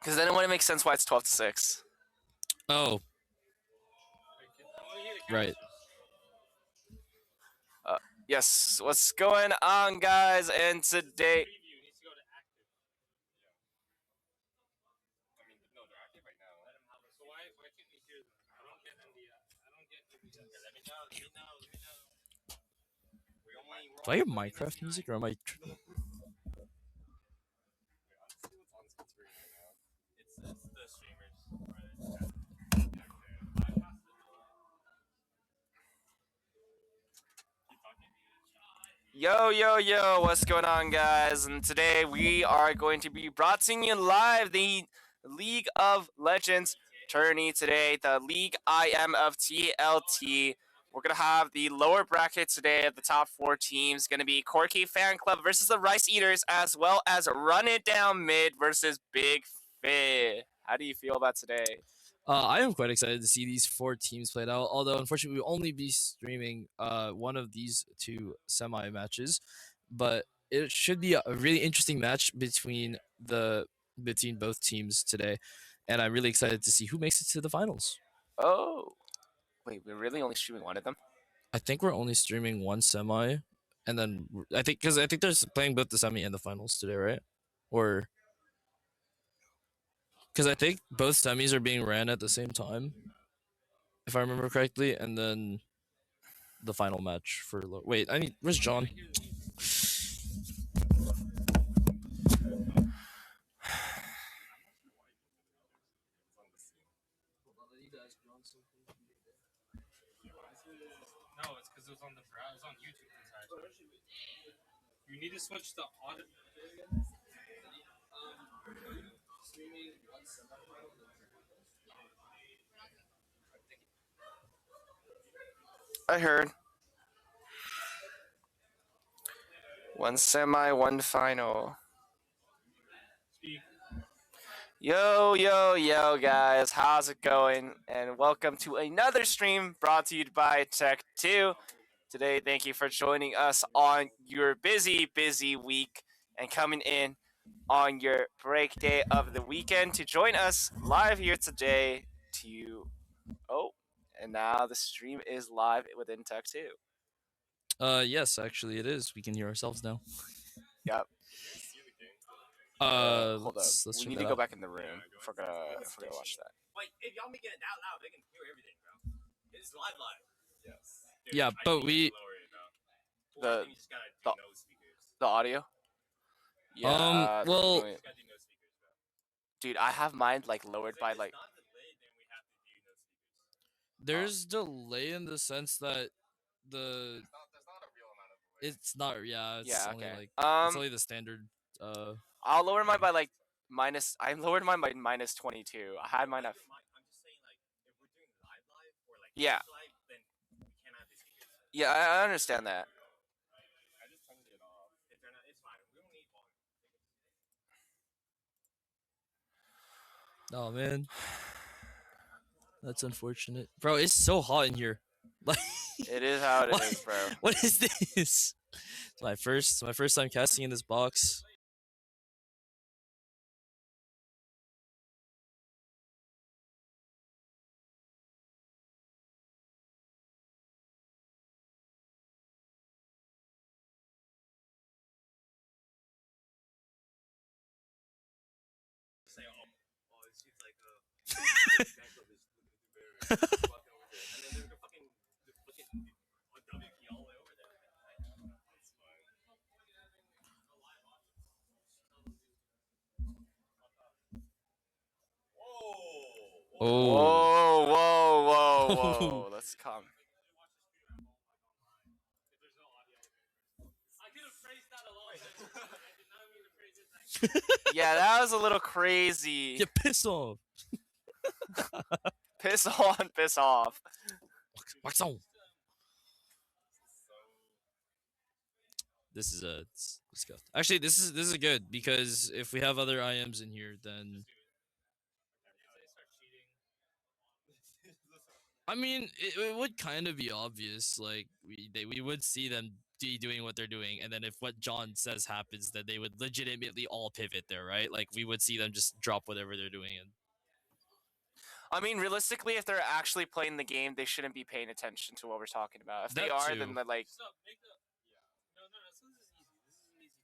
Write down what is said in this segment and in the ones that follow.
Because then it wouldn't make sense why it's 12-6. Oh, right. Yes, what's going on, guys? And today, Do I hear Minecraft music or am I? yo, what's going on, guys? And today we are going to be broadcasting you live the League of Legends tourney today, the League IM of TLT. We're gonna have the lower bracket today. The top 4 teams gonna be Corky Fan Club versus the Rice Eaters, as well as Run It Down Mid versus Big Fit. How do you feel about today? I am quite excited to see these 4 teams played out. Although unfortunately, we will only be streaming one of these 2 semi matches, but it should be a really interesting match between both teams today, and I'm really excited to see who makes it to the finals. Oh, wait, we're really only streaming one of them? I think we're only streaming one semi, and then I think they're playing both the semi and the finals today, right? Or because I think both semis are being ran at the same time, if I remember correctly, and then the final match for. Wait, where's John? No, it's because it was on the browser. It was on YouTube. You need to switch the audio. I heard. One semi, one final. Yo, guys. How's it going? And welcome to another stream brought to you by Tech2. Today, thank you for joining us on your busy week and coming in on your break day of the weekend to join us live here today to... Oh, and now the stream is live within Tech2. Yes, actually, it is. We can hear ourselves now. Yep. Hold up. We need to go back in the room if we're gonna watch that. Like, if y'all make it out loud, they can hear everything, bro. It's live. Yes. Dude, yeah, but we. The audio. Yeah. Well. Dude, I have mine like lowered by like. There's delay in the sense that the. It's not. Yeah. It's only okay. like. It's only the standard. I'll lower mine by like minus. I lowered mine by minus 22. I had mine at. I'm just saying, like, if we're doing live or like yeah. live, then we can't have these speakers. Yeah, I understand that. I just turned it off. It's fine. We don't need volume. Oh man. That's unfortunate, bro. It's so hot in here. Like it is how it is, bro. What is this? It's my first time casting in this box. Say, oh, it seems like and then there's the fucking WP all the way over there. That's fine. Whoa. Let's come. I could have phrased that a lot better. I did not mean to phrase it like Yeah, that was a little crazy. Get pissed off. Piss on, piss off. Wax on. This is disgusting. Actually, this is good because if we have other IMs in here, then I mean it would kind of be obvious. Like we would see them doing what they're doing, and then if what John says happens, then they would legitimately all pivot there, right? Like we would see them just drop whatever they're doing. And I mean, realistically, if they're actually playing the game, they shouldn't be paying attention to what we're talking about. If they That are, too. then they're like, So make the no. So this is easy.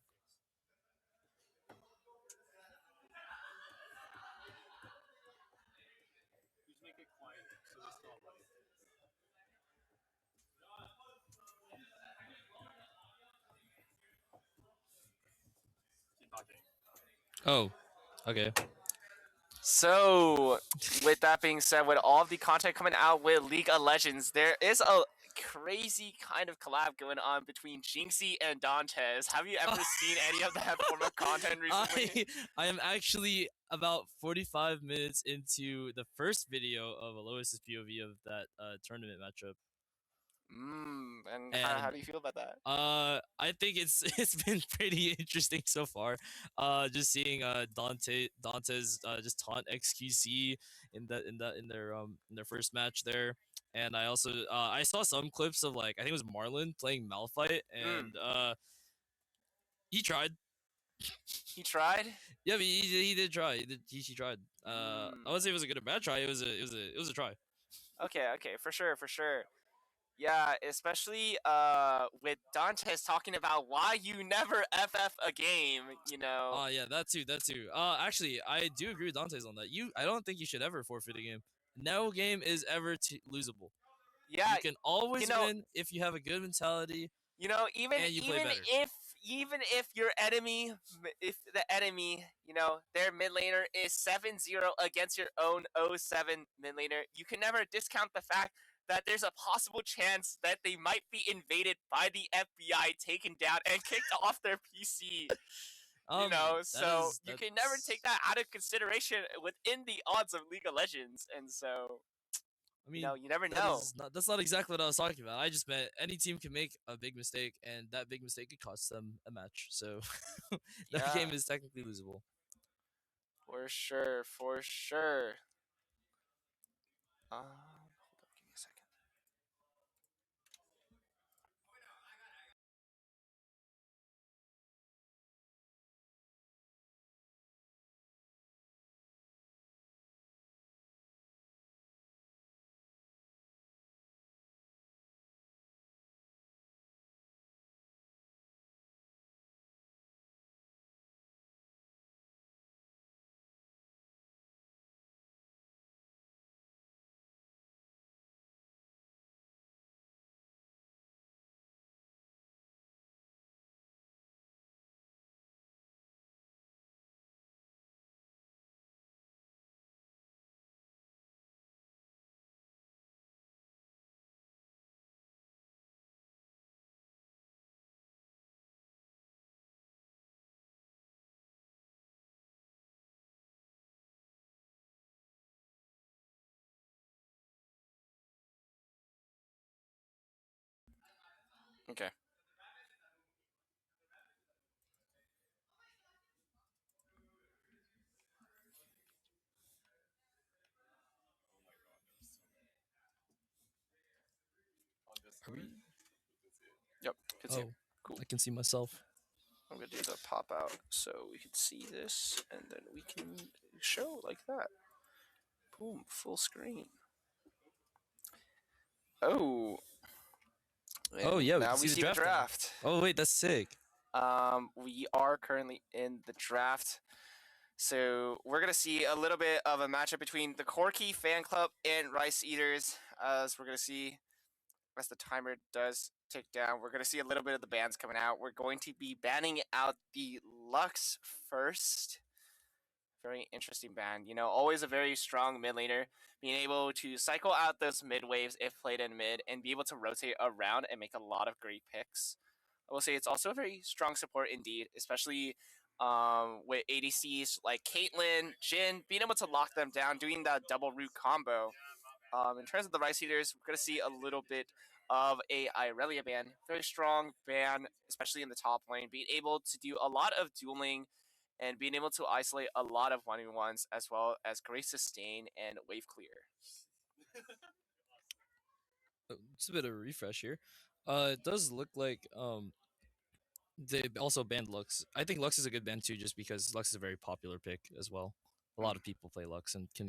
This is an easy fix. Just make it quiet so they still have light. Keep talking. Oh, okay. so. With that being said, with all of the content coming out with League of Legends, there is a crazy kind of collab going on between Jinxie and Dantes. Have you ever seen any of that form of content recently? I am actually about 45 minutes into the first video of Alois's POV of that tournament matchup. And how And do you feel about that? I think it's it's been pretty interesting so far. Just seeing Dante's just taunt XQC in their first match there. And I also I saw some clips of, like, I think it was Marlon playing Malphite, and he tried. He tried. Yeah, but he did try. He tried. I wouldn't say it was a good or bad try. It was a try. Okay, for sure. Yeah, especially with Dantes talking about why you never FF a game, you know. Yeah, that too. Actually, I do agree with Dante's on that. I don't think you should ever forfeit a game. No game is ever losable. Yeah, You can always know- win if you have a good mentality. even And you play better. if your enemy, if the enemy, their mid laner is 7-0 against your own 0-7 mid laner, you can never discount the fact that there's a possible chance that they might be invaded by the FBI, taken down, and kicked off their PC. So you can never take that out of consideration within the odds of League of Legends, and so I mean, you never know. That's not exactly what I was talking about. I just meant any team can make a big mistake, and that big mistake could cost them a match. So that game is technically losable. For sure. Hold up, give me a second. Okay. Are we? Yep. Good see. Cool. I can see myself. I'm gonna do the pop out so we can see this, and then we can show like that. Boom, full screen. Oh. Oh yeah, now we see the now. draft. Oh wait, that's sick. We are currently in the draft. So we're gonna see a little bit of a matchup between the Corky Fan Club and Rice Eaters. As we're gonna see as the timer does tick down, we're gonna see a little bit of the bans coming out. We're going to be banning out the Lux first. Very interesting ban. Always a very strong mid laner, being able to cycle out those mid waves if played in mid and be able to rotate around and make a lot of great picks. I will say it's also a very strong support indeed, especially with ADCs like Caitlyn, Jhin, being able to lock them down, doing that double root combo. In terms of the Rice Eaters, we're going to see a little bit of a Irelia ban. Very strong ban, especially in the top lane, being able to do a lot of dueling and being able to isolate a lot of 1v1s as well as great sustain and wave clear. Just a bit of a refresh here. It does look like they also banned Lux. I think Lux is a good ban too, just because Lux is a very popular pick as well. A lot of people play Lux and can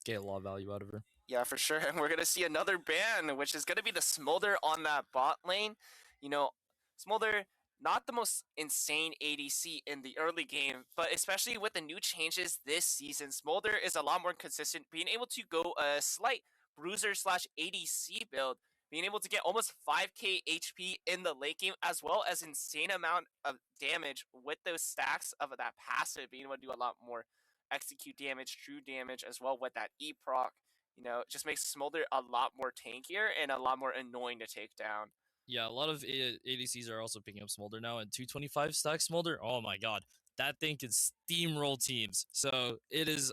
get a lot of value out of her. Yeah, for sure. And we're gonna see another ban, which is gonna be the Smolder on that bot lane. You know, Smolder, not the most insane ADC in the early game, but especially with the new changes this season, Smolder is a lot more consistent, being able to go a slight bruiser slash ADC build, being able to get almost 5k HP in the late game, as well as insane amount of damage with those stacks of that passive, being able to do a lot more execute damage, true damage, as well with that E proc. It just makes Smolder a lot more tankier and a lot more annoying to take down. Yeah, a lot of ADCs are also picking up Smolder now, and 225 stack Smolder. Oh my god, that thing can steamroll teams. So it is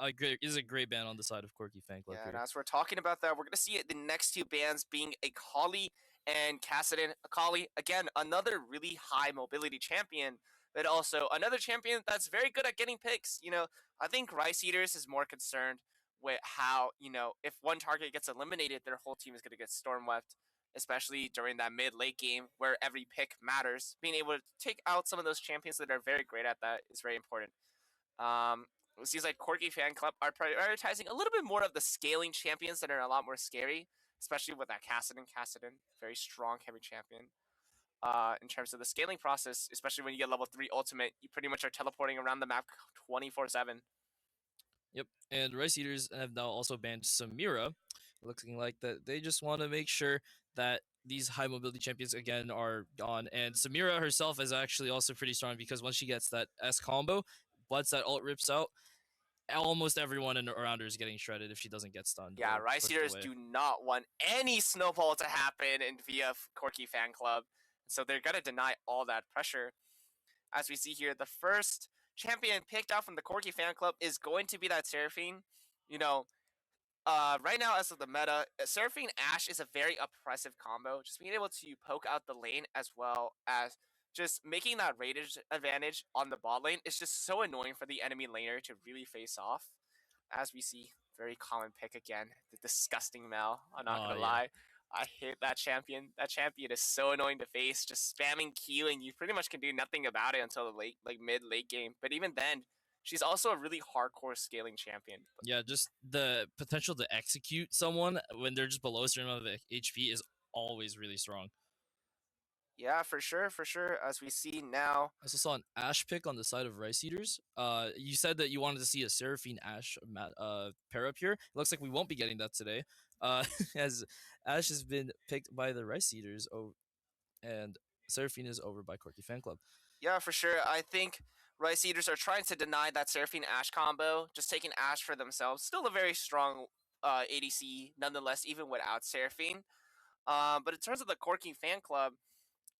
a great ban on the side of Corky Fan Club Yeah, and here. as we're talking about that, we're going to see the next two bans being Akali and Kassadin. Akali, again, another really high mobility champion, but also another champion that's very good at getting picks. I think Rice Eaters is more concerned with how, if one target gets eliminated, their whole team is going to get stormwept, especially during that mid-late game where every pick matters. Being able to take out some of those champions that are very great at that is very important. It seems like Corky Fan Club are prioritizing a little bit more of the scaling champions that are a lot more scary, especially with that Kassadin. Kassadin, very strong heavy champion. In terms of the scaling process, especially when you get level 3 ultimate, you pretty much are teleporting around the map 24/7. Yep, and Rice Eaters have now also banned Samira, looking like that they just want to make sure that these high mobility champions again are gone. And Samira herself is actually also pretty strong because once she gets that S combo, once that ult rips out, almost everyone around her is getting shredded if she doesn't get stunned Yeah, or Rice pushed Eaters away. do not want any snowball to happen in via Corky Fan Club, so they're gonna deny all that pressure. As we see here, the first champion picked out from the Corky Fan Club is going to be that Seraphine. You know, right now, as of the meta, Seraphine Ashe is a very oppressive combo. Just being able to poke out the lane as well as just making that raidage advantage on the bot lane is just so annoying for the enemy laner to really face off. As we see, very common pick again, the disgusting Mel. I'm not Oh gonna yeah. lie. I hate that champion. That champion is so annoying to face. Just spamming Q, and you pretty much can do nothing about it until the mid late game. But even then, she's also a really hardcore scaling champion. Yeah, just the potential to execute someone when they're just below a certain amount of HP is always really strong. Yeah, for sure, for sure. As we see now, I also saw an Ash pick on the side of Rice Eaters. You said that you wanted to see a Seraphine Ash pair up here. It looks like we won't be getting that today, as Ash has been picked by the Rice Eaters, and Seraphine is over by Corky Fan Club. yeah, for sure. I think Rice Eaters are trying to deny that Seraphine Ash combo, just taking Ash for themselves. Still a very strong ADC, nonetheless, even without Seraphine. But in terms of the Corky Fan Club,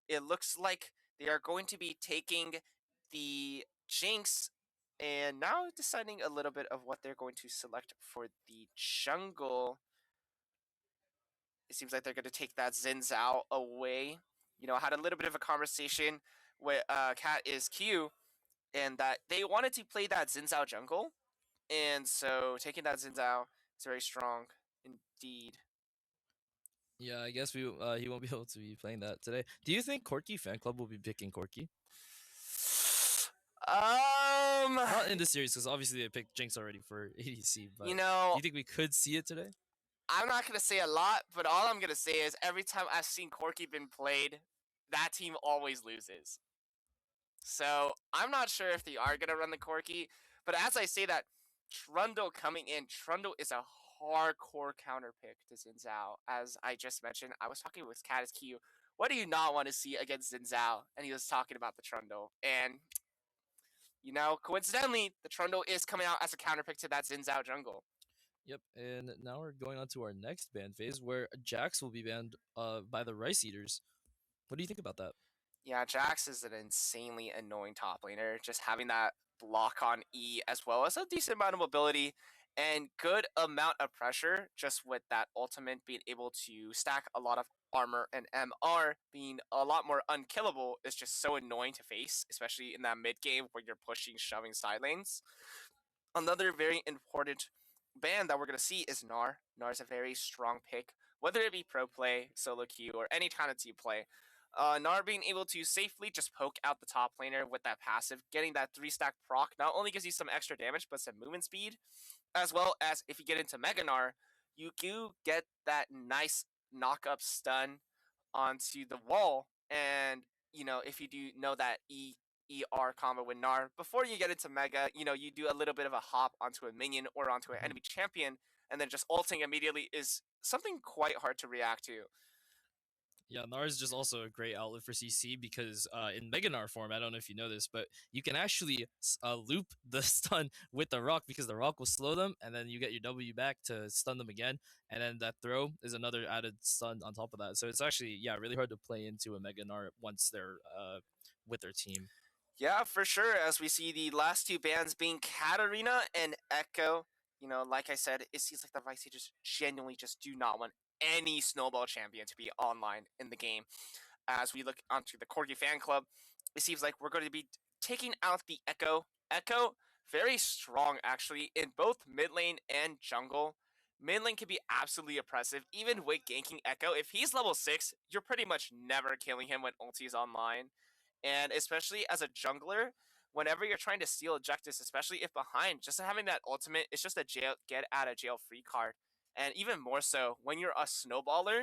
it looks like they are going to be taking the Jinx and now deciding a little bit of what they're going to select for the jungle. It seems like they're going to take that Xin Zhao away. I had a little bit of a conversation with Cat is Q, and that they wanted to play that Xin Zhao jungle, and so taking that Xin Zhao is very strong indeed. Yeah, I guess he won't be able to be playing that today. Do you think Corky Fan Club will be picking Corky? Not in this series, because obviously they picked Jinx already for ADC. But do you think we could see it today? I'm not gonna say a lot, but all I'm gonna say is every time I've seen Corky been played, that team always loses. So I'm not sure if they are gonna run the Corky, but as I say that, Trundle coming in, Trundle is a hardcore counter pick to Xin Zhao. As I just mentioned, I was talking with Catus Q. What do you not want to see against Xin Zhao? And he was talking about the Trundle. And coincidentally, the Trundle is coming out as a counter pick to that Xin Zhao jungle. Yep, and now we're going on to our next ban phase where Jax will be banned by the Rice Eaters. What do you think about that? Yeah, Jax is an insanely annoying top laner. Just having that block on E as well as a decent amount of mobility and good amount of pressure just with that ultimate being able to stack a lot of armor and MR being a lot more unkillable is just so annoying to face, especially in that mid game where you're pushing, shoving side lanes. Another very important band that we're going to see is Gnar. Gnar is a very strong pick, whether it be pro play, solo queue, or any kind of team play. Gnar being able to safely just poke out the top laner with that passive, getting that 3-stack proc, not only gives you some extra damage, but some movement speed, as well as if you get into Mega Gnar, you do get that nice knock-up stun onto the wall, and if you do know that ER combo with Gnar, before you get into Mega, you do a little bit of a hop onto a minion or onto an Mhm. enemy champion, and then just ulting immediately is something quite hard to react to. Yeah, Gnar is just also a great outlet for CC because in Mega Gnar form, I don't know if you know this, but you can actually loop the stun with the rock because the rock will slow them, and then you get your W back to stun them again, and then that throw is another added stun on top of that. So it's actually really hard to play into a Mega Gnar once they're with their team. Yeah, for sure. As we see the last two bans being Katarina and Echo. Like I said, it seems like the Vice just genuinely just do not want any snowball champion to be online in the game. As we look onto the Corgi fan club, it seems like we're going to be taking out the Echo. Echo, very strong actually in both mid lane and jungle. Mid lane can be absolutely oppressive, even with ganking Echo. If he's level 6, you're pretty much never killing him when ulti is online. And especially as a jungler, whenever you're trying to steal objectives, especially if behind, just having that ultimate is just a get out of jail free card. And even more so, when you're a snowballer,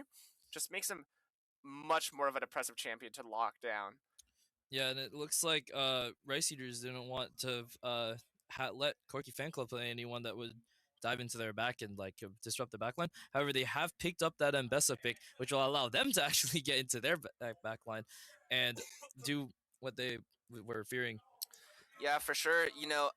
just makes him much more of an oppressive champion to lock down. Yeah, and it looks like Rice Eaters didn't want to let Corky Fan Club play anyone that would dive into their back and disrupt the backline. However, they have picked up that Mbessa pick, which will allow them to actually get into their backline and do what they were fearing. Yeah, for sure.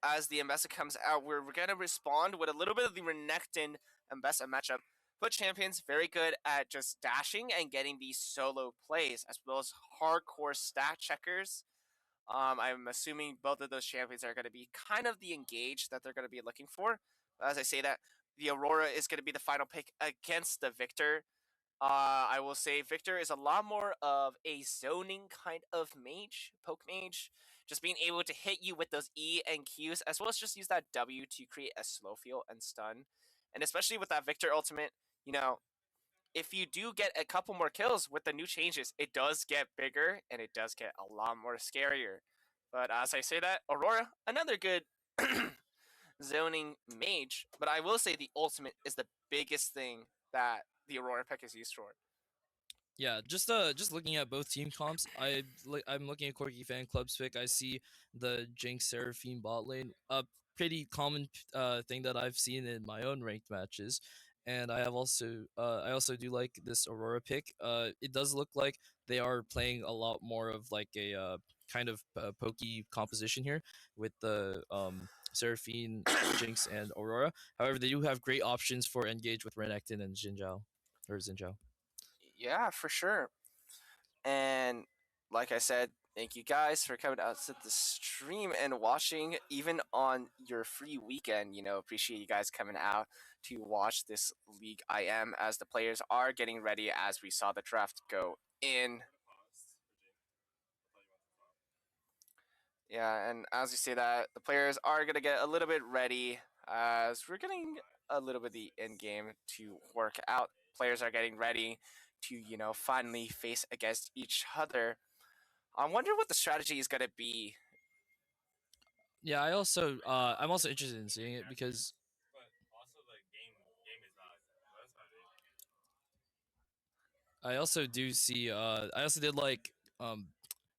As the Mbessa comes out, we're going to respond with a little bit of the Renekton Mbessa matchup. But champions very good at just dashing and getting these solo plays, as well as hardcore stat checkers. I'm assuming both of those champions are going to be kind of the engage that they're going to be looking for. As I say that, the Aurora is going to be the final pick against the Victor. I will say Victor is a lot more of a zoning kind of mage, poke mage, just being able to hit you with those E and Qs, as well as just use that W to create a slow feel and stun. And especially with that Victor ultimate, if you do get a couple more kills with the new changes, it does get bigger and it does get a lot more scarier. But as I say that, Aurora, another good zoning mage, but I will say the ultimate is the biggest thing that the Aurora pick is used for. Yeah, just looking at both team comps, I'm looking at Corky Fan Club's pick. I see the Jinx Seraphine bot lane, a pretty common thing that I've seen in my own ranked matches, and I also do like this Aurora pick. It does look like they are playing a lot more of like a kind of pokey composition here with the Seraphine, Jinx, and Aurora. However, they do have great options for engage with Renekton and Xin Zhao. Yeah, for sure. And like I said, thank you guys for coming out to the stream and watching, even on your free weekend. Appreciate you guys coming out to watch this League IM as the players are getting ready as we saw the draft go in. Yeah, and as you say that, the players are going to get a little bit ready as we're getting a little bit of the end game to work out. Players are getting ready to, finally face against each other. I wonder what the strategy is going to be. Yeah, I'm also interested in seeing it because But also the game is not. That's not it. I also do see I also did like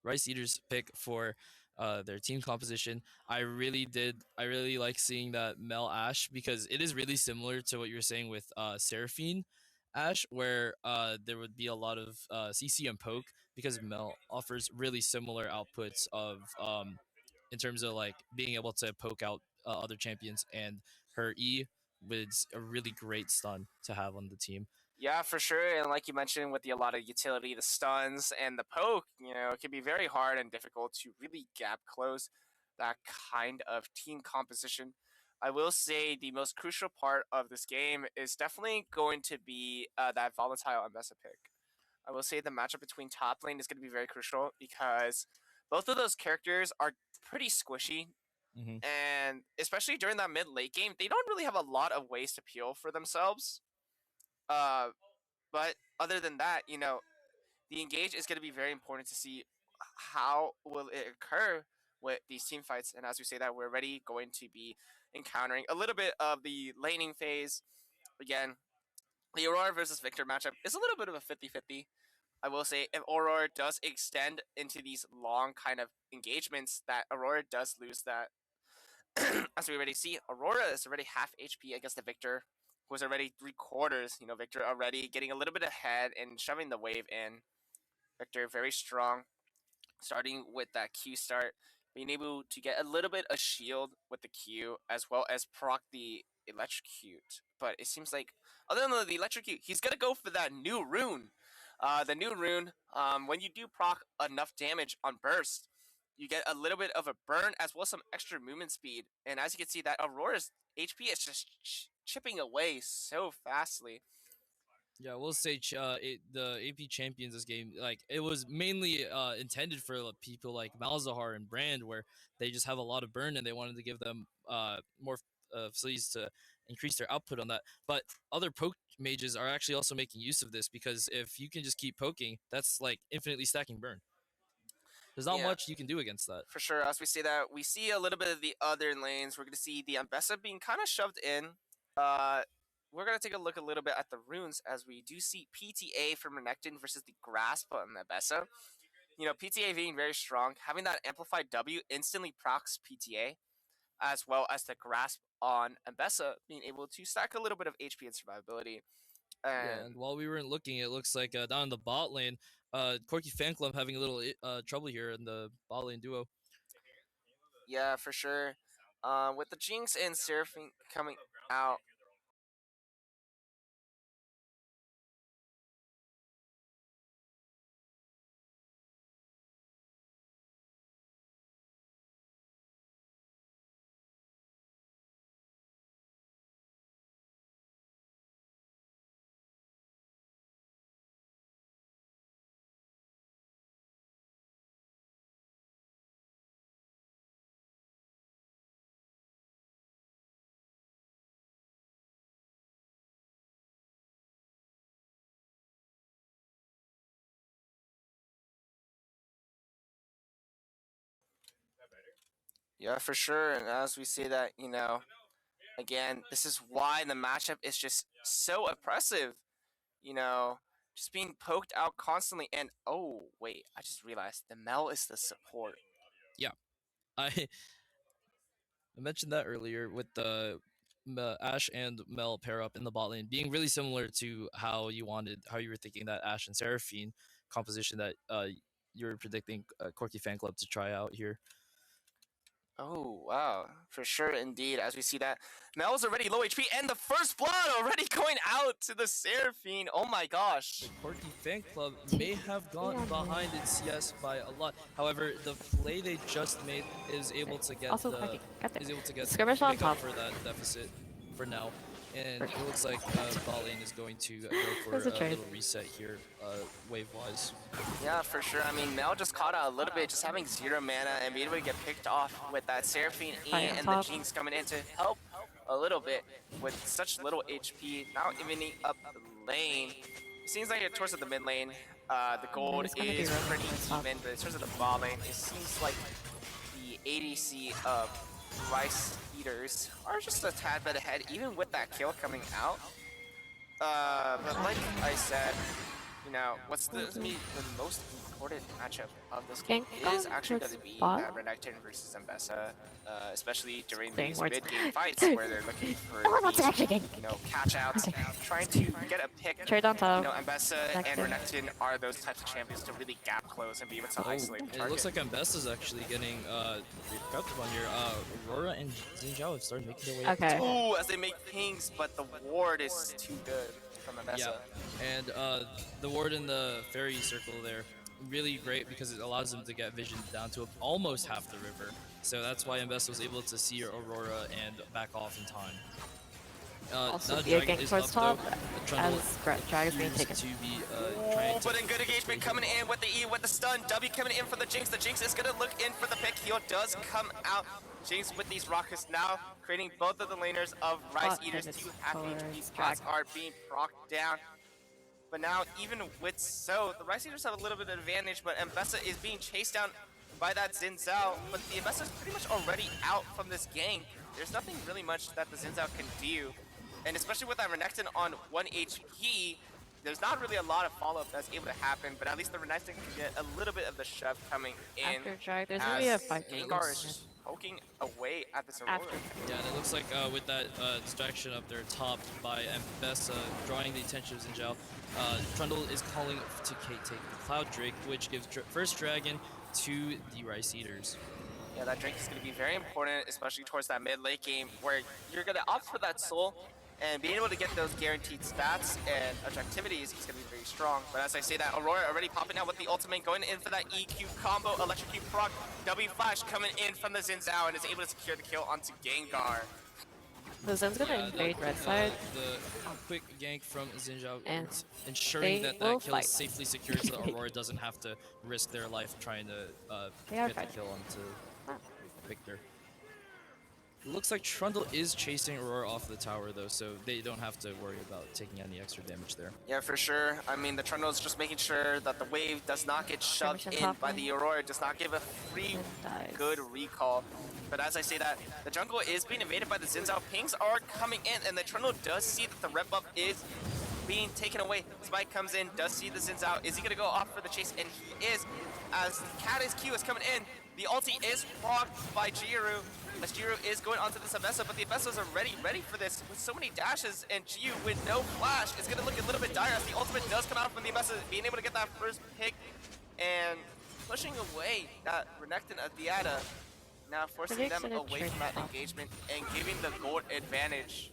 Rice Eaters pick for their team composition. I really like seeing that Mel Ash because it is really similar to what you were saying with Seraphine Ash, where there would be a lot of CC and poke because Mel offers really similar outputs of in terms of like being able to poke out other champions, and her E was a really great stun to have on the team. Yeah, for sure. And like you mentioned, with a lot of utility, the stuns and the poke, it can be very hard and difficult to really gap close that kind of team composition. I will say the most crucial part of this game is definitely going to be that volatile Ambessa pick. I will say the matchup between top lane is going to be very crucial because both of those characters are pretty squishy. And especially during that mid-late game, they don't really have a lot of ways to peel for themselves. But other than that, the engage is going to be very important to see how will it occur with these team fights. And as we say that, we're already going to be encountering a little bit of the laning phase. Again, the Aurora versus Victor matchup is a little bit of a 50-50. I will say if Aurora does extend into these long kind of engagements, that Aurora does lose that. As we already see, Aurora is already half HP against the Victor, who is already 3/4. Victor already getting a little bit ahead and shoving the wave in. Victor very strong, starting with that Q start, being able to get a little bit of shield with the Q, as well as proc the electrocute. But it seems like, other than the electrocute, he's gonna go for that new rune. The new rune, when you do proc enough damage on burst, you get a little bit of a burn as well as some extra movement speed. And as you can see, that Aurora's HP is just chipping away so fastly. Yeah, we'll say the AP champions this game, like it was mainly intended for people like Malzahar and Brand, where they just have a lot of burn and they wanted to give them more facilities to increase their output on that. But other poke mages are actually also making use of this, because if you can just keep poking, that's like infinitely stacking burn. There's not much you can do against that. For sure. As we say that, we see a little bit of the other lanes. We're going to see the Ambessa being kind of shoved in. We're going to take a look a little bit at the runes, as we do see PTA from Renekton versus the Grasp on Ambessa. PTA being very strong, having that amplified W instantly procs PTA, as well as the Grasp on Ambessa being able to stack a little bit of HP and survivability. And while we weren't looking, it looks like down in the bot lane, Corky Fan Club having a little trouble here in the bot lane duo. Yeah, for sure. With the Jinx and Seraphine coming out. Yeah, for sure. And as we say that, again, this is why the matchup is just so oppressive. Just being poked out constantly. And oh, wait, I just realized the Mel is the support. Yeah, I mentioned that earlier with the Ash and Mel pair up in the bot lane being really similar to how you were thinking that Ash and Seraphine composition that you were predicting Corky Fan Club to try out here. Oh, wow. For sure, indeed. As we see that, Mel's already low HP, and the first blood already going out to the Seraphine. Oh my gosh. The Corky Fan Club may have gone behind in CS by a lot. However, the play they just made is able to get skirmish on top for that deficit for now. And it looks like bot lane is going to go for a little reset here, wave-wise. Yeah, for sure. I mean, Mel just caught out a little bit, just having 0 mana and being able to get picked off with that Seraphine E and the Jinx coming in to help a little bit with such little HP. Now evening up the lane. It seems like towards the mid lane, the gold is pretty even, but in terms of the bot lane, it seems like the ADC of Rice Eaters are just a tad bit ahead, even with that kill coming out. But like I said, what's going to be the most important matchup of this game is actually going to be Renekton versus Ambessa, especially during these mid-game fights where they're looking for catch-outs, trying to get a pick. Ambessa and Renekton are those types of champions to really gap close and be able to isolate the target. It looks like Ambessa's actually getting productive on here. Aurora and Xin Zhao have started making their way up. Ooh, as they make pings, but the ward is too good from Ambessa. Yeah, and the ward in the fairy circle there, really great because it allows them to get vision down to almost half the river. So that's why Ambessa was able to see Aurora and back off in time. Also, be a gank towards top as Dragon's being taken. But in good engagement coming in with the E, with the stun. W coming in for the Jinx. The Jinx is going to look in for the pick. Heal does come out Jinx with these rockets now, creating both of the laners of Rice Bot Eaters pivots to half HP. towards Bots Drag. are being procced down. But now, even with so, the Rice Eaters have a little bit of advantage, but Mbessa is being chased down by that Xin Zhao. But the Mbessa is pretty much already out from this gank. There's nothing really much that the Xin Zhao can do. And especially with that Renekton on 1 HP, there's not really a lot of follow-up that's able to happen, but at least the Renekton can get a little bit of the shove coming in. After Drag, there's gonna be a fight. Gengar is poking away at this Aurora. After. Yeah, and it looks like with that distraction up there topped by Mbessa, drawing the attention of Xin Zhao, Trundle is calling to take the Cloud Drake, which gives first Dragon to the Rice Eaters. Yeah, that Drake is going to be very important, especially towards that mid-late game, where you're going to opt for that Soul, and being able to get those guaranteed stats and objectivities is going to be very strong. But as I say that, Aurora already popping out with the ultimate, going in for that EQ combo, electrocute proc, W Flash coming in from the Xin Zhao, and is able to secure the kill onto Gengar. The Zen's gonna invade red side. The quick gank from Xin Zhao, And ensuring they that will kill fight. is safely secured so that Aurora doesn't have to risk their life trying to They are get the fighting. kill onto Victor. It looks like Trundle is chasing Aurora off the tower though, so they don't have to worry about taking any extra damage there. Yeah, for sure. I mean, the Trundle is just making sure that the wave does not get shoved Skirmish in on top by lane. the Aurora, does not give a free And dies. good recall. But as I say that, the jungle is being invaded by the Xin Zhao. Pings are coming in, and the Trundle does see that the red buff is being taken away. Spike comes in, does see the Xin Zhao. Is he gonna go off for the chase? And he is, as Caddy's Q is coming in. The ulti is blocked by Jiru, as Jiru is going onto this Abessa, but the Abessa's are ready for this with so many dashes, and Jiu with no flash is gonna look a little bit dire as the ultimate does come out from the Abessa, being able to get that first pick and pushing away that Renekton of Diata, now forcing them Predicts an away from that attrition. engagement and giving the gold advantage.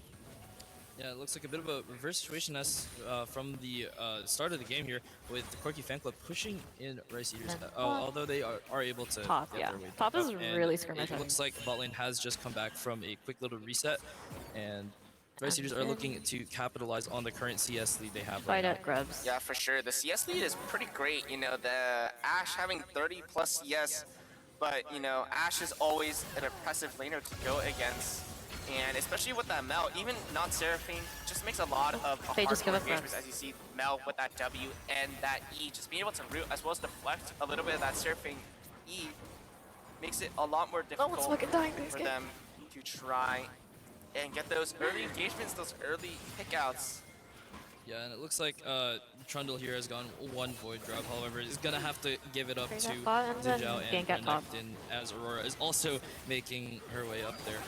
Yeah, it looks like a bit of a reverse situation as from the start of the game here with the Corky fan club pushing in Rice Eaters, And although they are able to Top, get yeah. their way Top back is up, and really skirmish It looks like bot lane has just come back from a quick little reset, and Rice Eaters are looking to capitalize on the current CS lead they have right Fight now. at Grubs. Yeah, for sure. The CS lead is pretty great. You know, the Ashe having 30 plus CS, but you know, Ashe is always an impressive laner to go against. And especially with that Mel, even not Seraphine, just makes a lot of They just give hardcore up engagements runs. as you see Mel with that W and that E, just being able to root as well as deflect a little bit of that Seraphine E makes it a lot more No one's difficult fucking dying this for game. them to try and get those early engagements, those early pickouts. Yeah, and it looks like Trundle here has gone one Void Drop, however, is going to have to give it up Bring to that bot and then Xin Zhao and gank at top. Renekton, as Aurora is also making her way up there.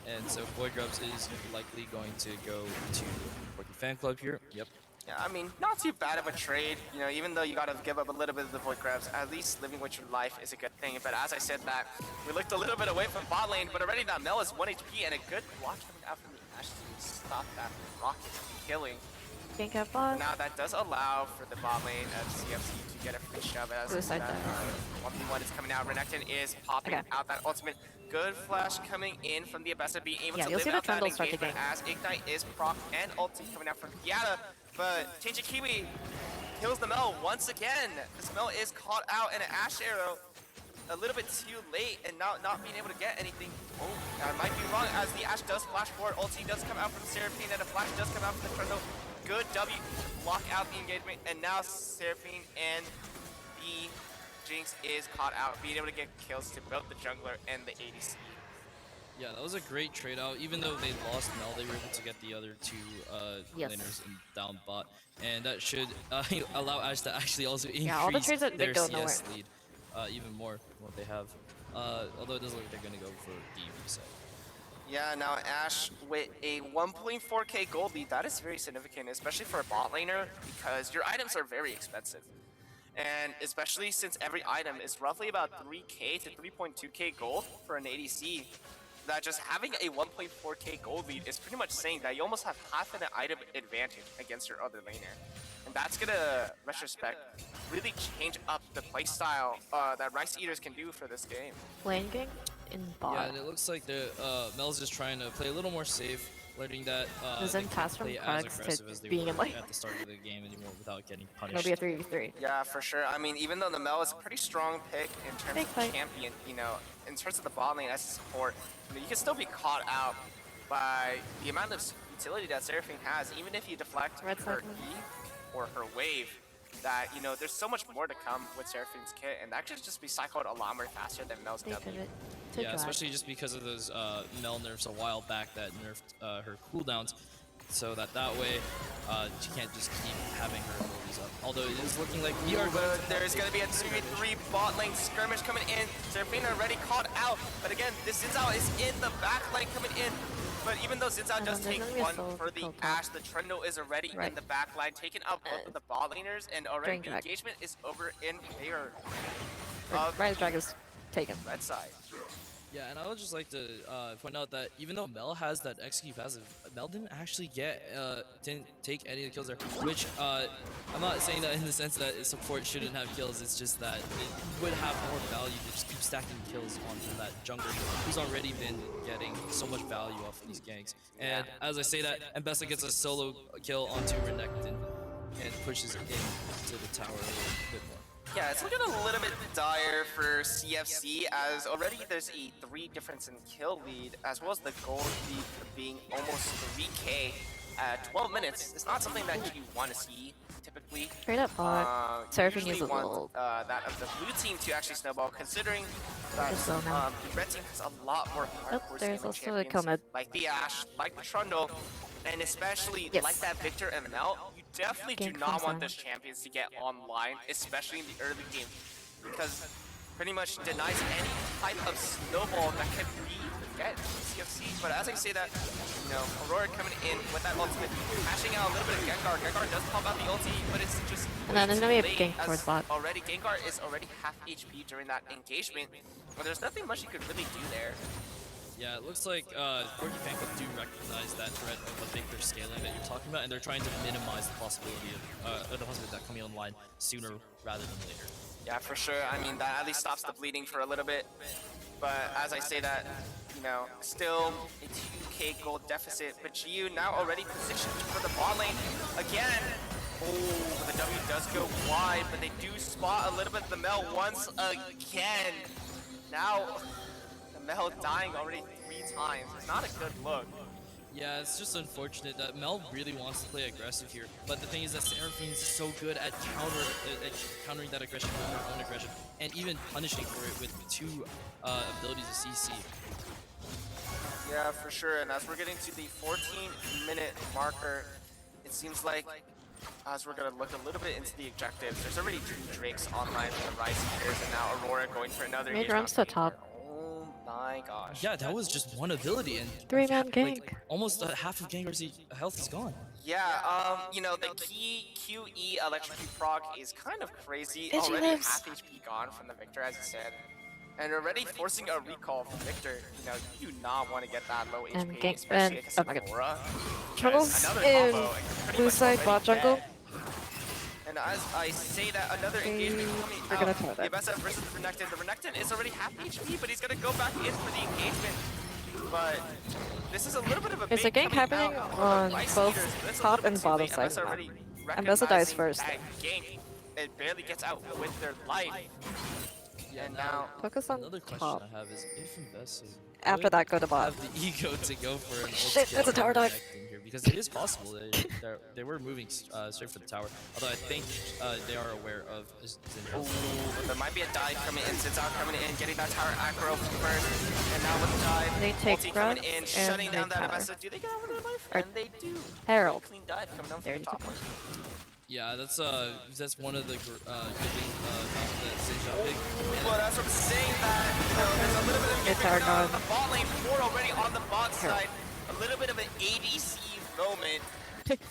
And so Void Drops is likely going to go to Corky fan club here. Yep. Yeah, I mean, not too bad of a trade. You know, even though you gotta give up a little bit of the void grabs, at least living with your life is a good thing. But as I said that, we looked a little bit away from bot lane, but already that Mel is 1 HP and a good block coming out from the Ashe to stop that rocket killing. Gank at bot. Now that does allow for the bot lane of CFC to get a free shove as Suicide that dive. 1v1 is coming out. Renekton is popping Okay. out that ultimate. Good flash coming in from the Abessa, being able Yeah, to you'll live see the out that Trundle start to engagement gank. as Ignite is proc and ulti coming out from Piata. But Change Kiwi kills the Mel once again. This Mel is caught out in an Ashe arrow a little bit too late and not being able to get anything. Oh, I might be wrong as the Ashe does flash forward. Ulti does come out from Seraphine and a flash does come out from the Trundle. Good W, block out the engagement, and now Seraphine and the Jinx is caught out, being able to get kills to both the jungler and the ADC. Yeah, that was a great trade out. Even though they lost Mel, they were able to get the other two Yes. laners in down bot, and that should allow Ashe to actually also increase Yeah, all the trades that they their go CS lead even more than what they have. Although it does look like they're going to go for D reset. Yeah, now Ashe with a 1.4k gold lead, that is very significant, especially for a bot laner, because your items are very expensive. And especially since every item is roughly about 3k to 3.2k gold for an ADC, that just having a 1.4k gold lead is pretty much saying that you almost have half an item advantage against your other laner. And that's gonna, retrospect, really change up the playstyle that Rice Eaters can do for this game. Lane gank in bot. Yeah, and it looks like the Mel's just trying to play a little more safe learning that There's they in can't pass from play as Crux aggressive to as they being were in like at the start of the game anymore without getting it'll be a punished. 3v3. Yeah, for sure. I mean, even though the Mel is a pretty strong pick in terms Big of fight. champion, you know, in terms of the bot lane as a support, you know, you can still be caught out by the amount of utility that Seraphine has, even if you deflect Red her cycle. E or her wave. That, you know, there's so much more to come with Seraphine's kit, and that could just be cycled a lot more faster than Mel's They W. pivot to Yeah, drive. especially just because of those Mel nerfs a while back that nerfed her cooldowns, so that way she can't just keep having her abilities up. Although it is looking like we are going to there's going to be a 2v3 bot lane skirmish coming in. Seraphine already caught out, but again, this Zinzao is in the back lane coming in. But even though Zinzao does there's take gonna be a one solo for the kill top. Ash, the Trundle is already in Right. the back line, taking out both of the bot laners, and already Drain the drag. engagement is over in favor Right, Rise Drag is taken. red side. Yeah, and I would just like to point out that even though Mel has that execute passive, Mel didn't actually didn't take any of the kills there, which I'm not saying that in the sense that support shouldn't have kills, it's just that it would have more value to just keep stacking kills onto that jungler who's already been getting so much value off of these ganks. And as I say that, Mbessa gets a solo kill onto Renekton and pushes it into the tower a little bit more. Yeah, it's looking a little bit dire for CFC, as already there's a 3 difference in kill lead, as well as the gold lead being almost 3k at 12 minutes. It's not something that you want to see typically. Straight up bot. Seraphine Usually uses want ult. that of the blue team to actually snowball, considering that Just so now. the red team has a lot more hardcore there's scaling also a champions, kill mid. like the Ashe, like the Trundle, and especially Yes. like that Victor and Mel. You definitely do Gank not comes want on. those champions to get online, especially in the early game, because pretty much denies any type of snowball that can get CFC. But as I say that, you know, Aurora coming in with that ultimate, cashing out a little bit of Gengar. Gengar does pop out the ulti, but it's just And then there's gonna be a late, gank as towards bot. already Gengar is already half HP during that engagement, but there's nothing much you could really do there. Yeah, it looks like Corky Fankle do recognize that threat of the Victor scaling that you're talking about, and they're trying to minimize the possibility of that coming online sooner rather than later. Yeah, for sure. I mean, that at least stops the bleeding for a little bit. But as I say that, you know, still a 2k gold deficit. But GU now already positioned for the bot lane again. Oh, the W does go wide, but they do spot a little bit of the Mel once again. Now, the Mel dying already 3 times. It's not a good look. Yeah, it's just unfortunate that Mel really wants to play aggressive here, but the thing is that Seraphine's so good at countering that aggression with her own aggression, and even punishing for it with 2 abilities of CC. Yeah, for sure. And as we're getting to the 14-minute marker, it seems like as we're going to look a little bit into the objectives, there's already 2 Drakes online for the Rise Eaters, and now Aurora going for another Mid engagement runs to on top. Gengar. Oh my gosh. Yeah, that was just one ability, and 3-man gank. like, almost half of Gengar's health is gone. Yeah, you know, the key QE electrocute proc is kind of crazy. Bitchy Already lives. half HP gone from the Victor, as you said. And already forcing a recall from Victor. You know, you do not want to get that low And HP, gank- especially and- against oh my god. Aurora. Trundles Another in combo, and pretty blue much side already bot jungle. dead. And as I say that, another engagement coming They're gonna out. throw that. The Abessa versus the Renekton. The Renekton is already half HP, but he's going to go back in for the engagement. But this is a little bit of a Is the bait gank coming happening out on the Rice both Eaters, but it's a top little and bit too bottom late. side Abessa now? already Mbessa dies recognizing first. that gank. It barely gets out with their life. Yeah, And now, Focus on another question top. I have is if Mbessa After would that, go to bot. have the ego to go for an ult Shit, skill that's a tower on dive. Renekton here, because it is possible they were moving straight for the tower, although I think they are aware of Zinzao. ooh, there might be a dive coming in. Zinzao coming in, getting that tower aggro first. And now with the dive, They take ulti coming Grux in, and shutting down they that tower. Abessa. Do they get over their life? Or And they do. Herald. Clean dive coming down from There the you top go. one. Yeah, that's one of the good things about the Zinzao pick. Well, that's what I'm saying, that, you know, there's a little bit of It's movement our on the bot lane. 4 already on the bot side. A little bit of an ADC moment.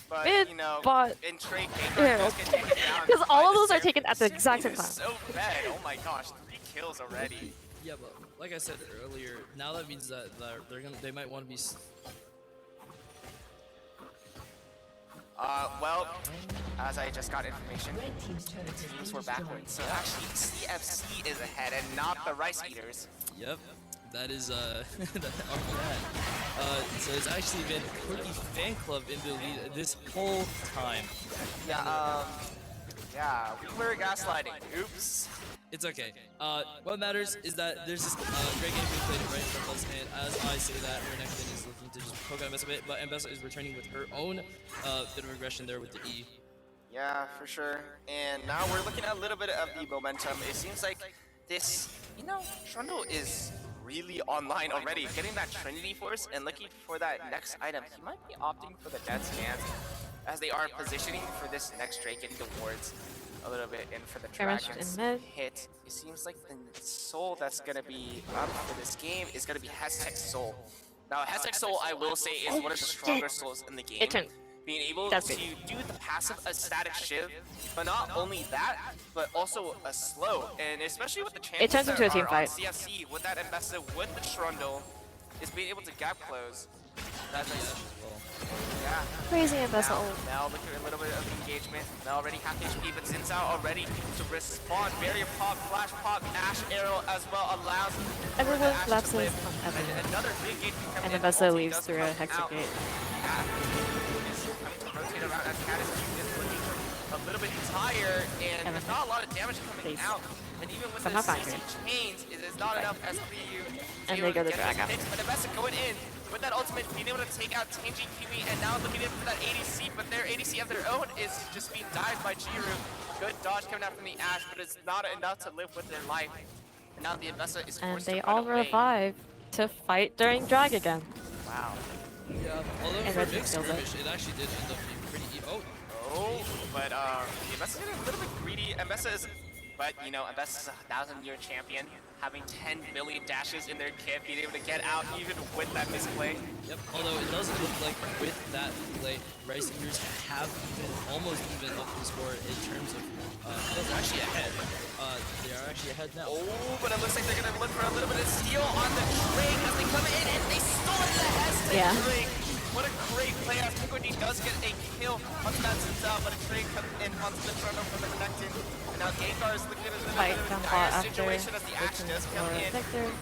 But, Mid you know, bot. in trade, Gengar Herald. does get taken down. Because all by of the those are Seraphine. taken at the exact same This is time. so bad. Oh my gosh, 3 kills already. Yeah, but like I said earlier, now that means that they might want to be. Well, as I just got information, the teams were backwards. So actually, CFC is ahead and not the Rice Eaters. Yep, that is our bad. So it's actually been Quirky Fan Club in the lead this whole time. Yeah, yeah, we were gaslighting. Oops. It's okay. What matters is that there's this great game being played right in front of us, and as I say that, Renekton is looking to just poke at Mbessa a bit, but Mbessa is returning with her own bit of aggression there with the E. Yeah, for sure. And now we're looking at a little bit of the momentum. It seems like this, Trundle is really online already, getting that Trinity Force and looking for that next item. He might be opting for the Dead Stance as they are positioning for this next Drake, getting the wards a little bit in for the Dragon's hit. It seems like the soul that's going to be up for this game is going to be Hestek's Soul. Now, Hestek's Soul, I will say, is one of the stronger souls in the game. Being able to do the passive a static shiv, but not only that, but also a slow, and especially with the chances turns into a team fight. CFC with that Mbessa with the Trundle, is being able to gap close. That's yeah. Crazy Mbessa ult. Now looking at a little bit of engagement. Now already half HP, but Xin Zhao already to respond. Barrier pop, flash pop, Ash arrow as well allows Everyone collapses on and Evan. another big gate And Mbessa leaves through a Hexagate. Rotate around as Caddis is looking a little bit tired, and there's not a lot of damage coming out. And even with the CC chains, it is not enough as PU. And they go the Dragon. But Mbessa going in with that ultimate, being able to take out Tangy Kiwi, and now looking in for that ADC, but their ADC of their own is just being dived by Jiru. Good dodge coming out from the Ash, but it's not enough to live with their life. And now the Mbessa is And forced they to run all away. revive to fight during drag again. Wow. Yeah, although And for a Reggie big kills it. skirmish, it actually did end up being pretty Oh, but Mbessa's getting a little bit greedy. Mbessa is, but Mbessa's a 1,000-year champion, having 10 billion dashes in their kit, being able to get out even with that misplay. Yep, although it does look like with that play, Rice Eaters have almost even up the score in terms of, they're actually ahead. They are actually ahead now. Oh, but it looks like they're going to look for a little bit of steal on the Drake as they come in, and they stole the Hestek Drake. What a great play as Pinkwood does get a kill once that sits out, but a trade comes in onto the Trundle from the Renekton. And now Gengar is looking at a little bit of a dire situation as the Ash does come in.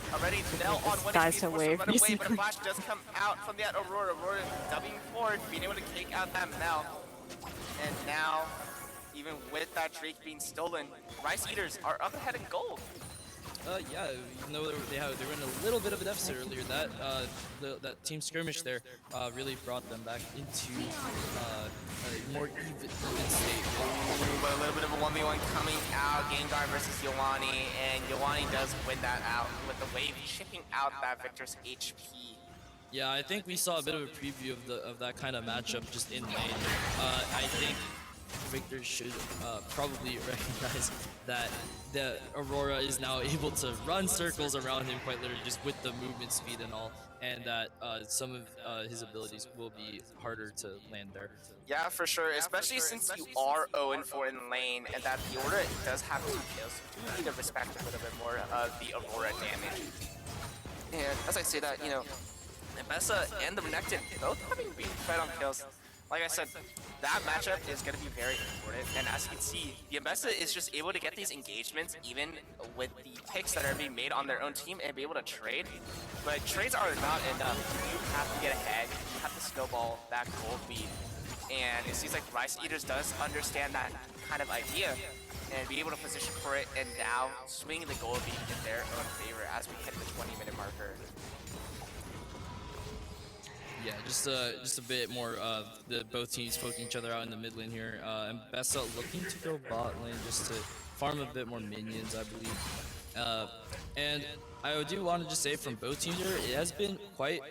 Already Nell on one dies HP, to forced to wave, run away, but a basically. flash does come out from that Aurora. Aurora dubbing forward, being able to take out that Mel. And now, even with that Drake being stolen, Rice Eaters are up ahead in gold. Yeah, even though they were in a little bit of a deficit earlier, that team skirmish there really brought them back into a more even state. But a little bit of a 1v1 coming out, Gengar versus Yoani, and Yoani does win that out with the wave chipping out that Victor's HP. Yeah, I think we saw a bit of a preview of that kind of matchup just in lane. I think Victor should probably recognize that the Aurora is now able to run circles around him quite literally just with the movement speed and all, and that some of his abilities will be harder to land there. Yeah, for sure, especially since you are 0-4 in lane, and that the Aurora does have 2 kills. You do need to respect a little bit more of the Aurora damage. And as I say that, Mbessa and the Renekton both having been fed on kills. Like I said, that matchup is going to be very important, and as you can see, the Mbessa is just able to get these engagements even with the picks that are being made on their own team and be able to trade. But trades are not enough. You have to get ahead, you have to snowball that gold lead, and it seems like Rice Eaters does understand that kind of idea and be able to position for it, and now swinging the gold lead in their own favor as we hit the 20-minute marker. Yeah, just a bit more of both teams poking each other out in the mid lane here. And Mbessa looking to go bot lane just to farm a bit more minions, I believe. And I do want to just say from both teams here, it has been quite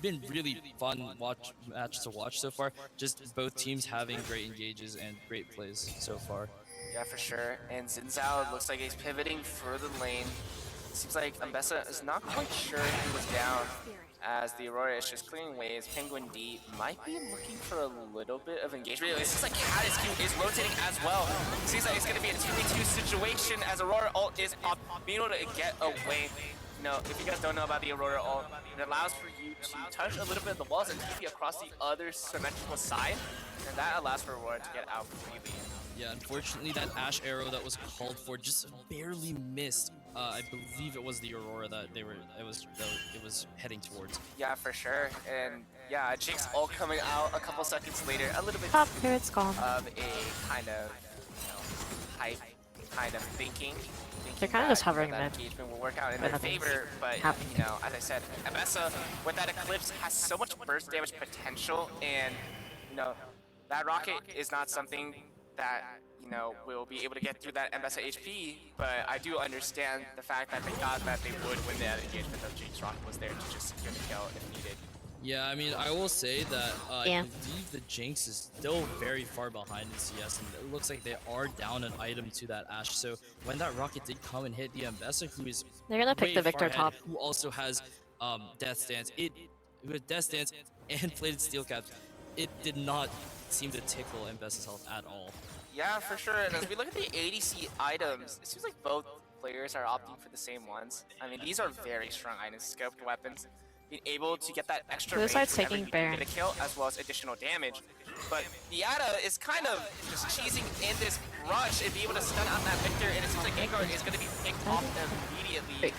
been really fun match to watch so far. Just both teams having great engages and great plays so far. Yeah, for sure. And Xin Zhao looks like he's pivoting for the lane. Seems like Mbessa is not quite sure he was down, as the Aurora is just clearing waves. Penguin D might be looking for a little bit of engagement. It seems like Caddis Q is rotating as well. It seems like it's going to be a 2v2 situation as Aurora ult is up, being able to get away. If you guys don't know about the Aurora ult, it allows for you to touch a little bit of the walls and TP across the other symmetrical side, and that allows for Aurora to get out freely. Yeah, unfortunately that Ash arrow that was called for just barely missed I believe it was the Aurora that it was heading towards. Yeah, for sure. And yeah, Jinx ult coming out a couple seconds later, a little bit Top turret's gone. of a kind of, hype kind of thinking They're kind of that, just hovering that mid. engagement will work out in But their nothing's favor. But happening. as I said, Abessa with that Eclipse has so much burst damage potential, and that rocket is not something that will be able to get through that Mbessa HP. But I do understand the fact that they thought that they would win that engagement. That Jinx rocket was there to just secure the kill if needed. Yeah, I mean, I will say that Yeah. I believe the Jinx is still very far behind in CS, and it looks like they are down an item to that Ashe. So when that rocket did come and hit the Ambessa, who is They're gonna pick way the far Victor ahead, top. who also has Death Stance, with Death Stance and plated steel caps, it did not seem to tickle Ambessa's health at all. Yeah, for sure. And as we look at the ADC items, it seems like both players are opting for the same ones. I mean, these are very strong items, scoped weapons. Being able to get that extra range side's whenever taking you do Baron. get a kill, as well as additional damage. But Diata is kind of just cheesing in this rush and be able to stun out that Victor, and it seems like Gengar is going to be picked off immediately.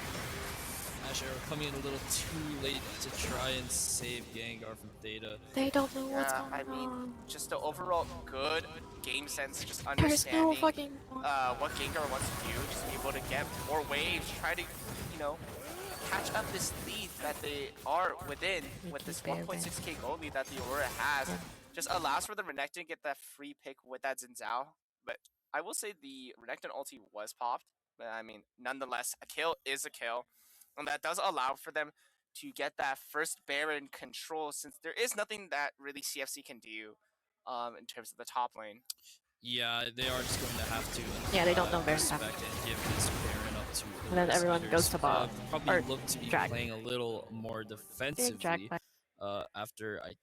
Ashe Arrow coming in a little too late to try and save Gengar from Theta. They don't know what's Yeah, going I mean, on. just the overall good game sense, just There's understanding no fucking. what Gengar wants to do, just be able to get more waves, try to, catch up this lead that they are within with this 1.6k gold lead that the Aurora has. Just allows for the Renekton to get that free pick with that Xin Zhao. But I will say the Renekton ulti was popped, but I mean, nonetheless, a kill is a kill. And that does allow for them to get that first Baron control, since there is nothing that really CFC can do in terms of the top lane. Yeah, they are just going to have to Yeah, they don't know Baron respect happened. and give this Baron up to the And then Rice everyone Eaters. goes to bot. Probably Or look to be drag. playing a little more Big defensively drag by. after I.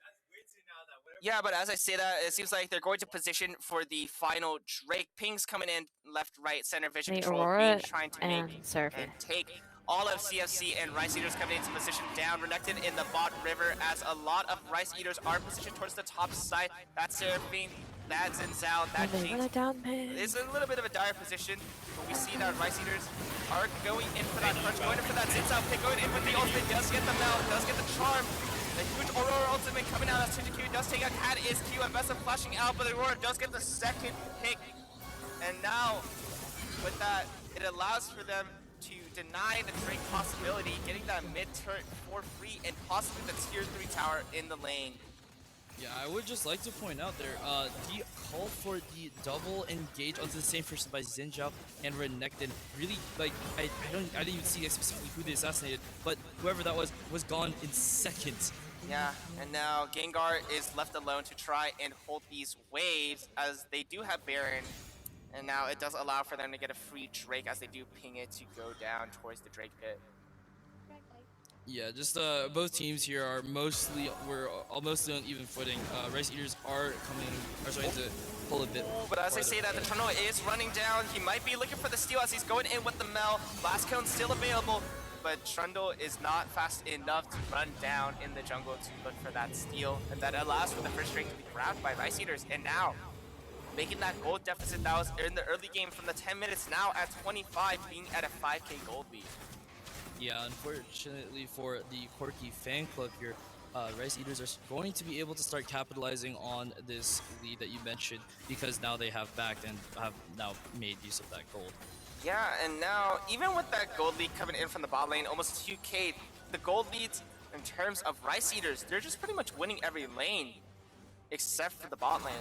Yeah, but as I say that, it seems like they're going to position for the final Drake. Pings coming in left, right, center, vision The control, Aurora being trying to and make Seraphine. and take all of CFC, and Rice Eaters coming into position down. Renekton in the bot river, as a lot of Rice Eaters are positioned towards the top side. That's Seraphine, that's Xin Zhao, that They run Jinx. it down mid. It's a little bit of a dire position, but we see that Rice Eaters are going in for that crunch, going in for that Xin Zhao pick, going in with the ultimate, does get the melt, does get the charm. The huge Aurora ultimate coming out as Q does take out Cat is Q, and Vessa flashing out, but Aurora does get the second pick. And now, with that, it allows for them to deny the Drake possibility, getting that mid turret for free, and possibly the tier 3 tower in the lane. Yeah, I would just like to point out there, the call for the double engage onto the same person by Xin Zhao and Renekton really, like, I didn't even see specifically who they assassinated, but whoever that was gone in seconds. Yeah, and now Gengar is left alone to try and hold these waves, as they do have Baron, and now it does allow for them to get a free Drake as they do ping it to go down towards the Drake pit. Yeah, just both teams here are mostly almost on even footing. Rice Eaters are starting to pull a bit. But as I farther say that, the forward. Triton is running down. He might be looking for the steal as he's going in with the Mel. Last cone still available, but Trundle is not fast enough to run down in the jungle to look for that steal, and that allows for the first Drake to be grabbed by Rice Eaters. And now, making that gold deficit that was in the early game from the 10 minutes, now at 25, being at a 5k gold lead. Yeah, unfortunately for the Quirky fan club here, Rice Eaters are going to be able to start capitalizing on this lead that you mentioned, because now they have backed and have now made use of that gold. Yeah, and now, even with that gold lead coming in from the bot lane, almost 2k, the gold leads in terms of Rice Eaters, they're just pretty much winning every lane, except for the bot lane.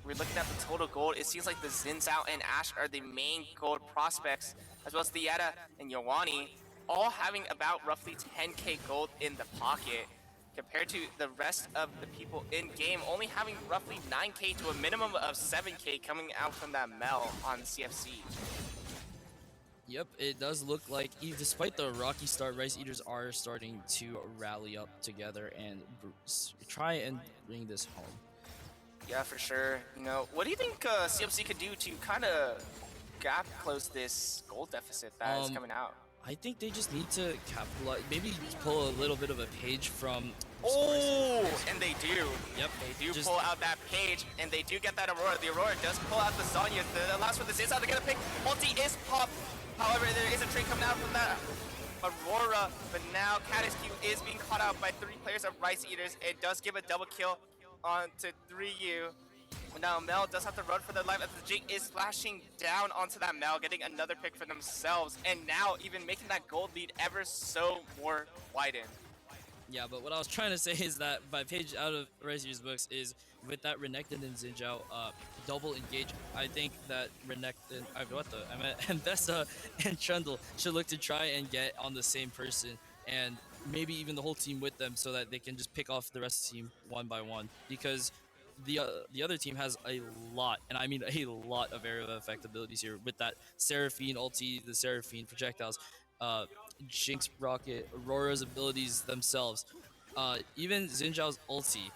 We're looking at the total gold. It seems like the Xin Zhao and Ashe are the main gold prospects, as well as Theata and Yawani, all having about roughly 10k gold in the pocket, compared to the rest of the people in game only having roughly 9k to a minimum of 7k coming out from that Mel on CFC. Yep, it does look like, despite the rocky start, Rice Eaters are starting to rally up together and try and bring this home. Yeah, for sure. What do you think CFC could do to kind of gap close this gold deficit that is coming out? I think they just need to capitalize, maybe pull a little bit of a page from Oh, and they do. Yep. They do Just pull out that page, and they do get that Aurora. The Aurora does pull out the Zanya. The last one, this is how they're gonna pick. Ulti is popped. However, there is a trade coming out from that Aurora, but now Caddisq is being caught out by 3 players of Rice Eaters. It does give a double kill onto 3U. Now Mel does have to run for their life as the Jake is splashing down onto that Mel, getting another pick for themselves, and now even making that gold lead ever so more widened. yeah, but what I was trying to say is that by page out of Razor's books is with that Renekton and Xinjiao double engage, I think that Renekton, I meant Mbessa and Trundle should look to try and get on the same person and maybe even the whole team with them so that they can just pick off the rest of the team one by one because the other team has a lot, and I mean a lot of area effect abilities here with that Seraphine ulti, the Seraphine projectiles, uh, Jinx rocket, Aurora's abilities themselves, even Xinjiao's ulti,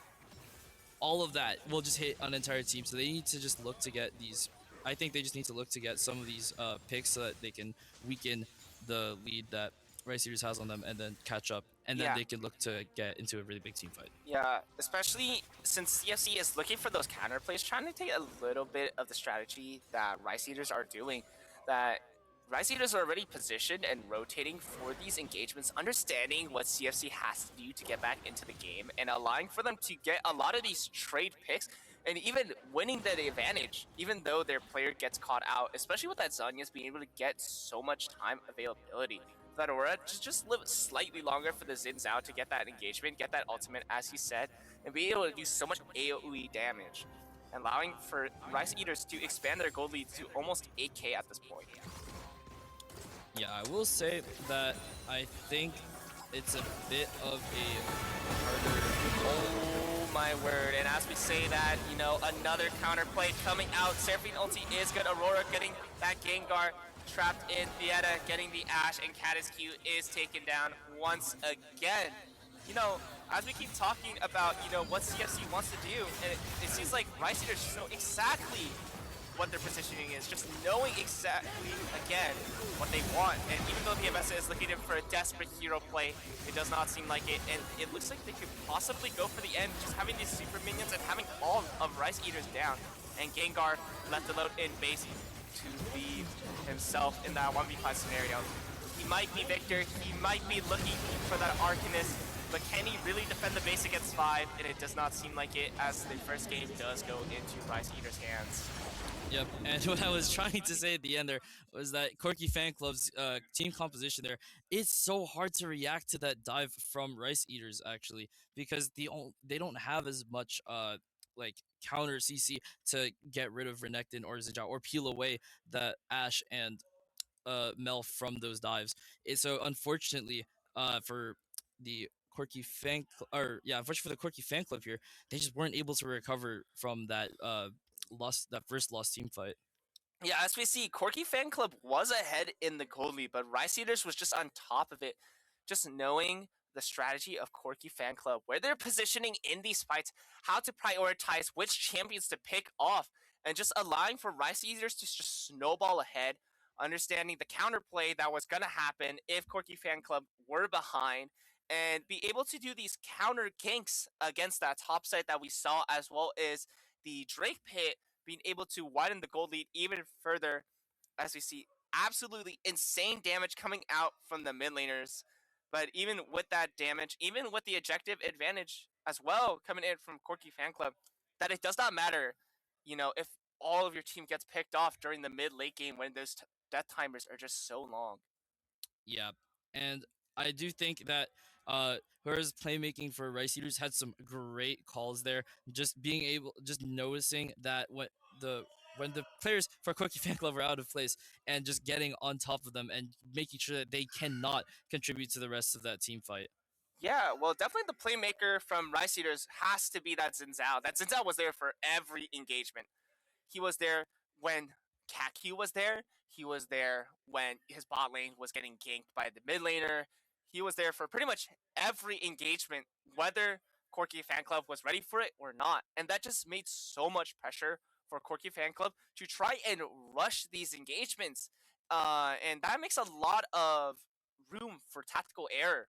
all of that will just hit an entire team. So they need to just look to get these. I think they just need to look to get some of these picks so that they can weaken the lead that Rice Eaters has on them and then catch up. And then Yeah. they can look to get into a really big team fight. Yeah, especially since CFC is looking for those counter plays, trying to take a little bit of the strategy that Rice Eaters are doing. That Rice Eaters are already positioned and rotating for these engagements, understanding what CFC has to do to get back into the game, and allowing for them to get a lot of these trade picks, and even winning the advantage, even though their player gets caught out, especially with that Zanya's being able to get so much time availability. That Aurora just live slightly longer for the Xin Zhao to get that engagement, get that ultimate, as he said, and be able to do so much AoE damage, allowing for Rice Eaters to expand their gold lead to almost 8k at this point. Yeah, I will say that I think it's a bit of a harder. Oh my word, and as we say that, you know, another counterplay coming out. Seraphine ulti is good. Aurora getting that Gengar trapped in. Vieta getting the Ashe, and Caddisq is taken down once again. You know, as we keep talking about, you know, what CFC wants to do, and it seems like Rice Eaters just know exactly what their positioning is, just knowing exactly, again, what they want. And even though the Mbessa is looking for a desperate hero play, it does not seem like it, and it looks like they could possibly go for the end, just having these super minions and having all of Rice Eaters down. And Gengar left alone in base to leave himself in that 1v5 scenario. He might be Victor, he might be looking for that Arcanist, but can he really defend the base against 5? And it does not seem like it, as the first game does go into Rice Eaters' hands. Yep, and what I was trying to say at the end there was that Corky Fan Club's team composition there, it's so hard to react to that dive from Rice Eaters actually, because they don't have as much like counter CC to get rid of Renekton or Xinjiao or peel away that Ashe and Mel from those dives. So unfortunately for the Corky unfortunately for the Corky Fan Club here, they just weren't able to recover from that first lost team fight. Yeah, as we see, Corky Fan Club was ahead in the gold lead, but Rice Eaters was just on top of it. Just knowing the strategy of Corky Fan Club, where they're positioning in these fights, how to prioritize which champions to pick off, and just allowing for Rice Eaters to just snowball ahead, understanding the counterplay that was going to happen if Corky Fan Club were behind, and be able to do these counter ganks against that top side that we saw, as well as the Drake Pit being able to widen the gold lead even further, as we see absolutely insane damage coming out from the mid laners. But even with that damage, even with the objective advantage as well coming in from Corky Fan Club, that it does not matter, you know, if all of your team gets picked off during the mid late game when those death timers are just so long. Yeah, and I do think that whoever's playmaking for Rice Eaters had some great calls there. Just noticing that when the players for Quickie Fan Club were out of place and just getting on top of them and making sure that they cannot contribute to the rest of that team fight. Yeah, well, definitely the playmaker from Rice Eaters has to be that Xin Zhao. That Xin Zhao was there for every engagement. He was there when Kakyu was there. He was there when his bot lane was getting ganked by the mid laner. He was there for pretty much every engagement, whether Corky Fan Club was ready for it or not. And that just made so much pressure for Corky Fan Club to try and rush these engagements. And that makes a lot of room for tactical error.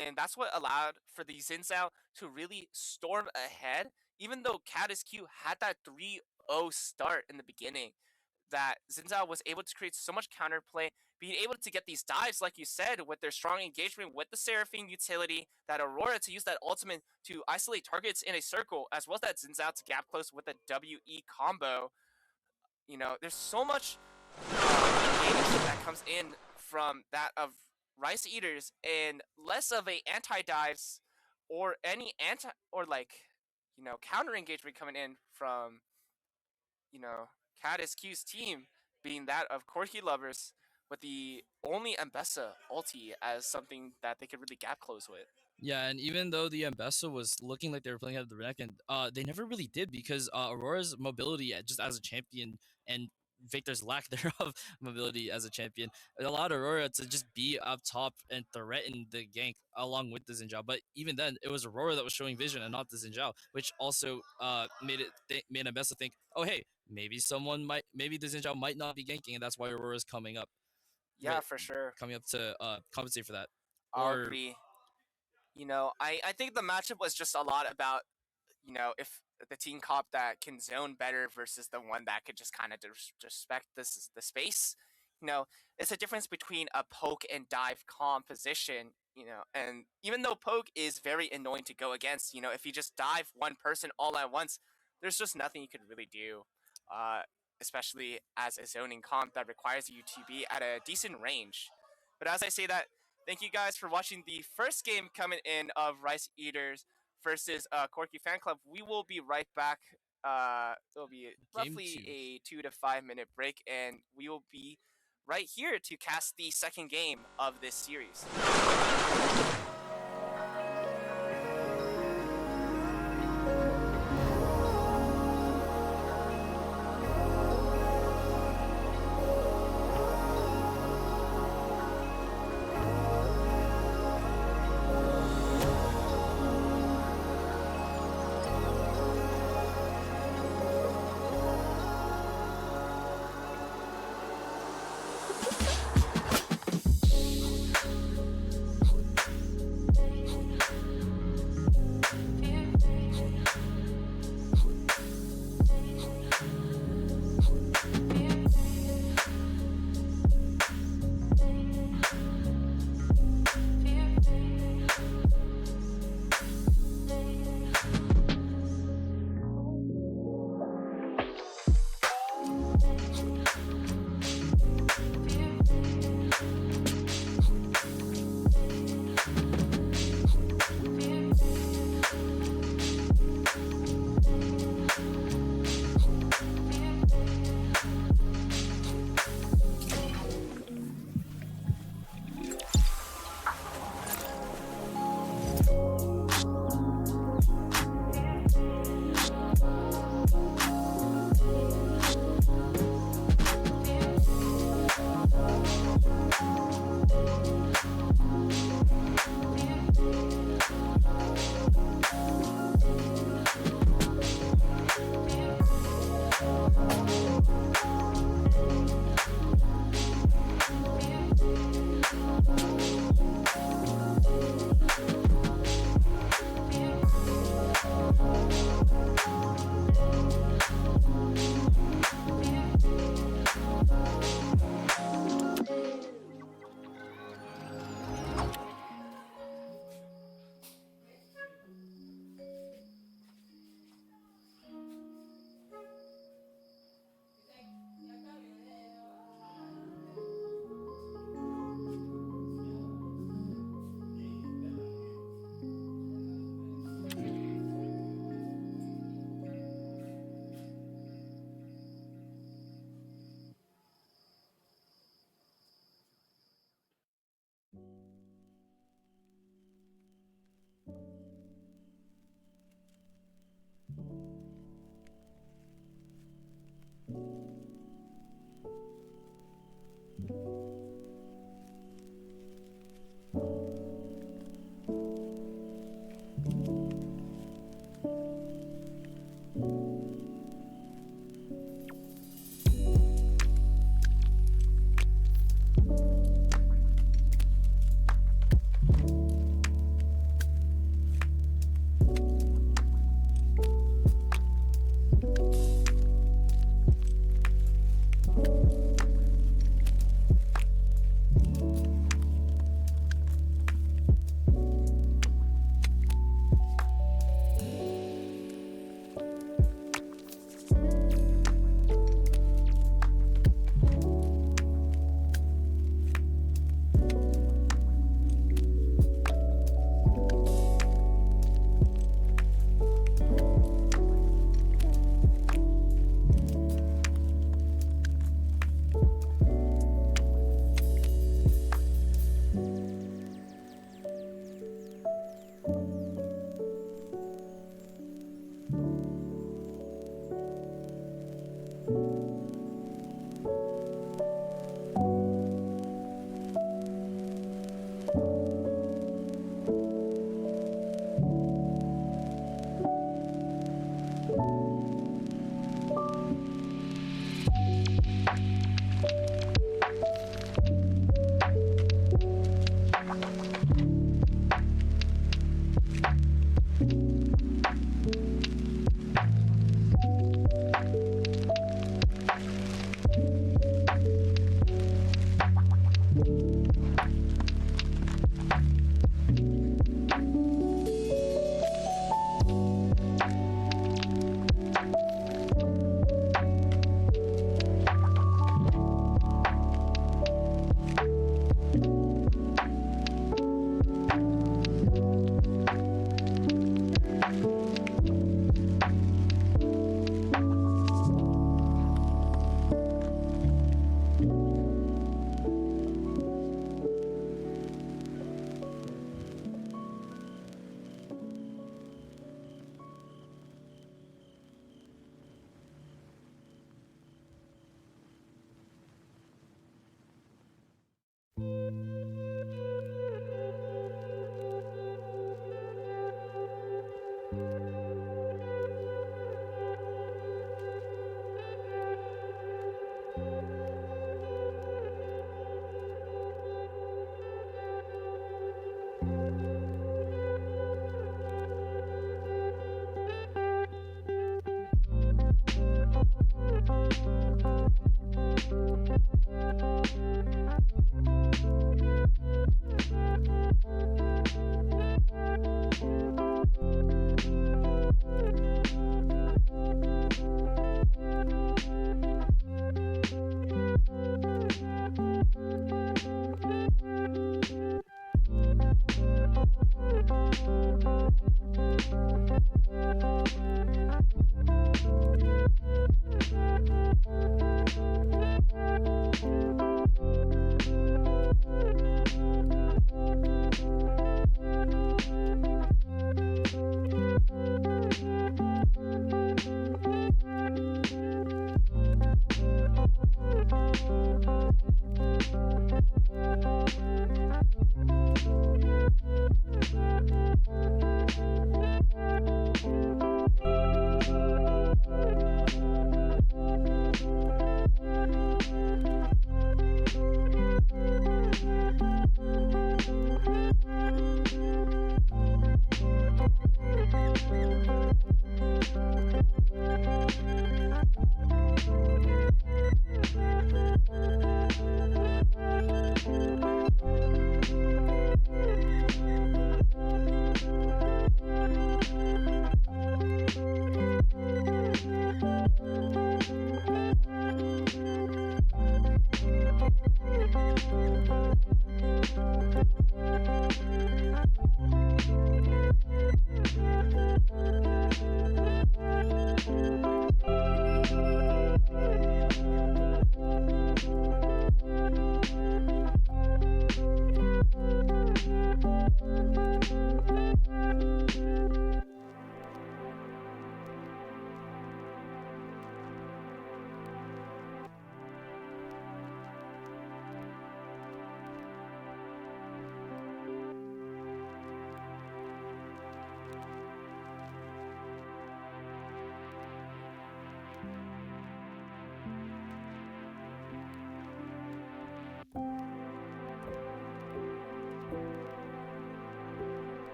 and that's what allowed for the Xin Zhao to really storm ahead, even though Caddis Q had that 3-0 start in the beginning. That Xin Zhao was able to create so much counterplay, being able to get these dives, like you said, with their strong engagement with the Seraphine utility, that Aurora to use that ultimate to isolate targets in a circle, as well as that Xin Zhao to gap close with a WE combo. There's so much engagement that comes in from that of Rice Eaters, and less of a anti-dives or any counter engagement coming in from Caddis Q's team, being that of Corky Lovers, with the only Ambessa ulti as something that they could really gap close with. Yeah, and even though the Ambessa was looking like they were playing out of the neck, and they never really did, because Aurora's mobility just as a champion and Victor's lack thereof mobility as a champion allowed Aurora to just be up top and threaten the gank along with the Xin Zhao. But even then, it was Aurora that was showing vision and not the Xin Zhao, which also made Ambessa think, oh hey, maybe the Xin Zhao might not be ganking, and that's why Aurora's coming up. Yeah, for sure. Coming up to compensate for that. I'll agree. I think the matchup was just a lot about, if the team comp that can zone better versus the one that could just kind of respect the space. It's a difference between a poke and dive composition, and even though poke is very annoying to go against, if you just dive one person all at once, there's just nothing you could really do, especially as a zoning comp that requires you to be at a decent range. But as I say that, thank you guys for watching the first game coming in of Rice Eaters versus Corky Fan Club. We will be right back. It'll be roughly a 2 to 5 minute break, and we will be right here to cast the second game of this series.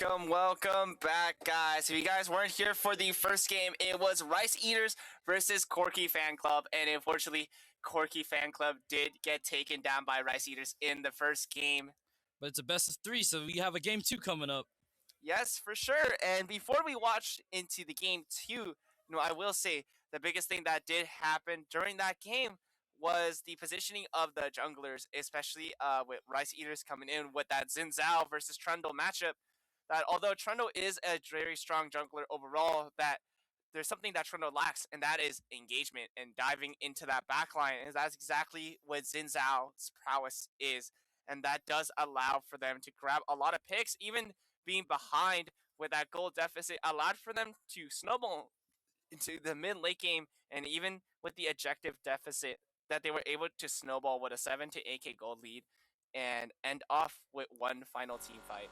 Welcome back, guys. If you guys weren't here for the first game, it was Rice Eaters versus Corky Fan Club, and unfortunately, Corky Fan Club did get taken down by Rice Eaters in the first game. But it's a best of 3, so we have a game 2 coming up. Yes, for sure. And before we watch into the game 2, I will say the biggest thing that did happen during that game was the positioning of the junglers, especially with Rice Eaters coming in with that Xin Zhao versus Trundle matchup. That although Trundle is a very strong jungler overall, that there's something that Trundle lacks, and that is engagement and diving into that backline. And that's exactly what Xin Zhao's prowess is. And that does allow for them to grab a lot of picks, even being behind with that goal deficit allowed for them to snowball into the mid late game, and even with the objective deficit that they were able to snowball with a 7 to 8k gold lead and end off with one final team fight.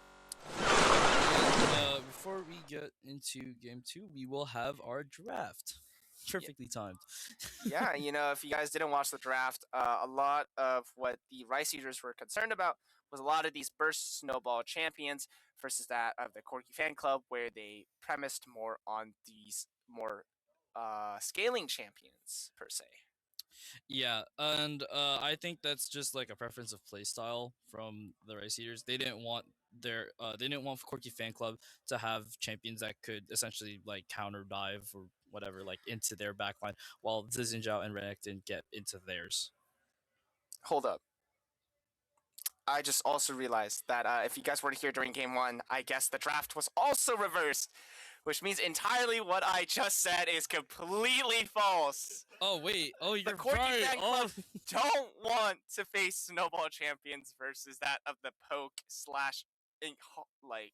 Before we get into game 2, we will have our draft. Perfectly timed. Yeah, if you guys didn't watch the draft, a lot of what the Rice Eaters were concerned about was a lot of these burst snowball champions versus that of the Corky Fan Club, where they premised more on these more scaling champions, per se. Yeah, and I think that's just like a preference of playstyle from the Rice Eaters. They didn't want Corky Fan Club to have champions that could essentially like counter dive or whatever like into their backline, while Zizinjao and Renekton didn't get into theirs. Hold up. I just also realized that if you guys weren't here during game 1, I guess the draft was also reversed, which means entirely what I just said is completely false. Oh wait, oh you're the Corky right. Fan Club don't want to face snowball champions versus that of the poke slash like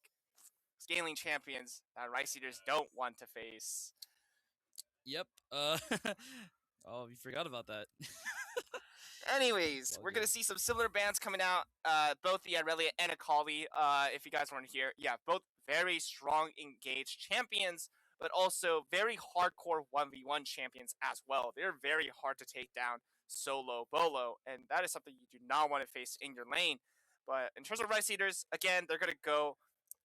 scaling champions that Rice Eaters don't want to face. Yep. Oh, you forgot about that. Anyways, we're going to see some similar bands coming out, both the Irelia and Akali, if you guys weren't here. Yeah, both very strong, engaged champions, but also very hardcore 1v1 champions as well. They're very hard to take down solo bolo, and that is something you do not want to face in your lane. But in terms of Rice Eaters, again, they're going to go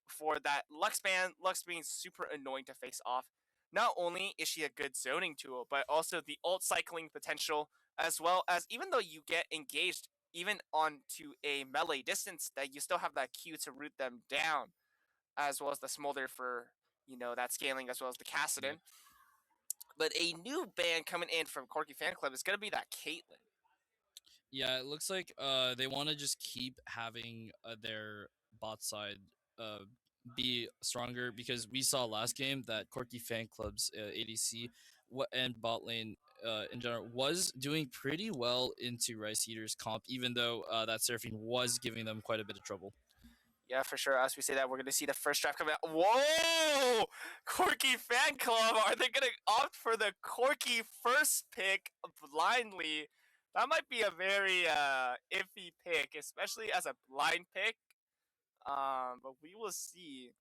for that Lux band. Lux being super annoying to face off. Not only is she a good zoning tool, but also the ult cycling potential, as well as even though you get engaged even onto a melee distance, that you still have that Q to root them down, as well as the Smolder for, that scaling, as well as the Kassadin. Yep. But a new band coming in from Corky Fan Club is going to be that Caitlyn. Yeah, it looks like they want to just keep having their bot side be stronger, because we saw last game that Corky Fan Club's ADC and bot lane in general was doing pretty well into Rice Eaters comp, even though that Seraphine was giving them quite a bit of trouble. Yeah, for sure. As we say that, we're going to see the first draft coming out. Whoa! Corky Fan Club, are they going to opt for the Corky first pick blindly? That might be a very iffy pick, especially as a blind pick. But we will see,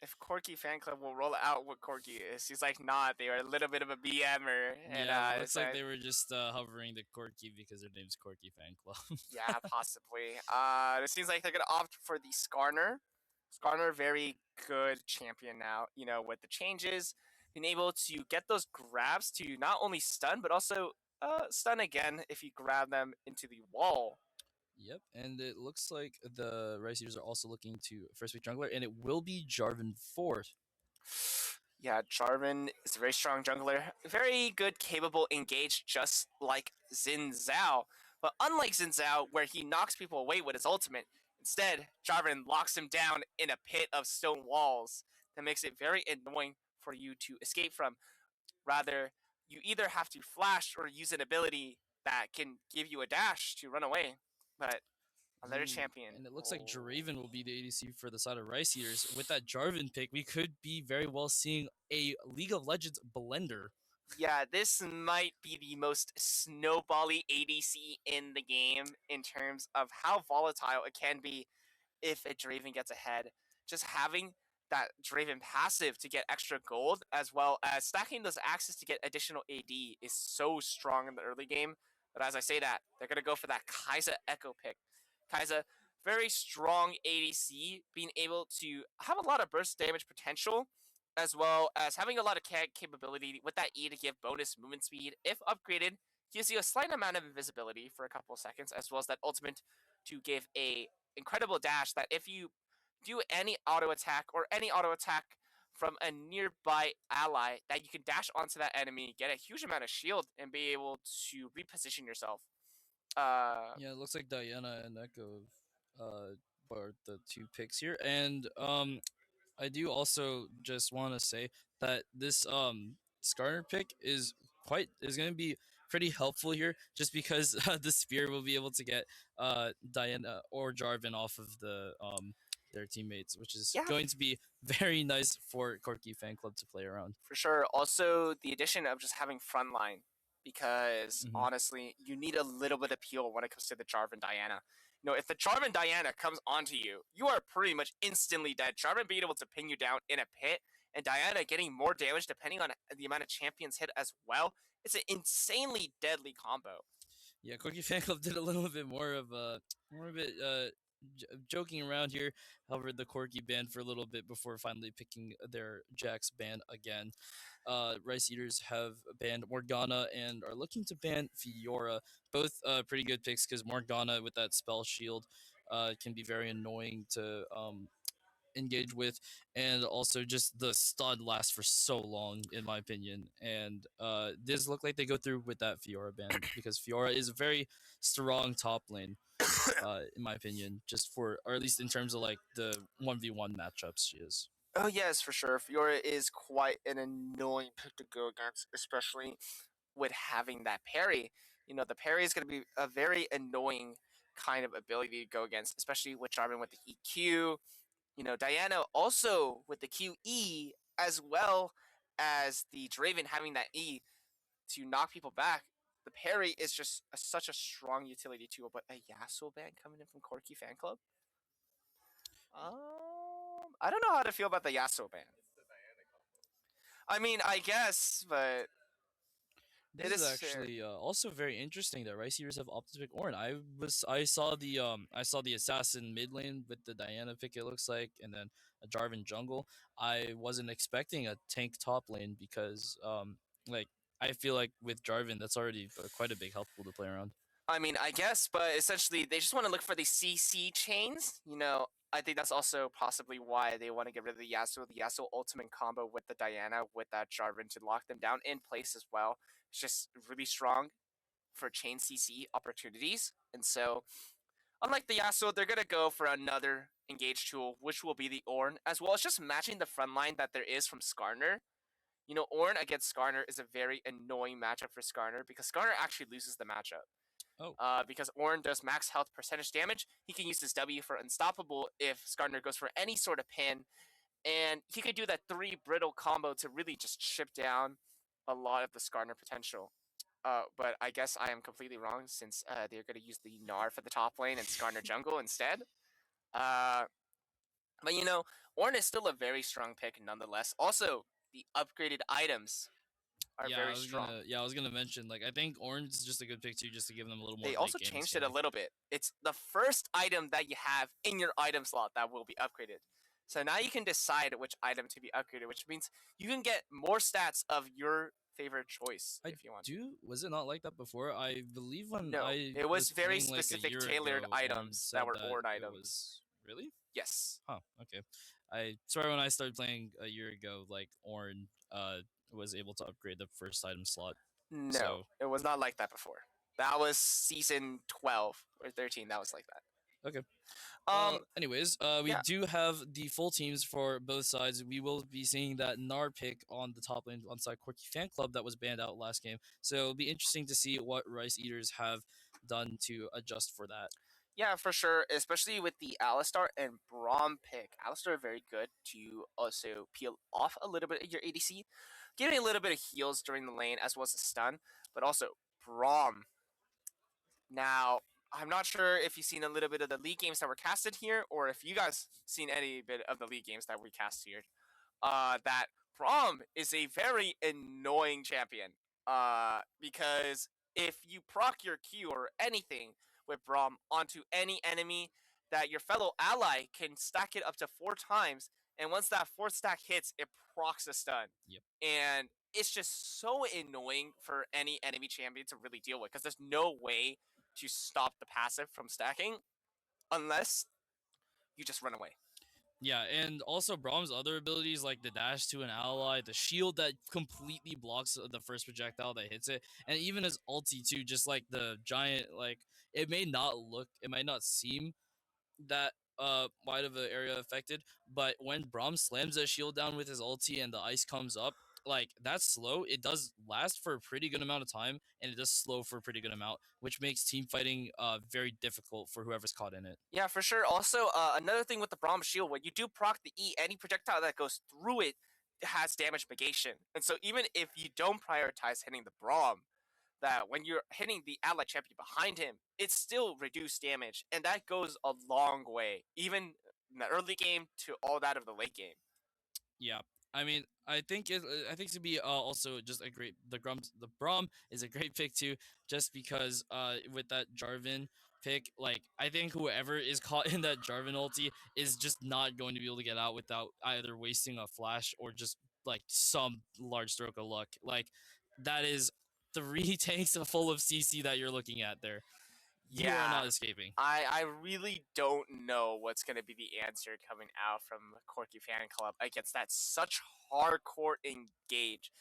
if Corky Fan Club will roll out what Corky is. He's like, not. They are a little bit of a BMer. And, yeah, it looks like they were just hovering the Corky because their name's Corky Fan Club. Yeah, possibly. It seems like they're going to opt for the Skarner. Skarner, very good champion now, with the changes. Being able to get those grabs to not only stun, but also stun again if you grab them into the wall. Yep, and it looks like the Rice Eaters are also looking to first pick jungler, and it will be Jarvan fourth. Yeah, Jarvan is a very strong jungler, very good, capable, engaged, just like Xin Zhao. But unlike Xin Zhao, where he knocks people away with his ultimate, instead, Jarvan locks him down in a pit of stone walls that makes it very annoying for you to escape from. Rather, you either have to flash or use an ability that can give you a dash to run away. But another champion. And it looks like Draven will be the ADC for the side of Rice Eaters. With that Jarvan pick, we could be very well seeing a League of Legends blender. Yeah, this might be the most snowbally ADC in the game in terms of how volatile it can be if a Draven gets ahead. Just having that Draven passive to get extra gold, as well as stacking those axes to get additional AD, is so strong in the early game. But as I say that, they're going to go for that Kai'Sa Echo pick. Kai'Sa very strong ADC, being able to have a lot of burst damage potential, as well as having a lot of capability with that E to give bonus movement speed. If upgraded, gives you a slight amount of invisibility for a couple of seconds, as well as that ultimate to give a incredible dash that if you do any auto attack or any auto attack from a nearby ally, that you can dash onto that enemy, get a huge amount of shield, and be able to reposition yourself. Yeah, it looks like Diana and Echo are the two picks here, and I do also just want to say that this Skarner pick is going to be pretty helpful here, just because the spear will be able to get Diana or Jarvan off of their teammates, which is Yeah, going to be very nice for Corky Fan Club to play around. for sure. Also, the addition of just having frontline, because Mhm. honestly, you need a little bit of peel when it comes to the Jarvan Diana. If the Jarvan Diana comes onto you, you are pretty much instantly dead. Jarvan being able to pin you down in a pit, and Diana getting more damage depending on the amount of champions hit as well. It's an insanely deadly combo. Yeah, Corky Fan Club did a little bit more of joking around here. However, the Corky banned for a little bit before finally picking their Jax ban again. Rice Eaters have banned Morgana and are looking to ban Fiora. Both pretty good picks, because Morgana with that spell shield can be very annoying to engage with, and also just the stun lasts for so long, in my opinion. And this look like they go through with that Fiora ban, because Fiora is a very strong top lane, in my opinion, just for, or at least in terms of like the 1v1 matchups she is. Oh yes, for sure. Fiora is quite an annoying pick to go against, especially with having that parry. The parry is going to be a very annoying kind of ability to go against, especially with Jarvan with the EQ. Diana also with the QE, as well as the Draven having that E to knock people back. The parry is just such a strong utility tool. But a Yasuo ban coming in from Corky Fan Club? I don't know how to feel about the Yasuo ban. I mean, I guess, but it This is is fair. actually also very interesting that Rice Eaters have opted to pick Ornn. I saw the assassin mid lane with the Diana pick, it looks like, and then a Jarvan jungle. I wasn't expecting a tank top lane, because like I feel like with Jarvan that's already quite a big help pool to play around. I mean, I guess, but essentially they just want to look for the CC chains. I think that's also possibly why they want to get rid of the Yasuo ultimate combo with the Diana with that Jarvan to lock them down in place as well. It's just really strong for chain CC opportunities. And so, unlike the Yasuo, they're going to go for another engage tool, which will be the Ornn, as well as just matching the front line that there is from Skarner. Ornn against Skarner is a very annoying matchup for Skarner, because Skarner actually loses the matchup. Oh, Because Ornn does max health percentage damage. He can use his W for unstoppable if Skarner goes for any sort of pin. And he could do that 3 brittle combo to really just chip down a lot of the Skarner potential. But I guess I am completely wrong, since they're going to use the Gnar for the top lane and Skarner jungle instead. But Ornn is still a very strong pick nonetheless. Also, the upgraded items are very strong. I was gonna mention, like, I think Orange is just a good pick too, just to give them a little more They late also game changed it a scaling. little bit. It's the first item that you have in your item slot that will be upgraded. So now you can decide which item to be upgraded, which means you can get more stats of your favorite choice I if you want. was it not like that before? I believe when No, I it was very playing like a specific year tailored ago, Orange items said that were that Ornn it items. was really. Yes. Huh. Okay. I swear when I started playing a year ago, like Ornn was able to upgrade the first item slot. No, So it was not like that before. That was season 12 or 13. That was like that. okay. Um, Anyways, we yeah. do have the full teams for both sides. We will be seeing that Gnar pick on the top lane alongside Quirky Fan Club that was banned out last game. So it'll be interesting to see what Rice Eaters have done to adjust for that. Yeah, for sure, especially with the Alistar and Braum pick. Alistar very good to also peel off a little bit of your ADC, giving a little bit of heals during the lane as well as a stun, but also Braum. Now, I'm not sure if you've seen a little bit of the league games that were casted here, or if you guys seen any bit of the league games that we cast here. That Braum is a very annoying champion. Because if you proc your Q or anything with Braum onto any enemy, that your fellow ally can stack it up to 4 times, and once that fourth stack hits, it procs a stun. Yep. And it's just so annoying for any enemy champion to really deal with because there's no way to stop the passive from stacking unless you just run away. Yeah, and also Brahm's other abilities like the dash to an ally, the shield that completely blocks the first projectile that hits it, and even his ulti too, just like the giant, like it might not seem that wide of an area affected, but when Braum slams that shield down with his ulti and the ice comes up, like that's slow. It does last for a pretty good amount of time, and it does slow for a pretty good amount, which makes team fighting very difficult for whoever's caught in it. Yeah, for sure. Also, another thing with the Braum shield, when you do proc the E, any projectile that goes through it has damage negation. And so even if you don't prioritize hitting the Braum, that when you're hitting the ally champion behind him, it's still reduced damage, and that goes a long way, even in the early game to all that of the late game. Yeah, I mean, I think to be also just a great the Braum is a great pick too, just because with that Jarvan pick, like I think whoever is caught in that Jarvan ulti is just not going to be able to get out without either wasting a flash or just like some large stroke of luck. Like that is 3 tanks full of CC that you're looking at there. You are Yeah, not escaping. I really don't know what's going to be the answer coming out from Corky Fan Club against that such hardcore engage.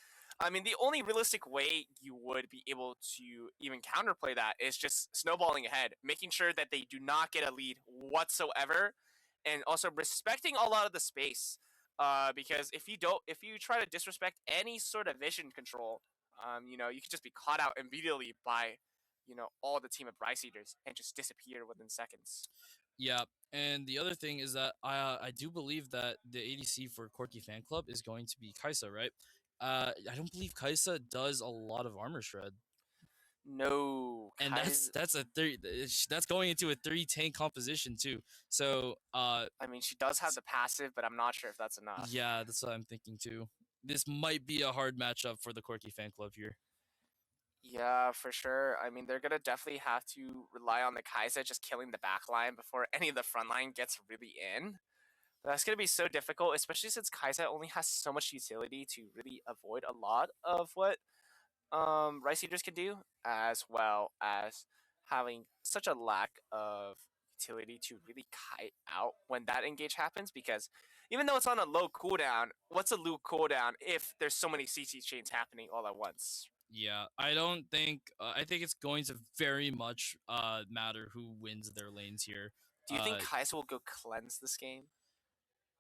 I mean, the only realistic way you would be able to even counterplay that is just snowballing ahead, making sure that they do not get a lead whatsoever, and also respecting a lot of the space. Because if you try to disrespect any sort of vision control, you could just be caught out immediately by all the team of Rice Eaters and just disappear within seconds. Yeah, and the other thing is that I do believe that the ADC for Corky Fan Club is going to be Kaisa, right? I don't believe Kaisa does a lot of armor shred, No, and that's going into a 3 tank composition too. So I mean, she does have the passive, but I'm not sure if that's enough. yeah, that's what I'm thinking too. This might be a hard matchup for the Corky Fan Club here. Yeah, for sure. I mean, they're gonna definitely have to rely on the Kai'Sa just killing the back line before any of the front line gets really in. But that's gonna be so difficult, especially since Kai'Sa only has so much utility to really avoid a lot of what Rice Eaters can do, as well as having such a lack of utility to really kite out when that engage happens. Because even though it's on a low cooldown, what's a low cooldown if there's so many CC chains happening all at once? Yeah, I don't think I think it's going to very much matter who wins their lanes here. Do you think Kai'Sa will go cleanse this game?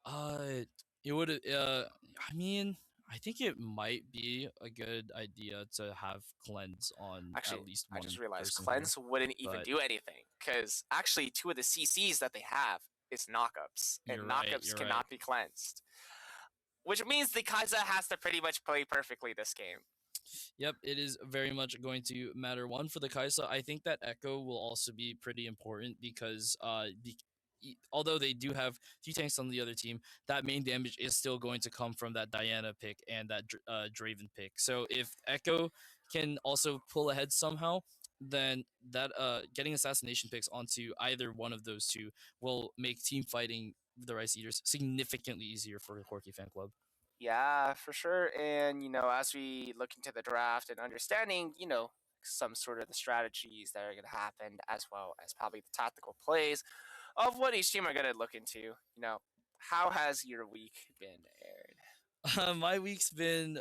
It would. I mean, I think it might be a good idea to have cleanse on Actually, at least I one just realized person cleanse here, wouldn't even but do anything because actually 2 of the CCs that they have is knockups, and you're right. knockups You're cannot right. be cleansed. Which means the Kai'Sa has to pretty much play perfectly this game. Yep, it is very much going to matter. One for the Kaisa, I think that Echo will also be pretty important because although they do have 2 tanks on the other team, that main damage is still going to come from that Diana pick and that Draven pick. So if Echo can also pull ahead somehow, then that getting assassination picks onto either one of those two will make team fighting the Rice Eaters significantly easier for the Corky Fan Club. Yeah, for sure. And, as we look into the draft and understanding, some sort of the strategies that are going to happen, as well as probably the tactical plays of what each team are going to look into, how has your week been, Aaron? My week's been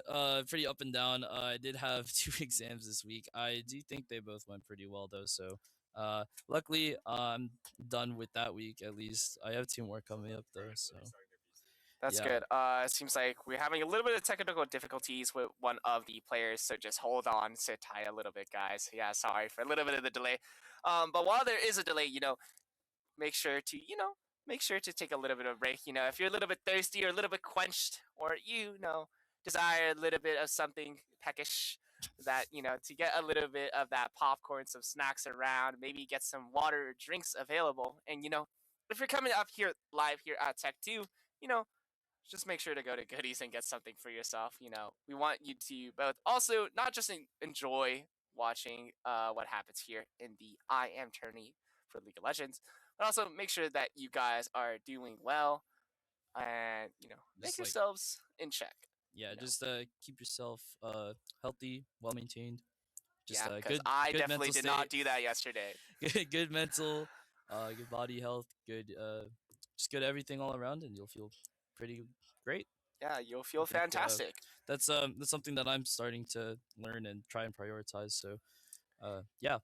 pretty up and down. I did have 2 exams this week. I do think they both went pretty well though. So luckily I'm done with that week at least. I have 2 more coming up though. So That's yeah. good. It seems like we're having a little bit of technical difficulties with one of the players, so just hold on, sit tight a little bit, guys. Yeah, sorry for a little bit of the delay. But while there is a delay, make sure to, take a little bit of a break. If you're a little bit thirsty or a little bit quenched, or desire a little bit of something peckish, that to get a little bit of that popcorn, some snacks around, maybe get some water or drinks available, and if you're coming up here live here at Tech 2, just make sure to go to Goodies and get something for yourself. We want you to both also not just enjoy watching what happens here in the I Am tourney for League of Legends, but also make sure that you guys are doing well and make Just like yourselves in check. yeah, You know? just keep yourself healthy, well maintained. Just Yeah, because good I good definitely mental did state, not do that yesterday. good mental, good body health, good just good everything all around, and you'll feel pretty great. Yeah, you'll I feel think fantastic. that's something that I'm starting to learn and try and prioritize. So yeah,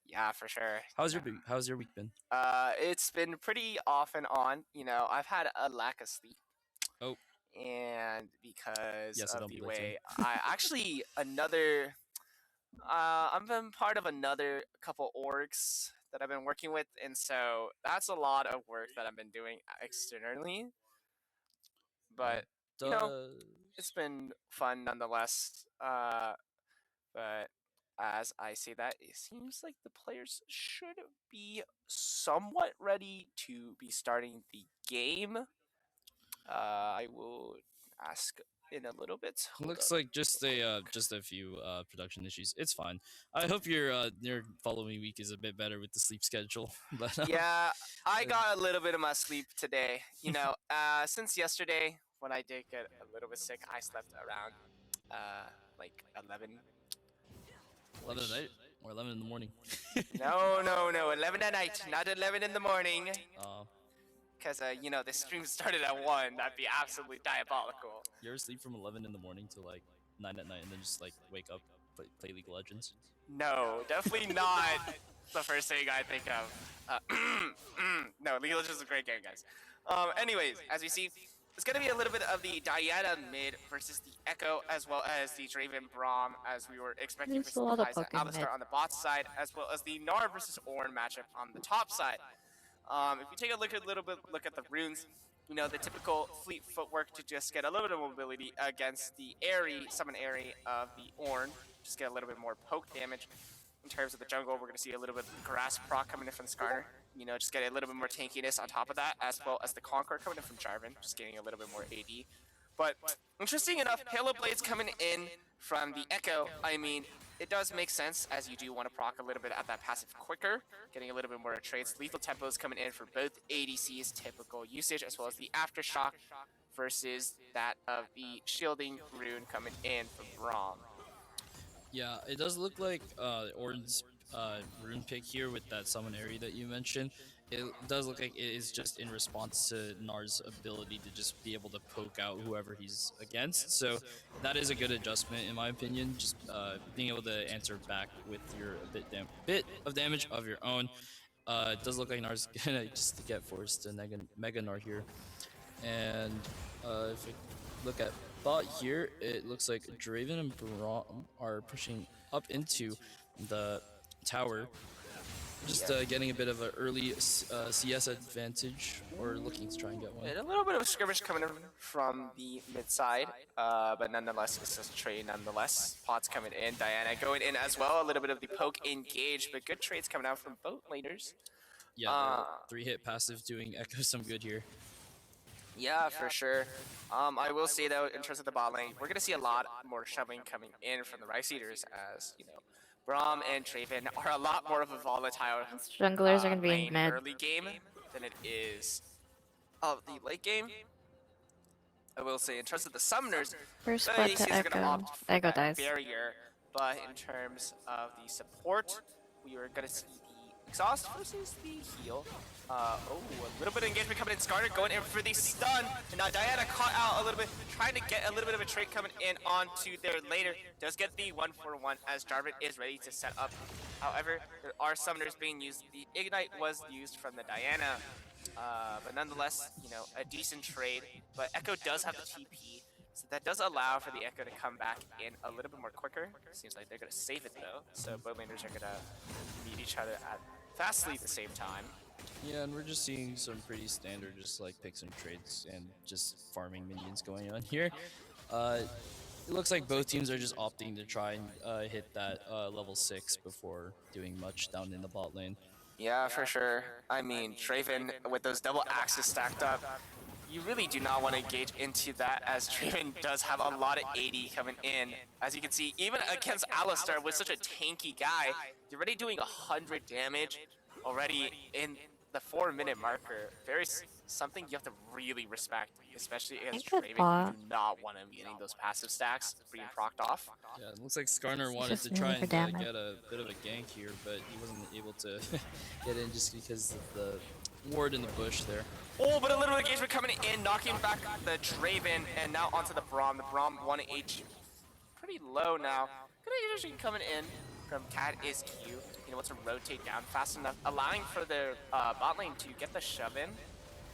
Yeah, for sure. how's your week been? It's been pretty off and on. I've had a lack of sleep, Oh and because yeah, so of don't be the late today. way I actually I've been part of another couple orgs that I've been working with, and so that's a lot of work that I've been doing externally. That But does. it's been fun nonetheless. But as I say that, it seems like the players should be somewhat ready to be starting the game. I will ask in a little bit. Hold Looks up. like just a few production issues. It's fine. I hope your following week is a bit better with the sleep schedule. But Yeah, I got a little bit of my sleep today. Since yesterday when I did get a little bit sick, I slept around like 11. 11 at night or 11 in the morning. No, no, no, 11 at night, not 11 in the morning. Uh, Because the stream started at 1. That'd be absolutely diabolical. you ever sleep from 11 in the morning to like 9 at night and then just like wake up, play League of Legends? No, definitely not the first thing I think of. No, League of Legends is a great game, guys. Anyways, as we see, it's going to be a little bit of the Diana mid versus the Echo, as well as the Draven Braum, as we were expecting There's versus a the lot of Kai'Sa poking mid. Alistar on the bot side, as well as the Gnar versus Ornn matchup on the top side. If you take a look at the runes, the typical fleet footwork to just get a little bit of mobility against the summon Airy of the Ornn, just get a little bit more poke damage. In terms of the jungle, we're going to see a little bit of grass proc coming in from Skarner. Just get a little bit more tankiness on top of that, as well as the Conqueror coming in from Jarvan, just getting a little bit more AD. But interesting enough, Halo Blades coming in from the Echo. I mean, it does make sense, as you do want to proc a little bit at that passive quicker, getting a little bit more trades. Lethal tempos coming in for both ADC's typical usage, as well as the Aftershock versus that of the Shielding rune coming in from Braum. Yeah, it does look like Ornn's rune pick here with that summon area that you mentioned. It does look like it is just in response to Gnar's ability to just be able to poke out whoever he's against. So that is a good adjustment in my opinion. Just being able to answer back with your bit of damage of your own. It does look like Gnar's gonna just get forced to Mega Gnar here. And if we look at bot here, it looks like Draven and Braum are pushing up into the tower. Just getting a bit of an early CS advantage, or looking to try and get one. And a little bit of a skirmish coming in from the mid side, but nonetheless, it's just a trade nonetheless. Pots coming in, Diana going in as well, a little bit of the poke engage, but good trades coming out from both laners. Yeah, 3-hit passive doing Echo some good here. Yeah, for sure. I will say though, in terms of the bot lane, we're gonna see a lot more shoving coming in from the Rice Eaters, as Braum and Draven are a lot more of a volatile Junglers are gonna be in lane mid. early game than it is of the late game. I will say, in terms of the summoners, First the split ADCs to are going to Echo. opt for Echo that dies. barrier, but in terms of the support, we are going to see the exhaust versus the heal. A little bit of engagement coming in. Skarner going in for the stun, and now Diana caught out a little bit, trying to get a little bit of a trade coming in onto their later. Does get the 1-for-1 as Jarvan is ready to set up. However, there are summoners being used. The Ignite was used from the Diana, but nonetheless, a decent trade. But Echo does have the TP, so that does allow for the Echo to come back in a little bit more quicker. Seems like they're going to save it though, so both laners are going to meet each other at fastly at the same time. Yeah, and we're just seeing some pretty standard, just like picks and trades and just farming minions going on here. It looks like both teams are just opting to try and hit that level 6 before doing much down in the bot lane. Yeah, for sure. I mean, Draven with those double axes stacked up, you really do not want to engage into that, as Draven does have a lot of AD coming in. As you can see, even against Alistar with such a tanky guy, you're already doing 100 damage. already in the 4-minute marker. Something you have to really respect, especially against Good Draven. bot. You do not want to be getting those passive stacks being procced off. Yeah, it looks like Skarner He's wanted just to try mainly for and damage. get a bit of a gank here, but he wasn't able to get in just because of the ward in the bush there. Oh, but a little engagement coming in, knocking back the Draven, and now onto the Braum. The Braum 1H pretty low now. Good energy coming in from Cat is Q. He wants to rotate down fast enough, allowing for the bot lane to get the shove in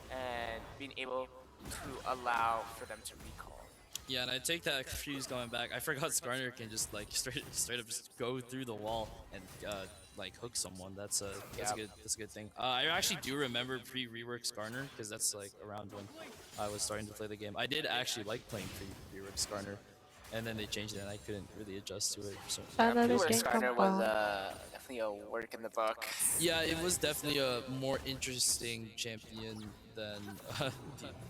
and being able to allow for them to recall. Yeah, and I take that Fuse going back. I forgot Skarner can just like straight up just go through the wall and like hook someone. That's a good thing. I actually do remember pre-rework Skarner because that's like around when I was starting to play the game. I did actually like playing pre-rework Skarner, and then they changed it and I couldn't really adjust to it for some reason. Another Pre-work gank Skarner from was bot. definitely a work in the book. Yeah, it was definitely a more interesting champion than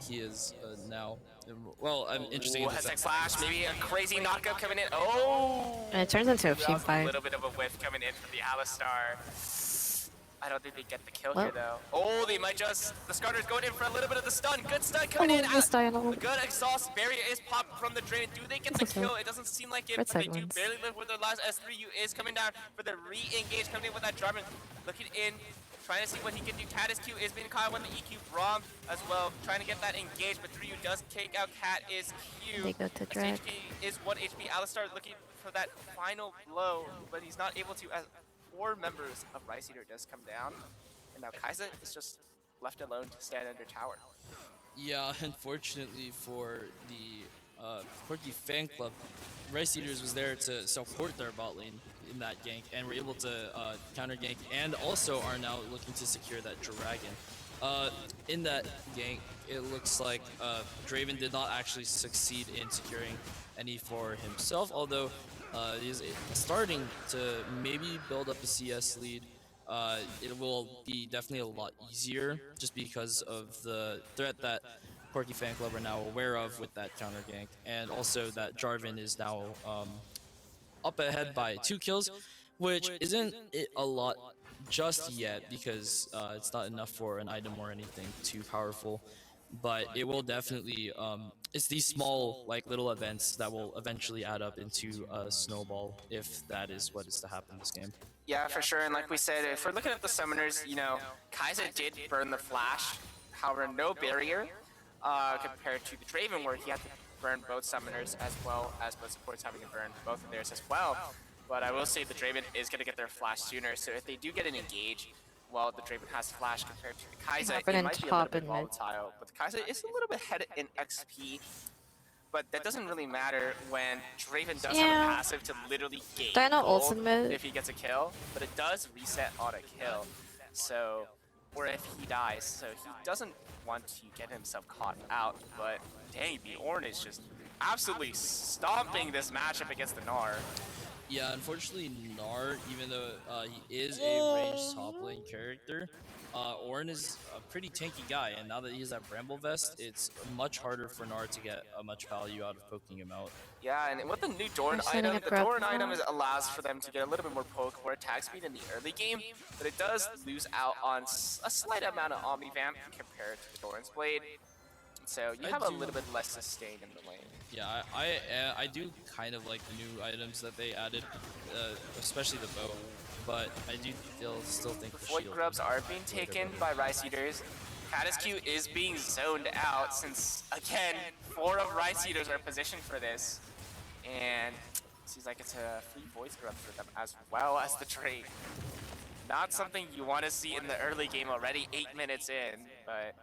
he is now. Well, I'm interesting in the Hextech sense. Slash, maybe a crazy knockup coming in. Oh! And it turns into a That team was a fight. little bit of a whiff coming in from the Alistar. I don't think they get the kill Well. here though. Oh, they might just. The Skarner's going in for a little bit of the stun. Good stun coming in. This dialogue. The good exhaust barrier is popped from the Draven. Do they get the That's okay. kill? It doesn't seem like it, Red but they side do wins. barely live with their lives. S3U is coming down for the re-engage, coming in with that Jarvan. Looking in, trying to see what he can do. Catus Q is being caught with the EQ Braum as well, trying to get that engaged, but 3U does take out Cat is Q. They go to drag. SHK is 1 HP. Alistar looking for that final blow, but he's not able to as 4 members of Rice Eater does come down. And now Kai'Sa is just left alone to stand under tower. Yeah, unfortunately for the Quirky fan club, Rice Eaters was there to support their bot lane in that gank and were able to counter gank and also are now looking to secure that dragon. In that gank, it looks like Draven did not actually succeed in securing any for himself, although he's starting to maybe build up a CS lead. It will be definitely a lot easier just because of the threat that Corky Fan Club are now aware of with that counter gank, and also that Jarvan is now up ahead by 2 kills, which isn't a lot just yet because it's not enough for an item or anything too powerful. But it will definitely, it's these small, like, little events that will eventually add up into a snowball if that is what is to happen this game. Yeah, for sure. And like we said, if we're looking at the summoners, you know, Kai'Sa did burn the flash. However, no barrier compared to the Draven, where he had to burn both summoners as well as both supports having to burn both of theirs as well. But I will say the Draven is going to get their flash sooner. So if they do get an engage, well, the Draven has flash compared to the Kai'Sa. It might be a little bit volatile, but the Kai'Sa is a little bit ahead in XP. But that doesn't really matter when Draven does have a passive to literally gain gold if he gets a kill, but it does reset on a kill. So, or if he dies, so he doesn't want to get himself caught out, but dang, Bjorn is just absolutely stomping this matchup against the Gnar. Yeah, unfortunately, Gnar, even though he is a ranged top lane character, Ornn is a pretty tanky guy, and now that he has that Bramble Vest, it's much harder for Gnar to get much value out of poking him out. Yeah, and with the new Dorn item, the Dorn item allows for them to get a little bit more poke or attack speed in the early game, but it does lose out on a slight amount of Omnivamp compared to the Dorn's Blade. So you have a little bit less sustain in the lane. Yeah, I do kind of like the new items that they added, especially the bow, but I do still think the Void shield. Grubs are being taken by Rice Eaters. Catus Q is being zoned out since, again, 4 of Rice Eaters are positioned for this. And it seems like it's a free Void Grub for them as well as the trade. Not something you want to see in the early game already, 8 minutes in, but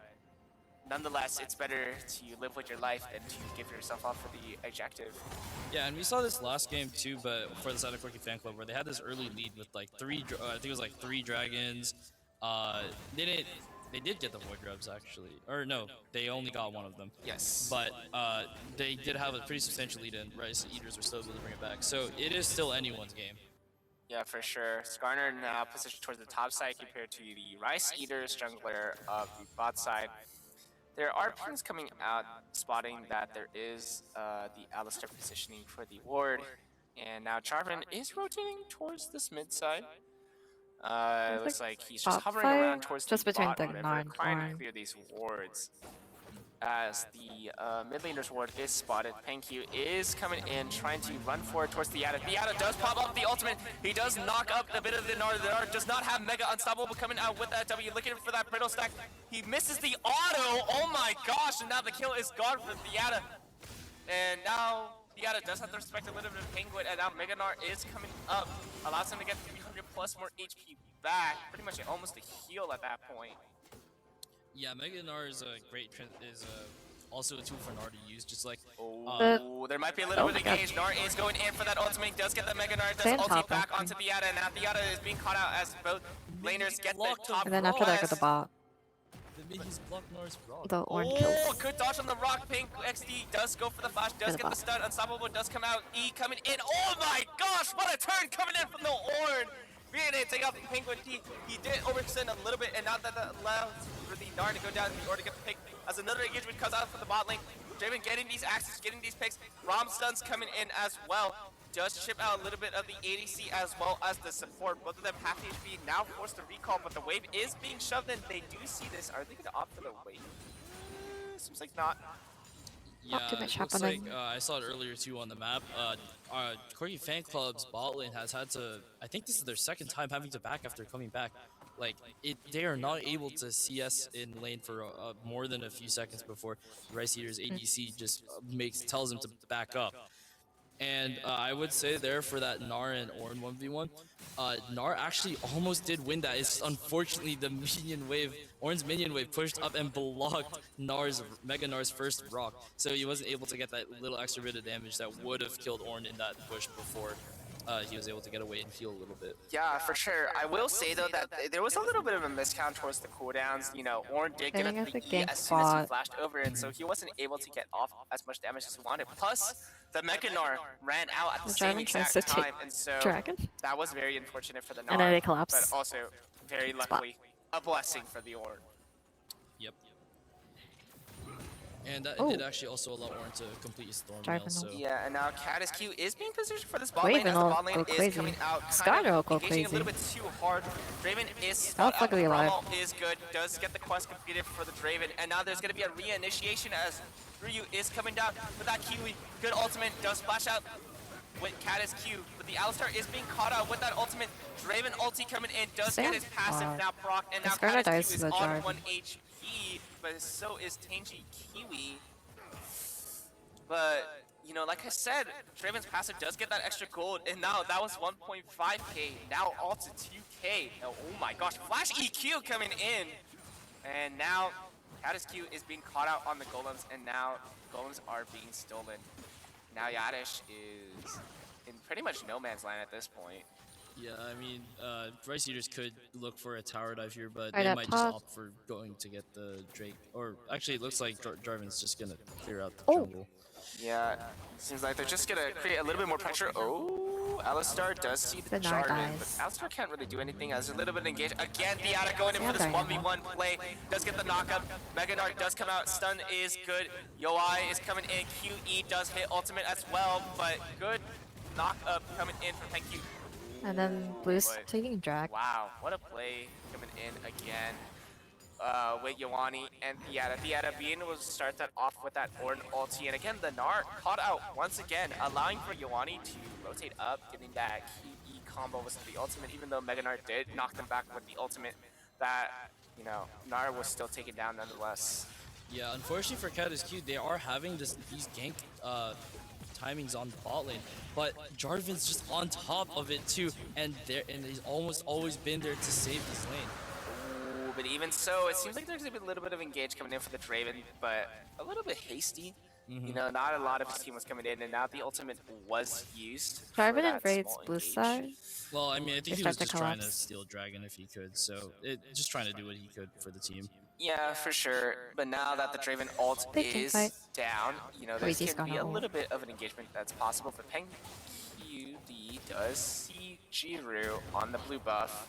nonetheless, it's better to live with your life than to give yourself up for the objective. Yeah, and we saw this last game too, but for the side of Quirky Fan Club, where they had this early lead with like I think it was like 3 dragons. They did get the Void Grubs actually, or no, they only got one of them. Yes. But they did have a pretty substantial lead, and Rice Eaters were still able to bring it back. So it is still anyone's game. Yeah, for sure. Skarner now positioned towards the top side compared to the Rice Eaters jungler of the bot side. There are pings coming out spotting that there is the Alistar positioning for the ward, and now Jarvan is rotating towards this mid side. Looks like he's just top hovering 5, around towards just the between bot the river, 9 trying to Orn. clear these wards. As the mid laner's ward is spotted, Penkyu is coming in, trying to run forward towards the Yada. The Yada does pop up the ultimate. He does knock up a bit of the Gnar. The Gnar does not have Mega Unstoppable coming out with that W, looking for that brittle stack. He misses the auto. Oh my gosh! And now the kill is gone for the Yada. And now the Yada does have to respect a little bit of Penguin, and now Mega Gnar is coming up, allows him to get 300 plus more HP back. Pretty much almost a heal at that point. Yeah, Mega Gnar is a great also a tool for Gnar to use, just like Oh, there might be a little bit of engage. Gnar is going in for that ultimate, does get the Mega Gnar, does ulti back onto the Yada, and now the Yada is being caught out as both laners get the top. And then after that, go the bot. He's blocked Gnar's rock. The Orn Oh, kills. good dodge on the rock. Pink XD does go for the flash, does get the stun. Unstoppable does come out. E coming in. Oh my gosh, what a turn coming in from the Orn. Being able to take out the Penguin. He did overextend a little bit, and now that allows for the Gnar to go down in order to get the pick. As another engagement comes out for the bot lane. Draven getting these axes, getting these picks. Rom stuns coming in as well. Does chip out a little bit of the ADC as well as the support. Both of them half HP, now forced to recall, but the wave is being shoved in. They do see this. Are they going to opt for the wave? Seems like not. Yeah, Too much it looks like happening. I saw it earlier too on the map. Corgi Fan Club's bot lane has had to. I think this is their second time having to back after coming back. Like they are not able to CS in lane for more than a few seconds before Rice Eater's ADC just tells them to back up. And I would say there for that Gnar and Orn 1v1, Gnar actually almost did win that. It's unfortunately the minion wave, Orn's minion wave pushed up and blocked Mega Gnar's first rock. So he wasn't able to get that little extra bit of damage that would have killed Orn in that push before he was able to get away and heal a little bit. Yeah, for sure. I will say though that there was a little bit of a miscount towards the cooldowns. You know, Orn did get up the E as soon as he flashed over, and so he wasn't able to get off as much damage as he wanted. Plus, the Mega Gnar ran out at the same exact time, and so that was very unfortunate for the Gnar. And then they collapse. But also, very luckily, a blessing for the Orn. Yep. And that did actually also allow Orn to complete his Thorn Mail, so... Yeah, and now Caddis Q is being positioned for this bot lane as the bot lane is coming out Skyner will go engaging crazy. a little bit too hard. Draven is That's luckily alive. Rommel is good, does get the quest completed for the Draven, and now there's going to be a re-initiation as Ryu is coming down with that Kiwi. Good ultimate, does splash out with Caddis Q, but the Alistar is being caught out with that ultimate. Draven ulti coming in, does get his passive now proc, and now Caddis Q is on 1 HP, but so is Tangy Kiwi. But, you know, like I said, Draven's passive does get that extra gold, and now that was 1.5k, now all to 2k. Oh my gosh, Flash EQ coming in! And now, Caddis Q is being caught out on the golems, and now golems are being stolen. Now Yadish is in pretty much no man's land at this point. Yeah, I mean, Rice Eaters could look for a tower dive here, but Right they up might just top. opt for going to get the Drake. Or actually, it looks like Jarvan's just gonna clear out the Oh. jungle. Yeah, seems like they're just gonna create a little bit more pressure. Oh, Alistar does see the The Gnar Jarvan, but dies. Alistar can't really do anything as a little bit engaged. Again, Diana going in for this 1v1 play, does get the knockup. Mega Gnar does come out, stun is good. Yoi is coming in, QE does hit ultimate as well, but good knockup coming in from Thank You. And then Blue's taking drag. Wow, what a play coming in again. With Yoani and Theata. Theata being able to start that off with that Orn ulti. And again, the Gnar caught out once again, allowing for Yoani to rotate up, getting that QE combo with the ultimate, even though Mega Gnar did knock them back with the ultimate, that, you know, Gnar was still taken down nonetheless. Yeah, unfortunately for Caddis Q, they are having these gank timings on the bot lane, but Jarvan's just on top of it too, and he's almost always been there to save his lane. But even so, it seems like there's a little bit of engage coming in for the Draven, but a little bit hasty. You know, not a lot of his team was coming in, and now the ultimate was used. Jarvan invades blue side. Well, I mean, I think They he was start to just trying to collapse. steal Dragon if he could, so just trying to do what he could for the team. Yeah, for sure. But now that the Draven ult They can is fight. down, you know, there's Crazy's going to be gonna a ult. little bit of an engagement that's possible for Peng. QD does see Jiru on the blue buff.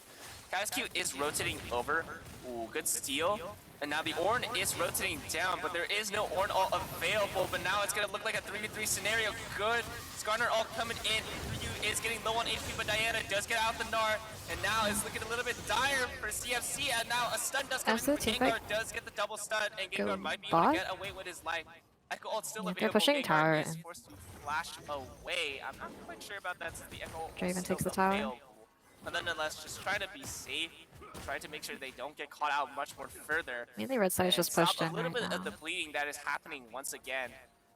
Q is rotating over. Ooh, good steal. And now the Orn is rotating down, but there is no Orn ult available. But now it's going to look like a 3v3 scenario. Good. Skarner ult coming in. Ryu is getting low on HP, but Diana does get out the Gnar, and now it's looking a little bit dire for CFC, and now a stun does come in, but Gengar does get the double stun, and Gengar might be able to get away with his life. Echo ult still available. They're pushing Gengar tower is in. forced to flash away. I'm not quite sure about that since the Echo ult Draven is still takes the tower. available. But nonetheless, just try to be safe. Try to make sure they don't get caught out much more further. Mainly red side is just pushed in a little right bit now. of the bleeding that is happening once again.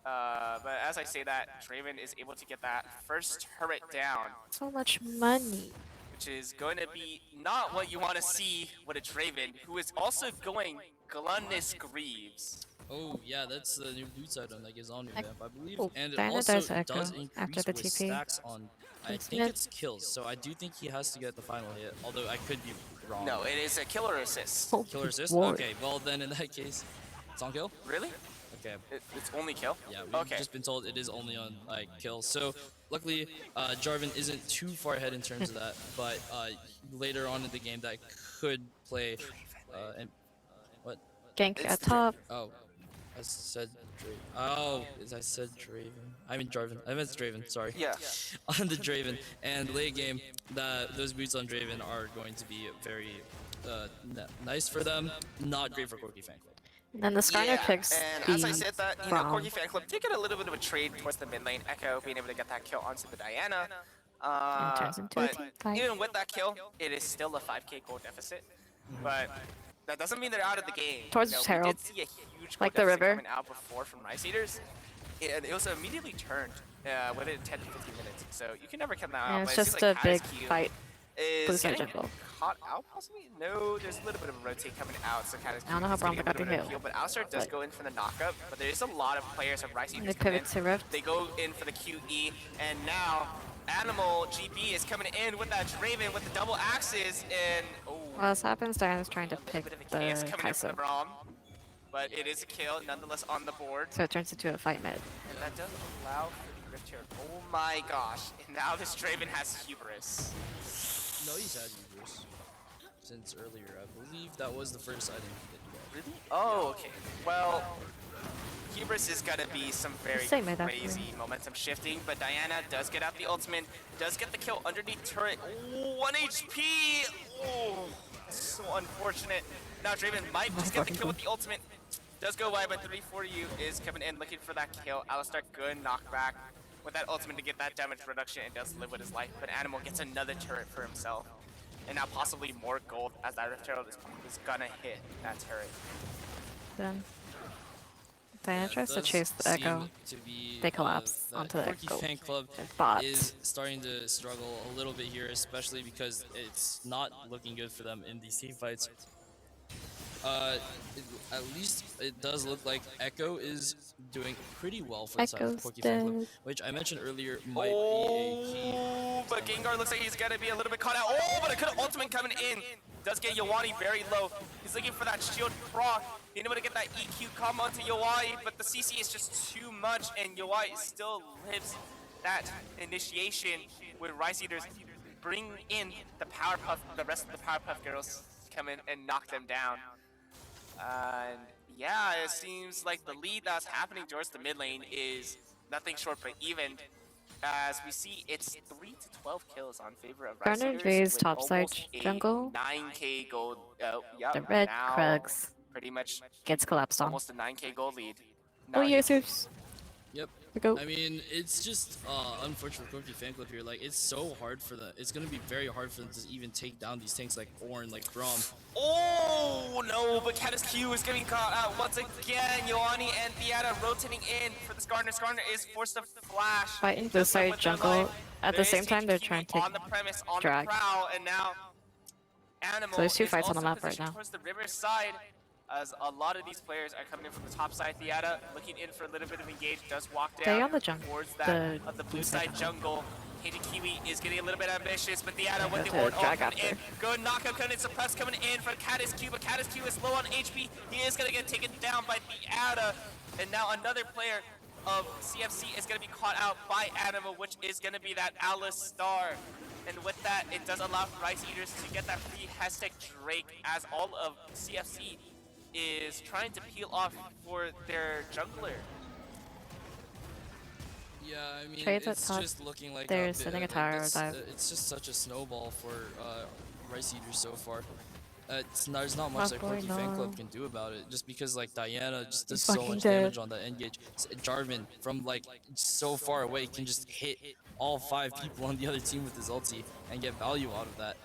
But as I say that, Draven is able to get that first turret down, So much money. which is going to be not what you want to see with a Draven, who is also going Gluttonous Greaves. Oh yeah, that's the new boots item that gives on your map, I believe, Oh, and it Diana also does echo does after increase the with TP. stacks on. I think it's kills, so I do think he has to get the final hit. Although I could be wrong. No, it is a killer assist. Oh, Killer assist. Lord. Okay, well then in that case, it's on kill. Really? Okay. It's only kill? Yeah, we've Okay. just been told it is only on like kills. So luckily, Jarvan isn't too far ahead in terms of that. But later on in the game, that could play. And what? Gank at top. Oh, I said Draven. Oh, I said Draven. I mean Jarvan. I meant Draven. Sorry. Yeah. On the Draven, and late game, those boots on Draven are going to be very nice for them. Not great for Corki Fan Club. And then the Skarner picks and the as I said that, you know, Braum. Corgi Fan Club did get a little bit of a trade towards the mid lane. Echo being able to get that kill onto the Diana. And turns into a But team fight. even with that kill, it is still a 5k gold deficit. But that doesn't mean they're out of the game. Towards you know, Herald. We did see a huge Like gold the deficit river. coming out before from Rice Eaters. And it was immediately turned within 10 to 15 minutes. So you can never come out. Yeah, but it's it just seems a like big Kai's Q fight. Blue is side getting jungle. caught out possibly? No, there's a little bit of a rotate coming out, so kind of I don't know how Braum got the heal. but Alistar does go in for the knockup, but there's a lot of players of Rice They Eaters pivot to Rift. They go in for the QE, and now Animal GP is coming in with that Draven with the double axes, and Well, this happens, Diana's trying to a pick bit of a the chaos coming in from Kai'Sa. the Braum, but it is a kill nonetheless on the board, So it turns into a fight mid. and that does allow for the Rift here. Oh my gosh, and now this Draven has hubris. No, he's had Ubers since earlier. I believe that was the first item that you got. Really? Oh, okay. Well, Hubris is gonna be some very Same mid, crazy actually. momentum shifting, but Diana does get out the ultimate, does get the kill underneath turret. 1 HP! Oh, so unfortunate. Now Draven might just get the kill with the ultimate. Does go wide, but 340U is coming in looking for that kill. Alistar good knockback with that ultimate to get that damage reduction and does live with his life, but Animal gets another turret for himself. And now possibly more gold as that Rift Herald is gonna hit that turret. Then Diana Yeah, tries it to does chase the seem Echo. to be, They collapse that onto the Corki Echo. Fan Club Bot. is starting to struggle a little bit here, especially because it's not looking good for them in these team fights. At least it does look like Echo is doing pretty well for the side of Echo's Corki Fan Club, dead. which I mentioned earlier might be a key. Oh, but Gengar looks like he's gonna be a little bit caught out. Oh, but a good ultimate coming in. Does get Yawani very low. He's looking for that shield proc. Being able to get that EQ combo onto Yawai, but the CC is just too much, and Yawai still lives that initiation with Rice Eaters. Bring in the Powerpuff, the rest of the Powerpuff girls come in and knock them down. And yeah, it seems like the lead that's happening towards the mid lane is nothing short but even. As we see, it's 3 to 12 kills on favor of Rice Garner Eaters J's with topside almost a jungle. 9k gold. Oh, yep, The red now Krugs pretty much gets collapsed on. almost a 9k gold lead. Oh Now yes, he- yes. Yep. We go. I mean, it's just unfortunate for Corki Fan Club here. Like, it's so hard for them. It's gonna be very hard for them to even take down these tanks like Ornn, like Braum. Oh no, but Catus Q is getting caught out once again. Yoani and Theata rotating in for the Skarner. Skarner is forced to flash. Fighting the Just like side with their jungle. life. At the There same is time, they're HQ trying to on the premise, on drag. the prowl, and now Animal So there's two is fights on the also map right positioned now. towards the river side, as a lot of these players are coming in from the top side. Theata looking in for a little bit of engage, does walk Stay down on the jungle. towards that The of the blue blue side side jungle. Katie Kiwi is getting a little bit ambitious, but Theata with Go the to Ornn ult drag coming in. after. Good knockup coming in, suppress coming in for Catus Q, but Catus Q is low on HP. He is going to get taken down by Theata, and now another player of CFC is going to be caught out by Anima, which is going to be that Alistar. And with that, it does allow for Rice Eaters to get that free hashtag Drake, as all of CFC is trying to peel off for their jungler. Yeah, I mean, Trades at it's top. just looking like They're sitting a tower dive. it's just such a snowball for Rice Eaters so far. There's not much Not that going Corky Fan Club on. can do about it, just because like Diana just does He's so fucking much dead. damage on that engage. Jarvan from like so far away can just hit all 5 people on the other team with his ulti and get value out of that.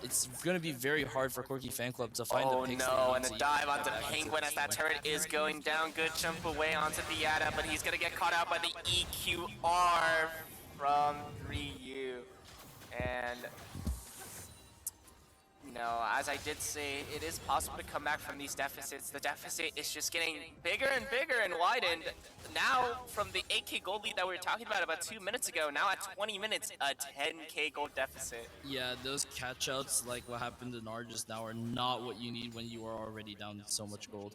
It's gonna be very hard for Corky Fan Club to find the picks. Oh no, and the dive onto Penguin as that turret is going down. Good jump away onto Diana, but he's gonna get caught out by the EQR from 3U. And you know, as I did say, it is possible to come back from these deficits. The deficit is just getting bigger and bigger and widened. Now, from the 8k gold lead that we were talking about 2 minutes ago, now at 20 minutes, a 10k gold deficit. Yeah, those catch-outs like what happened in R just now are not what you need when you are already down so much gold.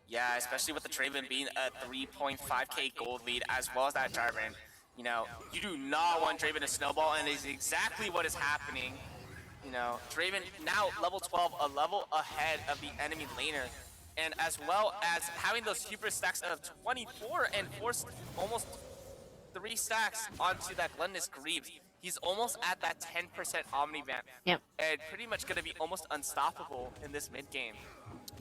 Yeah, especially with the Triton being a 3.5k gold lead, as well as that Jarvan. You know, you do not want Draven to snowball, and it is exactly what is happening. You know, Draven now level 12, a level ahead of the enemy laner. And as well as having those super stacks of 24 and forced almost 3 stacks onto that Glendis Greaves. He's almost at that 10% Omni vamp. Yep. And pretty much going to be almost unstoppable in this mid game.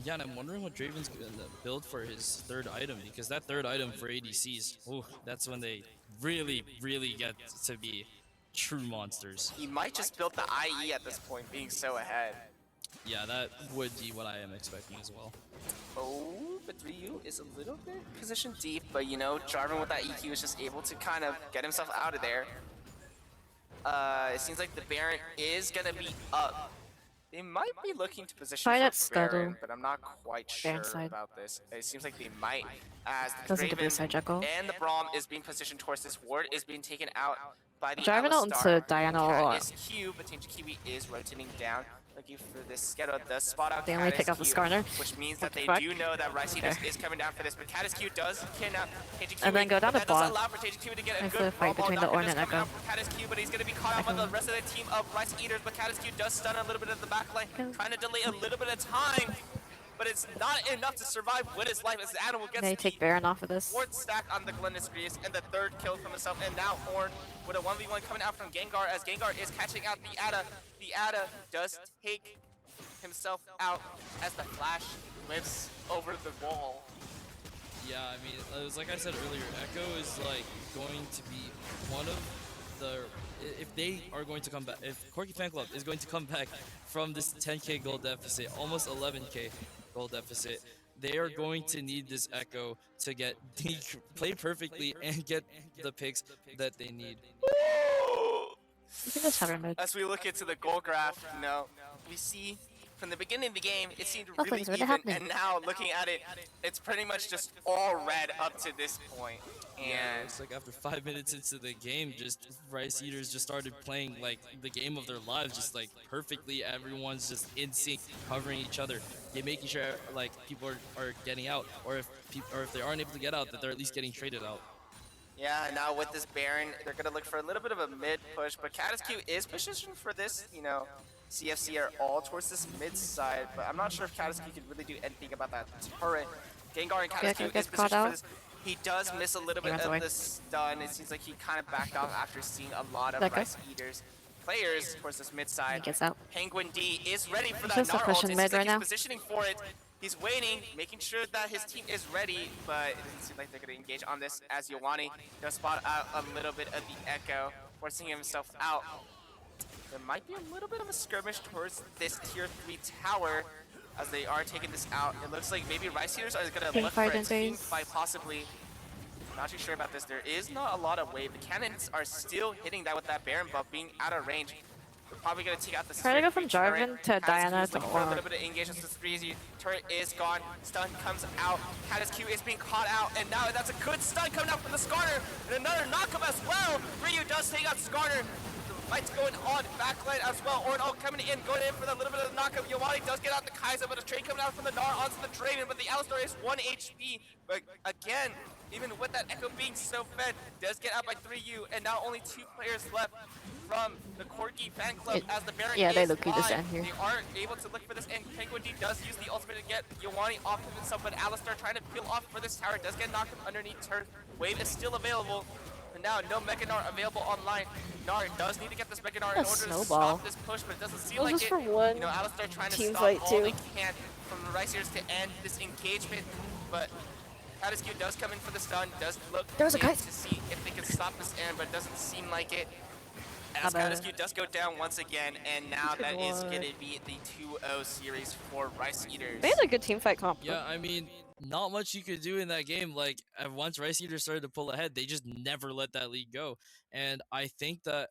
Yeah, and I'm wondering what Draven's gonna build for his 3rd item, because that 3rd item for ADCs, ooh, that's when they really, really get to be true monsters. He might just build the IE at this point, being so ahead. Yeah, that would be what I am expecting as well. Oh, but Ryu is a little bit positioned deep, but you know, Jarvan with that EQ is just able to kind of get himself out of there. It seems like the Baron is gonna be up. They might be looking to position Fight at for Baron, Scuttle. but I'm not quite sure Baron side. about this. It seems like they might, as the Doesn't do Draven side Jekyll. and the Braum is being positioned towards this ward, is being taken out by the Jarvan Alistar. onto Diana. Cat is Q, but Team Kiwi is rotating down, looking for this Skettle. Does spot out They Cat only is pick up the Q, Skarner. which means What that they the fuck? do know that Rice Eaters Okay. is coming down for this, but Cat is Q does kidnap KG And then go down to that does bot. allow for KG to get a Nice good little fight ball between the knock Ornn is and coming Echo. out for Cat is Q, but he's going to be caught out by the rest of the team of Rice Eaters, but Cat is Q does stun a little bit of the backline, trying to delay a little bit of time, but it's not enough to survive with his life as the animal gets They take Baron off of this. 4th stack on the Glendis Greaves and the 3rd kill from himself, and now Ornn with a 1v1 coming out from Gengar as Gengar is catching out the Ada. The Ada does take himself out as the flash whips over the wall. Yeah, I mean, it was like I said earlier, Echo is like going to be one of the, if they are going to come back, if Corky Fan Club is going to come back from this 10k gold deficit, almost 11k gold deficit, they are going to need this Echo to get play perfectly and get the picks that they need. You can just have her mid. As we look into the goal graph, you know, we see from the beginning of the game, it seemed really Nothing's really even, happening. and now looking at it, it's pretty much just all red up to this point. Yeah, And it's like after 5 minutes into the game, just Rice Eaters just started playing like the game of their lives, just like perfectly. Everyone's just in sync, covering each other. They're making sure like people are getting out, or if they aren't able to get out, that they're at least getting traded out. yeah, now with this Baron, they're gonna look for a little bit of a mid push, but Catiscu is positioned for this, you know, CFC are all towards this mid side, but I'm not sure if Catiscu can really do anything about that turret. Gengar and Catiscu gets is caught positioned for out. this. He does miss a little He bit runs of away. the stun. It seems like he kind of backed off after seeing a lot of Let go. Rice Eaters players towards this mid He side. gets out. Penguin D is ready for that Just a Gnar push ult. in It mid seems like right he's now. positioning for it. He's waiting, making sure that his team is ready, but it doesn't seem like they're going to engage on this as Yowani does spot out a little bit of the Echo, forcing himself out. There might be a little bit of a skirmish towards this tier 3 tower as they are taking this out. It looks like maybe Rice Eaters are going to Team look for fight a in team phase. fight possibly. Not too sure about this. There is not a lot of wave. The cannons are still hitting that with that Baron buff being out of range. We're probably going to take out the Try to go from turret. Jarvan to Catiscu Diana is to looking for a little Ornn. bit of engagement with 3 turret is gone. Stun comes out. Catiscu is being caught out, and now that's a good stun coming out from the Skarner. And another knockup as well. Ryu does take out Skarner. The fight's going on backline as well. Ornn all coming in, going in for the little bit of the knockup. Yowani does get out the Kaiser, but a trade coming out from the Gnar onto the Draven, but the Alistar is 1 HP. But again, even with that Echo being so fed, does get out by 3U, and now only 2 players left from the Corky Fan Club as the Baron Yeah, they is look good this live. end here. They are able to look for this, and Penguin D does use the ultimate to get Yowani off of himself, but Alistar trying to peel off for this tower, does get knocked underneath turret. Wave is still available. but now no Mechanart available online. Nar does need to get this Mechanart in A order to snowball. stop this push, but it doesn't seem Well, like just it. for one You know, Alistar trying to team stop fight all too. they can from the Rice Eaters to end this engagement, but Q does come in for the stun, does look There's a in kite. to see if they can stop this end, but it doesn't seem like it. As Not bad. Q does go down once again, and now Good that is one. going to be the 2-0 series for Rice Eaters. They had a good team fight comp. Yeah, I mean, not much you could do in that game. Like, once Rice Eaters started to pull ahead, they just never let that lead go. And I think that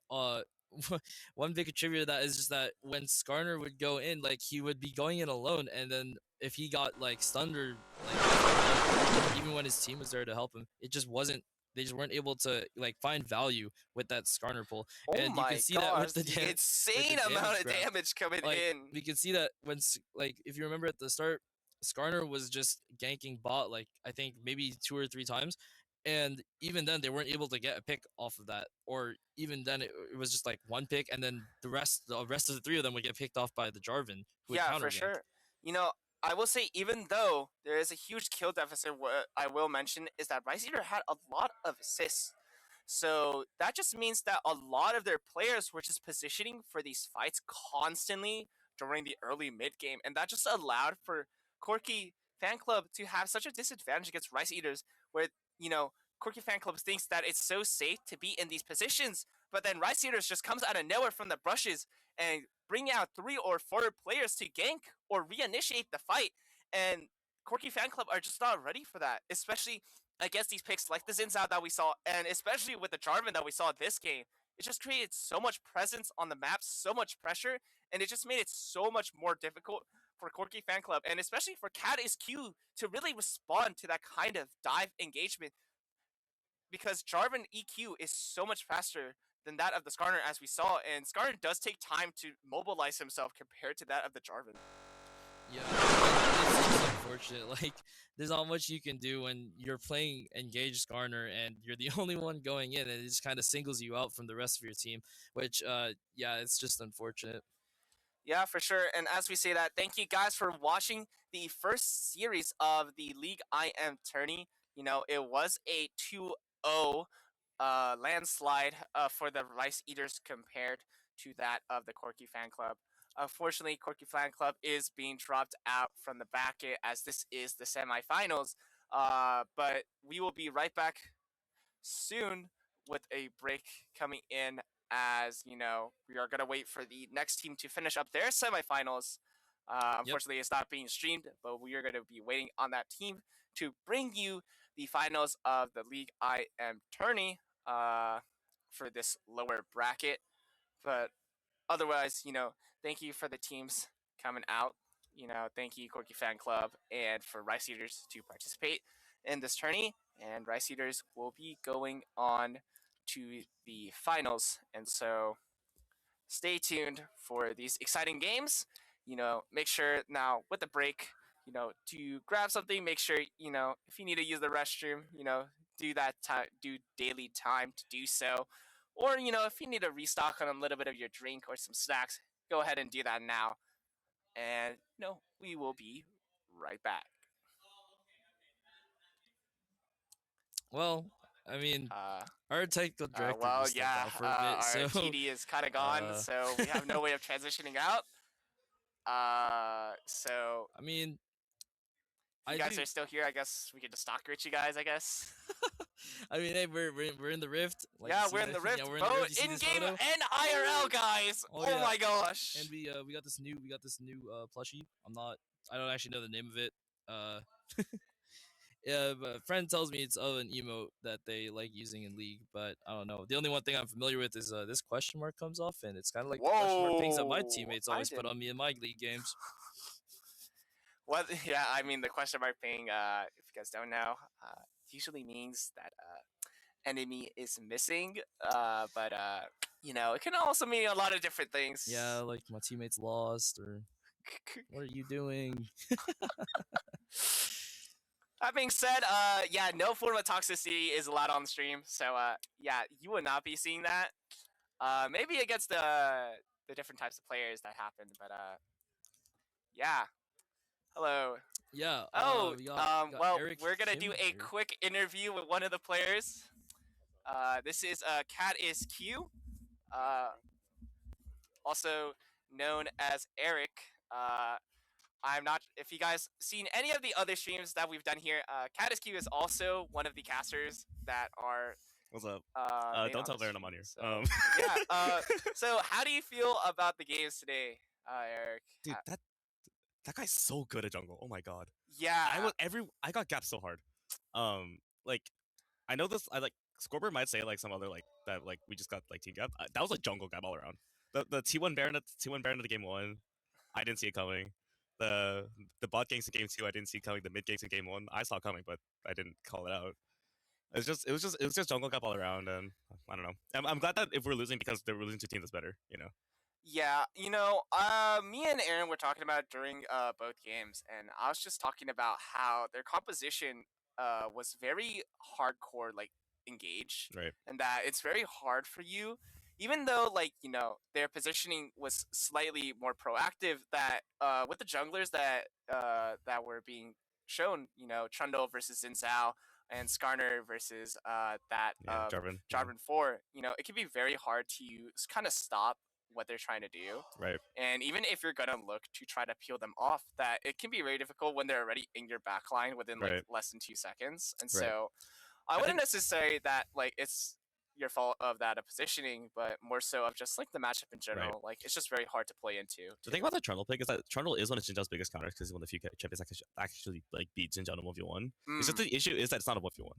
one big contributor to that is just that when Skarner would go in, like, he would be going in alone, and then if he got like stunned or like even when his team was there to help him, it just wasn't. They just weren't able to like find value with that Skarner pull, Oh and you my can see gosh, that with the the insane amount of damage coming like, in. we can see that when like if you remember at the start, Skarner was just ganking bot like I think maybe 2 or 3 times, and even then they weren't able to get a pick off of that, or even then it was just like one pick, and then the rest of the 3 of them would get picked off by the Jarvan who would Yeah, counter for gank. sure. You know, I will say, even though there is a huge kill deficit, what I will mention is that Rice Eater had a lot of assists. So that just means that a lot of their players were just positioning for these fights constantly during the early mid game, and that just allowed for Corky Fan Club to have such a disadvantage against Rice Eaters, where you know Corky Fan Club thinks that it's so safe to be in these positions, but then Rice Eaters just comes out of nowhere from the brushes and bring out 3 or 4 players to gank or reinitiate the fight, and Corky Fan Club are just not ready for that, especially against these picks like the Zinzao that we saw, and especially with the Jarvan that we saw this game. It just created so much presence on the map, so much pressure, and it just made it so much more difficult for Corky Fan Club, and especially for Cat is Q to really respond to that kind of dive engagement, because Jarvan EQ is so much faster than that of the Skarner, as we saw, and Skarner does take time to mobilize himself compared to that of the Jarvan. Yeah, it's just unfortunate. Like, there's not much you can do when you're playing engaged Skarner and you're the only one going in, and it just kind of singles you out from the rest of your team. Which, yeah, it's just unfortunate. Yeah, for sure. And as we say that, thank you guys for watching the first series of the League IM tourney. You know, it was a 2-0 landslide for the Rice Eaters compared to that of the Corky Fan Club. Unfortunately, Corky Fan Club is being dropped out from the bracket as this is the semifinals. But we will be right back soon with a break coming in, as you know we are going to wait for the next team to finish up their semifinals. Unfortunately, it's not being streamed, but we are going to be waiting on that team to bring you the finals of the League IM tourney for this lower bracket. But otherwise, you know, thank you for the teams coming out. You know, thank you, Corky Fan Club, and for Rice Eaters to participate in this tourney. And Rice Eaters will be going on to the finals. And so stay tuned for these exciting games. You know, make sure now with the break, you know, to grab something, make sure, you know, if you need to use the restroom, you know, do that time, do daily time to do so. Or, you know, if you need to restock on a little bit of your drink or some snacks, go ahead and do that now. And, you know, we will be right back. Well, I mean, Uh, our technical director well, just stepped yeah, out for a bit, our so TD is kind of gone, so we have no way of transitioning out. So I mean, if you guys are still here, I guess we could just stock rich you guys, I guess. I mean, hey, we're in the rift. Like, yeah, we're in the rift. Yeah, we're in the rift. You see in this game photo? and IRL, guys. Oh, Oh yeah. my gosh. And we got this new plushie. I don't actually know the name of it. Yeah, but a friend tells me it's of an emote that they like using in League, but I don't know. The only one thing I'm familiar with is this question mark comes off, and it's kind of like the question mark things that my teammates always put on me in my League games. What? Yeah, I mean the question mark thing. If you guys don't know, usually means that enemy is missing. But you know, it can also mean a lot of different things. Yeah, like my teammates lost, or what are you doing? That being said, yeah, no form of toxicity is allowed on the stream. So, yeah, you will not be seeing that. Maybe against the different types of players that happen, but yeah. Hello. Yeah. Oh, we got well, Eric we're gonna Kim do a here. quick interview with one of the players. This is Cat is Q, also known as Eric. I'm not if you guys seen any of the other streams that we've done here. Cat is Q is also one of the casters that are. What's up? Made Don't on tell the Baron I'm stream. on here. So, yeah. So how do you feel about the games today, Eric? Dude, that guy's so good at jungle. Oh my god. Yeah. I got gapped so hard. Like I know this. I like Scorpion might say like some other like that like we just got like team gap. That was a jungle gap all around. The T1 Baron at the game 1, I didn't see it coming. The bot ganks in game 2, I didn't see coming. The mid ganks in game 1, I saw coming, but I didn't call it out. It was just jungle gap all around, and I don't know. I'm glad that if we're losing because we're losing to teams that's better, you know. Yeah, me and Aaron were talking about during both games, and I was just talking about how their composition was very hardcore, like engage, Right. and that it's very hard for you, even though like their positioning was slightly more proactive. That with the junglers that were being shown, Trundle versus Zinzao and Skarner versus Jarvan 4, it can be very hard to kind of stop what they're trying to do. Right. And even if you're gonna look to try to peel them off, that it can be very difficult when they're already in your backline within like less than 2 seconds. And so I wouldn't necessarily that like it's your fault of that positioning, but more so of just like the matchup in general. Like it's just very hard to play into. The thing about the Trundle pick is that Trundle is one of Jinjao's biggest counters because he's one of the few champions that actually like beat Jinjao in a 1v1. It's just the issue is that it's not a 1v1.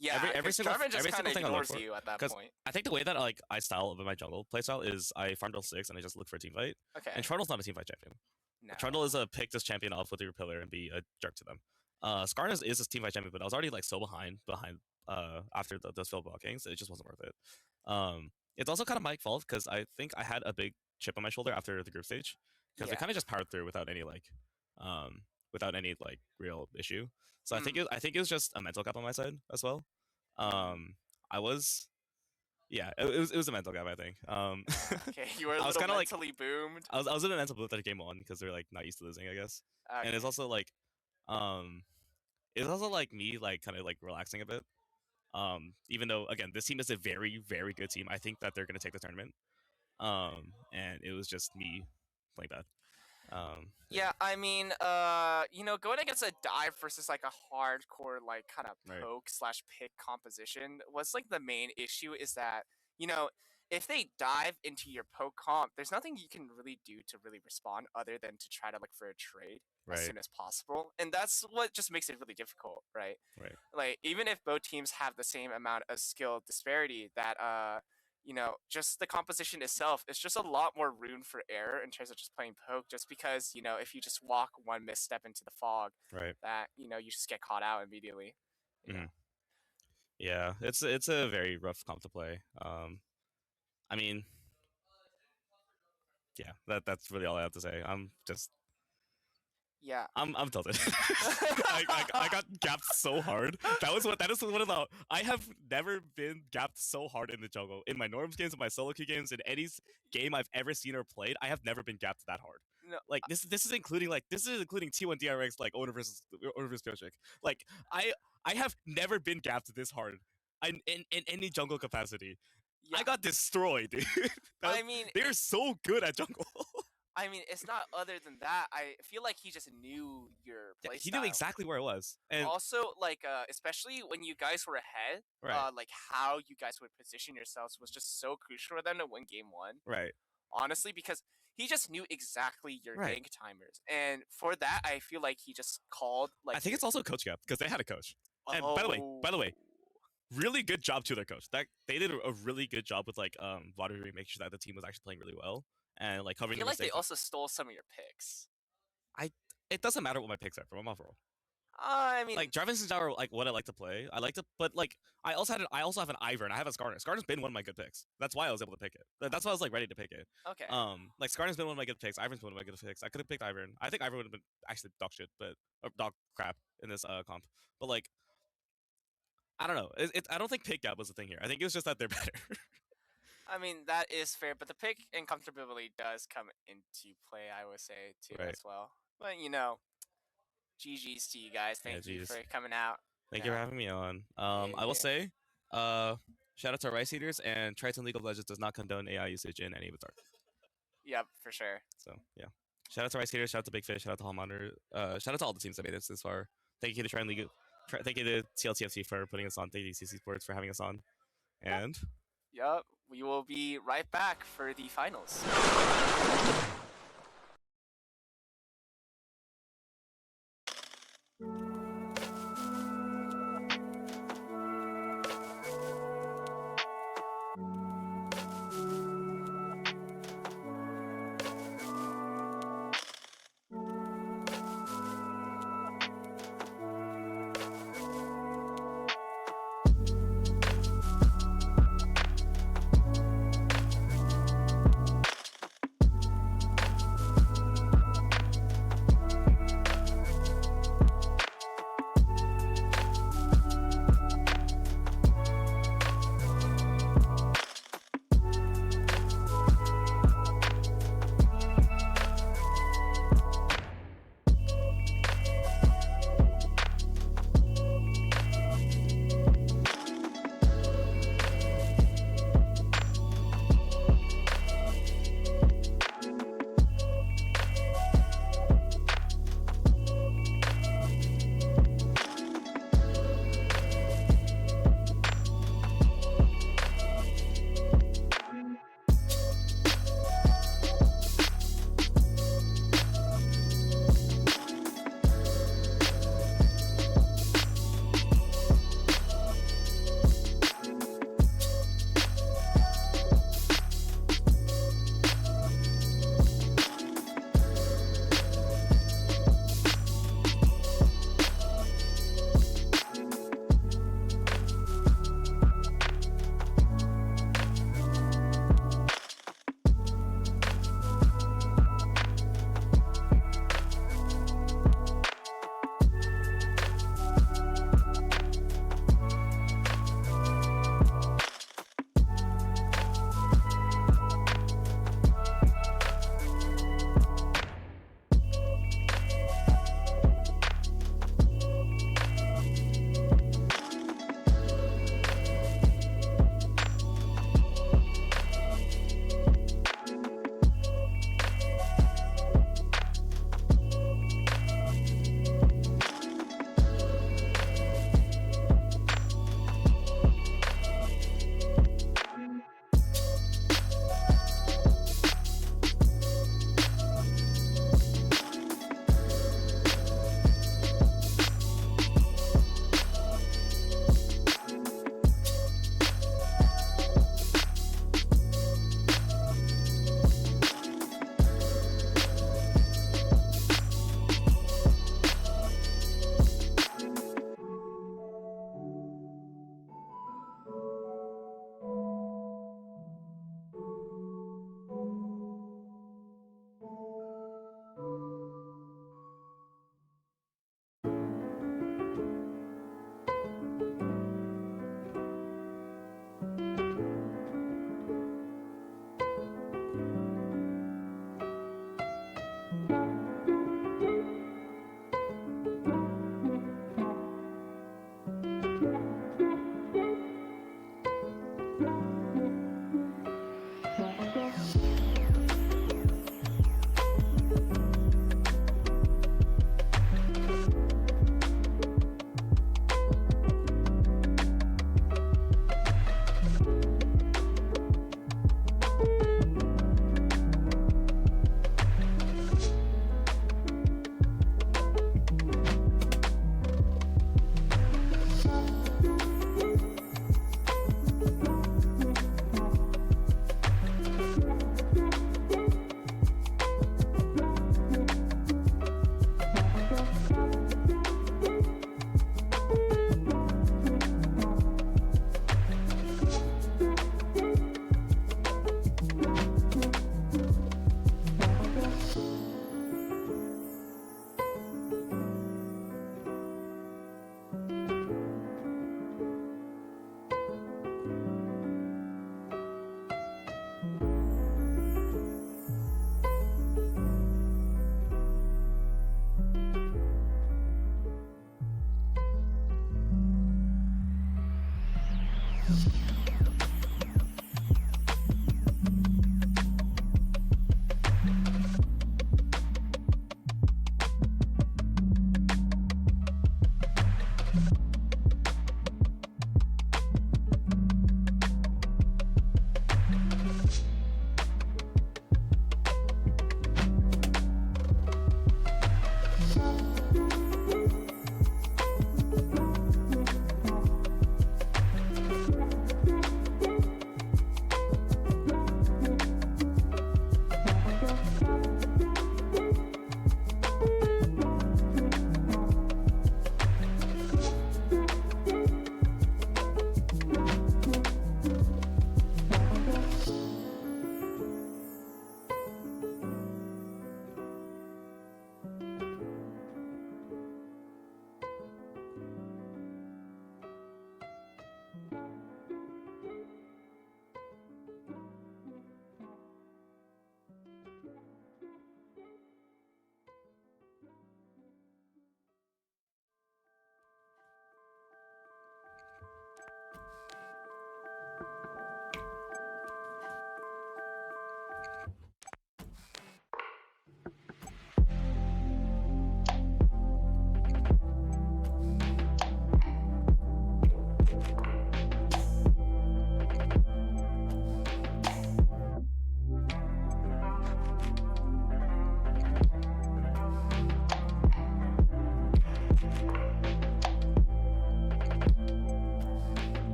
Yeah, every single Jarvan just kind of thing ignores you at that point. I think the way that like I style my jungle playstyle is I farm till 6 and I just look for a team fight. Okay. And Trundle's not a team fight champion. No. Trundle is a pick this champion off with your pillar and be a jerk to them. Skarner is a team fight champion, but I was already like so behind after those field blockings, it just wasn't worth it. It's also kind of my fault because I think I had a big chip on my shoulder after the group stage because we kind of just powered through without any real issue. So I think it was just a mental gap on my side as well. It was a mental gap, I think. Okay, you were a little mentally boomed. I was in a mental boom after game 1 because they're like not used to losing, I guess. Okay. And it's also like me like kind of like relaxing a bit. Even though again this team is a very, very good team, I think that they're gonna take the tournament. And it was just me playing bad. Yeah, I mean, going against a dive versus like a hardcore like kind of poke / pick composition was like the main issue is that, if they dive into your poke comp, there's nothing you can really do to really respond other than to try to look for a trade as soon as possible. And that's what just makes it really difficult, right? Right. Like, even if both teams have the same amount of skill disparity, that just the composition itself is just a lot more room for error in terms of just playing poke, just because, if you just walk one misstep into the fog, that, you just get caught out immediately. Yeah, it's a very rough comp to play. I mean, yeah, that's really all I have to say. I'm tilted. I got gapped so hard. That is one of the. I have never been gapped so hard in the jungle in my norms games, in my solo queue games, in any game I've ever seen or played. I have never been gapped that hard. No, like this is including T1 DRX like owner versus Piochik. Like I have never been gapped this hard. In any jungle capacity. Yeah. I got destroyed, dude. They're so good at jungle. I mean, it's not other than that. I feel like he just knew your playstyle. He knew exactly where it was. And also, like, especially when you guys were ahead, like how you guys would position yourselves was just so crucial for them to win game 1. Right. Honestly, because he just knew exactly your gank timers, and for that, I feel like he just called. Like, I think it's also coach gap because they had a coach. And by the way. Really good job to their coach. That they did a really good job with like Vladimir making sure that the team was actually playing really well and like covering. I feel like they also stole some of your picks. It doesn't matter what my picks are from. I'm overall. I mean, like Jarvan and Jinjao are like what I like to play. I like to, but like I also have an Ivern. I have a Skarner. Skarner's been one of my good picks. That's why I was able to pick it. That's why I was like ready to pick it. Okay. Like Skarner's been one of my good picks. Ivern's been one of my good picks. I could have picked Ivern. I think Ivern would have been actually dog shit, but or dog crap in this comp. But like. I don't know. I don't think pick gap was the thing here. I think it was just that they're better. I mean, that is fair, but the pick and comfortability does come into play, I would say, too, as well. But, GG's to you guys. Thank you for coming out. Thank you for having me on. I will say, Shout out to Rice Eaters, and Triton League of Legends does not condone AI usage in any of its art. Yep, for sure. So yeah. Shout out to Rice Eaters, shout out to Big Fish, shout out to Hall Monitor, shout out to all the teams that made it this far. Thank you to Triton League, thank you to TLTFC for putting us on, thank you to CC Sports for having us on. And Yep, we will be right back for the finals.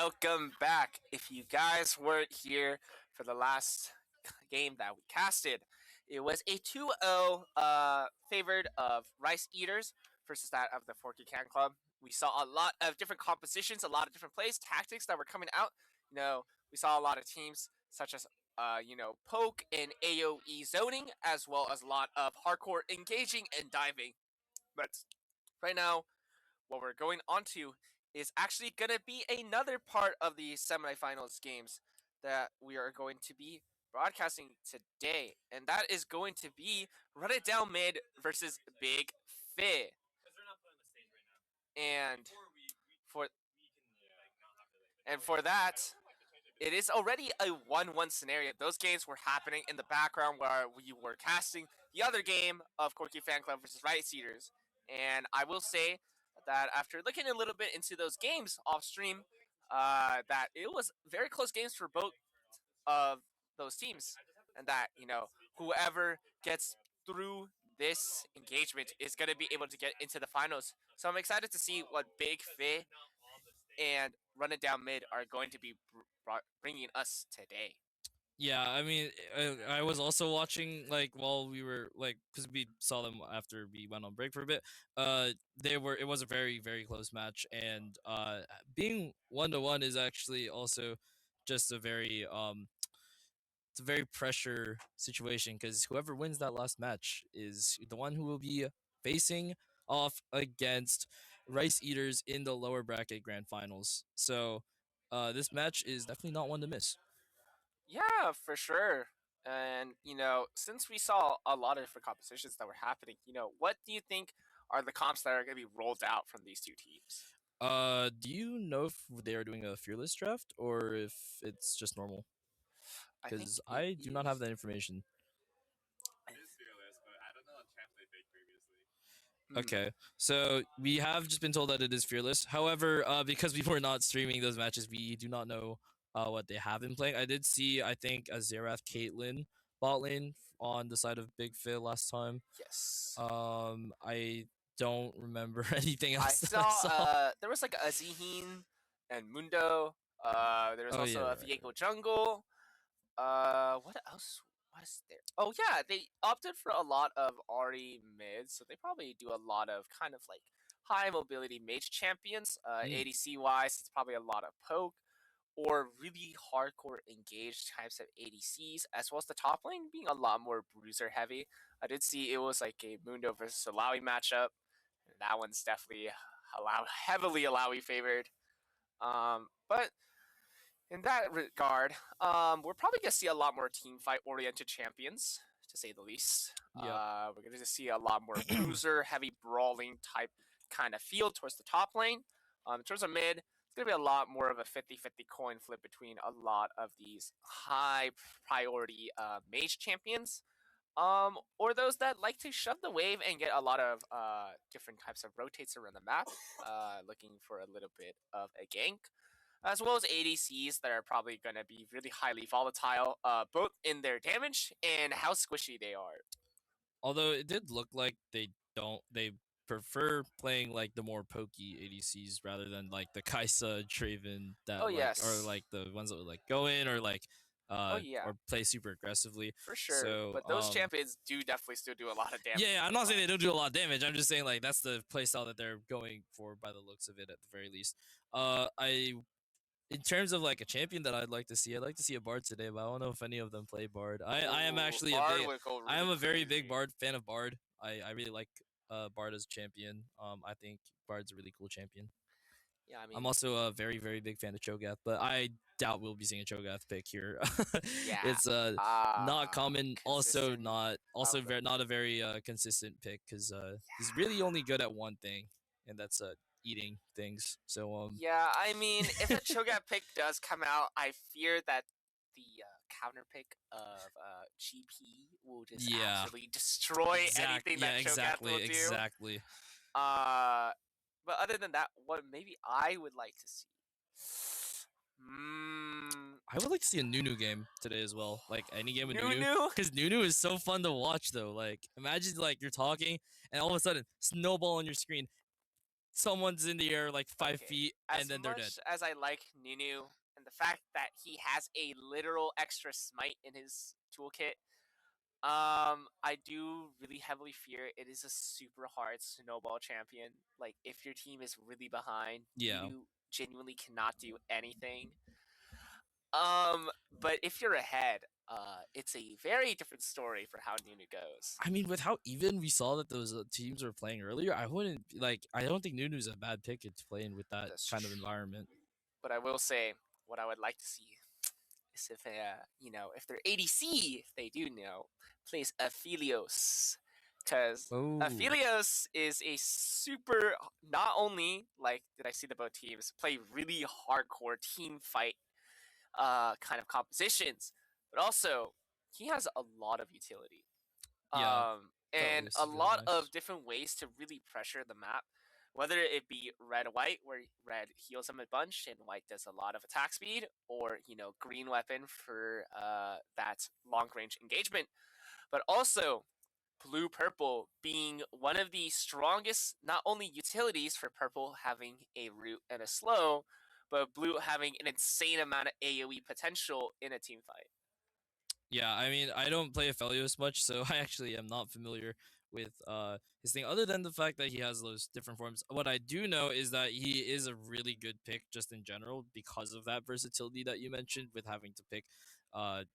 welcome back. If you guys weren't here for the last game that we casted, it was a 2-0 favored of Rice Eaters versus that of the Forky Can Club. We saw a lot of different compositions, a lot of different plays, tactics that were coming out. We saw a lot of teams such as poke and AoE zoning, as well as a lot of hardcore engaging and diving. But right now, what we're going on to is actually going to be another part of the semifinals games that we are going to be broadcasting today, and that is going to be Run It Down Mid versus Big Fi. And for that, it is already a 1-1 scenario. Those games were happening in the background where we were casting the other game of Corky Fan Club versus Riot Seeders. And I will say that after looking a little bit into those games off stream, that it was very close games for both of those teams. And that, whoever gets through this engagement is going to be able to get into the finals. So I'm excited to see what Big Fi and Run It Down Mid are going to be bringing us today. Yeah, I mean, I was also watching while we were because we saw them after we went on break for a bit. It was a very very close match, and being 1-1 is actually also just it's a very pressure situation because whoever wins that last match is the one who will be facing off against Rice Eaters in the lower bracket grand finals. So, this match is definitely not one to miss. Yeah, for sure. And, since we saw a lot of different compositions that were happening, what do you think are the comps that are going to be rolled out from these two teams? Do you know if they are doing a fearless draft or if it's just normal? Because I do not have that information. It is fearless, but I don't know what champ they picked previously. Okay, so we have just been told that it is fearless. However, because we were not streaming those matches, we do not know what they have been playing. I did see, I think, a Xerath Caitlyn bot lane on the side of Big Phil last time. Yes. I don't remember anything I else. saw there was like a Zihin and Mundo. There was also a Viego Jungle. What else was there? Oh yeah, they opted for a lot of Ahri mids, so they probably do a lot of kind of like high mobility mage champions. ADC wise, it's probably a lot of poke or really hardcore engaged types of ADCs, as well as the top lane being a lot more bruiser heavy. I did see it was like a Mundo versus Alawi matchup. That one's definitely heavily Alawi favored. But in that regard, we're probably gonna see a lot more team fight oriented champions, to say the least. Yeah. We're gonna see a lot more bruiser, heavy brawling type kind of feel towards the top lane. In terms of mid, it's gonna be a lot more of a 50-50 coin flip between a lot of these high priority mage champions. Or those that like to shove the wave and get a lot of different types of rotates around the map, looking for a little bit of a gank, as well as ADCs that are probably going to be really highly volatile, both in their damage and how squishy they are. Although it did look like they prefer playing like the more pokey ADCs rather than like the Kaisa Traven that or like the ones that would like go in or like or play super aggressively. For sure. So, but those champions do definitely still do a lot of damage. Yeah, I'm not saying they don't do a lot of damage. I'm just saying like that's the playstyle that they're going for by the looks of it at the very least. In terms of like a champion that I'd like to see a Bard today, but I don't know if any of them play Bard. I am actually I am a very big Bard fan of Bard. I really like Bard as a champion. I think Bard's a really cool champion. Yeah, I mean, I'm also a very very big fan of Cho'Gath, but I doubt we'll be seeing a Cho'Gath pick here. Yeah, it's not common. Also not not a very consistent pick because he's really only good at one thing, and that's eating things. So yeah, I mean, if a Cho'Gath pick does come out, I fear that the counter pick of GP will just absolutely destroy anything that Cho'Gath will do. Exactly. But other than that, what maybe I would like to see. I would like to see a Nunu game today as well. Like any game with Nunu. Because Nunu is so fun to watch though. Like imagine like you're talking and all of a sudden snowball on your screen. someone's in the air like 5 Okay. feet As and then they're dead. much as I like Nunu and the fact that he has a literal extra smite in his toolkit, I do really heavily fear it is a super hard snowball champion. Like, if your team is really behind, Yeah. you genuinely cannot do anything. But if you're ahead, it's a very different story for how Nunu goes. I mean, with how even we saw that those teams were playing earlier, I wouldn't like. I don't think Nunu's a bad pick to play in with that That's kind of true. environment. But I will say, what I would like to see is if if their ADC, if they do plays Aphelios, because Oh, Aphelios is a super. Not only like did I see the both teams play really hardcore team fight, kind of compositions, but also he has a lot of utility. yeah. And Aphelios a is really lot nice. of different ways to really pressure the map, whether it be red white, where red heals them a bunch and white does a lot of attack speed, or green weapon for that long range engagement, but also blue purple being one of the strongest not only utilities for purple having a root and a slow, but blue having an insane amount of AoE potential in a team fight. Yeah, I mean, I don't play Aphelios much, so I actually am not familiar with his thing. Other than the fact that he has those different forms, what I do know is that he is a really good pick just in general because of that versatility that you mentioned with having to pick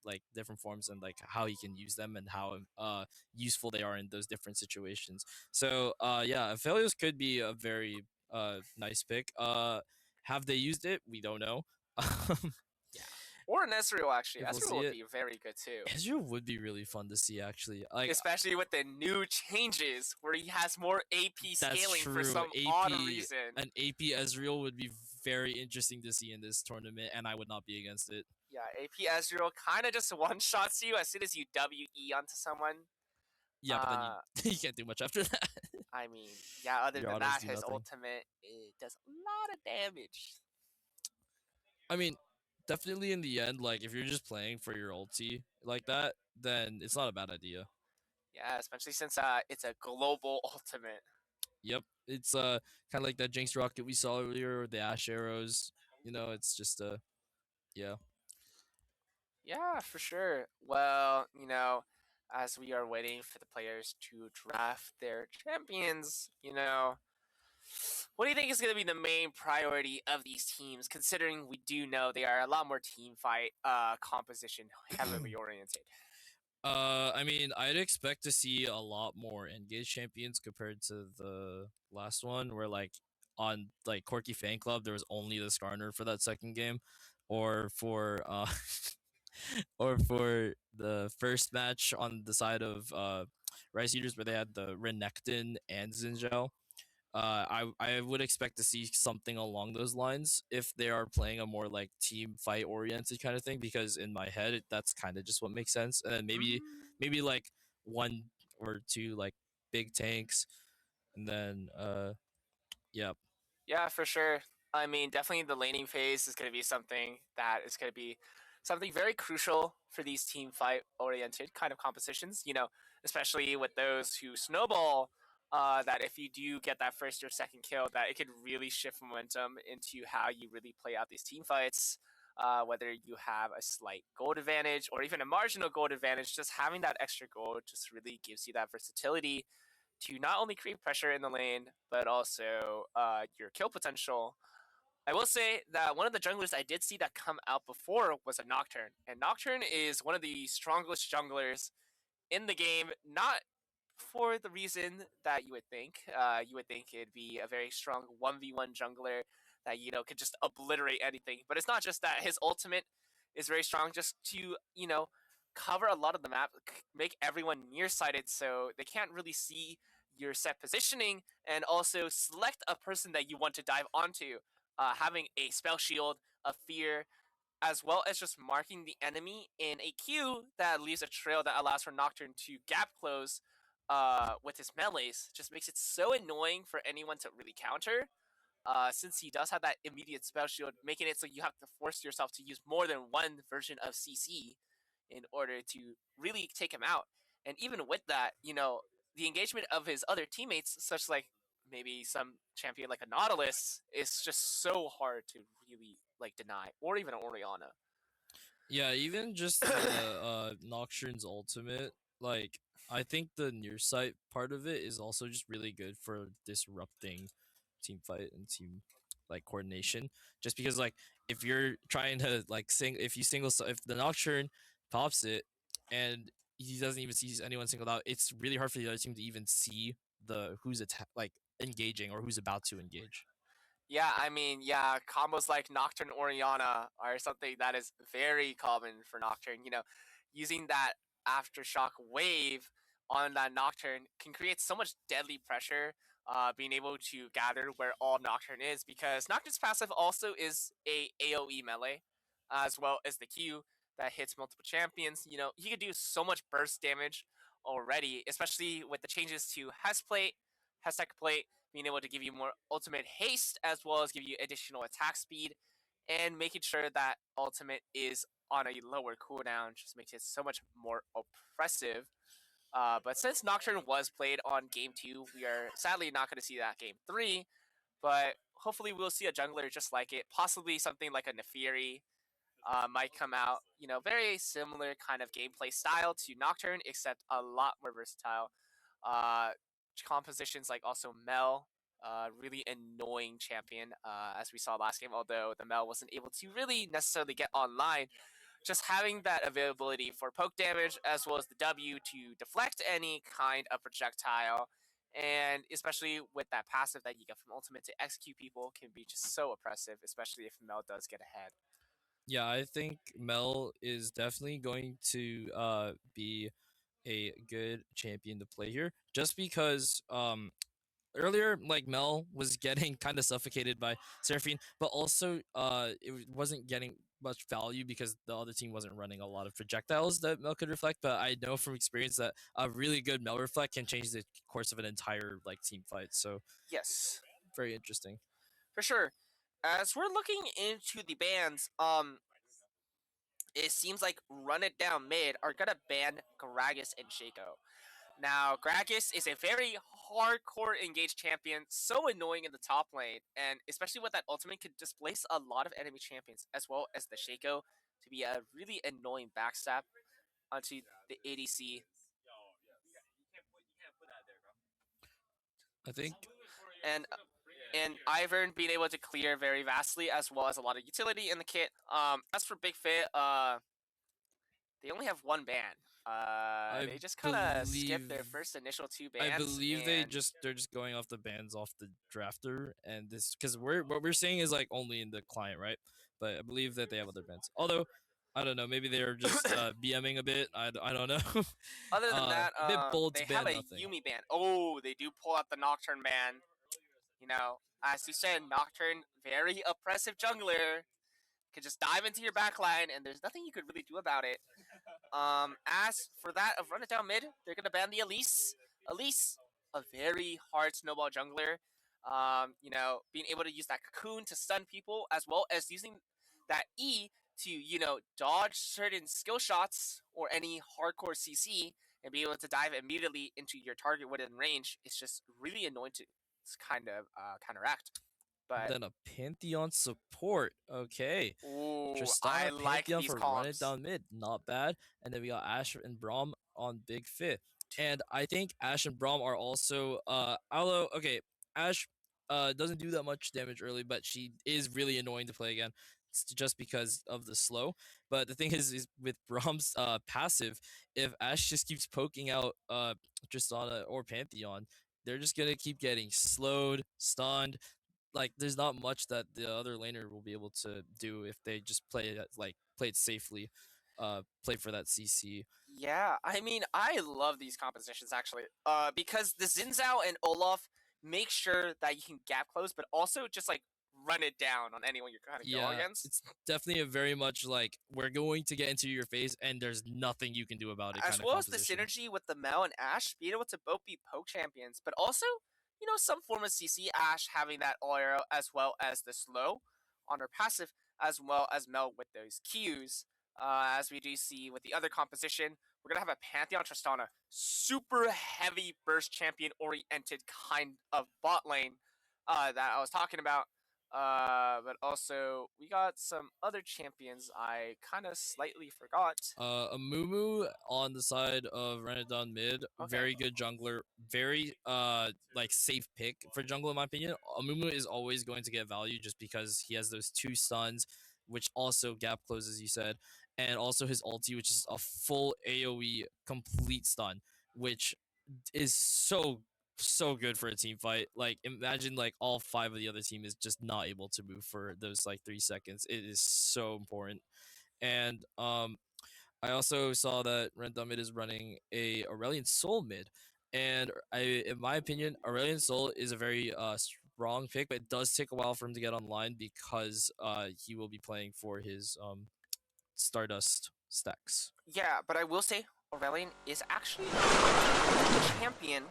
like different forms and like how he can use them and how useful they are in those different situations. So yeah, Aphelios could be a very nice pick. Have they used it? We don't know. Yeah. Or an Ezreal, actually. If we'll Ezreal see would it. be very good too. Ezreal would be really fun to see, actually. Like, Especially with the new changes where he has more AP that's scaling for true. some odd reason. An AP Ezreal would be very interesting to see in this tournament, and I would not be against it. Yeah, AP Ezreal kind of just one-shots you as soon as you WE onto someone. Yeah, but then you, you can't do much after that. I mean, yeah, other Your than autos that, do his nothing. ultimate it does a lot of damage. I mean, definitely in the end, like, if you're just playing for your ulti like that, then it's not a bad idea. Yeah, especially since it's a global ultimate. Yep. It's kind of like that Jinx rocket we saw earlier, or the Ash arrows. You know, it's just yeah. Yeah, for sure. Well, as we are waiting for the players to draft their champions, what do you think is going to be the main priority of these teams, considering we do know they are a lot more team fight composition heavily oriented? I mean, I'd expect to see a lot more engaged champions compared to the last one, where like on like Corky Fan Club there was only the Skarner for that second game, or for or for the first match on the side of Rice Eaters where they had the Renekton and Zinjao. I would expect to see something along those lines if they are playing a more like team fight oriented kind of thing, because in my head that's kind of just what makes sense. And then maybe like one or two like big tanks, and then yeah. Yeah, for sure. I mean, definitely the laning phase is going to be something that is going to be something very crucial for these team fight oriented kind of compositions, especially with those who snowball. That if you do get that first or second kill, that it could really shift momentum into how you really play out these team fights. Whether you have a slight gold advantage or even a marginal gold advantage, just having that extra gold just really gives you that versatility to not only create pressure in the lane, but also your kill potential. I will say that one of the junglers I did see that come out before was a Nocturne. And Nocturne is one of the strongest junglers in the game, not for the reason that you would think. You would think it'd be a very strong 1v1 jungler that, could just obliterate anything. But it's not just that. His ultimate is very strong just to, cover a lot of the map, make everyone nearsighted so they can't really see your set positioning, and also select a person that you want to dive onto. Having a spell shield, a fear, as well as just marking the enemy in a queue that leaves a trail that allows for Nocturne to gap close with his melees, just makes it so annoying for anyone to really counter. Since he does have that immediate spell shield, making it so you have to force yourself to use more than one version of CC in order to really take him out. And even with that, the engagement of his other teammates, such like maybe some champion like a Nautilus is just so hard to really like deny, or even an Oriana. Yeah, even just the Nocturne's ultimate, like I think the near sight part of it is also just really good for disrupting team fight and team like coordination. Just because like if you're trying to like if you if the Nocturne pops it and he doesn't even see anyone singled out, it's really hard for the other team to even see the who's like engaging or who's about to engage. Yeah, I mean, yeah, combos like Nocturne Oriana are something that is very common for Nocturne. Using that aftershock wave on that Nocturne can create so much deadly pressure. Being able to gather where all Nocturne is, because Nocturne's passive also is a AOE melee, as well as the Q that hits multiple champions. He could do so much burst damage already, especially with the changes to Hess Plate, Hestech Plate, being able to give you more ultimate haste as well as give you additional attack speed, and making sure that ultimate is on a lower cooldown just makes it so much more oppressive. But since Nocturne was played on game 2, we are sadly not going to see that game 3, but hopefully we'll see a jungler just like it, possibly something like a Nefiri might come out. Very similar kind of gameplay style to Nocturne, except a lot more versatile. Uh, Compositions like also Mel, really annoying champion, as we saw last game, although the Mel wasn't able to really necessarily get online. Just having that availability for poke damage as well as the W to deflect any kind of projectile, and especially with that passive that you get from ultimate to execute people, can be just so oppressive, especially if Mel does get ahead. Yeah, I think Mel is definitely going to be a good champion to play here, just because earlier like Mel was getting kind of suffocated by Seraphine, but also wasn't getting much value because the other team wasn't running a lot of projectiles that Mel could reflect. But I know from experience that a really good Mel reflect can change the course of an entire like team fight. So Yes, very interesting. for sure. As we're looking into the bans, it seems like Run It Down Mid are gonna ban Gragas and Shaco. Now, Gragas is a very hardcore engaged champion, so annoying in the top lane, and especially with that ultimate, could displace a lot of enemy champions, as well as the Shaco to be a really annoying backstab onto the ADC. I think And Ivern being able to clear very vastly, as well as a lot of utility in the kit. As for Big Fit, they only have one ban. They just kind of skipped their first initial 2 bans. I believe they're just going off the bans off the drafter, and this because what we're saying is like only in the client, right? But I believe that they have other bans. Although I don't know, maybe they're just BMing a bit. I don't know. Other than that, a bit bold they to have ban a nothing. Yumi ban. Oh, they do pull out the Nocturne ban. As you said, Nocturne, very oppressive jungler. Could just dive into your backline, and there's nothing you could really do about it. As for that of Run It Down Mid, they're gonna ban the Elise. Elise, a very hard snowball jungler. Being able to use that cocoon to stun people, as well as using that E to, dodge certain skill shots or any hardcore CC and be able to dive immediately into your target within range. It's just really annoying to kind of counteract. But then a Pantheon support. Okay. ooh, I Tristana like Pantheon these for Run It comps. Down Mid. Not bad. And then we got Ash and Braum on Big Fit. And I think Ash and Braum are also although okay, Ash doesn't do that much damage early, but she is really annoying to play again. It's just because of the slow. But the thing is with Braum's passive, if Ash just keeps poking out Tristana or Pantheon, they're just gonna keep getting slowed, stunned. Like there's not much that the other laner will be able to do if they just play it play it safely, play for that CC. Yeah, I mean, I love these compositions actually. Because the Zinzao and Olaf make sure that you can gap close, but also just like run it down on anyone you're kind of going Yeah, against. it's definitely a very much like we're going to get into your face and there's nothing you can do about it. As kind well of as the composition. synergy with the Mel and Ash, being able to both be poke champions, but also, some form of CC. Ash having that all arrow as well as the slow on her passive, as well as Mel with those Qs. As we do see with the other composition, we're gonna have a Pantheon Tristana, super heavy burst champion oriented kind of bot lane that I was talking about. But also we got some other champions I kind of slightly forgot. A Mumu on the side of Renadon mid, Okay. very good jungler, very like safe pick for jungle in my opinion. A Mumu is always going to get value just because he has those 2 stuns, which also gap closes, you said, and also his ulti, which is a full AOE complete stun, which is so good for a team fight. Like imagine like all 5 of the other team is just not able to move for those like 3 seconds. It is so important. And I also saw that Random is running a Aurelion Soul mid, and in my opinion, Aurelion Soul is a very strong pick, but it does take a while for him to get online because he will be playing for his Stardust stacks. Yeah, but I will say Aurelion is actually a champion,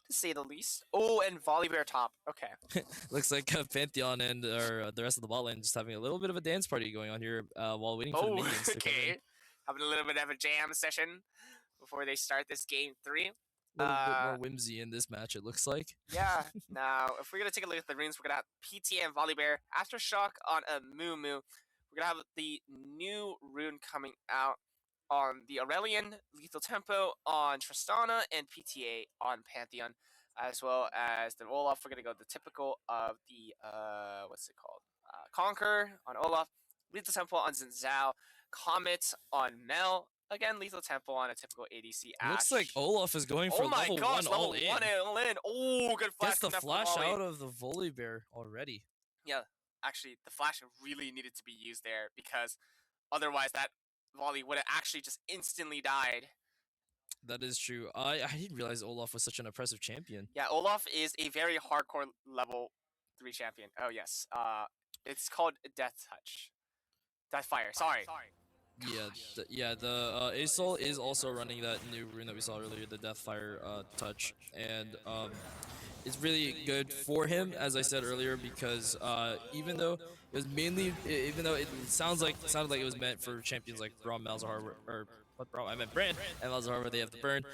to say the least. Oh, and Volibear top. Okay. Looks like Pantheon and the rest of the bot lane just having a little bit of a dance party going on here while waiting for the minions to come in. Okay. Having a little bit of a jam session before they start this game 3. A little bit more whimsy in this match, it looks like. Yeah. Now, if we're gonna take a look at the runes, we're gonna have PT and Volibear, Aftershock on a Mumu. We're gonna have the new rune coming out on the Aurelion, Lethal Tempo on Tristana, and PTA on Pantheon, as well as the Olaf. We're gonna go the typical of the what's it called? Conquer on Olaf, Lethal Tempo on Zinzao, Comet on Mel. Again, Lethal Tempo on a typical ADC Ash. Looks like Olaf is going for oh my level gosh, 1 level all in. 1 all in. Oh, good flash. Gets the flash out of the Volibear already. Yeah, actually, the flash really needed to be used there because otherwise that volley would have actually just instantly died. That is true. I didn't realize Olaf was such an impressive champion. Yeah, Olaf is a very hardcore level 3 champion. Oh yes. It's called Death Touch. Deathfire. Sorry. Yeah, the Asol is also running that new rune that we saw earlier, the Deathfire touch, and it's really good for him, as I said earlier, because even though it sounded like it was meant for champions like Braum, Malzahar, or what Braum? I meant Brand and Malzahar, where they have the burn.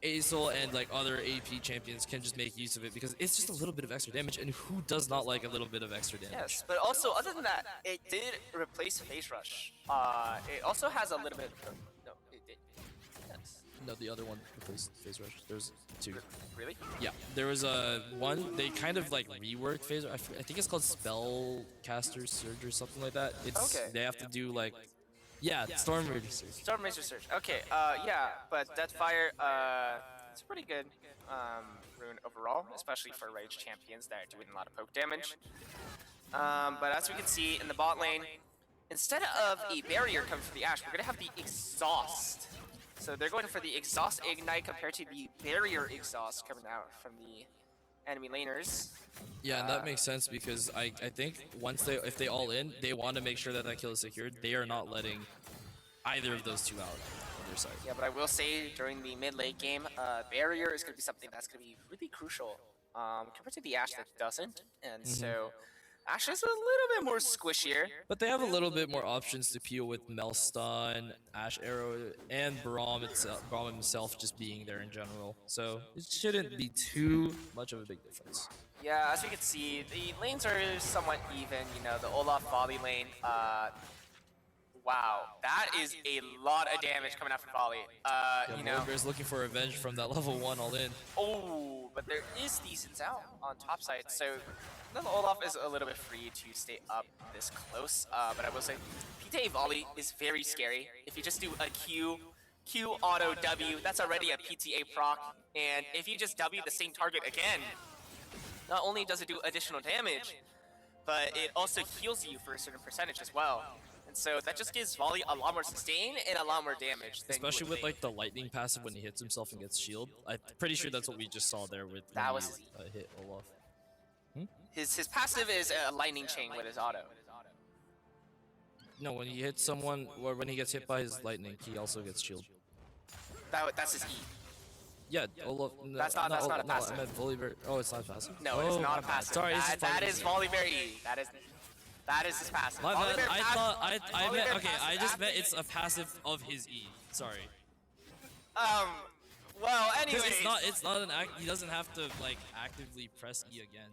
Asol and like other AP champions can just make use of it because it's just a little bit of extra damage, and who does not like a little bit of extra damage? Yes, but also other than that, it did replace Phase Rush. It also has a little bit. No, it did. Yes. No, the other one replaced Phase Rush. There's 2. Really? Yeah, there was one. They kind of like reworked Phase Rush. I think it's called Spellcaster Surge or something like that. It's Okay. They have to do like. Yeah, Storm Rage Surge. Storm Razor Surge. Okay, yeah, but Deathfire, it's a pretty good rune overall, especially for rage champions that are doing a lot of poke damage. But as we can see in the bot lane, instead of a barrier coming from the Ashe, we're gonna have the exhaust. So they're going for the exhaust ignite compared to the barrier exhaust coming out from the enemy laners. Yeah, and that makes sense because I think if they all in, they want to make sure that kill is secured. They are not letting either of those 2 out on their side. Yeah, but I will say during the mid-late game, barrier is going to be something that's going to be really crucial compared to the Ashe that doesn't. And so Ashe is a little bit more squishier. But they have a little bit more options to peel with Melstun, Ash Arrow, and Braum himself just being there in general. So it shouldn't be too much of a big difference. Yeah, as we can see, the lanes are somewhat even. You know, the Olaf volley lane. Wow, that is a lot of damage coming out from volley. You know, Volibear's looking for revenge from that level 1 all in. Oh, but there is decent out on top side, so then the Olaf is a little bit free to stay up this close. But I will say, PTA volley is very scary. If you just do a Q auto W, that's already a PTA proc, and if you just W the same target again, not only does it do additional damage, but it also heals you for a certain percentage as well. And so that just gives volley a lot more sustain and a lot more damage. Especially with like the lightning passive when he hits himself and gets shield. I'm pretty sure that's what we just saw there with that was hit Olaf. His passive is a lightning chain with his auto. No, when he hits someone, or when he gets hit by his lightning, he also gets shield. That's his E. Yeah, Olaf. No, that's not a passive. No, I meant Volibear. Oh, it's not passive. No, it's not a passive. Sorry, that is Volibear E. That is his passive. My bad. Volibear I pass- thought I meant Volibear okay. I passive just after meant the- it's a passive of his E. Sorry. Well, Because anyways. it's not an act. He doesn't have to like actively press E again.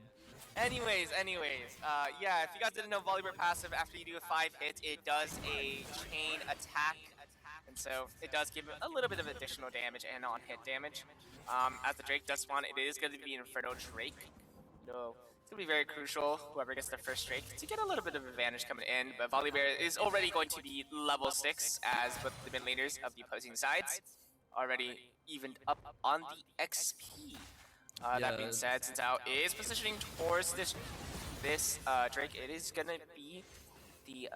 Anyways, yeah, if you guys didn't know Volibear passive, after you do 5 hits, it does a chain attack. And so it does give a little bit of additional damage and on-hit damage. As the Drake does spawn, it is going to be Inferno Drake. No, it's going to be very crucial, whoever gets the first Drake, to get a little bit of advantage coming in. But Volibear is already going to be level 6, as both the mid laners of the opposing sides already evened up on the XP. That being said, since Ao is positioning towards this Drake, it is gonna be the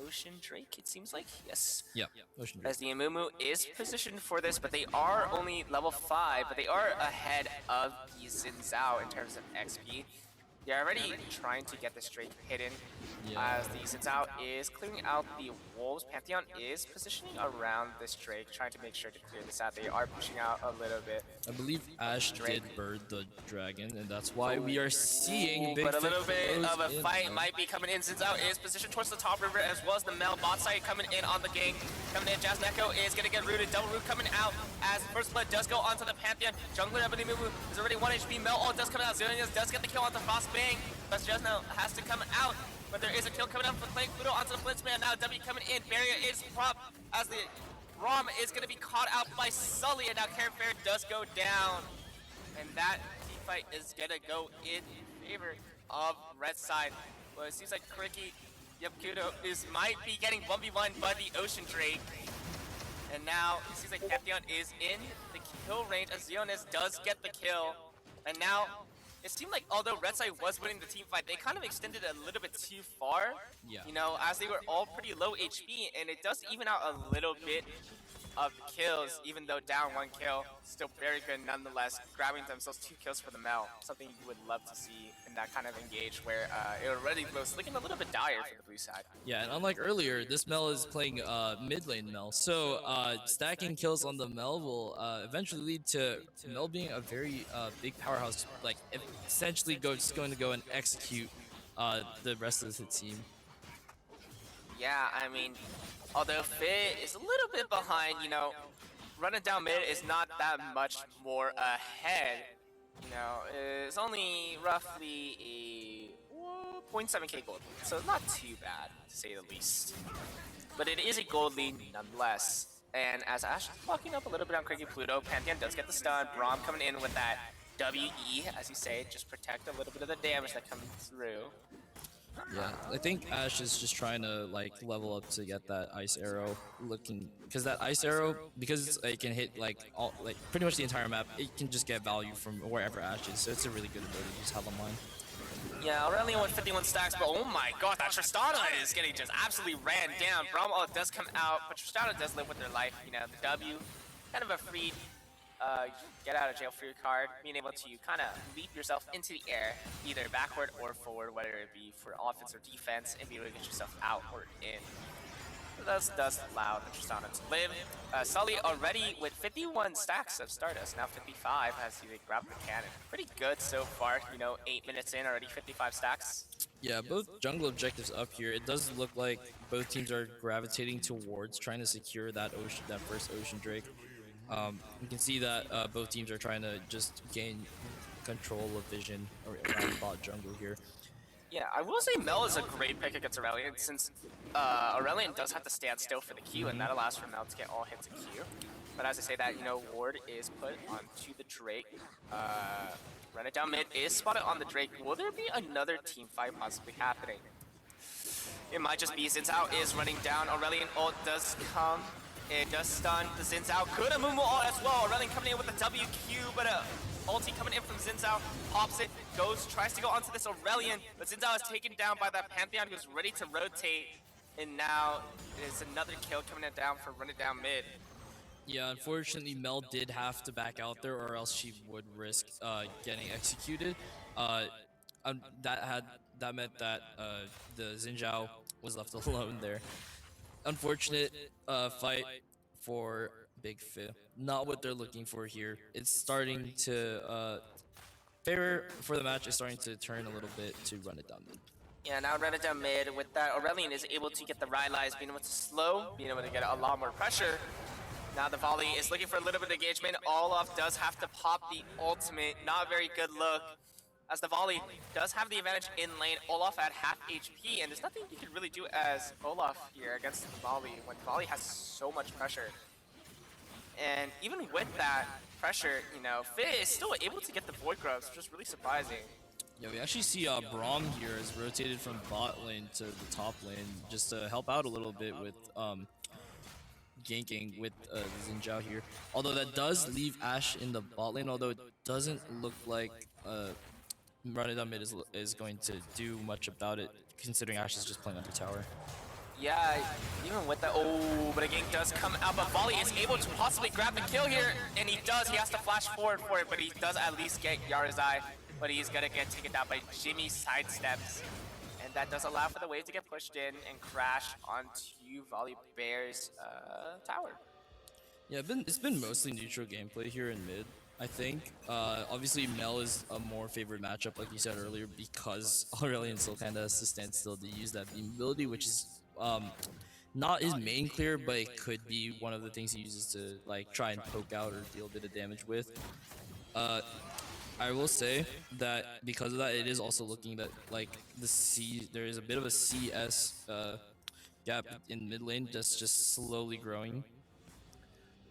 Ocean Drake, it seems like. Yes. Yeah. Ocean Drake. As the Amumu is positioned for this, but they are only level 5, but they are ahead of the Xin Zhao in terms of XP. They're already trying to get this Drake hidden. As the Xin Zhao is clearing out the Wolves, Pantheon is positioning around this Drake, trying to make sure to clear this out. They are pushing out a little bit. I believe Ash did bird the dragon, and that's why we are seeing big. But a little bit of a fight in. might be coming in. Xin Zhao is positioned towards the top river, as well as the Mel bot side coming in on the gank. Coming in, Jazz Neko is going to get rooted. Double root coming out as First Blood does go onto the Pantheon. Jungler Ebony Mumu is already 1 HP. Mel ult does come out. Zillions does get the kill onto Frostbang. But Jazz now has to come out. But there is a kill coming out for Clank Pluto onto the Blitzman. Now W coming in. Barrier is propped as the Rom is going to be caught out by Sully. And now Karen Fair does go down. And that team fight is going to go in favor of red side. Well, it seems like Cricky, Kudo might be getting 1v1 by the Ocean Drake. And now it seems like Pantheon is in the kill range as Xeonis does get the kill. And now it seemed like although red side was winning the team fight, they kind of extended it a little bit too far. Yeah. You know, as they were all pretty low HP, and it does even out a little bit of kills, even though down 1 kill, still very good nonetheless, grabbing themselves 2 kills for the Mel, something you would love to see in that kind of engage where it already was looking a little bit dire for the blue side. Yeah, and unlike earlier, this Mel is playing mid lane Mel, so stacking kills on the Mel will eventually lead to Mel being a very big powerhouse, like essentially just going to go and execute the rest of the team. Yeah, I mean, although Fit is a little bit behind, you know, running down mid is not that much more ahead. You know, it's only roughly a 0.7k gold lead, so not too bad, to say the least. But it is a gold lead nonetheless. And as Ash is blocking up a little bit on Cricky Pluto, Pantheon does get the stun. Braum coming in with that WE, as you say, just protect a little bit of the damage that comes through. Yeah, I think Ash is just trying to like level up to get that ice arrow looking, because that ice arrow, because it can hit like pretty much the entire map, it can just get value from wherever Ash is, so it's a really good ability to just have on line. Yeah, Aurelion with 51 stacks, but oh my god, that Tristana is getting just absolutely ran down. Braum ult does come out, but Tristana does live with their life. You know, the W, kind of a free get out of jail free card, being able to kind of leap yourself into the air, either backward or forward, whether it be for offense or defense, and be able to get yourself out or in. So that does allow the Tristana to live. Sully already with 51 stacks of Stardust, now 55 as he grabbed the cannon. Pretty good so far, you know, 8 minutes in, already 55 stacks. Yeah, both jungle objectives up here. It does look like both teams are gravitating towards trying to secure that first Ocean Drake. You can see that both teams are trying to just gain control of vision around bot jungle here. Yeah, I will say Mel is a great pick against Aurelion, since Aurelion does have to stand still for the Q, and that allows for Mel to get all hits of Q. But as I say that, you know, Ward is put onto the Drake. Run it down mid is spotted on the Drake. Will there be another team fight possibly happening? It might just be Xin Zhao is running down. Aurelion ult does come. It does stun the Xin Zhao. Could have Mumu ult as well. Aurelion coming in with the WQ, but ulti coming in from Xin Zhao. Pops it, tries to go onto this Aurelion, but Xin Zhao is taken down by that Pantheon who's ready to rotate. And now there's another kill coming down for running down mid. Yeah, unfortunately, Mel did have to back out there, or else she would risk getting executed. That meant that the Xin Zhao was left alone there. Unfortunate fight for Big Fi. Not what they're looking for here. It's starting to favor for the match is starting to turn a little bit to run it down mid. Yeah, now run it down mid. With that, Aurelian is able to get the Rylai's, being able to slow, being able to get a lot more pressure. Now the volley is looking for a little bit of engagement. Olaf does have to pop the ultimate. Not a very good look, as the volley does have the advantage in lane. Olaf at half HP, and there's nothing you can really do as Olaf here against the volley when volley has so much pressure. And even with that pressure, you know, Fit is still able to get the Void Grubs, which is really surprising. Yeah, we actually see Braum here is rotated from bot lane to the top lane just to help out a little bit with ganking with Xin here. Although that does leave Ashe in the bot lane, although it doesn't look like Run It Down mid is going to do much about it, considering Ashe is just playing under tower. Yeah, even with that, oh, but a gank does come out, but Volley is able to possibly grab the kill here, and he does. He has to flash forward for it, but he does at least get Yarazai, but he's gonna get taken down by Jimmy sidesteps, and that does allow for the wave to get pushed in and crash onto Volley Bear's tower. Yeah, it's been mostly neutral gameplay here in mid, I think. Obviously, Mel is a more favored matchup, like you said earlier, because Aurelian still kind of has to stand still to use that beam ability, which is not his main clear, but it could be one of the things he uses to like try and poke out or deal a bit of damage with. I will say that because of that, it is also looking that like there is a bit of a CS gap in mid lane that's just slowly growing.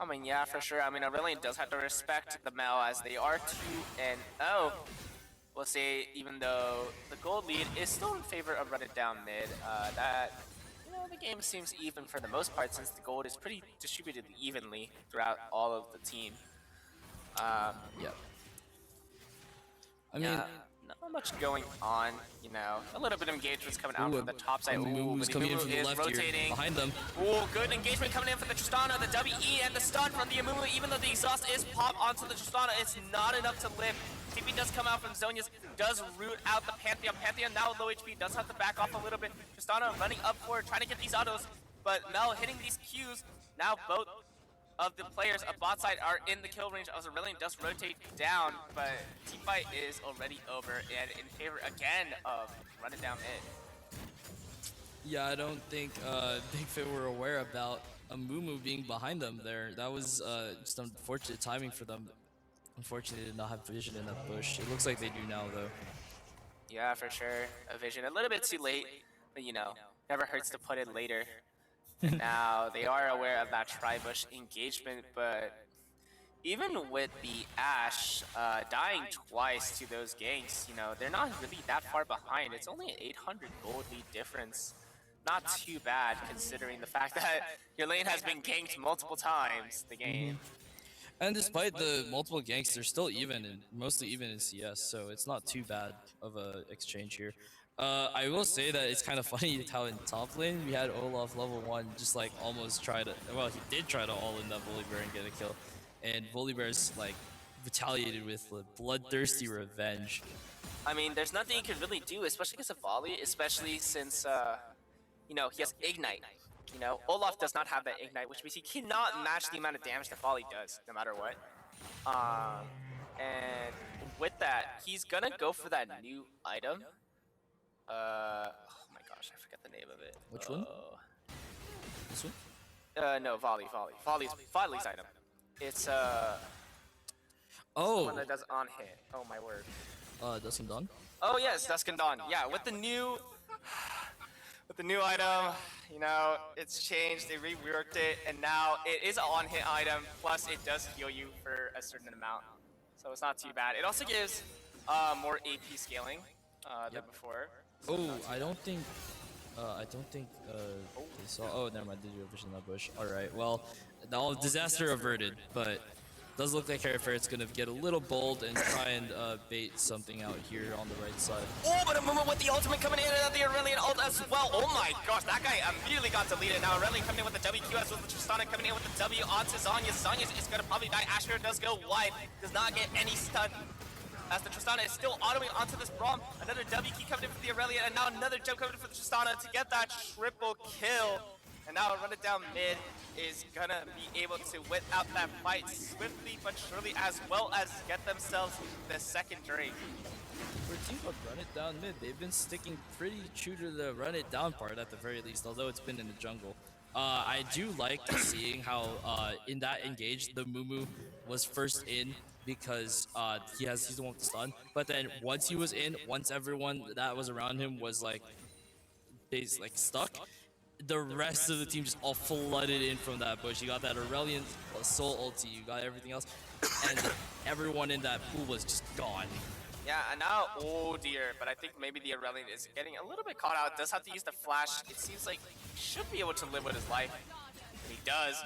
I mean, yeah, for sure. I mean, Aurelian does have to respect the Mel as they are 2-0. We'll say, even though the gold lead is still in favor of Run It Down mid, that, you know, the game seems even for the most part since the gold is pretty distributed evenly throughout all of the team. Yep. I yeah, mean, not much going on, you know. A little bit of engagement's coming out from the top side. Moves coming in from the left rotating. here, behind them. Ooh, good engagement coming in from the Tristana, the WE, and the stun from the Amumu. Even though the exhaust is popped onto the Tristana, it's not enough to live. TP does come out from Zonia's, does root out the Pantheon. Pantheon now low HP, does have to back off a little bit. Tristana running up forward, trying to get these autos, but Mel hitting these Qs. Now both of the players of bot side are in the kill range. Aurelian does rotate down, but team fight is already over and in favor again of Run It Down mid. Yeah, I don't think Big Fit were aware about Amumu being behind them there. That was just unfortunate timing for them. Unfortunately, they did not have vision in that bush. It looks like they do now, though. Yeah, for sure. A vision a little bit too late, but you know, never hurts to put it later. And now they are aware of that tri-bush engagement, but even with the Ashe dying twice to those ganks, you know, they're not really that far behind. It's only an 800 gold lead difference. Not too bad considering the fact that your lane has been ganked multiple times the game. And despite the multiple ganks, they're still even, and mostly even in CS, so it's not too bad of a exchange here. I will say that it's kind of funny how in top lane we had Olaf level 1 just like almost try to, well, he did try to all in that Volibear and get a kill, and Volibear's like retaliated with bloodthirsty revenge. I mean, there's nothing you can really do, especially against a volley, especially since you know, he has Ignite. You know, Olaf does not have that Ignite, which means he cannot match the amount of damage that volley does, no matter what. And with that, he's gonna go for that new item. Oh my gosh, I forget the name of it. Which one? This one? No, Volley's item. It's one that does on hit. Oh my word. Dusk and Dawn? Oh yes, Dusk and Dawn. Yeah, with the new item, you know, it's changed. They reworked it, and now it is an on hit item. Plus, it does heal you for a certain amount, so it's not too bad. It also gives more AP scaling than before. So I don't think they saw. Oh, never mind. Did you vision that bush? All right. Well, the disaster averted, but does look like Hereford's gonna get a little bold and try and bait something out here on the right side. Oh, but a moment with the ultimate coming in and the Aurelian ult as well. Oh my gosh, that guy immediately got deleted. Now Aurelian coming in with the WQ as well as the Tristana coming in with the W onto Zanya. Zanya is gonna probably die. Asher does go wide, does not get any stun. As the Tristana is still autoing onto this Braum. Another W key coming in for the Aurelian, and now another jump coming in for the Tristana to get that triple kill. And now Run It Down Mid is gonna be able to win out that fight swiftly but surely, as well as get themselves the second Drake. For a team called Run It Down Mid, they've been sticking pretty true to the Run It Down part at the very least, although it's been in the jungle. I do like seeing how in that engage, the Mumu was first in because he's the one with the stun. But then once he was in, once everyone that was around him was like stuck, the rest of the team just all flooded in from that bush. You got that Aurelion Soul ulti, you got everything else, and everyone in that pool was just gone. Yeah, and now, oh dear, but I think maybe the Aurelion is getting a little bit caught out. Does have to use the flash. It seems like he should be able to live with his life, and he does.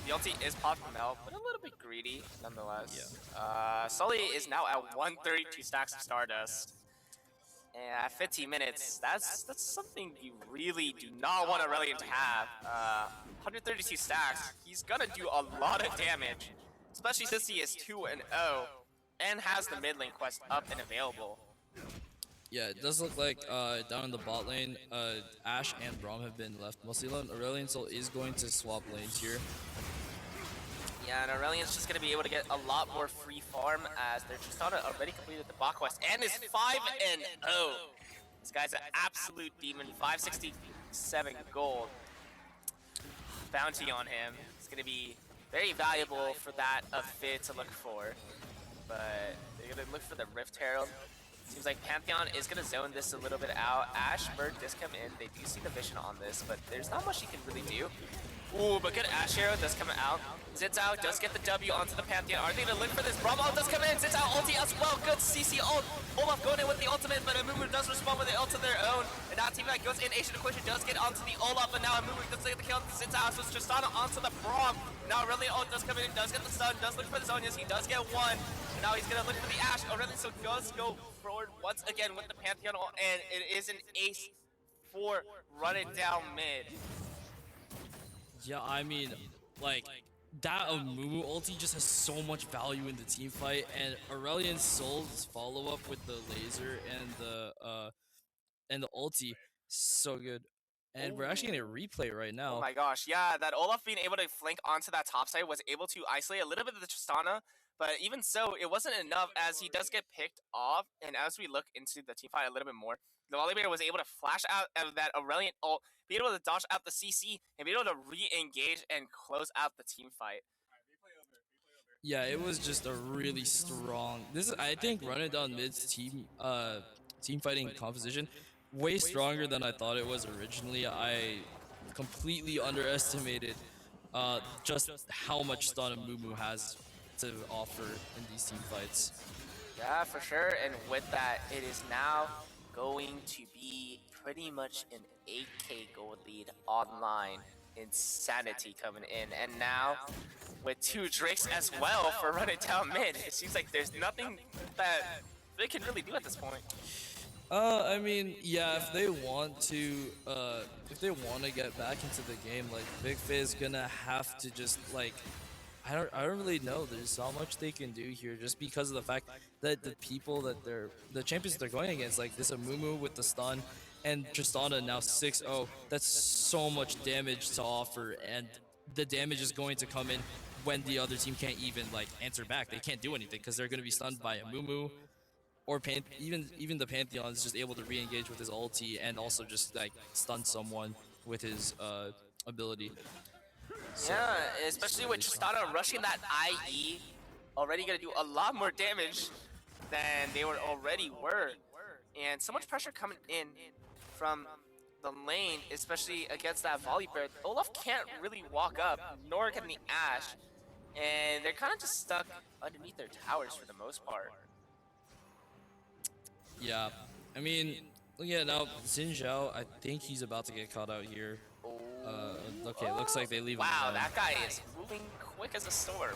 The ulti is popped from out, but a little bit greedy nonetheless. Yeah. Sully is now at 132 stacks of Stardust. And at 15 minutes, that's something you really do not want Aurelion to have. 132 stacks, he's gonna do a lot of damage, especially since he is 2-0 and has the mid lane quest up and available. Yeah, it does look like down in the bot lane, Ashe and Braum have been left mostly alone. Aurelion Soul is going to swap lanes here. Yeah, and Aurelion's just gonna be able to get a lot more free farm as they're just already completed the bot quest and is 5-0. This guy's an absolute demon, 567 gold. Bounty on him. It's gonna be very valuable for that of Fid to look for. But they're gonna look for the Rift Herald. Seems like Pantheon is gonna zone this a little bit out. Ashe Bird does come in. They do see the vision on this, but there's not much he can really do. Ooh, but good Ashe Arrow does come out. Zitao does get the W onto the Pantheon. Are they gonna look for this? Braum does come in. Zitao ulti as well. Good CC ult. Olaf going in with the ultimate, but Amumu does respond with the ult of their own. And now team that goes in. Asian Equation does get onto the Olaf, but now Amumu does get the kill on the Zitao. So it's Tristana onto the Braum. Now Aurelion ult does come in, does get the stun, does look for the Zonias. He does get one. And now he's gonna look for the Ashe. Aurelion so does go forward once again with the Pantheon ult, and it is an ace for Run It Down Mid. Yeah, I mean, like, that Amumu ulti just has so much value in the team fight, and Aurelion Soul's follow-up with the laser and the ulti, so good. And we're actually getting a replay right now. Oh my gosh, yeah, that Olaf being able to flank onto that top side was able to isolate a little bit of the Tristana, but even so, it wasn't enough as he does get picked off, and as we look into the team fight a little bit more, the Volibear was able to flash out of that Aurelion ult, be able to dodge out the CC, and be able to re-engage and close out the team fight. Yeah, it was just a really strong. I think Run It Down Mid's team fighting composition way stronger than I thought it was originally. I completely underestimated just how much stun Amumu has to offer in these team fights. Yeah, for sure, and with that, it is now going to be pretty much an 8k gold lead online. Insanity coming in, and now with 2 Drakes as well for Run It Down Mid, it seems like there's nothing that they can really do at this point. I mean, yeah, if they want to get back into the game, like Big Fizz gonna have to just like, I don't really know. There's not much they can do here, just because of the fact that the champions they're going against, like this Amumu with the stun, and Tristana now 6-0. That's so much damage to offer, and the damage is going to come in when the other team can't even like answer back. They can't do anything because they're going to be stunned by Amumu. Or even the Pantheon is just able to re-engage with his ulti and also just like stun someone with his ability. So, yeah, especially with Tristana rushing that IE, already gonna do a lot more damage than they already were, and so much pressure coming in from the lane, especially against that Volibear. Olaf can't really walk up, nor can the Ashe, and they're kind of just stuck underneath their towers for the most part. Yeah, I mean, yeah, now Xin Zhao, I think he's about to get caught out here. Okay, looks like they leave him Wow, alone. that guy is moving quick as a storm.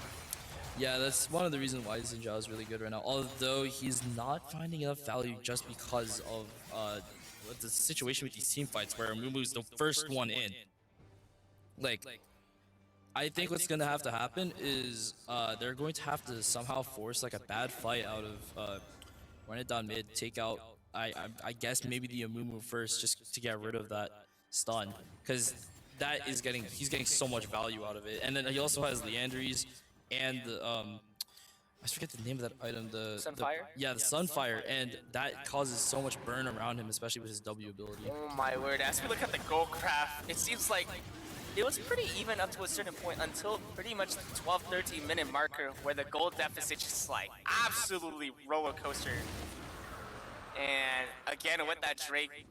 Yeah, that's one of the reasons why Xin Zhao is really good right now. Although he's not finding enough value just because of the situation with these team fights where Amumu's the first one in. Like, I think what's gonna have to happen is they're going to have to somehow force like a bad fight out of Run It Down Mid, take out I guess maybe the Amumu first just to get rid of that stun, because he's getting so much value out of it. And then he also has Leandries and the I forget the name of that item. Sunfire? Yeah, the Sunfire, and that causes so much burn around him, especially with his W ability. Oh my word, as we look at the goal graph, it seems like it was pretty even up to a certain point until pretty much the 12-13 minute marker where the goal deficit just like absolutely roller coaster. And again with that Drake,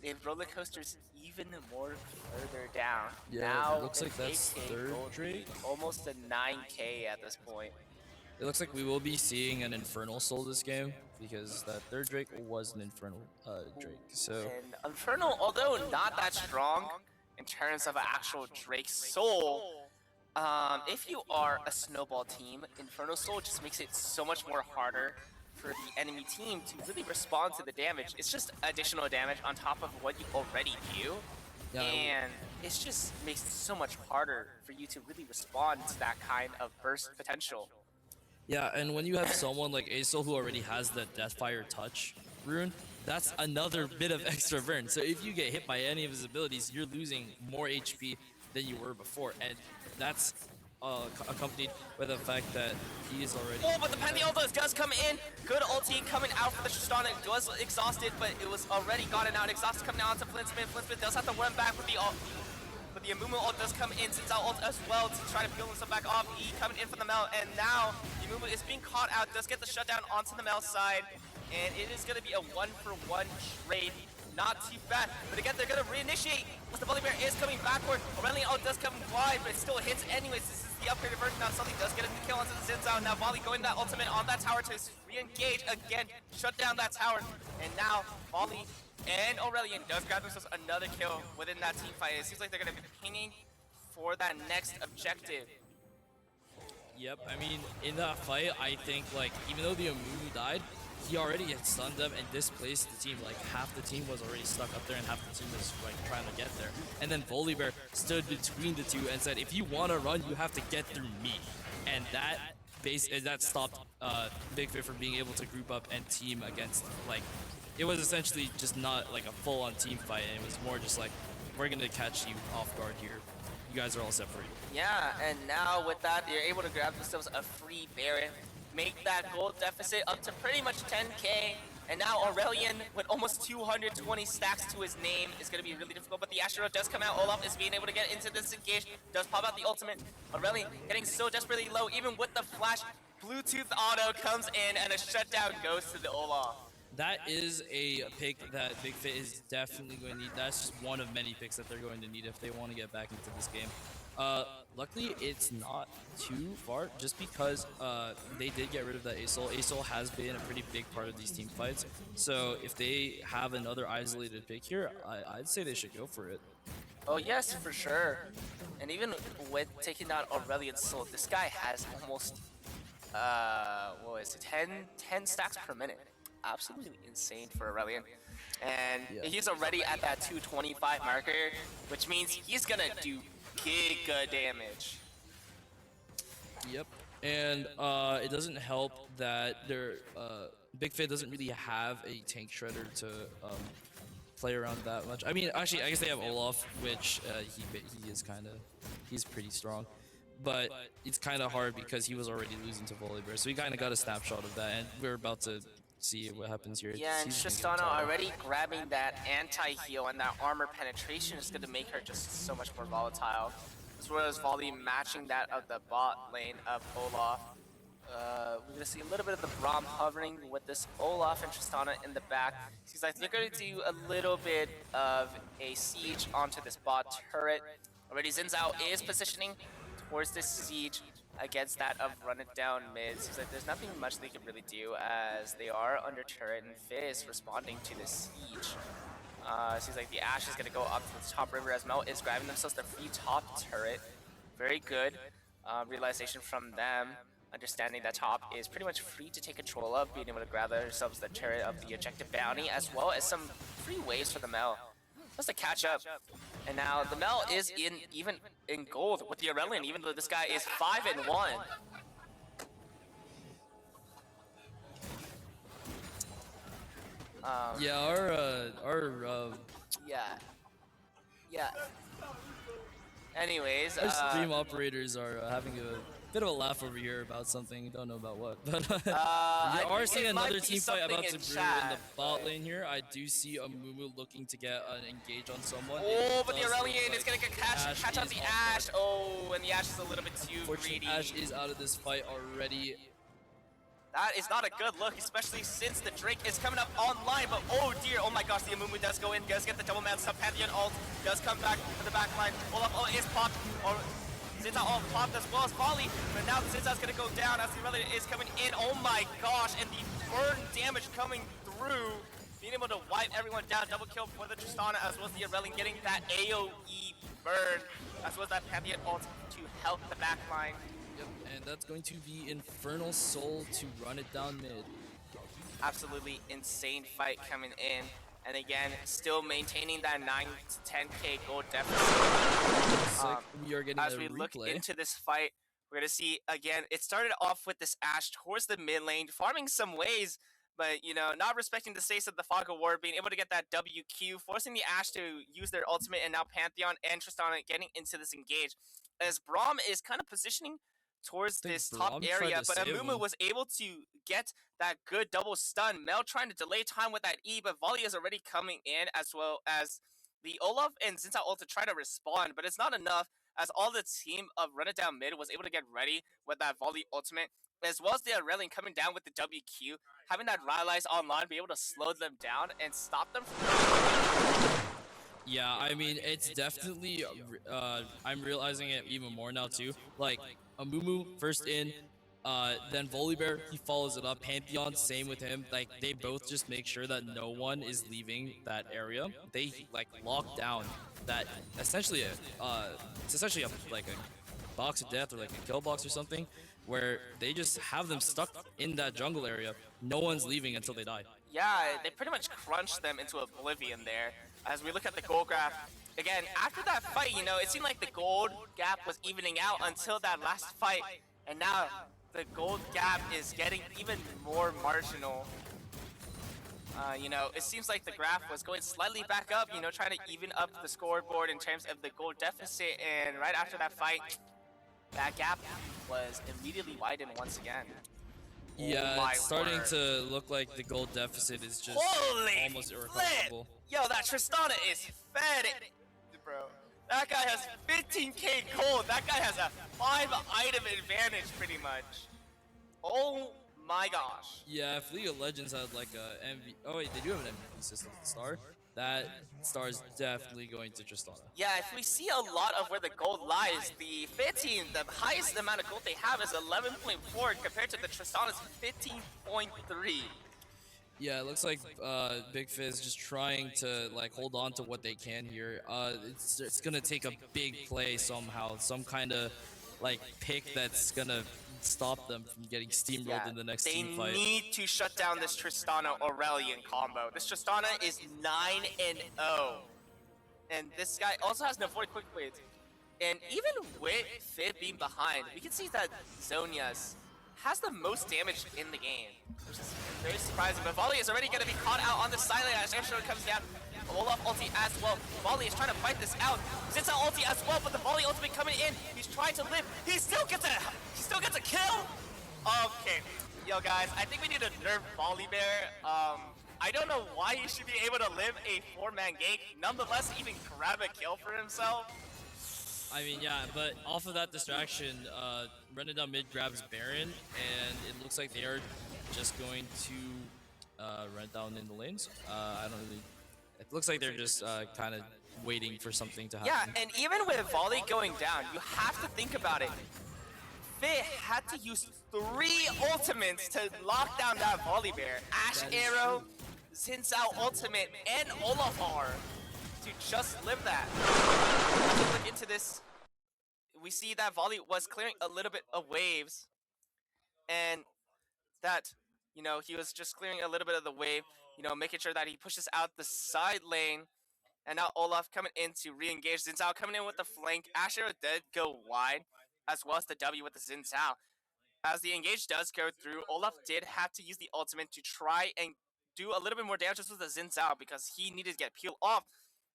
it roller coasters even more further down. Yeah, now it looks like that's 8K third gold Drake. lead, almost a 9K at this point. It looks like we will be seeing an Infernal Soul this game because that third Drake was an Infernal Drake. So And Infernal, although not that strong in terms of an actual Drake Soul, if you are a snowball team, Infernal Soul just makes it so much more harder for the enemy team to really respond to the damage. It's just additional damage on top of what you already do. Yeah. And it just makes it so much harder for you to really respond to that kind of burst potential. yeah, and when you have someone like Aesol who already has the Deathfire touch rune, that's another bit of extra burn. So if you get hit by any of his abilities, you're losing more HP than you were before, and that's accompanied by the fact that he is already. Oh, but the Pantheon does come in. Good ulti coming out for the Tristana. It was exhausted, but it was already gotten out. Exhausted coming out to Flintsmith. Flintsmith does have to run back with the ult. But the Amumu ult does come in, sends out ult as well to try to build himself back up. E coming in from the Mel, and now the Amumu is being caught out. Does get the shutdown onto the Mel side, and it is going to be a 1-for-1 trade. Not too bad, but again, they're going to reinitiate. Once the Volley Bear is coming backward, Aurelion ult does come wide, but it still hits anyways. This is the upgraded version. Now Sully does get a kill onto the Zinzao. Now Volley going that ultimate on that tower to re-engage again, shut down that tower, and now Volley and Aurelion does grab themselves another kill within that team fight. It seems like they're going to be pinging for that next objective. Yep, I mean, in that fight, I think, like, even though the Amumu died, he already had stunned them and displaced the team. Like, half the team was already stuck up there and half the team was, like, trying to get there. And then Volibear stood between the two and said, if you want to run, you have to get through me. And that stopped Big Fit from being able to group up and team against, like, it was essentially just not, like, a full-on team fight. And it was more just like, we're going to catch you off guard here. You guys are all set free. Yeah, and now with that, you're able to grab themselves a free Baron, make that gold deficit up to pretty much 10K, and now Aurelion, with almost 220 stacks to his name, is going to be really difficult, but the Astro does come out. Olaf is being able to get into this engage, does pop out the ultimate. Aurelion getting so desperately low, even with the flash. Bluetooth auto comes in, and a shutdown goes to the Olaf. That is a pick that Big Fit is definitely going to need. That's just one of many picks that they're going to need if they want to get back into this game. Luckily, it's not too far, just because they did get rid of that Aesol. Aesol has been a pretty big part of these team fights, so if they have another isolated pick here, I'd say they should go for it. Oh yes, for sure. And even with taking out Aurelion's soul, this guy has almost, what is it, 10 stacks per minute. Absolutely insane for Aurelion. And he's already at that 225 marker, which means he's gonna do giga damage. Yep, and it doesn't help that their Big Fit doesn't really have a tank shredder to play around that much. I mean, actually, I guess they have Olaf, which he's pretty strong, but it's kind of hard because he was already losing to Volibear, so he kind of got a snapshot of that, and we're about to see what happens here. Yeah, and Tristana already grabbing that anti-heal, and that armor penetration is going to make her just so much more volatile. As well as Volley matching that of the bot lane of Olaf. We're going to see a little bit of the Braum hovering with this Olaf and Tristana in the back. Seems like they're going to do a little bit of a siege onto this bot turret. Already Zinzao is positioning towards this siege against that of Run It Down mid. Seems like there's nothing much they can really do as they are under turret, and Fizz responding to the siege. Seems like the Ashe is going to go up to the top river as Mel is grabbing themselves the free top turret. Very good realization from them, understanding that top is pretty much free to take control of, being able to grab themselves the turret of the objective bounty, as well as some free waves for the Mel. Just to catch up. And now the Mel is even in gold with the Aurelion, even though this guy is 5-1. Yeah, our Yeah. Anyways, Our stream operators are having a bit of a laugh over here about something. Don't know about what, but we I are think seeing it might another be team fight something about to in brew in the chat, bot but- lane here. I do see a Mumu looking to get an engage on someone. Oh, but the does look Aurelian is like gonna catch Ash out is the off Ash. Oh, and the Ash is a little bit too Unfortunately, greedy. Ash is out of this fight already. That is not a good look, especially since the Drake is coming up online. But oh dear, oh my gosh, the Amumu does go in, does get the double man sub. Pantheon ult does come back to the back line. Olaf ult is popped, or Zinza ult popped as well as Volley. But now Zinza's gonna go down as the Aurelian is coming in. Oh my gosh, and the burn damage coming through, being able to wipe everyone down. Double kill for the Tristana as well as the Aurelian getting that AoE burn, as well as that Pantheon ult to help the back line. Yep, and that's going to be Infernal Soul to run it down mid. Absolutely insane fight coming in. And again, still maintaining that 9 to 10k gold deficit. We are getting As a we look replay. into this fight, we're going to see, again, it started off with this Ashe towards the mid lane, farming some ways, but, you know, not respecting the states of the Fog of War, being able to get that WQ, forcing the Ashe to use their ultimate, and now Pantheon and Tristana getting into this engage. As Braum is kind of positioning towards this top Braum tried area, to but save Amumu him. was able to get that good double stun. Mel trying to delay time with that E, but Volley is already coming in, as well as the Olaf and Zinza ult to try to respond, but it's not enough, as all the team of Run It Down Mid was able to get ready with that Volley ultimate, as well as the Aurelian coming down with the WQ, having that Rylai's online, be able to slow them down and stop them from... Yeah, I mean, it's definitely, I'm realizing it even more now too. Like, Amumu first in, then Volibear, he follows it up. Pantheon, same with him. Like, they both just make sure that no one is leaving that area. They, like, lock down that, essentially, it's essentially like a box of death or like a kill box or something, where they just have them stuck in that jungle area. No one's leaving until they die. Yeah, they pretty much crunched them into oblivion there. As we look at the gold graph, again, after that fight, you know, it seemed like the gold gap was evening out until that last fight. And now, the gold gap is getting even more marginal. You know, it seems like the graph was going slightly back up, you know, trying to even up the scoreboard in terms of the gold deficit. And right after that fight, that gap was immediately widened once again. Yeah, Oh my it's starting word. to look like the gold deficit is just Holy almost flip! irrecoverable. Yo, that Tristana is fed, bro. That guy has 15k gold. That guy has a 5-item advantage, pretty much. Oh my gosh. Yeah, if League of Legends had like a MV, oh wait, they do have an MVP system star. That star is definitely going to Tristana. Yeah, if we see a lot of where the gold lies, the 15, the highest amount of gold they have is 11.4 compared to the Tristana's 15.3. Yeah, it looks like Big Fizz just trying to like hold on to what they can here. It's gonna take a big play somehow, some kind of like pick that's gonna stop them from getting steamrolled in the next they team fight. need to shut down this Tristana Aurelian combo. This Tristana is 9-0. And this guy also has no 40 quick plays. And even with Fib being behind, we can see that Zonia's has the most damage in the game, which is very surprising. But Volley is already going to be caught out on the sideline as Airshore comes down. Olaf ulti as well. Volley is trying to fight this out. Zinza ulti as well, but the Volley ultimate coming in. He's trying to live. He still gets a kill. Okay, yo guys, I think we need to nerf Volibear. I don't know why he should be able to live a 4-man gank, nonetheless even grab a kill for himself. I mean, yeah, but off of that distraction, Brendan down mid grabs Baron, and it looks like they are just going to run down in the lanes. I don't really. It looks like they're just kind of waiting for something to happen. Yeah, and even with Volley going down, you have to think about it. Fih had to use 3 ultimates to lock down that Volibear. Ash Arrow, Zinzao ultimate, and Olafar to just live that. As we look into this, we see that Volley was clearing a little bit of waves, and that, you know, he was just clearing a little bit of the wave, you know, making sure that he pushes out the side lane. And now Olaf coming in to re-engage. Zinzao coming in with the flank. Ash Arrow did go wide, as well as the W with the Zinzao. As the engage does go through, Olaf did have to use the ultimate to try and do a little bit more damage with the Zinzao because he needed to get peeled off.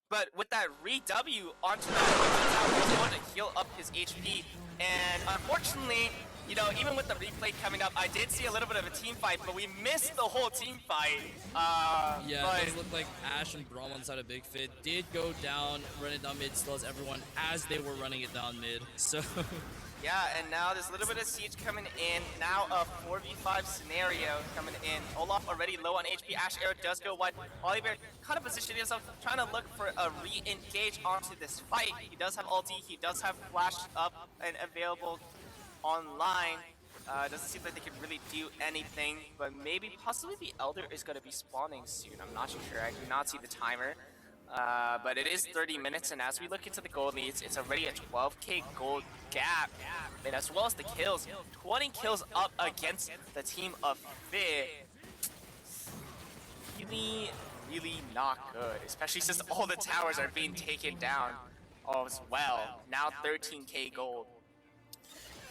But with that re-W onto that Zinzao, he was able to up his HP. And unfortunately, you know, even with the replay coming up, I did see a little bit of a team fight, but we missed the whole team fight. Yeah, but it does look like Ash and Braum on the side of Big Fit did go down, run it down mid, still as everyone as they were running it down mid. So yeah, and now there's a little bit of siege coming in. Now a 4v5 scenario coming in. Olaf already low on HP. Ash Arrow does go wide. Oliver kind of positioning himself, trying to look for a re-engage onto this fight. He does have ulti. He does have flash up and available online. Doesn't seem like they can really do anything, but maybe possibly the Elder is going to be spawning soon. I'm not too sure. I do not see the timer. But it is 30 minutes, and as we look into the gold leads, it's already a 12k gold gap. And as well as the kills, 20 kills up against the team of Fit. Really, really not good, especially since all the towers are being taken down as well. Now 13k gold.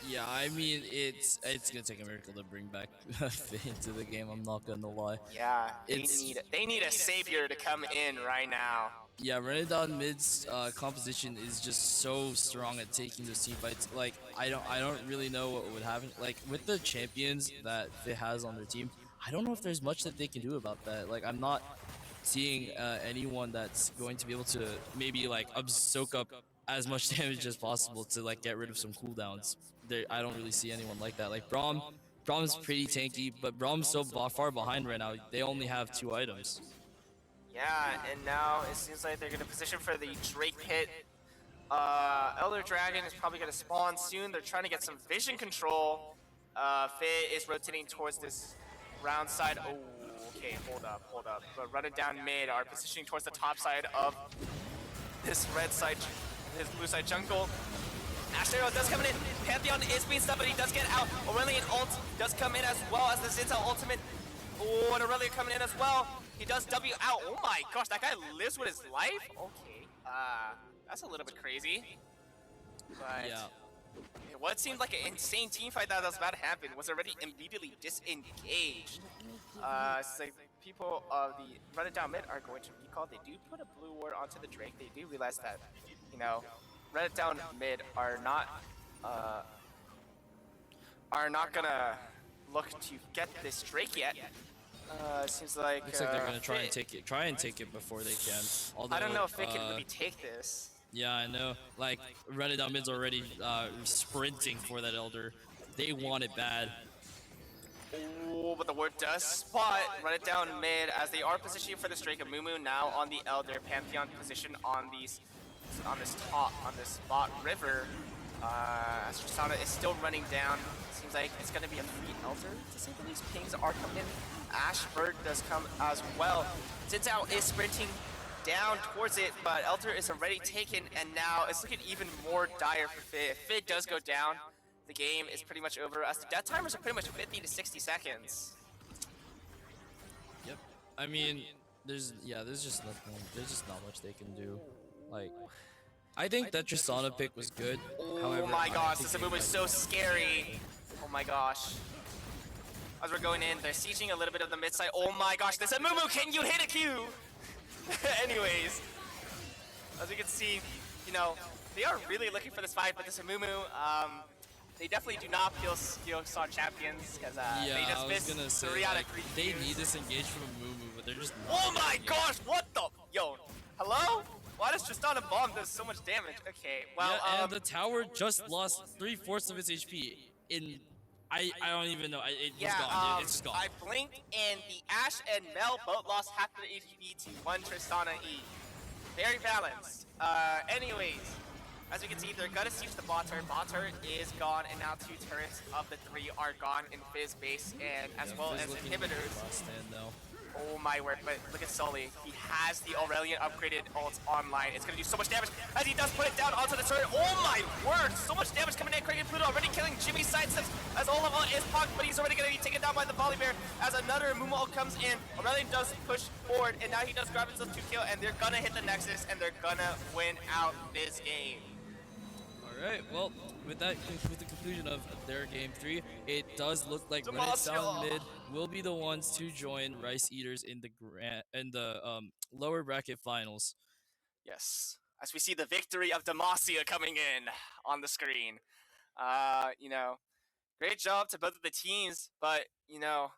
yeah, I mean it's gonna take a miracle to bring back Fit into the game. I'm not gonna lie. Yeah, It's- they need a savior to come in right now. Yeah, Renadon mid's composition is just so strong at taking those team fights. Like I don't really know what would happen. Like with the champions that Fit has on their team, I don't know if there's much that they can do about that. Like I'm not seeing anyone that's going to be able to maybe like soak up as much damage as possible to like get rid of some cooldowns. I don't really see anyone like that. Like Brahm's pretty tanky, but Brahm's so far behind right now. They only have 2 items. Yeah, and now it seems like they're gonna position for the Drake pit. Elder Dragon is probably gonna spawn soon. They're trying to get some vision control. Fit is rotating towards this round side. Oh, okay, hold up. But running down mid are positioning towards the top side of this red side, his blue side jungle. Ashtero does come in. Pantheon is being stunned, but he does get out. Aurelian ult does come in as well as the Zinza ultimate. Oh, and Aurelian coming in as well. He does W out. Oh my gosh, that guy lives with his life? Okay. That's a little bit crazy. But Yeah. what seemed like an insane team fight that was about to happen was already immediately disengaged. It's like people of the run it down mid are going to recall. They do put a blue ward onto the Drake. They do realize that, you know, run it down mid are not gonna look to get this Drake yet. Seems like Looks like they're gonna try and Fit- try and take it before they can. Although, I don't know if they can really take this. Yeah, I know. Like Renadon mid's already sprinting for that Elder. They want it bad. Oh, but the ward does spot, run it down mid as they are positioning for the Drake of Mumu now on the Elder Pantheon position on this spot river. As Tristana is still running down. Seems like it's gonna be a free Elder to say the least. Pings are coming in. Ashford does come as well. Zinzao is sprinting down towards it, but Elder is already taken, and now it's looking even more dire for Fit. If Fit does go down, the game is pretty much over, as the death timers are pretty much 50 to 60 seconds. Yep. I mean, there's just not much they can do. Like, I think that Tristana pick was good. Oh However, my I gosh, think this move is so scary. Oh my gosh. As we're going in, they're sieging a little bit of the mid side. Oh my gosh, this Amumu, can you hit a Q? Anyways, as you can see, you know, they are really looking for this fight, but this Amumu, they definitely do not feel Skillstar champions, because yeah, they just I was missed gonna say 3 out of like, 3 they Qs. need this engage from Mumu, but they're just not Oh my getting it. gosh, what the? Yo, hello? Why does Tristana bomb does so much damage? Okay, well, Yeah, and the tower just lost 3/4 of its HP. I don't even know. It was gone. It's just gone. I blinked and the Ash and Mel both lost half their HP to one Tristana E. Very balanced. Anyways, as you can see, they're gonna siege the bot turret. Bot turret is gone, and now 2 turrets of the 3 are gone in Fizz base, and as Yeah, well Fizz as looking inhibitors. last stand though. Oh my word, but look at Sully. He has the Aurelian upgraded ult online. It's gonna do so much damage as he does put it down onto the turret. Oh my word, so much damage coming in. Kraken Pluto already killing Jimmy's sidesteps as Olava is pocked, but he's already gonna be taken down by the volley bear as another Mumu ult comes in. Aurelian does push forward, and now he does grab himself 2 kill, and they're gonna hit the Nexus, and they're gonna win out this game. Alright, well, with the conclusion of their game 3, it does look like Reddit Demacia! Sound Mid will be the ones to join Rice Eaters in the lower bracket finals. Yes. as we see the victory of Demacia coming in on the screen. You know, great job to both of the teams, but you know,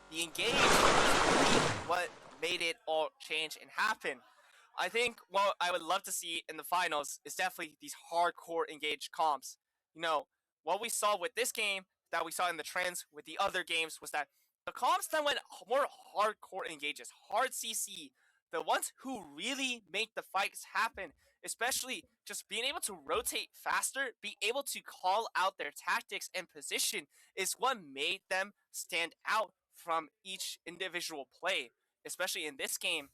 the engage was really what made it all change and happen. I think what I would love to see in the finals is definitely these hardcore engaged comps. You know, what we saw with this game that we saw in the trends with the other games was that the comps that went more hardcore engages, hard CC, the ones who really make the fights happen, especially just being able to rotate faster, be able to call out their tactics and position is what made them stand out from each individual play, especially in this game.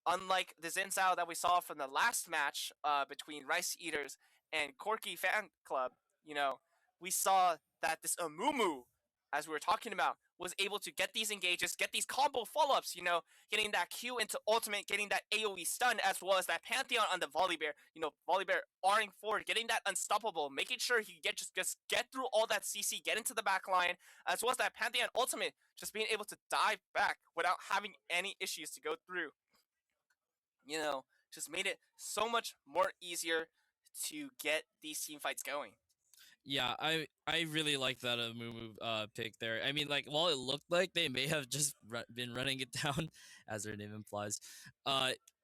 Unlike the Zinzao that we saw from the last match between Rice Eaters and Corky Fan Club, you know, we saw that this Amumu, as we were talking about, was able to get these engages, get these combo follow-ups, you know, getting that Q into ultimate, getting that AoE stun, as well as that Pantheon on the Volibear, you know, Volibear R-ing forward, getting that unstoppable, making sure he just get through all that CC, get into the back line, as well as that Pantheon ultimate, just being able to dive back without having any issues to go through. You know, just made it so much more easier to get these team fights going. Yeah, I really like that Mumu pick there. I mean, like, while it looked like they may have just been running it down, as their name implies,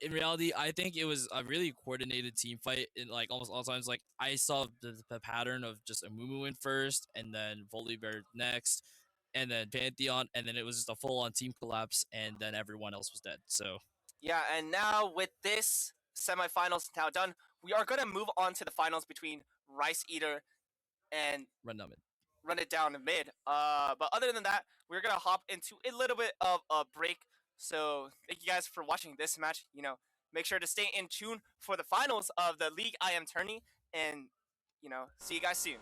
in reality, I think it was a really coordinated team fight. In like almost all times, like I saw the pattern of just a Mumu in first, and then Volibear next, and then Pantheon, and then it was just a full-on team collapse, and then everyone else was dead. So Yeah, and now with this semifinals now done, we are going to move on to the finals between Rice Eater and Run It Down mid. But other than that, we're going to hop into a little bit of a break. So thank you guys for watching this match. You know, make sure to stay in tune for the finals of the League IM tourney. And, you know, see you guys soon.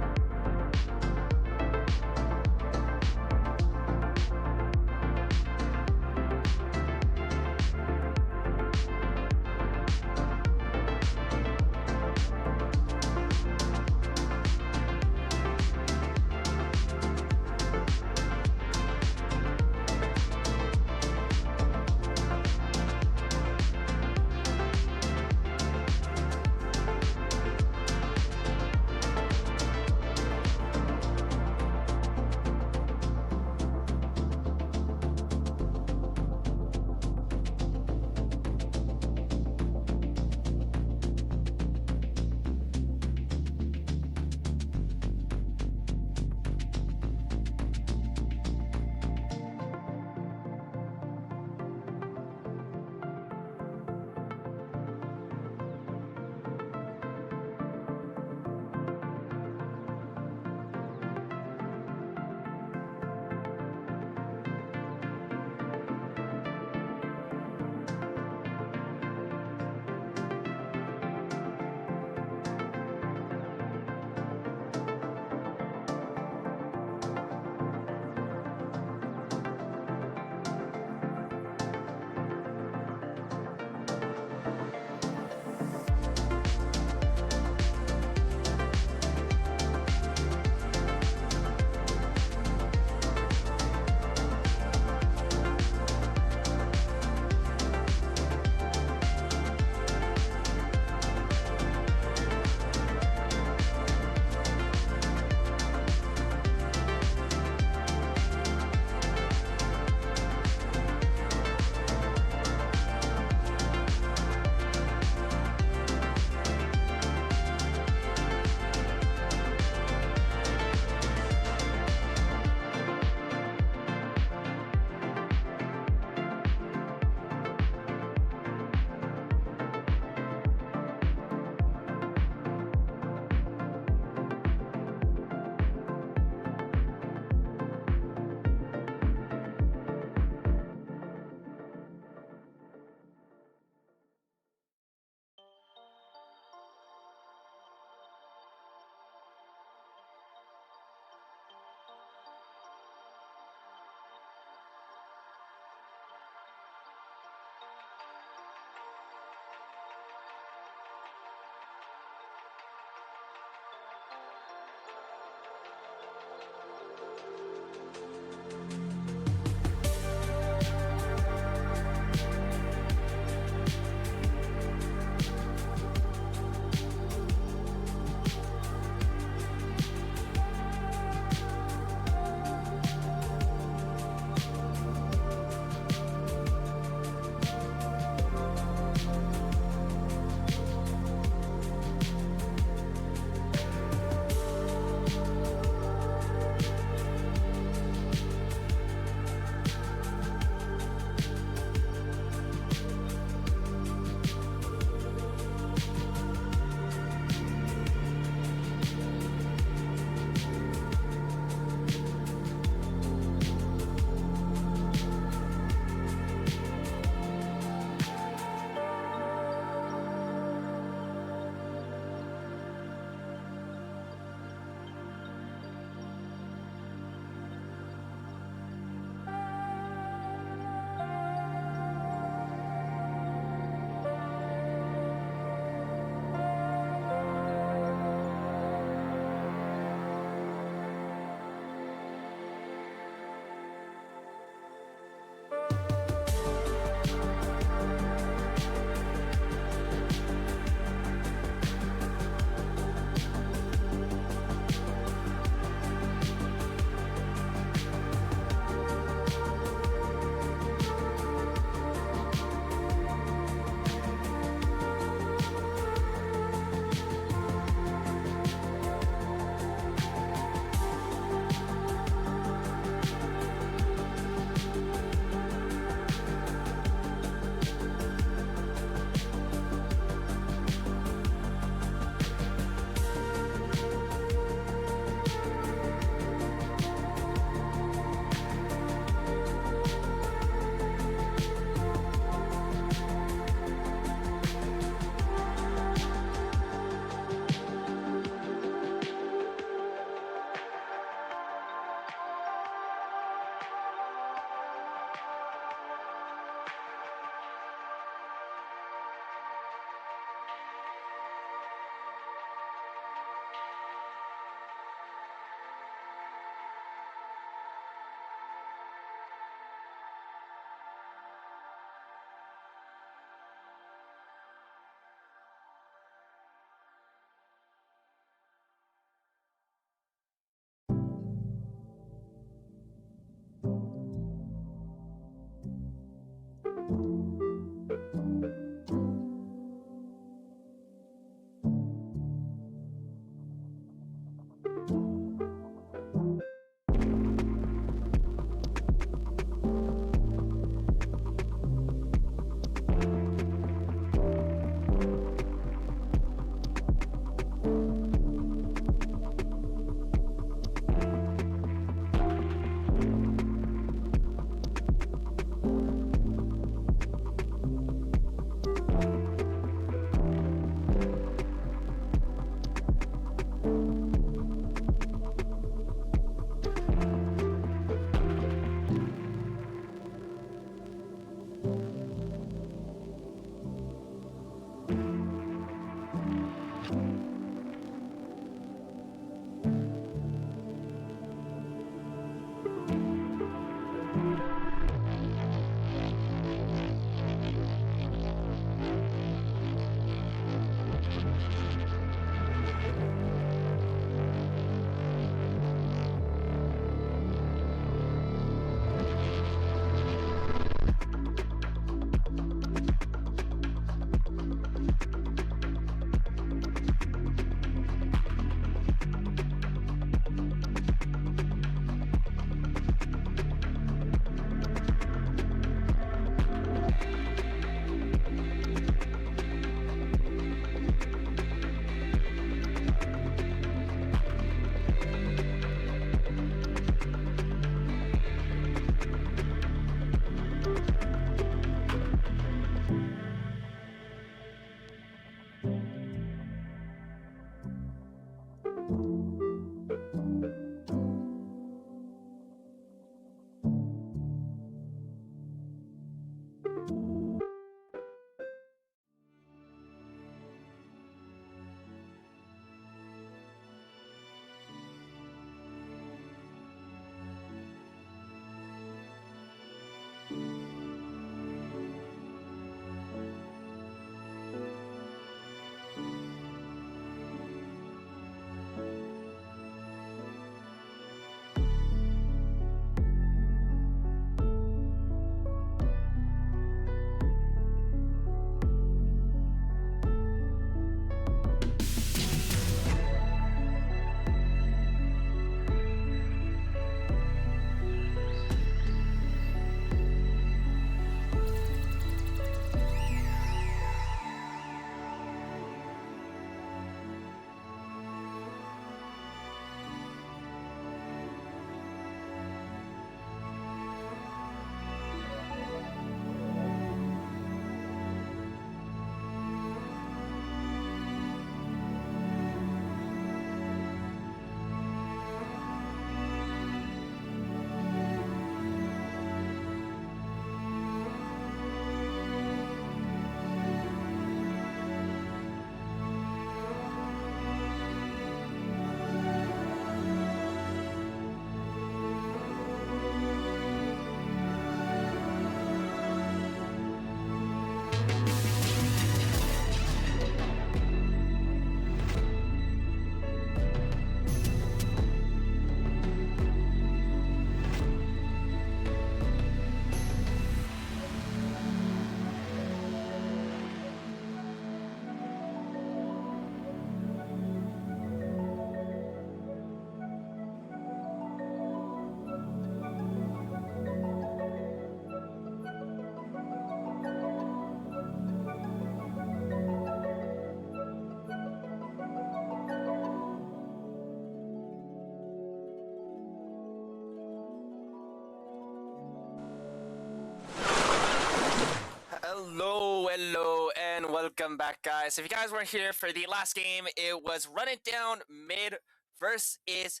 Hello and welcome back, guys. If you guys weren't here for the last game, it was Run It Down Mid versus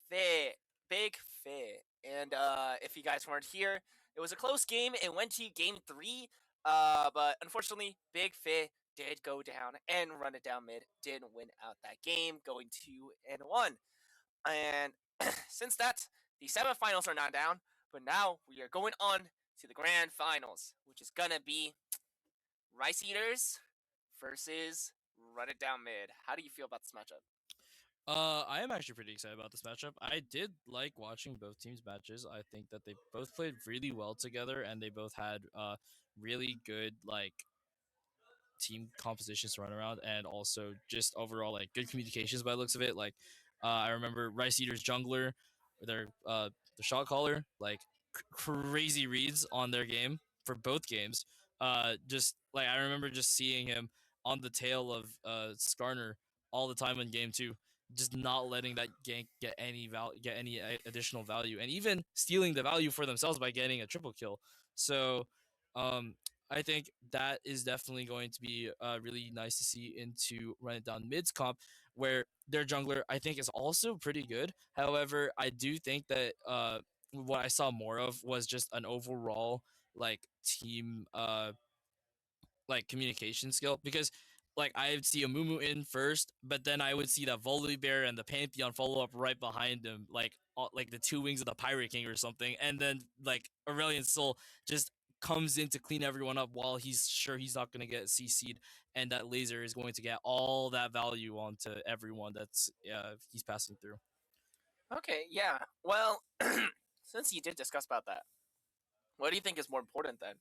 Fe, Big Fe. And if you guys weren't here, it was a close game. It went to game 3, but unfortunately, Big Fe did go down, and Run It Down Mid did win out that game, going 2-1. And since that, the semifinals are not down, but now we are going on to the grand finals, which is gonna be Rice Eaters versus Run It Down Mid. How do you feel about this matchup? I am actually pretty excited about this matchup. I did like watching both teams' matches. I think that they both played really well together, and they both had really good team compositions to run around, and also just overall like good communications by the looks of it. Like I remember Rice Eaters jungler, the shot caller, like crazy reads on their game for both games. Just like I remember just seeing him on the tail of Skarner all the time in game 2, just not letting that gank get any additional value, and even stealing the value for themselves by getting a triple kill. So um I think that is definitely going to be really nice to see into Run It Down Mid's comp, where their jungler I think is also pretty good. However, I do think that what I saw more of was just an overall like team like communication skill, because like I would see a Mumu in first, but then I would see the Volibear and the Pantheon follow up right behind him, like the two wings of the Pirate King or something, and then like Aurelion Soul just comes in to clean everyone up while he's sure he's not going to get CC'd, and that laser is going to get all that value onto everyone that's he's passing through. Okay, yeah. Well, since you did discuss about that, what do you think is more important then?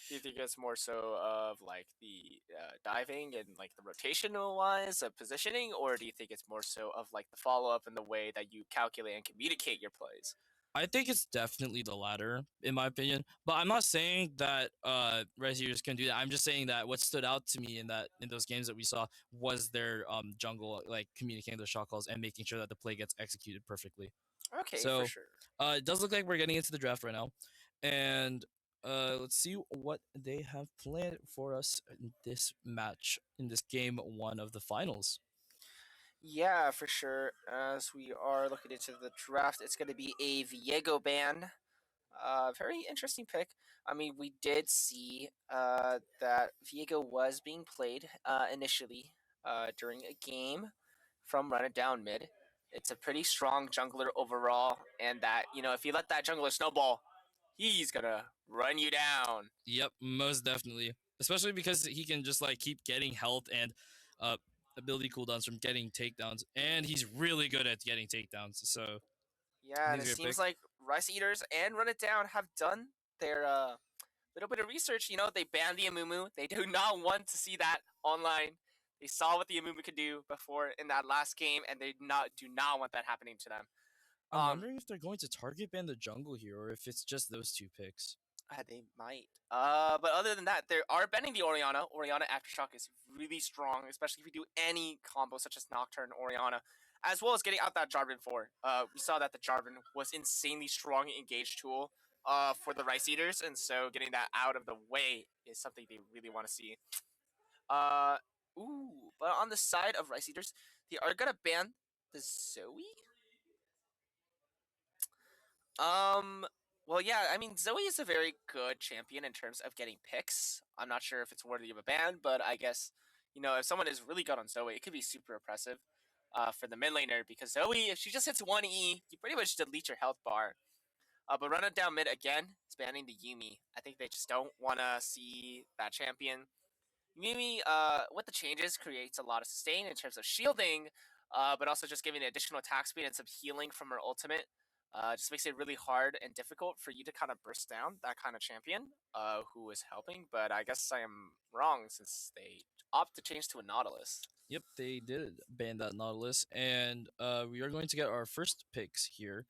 Do you think it's more so of like the diving and like the rotational wise of positioning, or do you think it's more so of like the follow up and the way that you calculate and communicate your plays? I think it's definitely the latter, in my opinion. But I'm not saying that Reziers can do that. I'm just saying that what stood out to me in those games that we saw was their jungle like communicating the shot calls and making sure that the play gets executed perfectly. Okay, for So sure. it does look like we're getting into the draft right now, and let's see what they have planned for us in this match, in this game 1 of the finals. Yeah, for sure. As we are looking into the draft, it's going to be a Viego ban. Very interesting pick. I mean, we did see that Viego was being played initially during a game from Run It Down Mid. It's a pretty strong jungler overall, and that, if you let that jungler snowball, he's gonna run you down. Yep, most definitely. Especially because he can just like keep getting health and uh ability cooldowns from getting takedowns, and he's really good at getting takedowns. So I Yeah, and think it it's a great seems pick. like Rice Eaters and Run It Down have done their little bit of research. They banned the Amumu. They do not want to see that online. They saw what the Amumu could do before in that last game, and they do not want that happening to them. I'm wondering if they're going to target ban the jungle here, or if it's just those two picks. They might. But other than that, they are banning the Oriana. Oriana Aftershock is really strong, especially if you do any combo such as Nocturne Oriana, as well as getting out that Jarvan 4. We saw that the Jarvan was insanely strong engaged tool for the Rice Eaters, and so getting that out of the way is something they really want to see. Uh, but on the side of Rice Eaters, they are gonna ban the Zoe. Um. Well, yeah. I mean, Zoe is a very good champion in terms of getting picks. I'm not sure if it's worthy of a ban, but I guess if someone is really good on Zoe, it could be super oppressive for the mid laner because Zoe, if she just hits 1E, you pretty much delete your health bar. But Run It Down Mid again, is banning the Yumi. I think they just don't want to see that champion. Yumi, with the changes, creates a lot of sustain in terms of shielding, but also just giving additional attack speed and some healing from her ultimate. Just makes it really hard and difficult for you to kind of burst down that kind of champion who is helping. But I guess I am wrong since they opt to change to a Nautilus. Yep, they did ban that Nautilus, and we are going to get our first picks here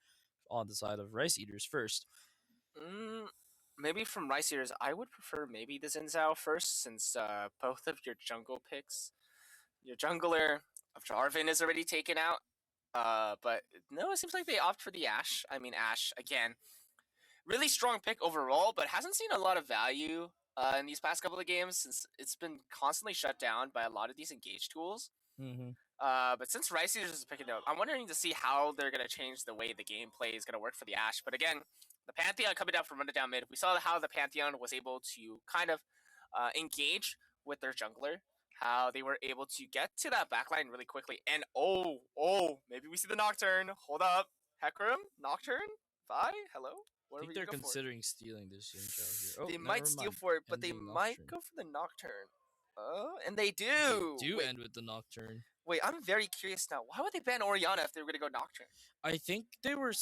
on the side of Rice Eaters first. Maybe from Rice Eaters, I would prefer maybe the Zinzao first, since both of your jungle picks, your jungler of Jarvan is already taken out. But no, it seems like they opt for the Ashe. I mean, Ashe again, really strong pick overall, but hasn't seen a lot of value in these past couple of games since it's been constantly shut down by a lot of these engage tools. Mm-hmm. But since Rice Eaters is picking up, I'm wondering to see how they're going to change the way the gameplay is going to work for the Ashe. But again, the Pantheon coming down from run it down mid, we saw how the Pantheon was able to kind of engage with their jungler, how they were able to get to that backline really quickly. And maybe we see the Nocturne. Hold up. Hecarim? Nocturne? Vi? Hello? I think they're considering stealing this Zinzao here. They Oh, might steal for it, but they might go for the Nocturne. And they do. They do Wait, end with the Nocturne. wait, I'm very curious now. Why would they ban Orianna if they were gonna go Nocturne? I think they were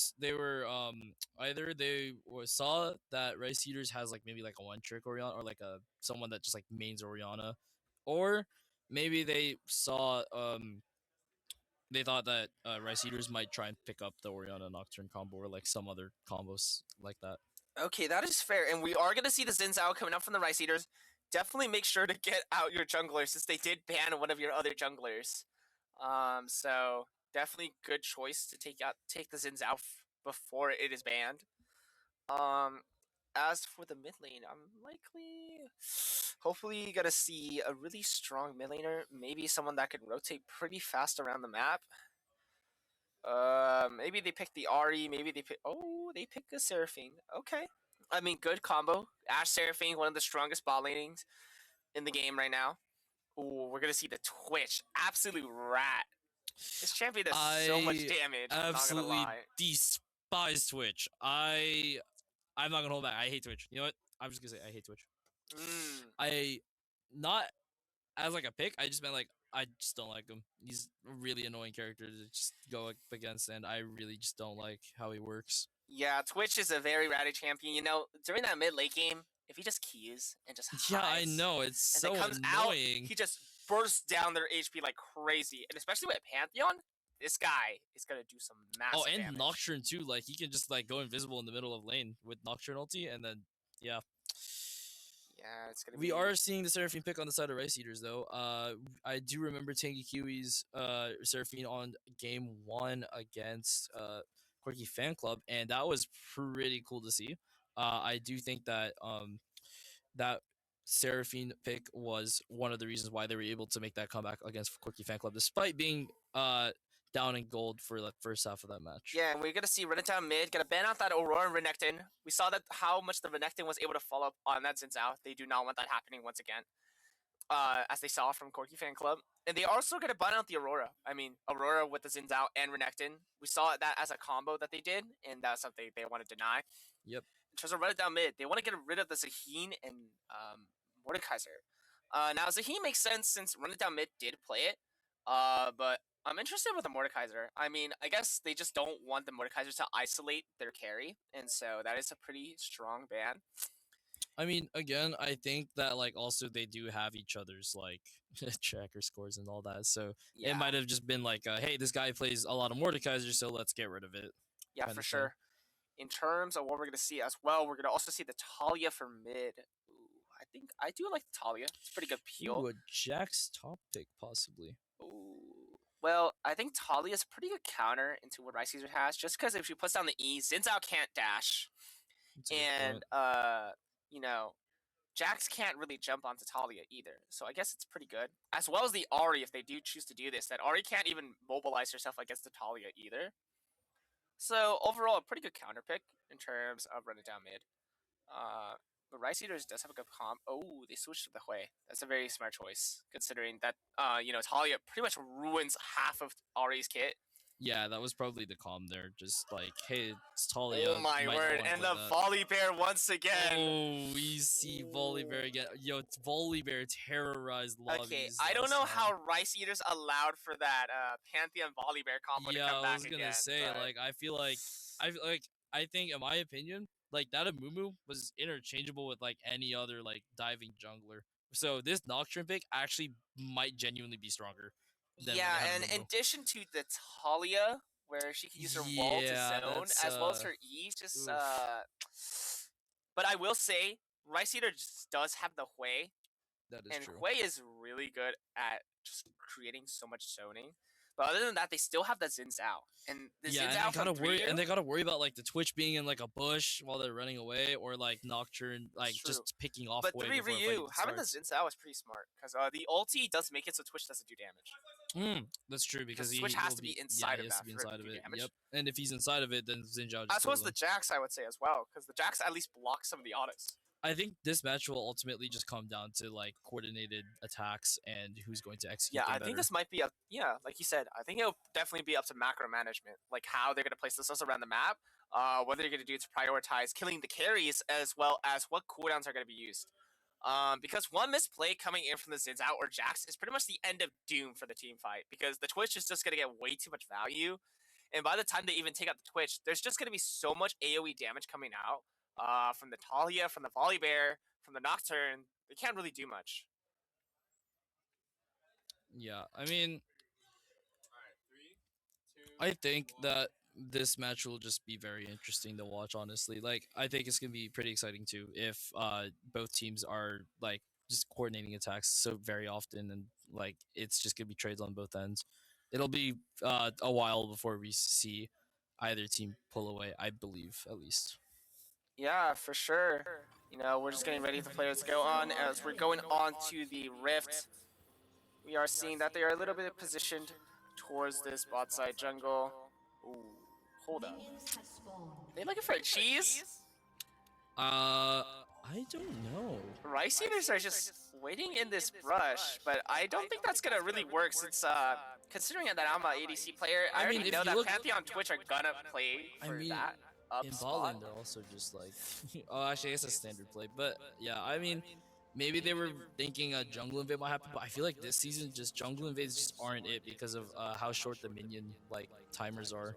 either they saw that Rice Eaters has like maybe like a one trick Orianna or like a someone that just like mains Orianna, or maybe they saw they thought that Rice Eaters might try and pick up the Orianna Nocturne combo or like some other combos like that. Okay, that is fair, and we are gonna see the Zinzao coming up from the Rice Eaters. Definitely make sure to get out your jungler since they did ban one of your other junglers. So definitely good choice to take the Zinzao before it is banned. As for the mid lane, I'm hopefully gonna see a really strong mid laner, maybe someone that can rotate pretty fast around the map. Maybe they pick the Ari, maybe they pick a Seraphine. Okay. I mean, good combo. Ashe Seraphine, one of the strongest bot lanings in the game right now. Ooh, we're gonna see the Twitch. Absolute rat. This champion does so much damage. Absolutely I'm not gonna lie. despise Twitch. I'm not gonna hold back. I hate Twitch. You know what? I'm just gonna say I hate Twitch. I not as like a pick. I just meant like I just don't like him. He's a really annoying character to just go up against, and I really just don't like how he works. Yeah, Twitch is a very ratty champion. You know, during that mid late game, if he just keys and just hides, Yeah, I know it's so comes annoying. Out, he just bursts down their HP like crazy, and especially with Pantheon, this guy is gonna do some massive and damage. Nocturne too. Like he can just like go invisible in the middle of lane with Nocturne ulti, and then yeah. Yeah, it's gonna. We are seeing the Seraphine pick on the side of Rice Eaters though. I do remember Tangy Kiwi's Seraphine on game 1 against Quirky Fan Club, and that was pretty cool to see. I do think that that Seraphine pick was one of the reasons why they were able to make that comeback against Quirky Fan Club, despite being down in gold for the first half of that match. Yeah, and we're gonna see Renekton mid, gonna ban out that Aurora and Renekton. We saw that how much the Renekton was able to follow up on that Zinzao. They do not want that happening once again. As they saw from Corky Fan Club. And they are also gonna ban out the Aurora. I mean, Aurora with the Zinzao and Renekton. We saw that as a combo that they did, and that's something they want to deny. Yep. In terms of run it down mid, they want to get rid of the Zaheen and Mordekaiser. Now Zaheen makes sense since run it down mid did play it. But I'm interested with the Mordekaiser. I mean, I guess they just don't want the Mordekaiser to isolate their carry, and so that is a pretty strong ban. I mean, again, I think that like also they do have each other's like tracker scores and all that, so Yeah. it might have just been like, hey, this guy plays a lot of Mordekaiser, so let's get rid of it. Yeah, for sure. In terms of what we're gonna see as well, we're gonna also see the Talia for mid. Ooh, I think I do like Talia. It's pretty good peel. Ooh, a Jack's top pick possibly. Ooh. Well, I think Talia is a pretty good counter into what Rice Caesar has, just because if she puts down the E, Zinzao can't dash, and you know, Jax can't really jump onto Talia either. So I guess it's pretty good. As well as the Ahri, if they do choose to do this, that Ahri can't even mobilize herself against the Talia either. So overall, a pretty good counter pick in terms of running down mid. But Rice Eaters does have a good comp. Oh, they switched to the Hui. That's a very smart choice, considering that Talia pretty much ruins half of Ahri's kit. Yeah, that was probably the calm there. Just like, hey, it's Talia. Oh my word! And the Volley Bear once again. Oh, we see Volley Bear again. Yo, Volley Bear terrorized lobbies. Okay, I don't know how Rice Eaters allowed for that Pantheon Volley Bear combo to come back again. Yeah, I was gonna say, but... like, I think, in my opinion, like that Amumu was interchangeable with like any other like diving jungler. So this Nocturne pick actually might genuinely be stronger. Yeah, and in addition to the Talia, where she can use her wall to zone, as well as her E, just But I will say, Rice Eater just does have the Hui. That is true. And Hui is really good at just creating so much zoning. But other than that, they still have the Xin Zhao. And the Xin and Zhao they gotta from worry, 3U, and they gotta worry about like the Twitch being in like a bush while they're running away, or like Nocturne like True. just picking off But way 3 before a fight Ryu, even having the starts. Xin Zhao is pretty smart. Because the ulti does make it so Twitch doesn't do damage. That's true because he Switch has will to be yeah, inside he of has that to be for it to inside of do it. damage. Yep, and if he's inside of it, then Xin Zhao just As well as kills the him. Jax, I would say as well, because the Jax at least blocks some of the autos. I think this match will ultimately just come down to like coordinated attacks and who's going to execute. Yeah, them I better. think this might be like you said, I think it'll definitely be up to macro management, like how they're going to place themselves around the map, what they're going to do to prioritize killing the carries, as well as what cooldowns are going to be used. Because one misplay coming in from the Xin Zhao or Jax is pretty much the end of doom for the team fight, because the Twitch is just going to get way too much value. And by the time they even take out the Twitch, there's just going to be so much AoE damage coming out from the Talia, from the Volibear, from the Nocturne. They can't really do much. Yeah, I mean, Alright, 3, 2. I think that this match will just be very interesting to watch. Honestly, like I think it's gonna be pretty exciting too if both teams are like just coordinating attacks so very often, and like it's just gonna be trades on both ends. It'll be a while before we see either team pull away. I believe, at least. Yeah, for sure. You know, we're just getting ready for the players to go on. As we're going on to the Rift, we are seeing that they are a little bit positioned towards this bot side jungle. Ooh, hold up. Are they looking for a cheese? I don't know. Rice Eaters are just waiting in this brush, but I don't think that's gonna really work since, considering that I'm an ADC player, I mean, already if know you that look- Pantheon Twitch are gonna play I for mean, that up In spot. Ballin, they're also just like, oh, actually, I guess it's standard play. But yeah, I mean, maybe they were thinking a jungle invade might happen, but I feel like this season, just jungle invades just aren't it because of how short the minion like timers are.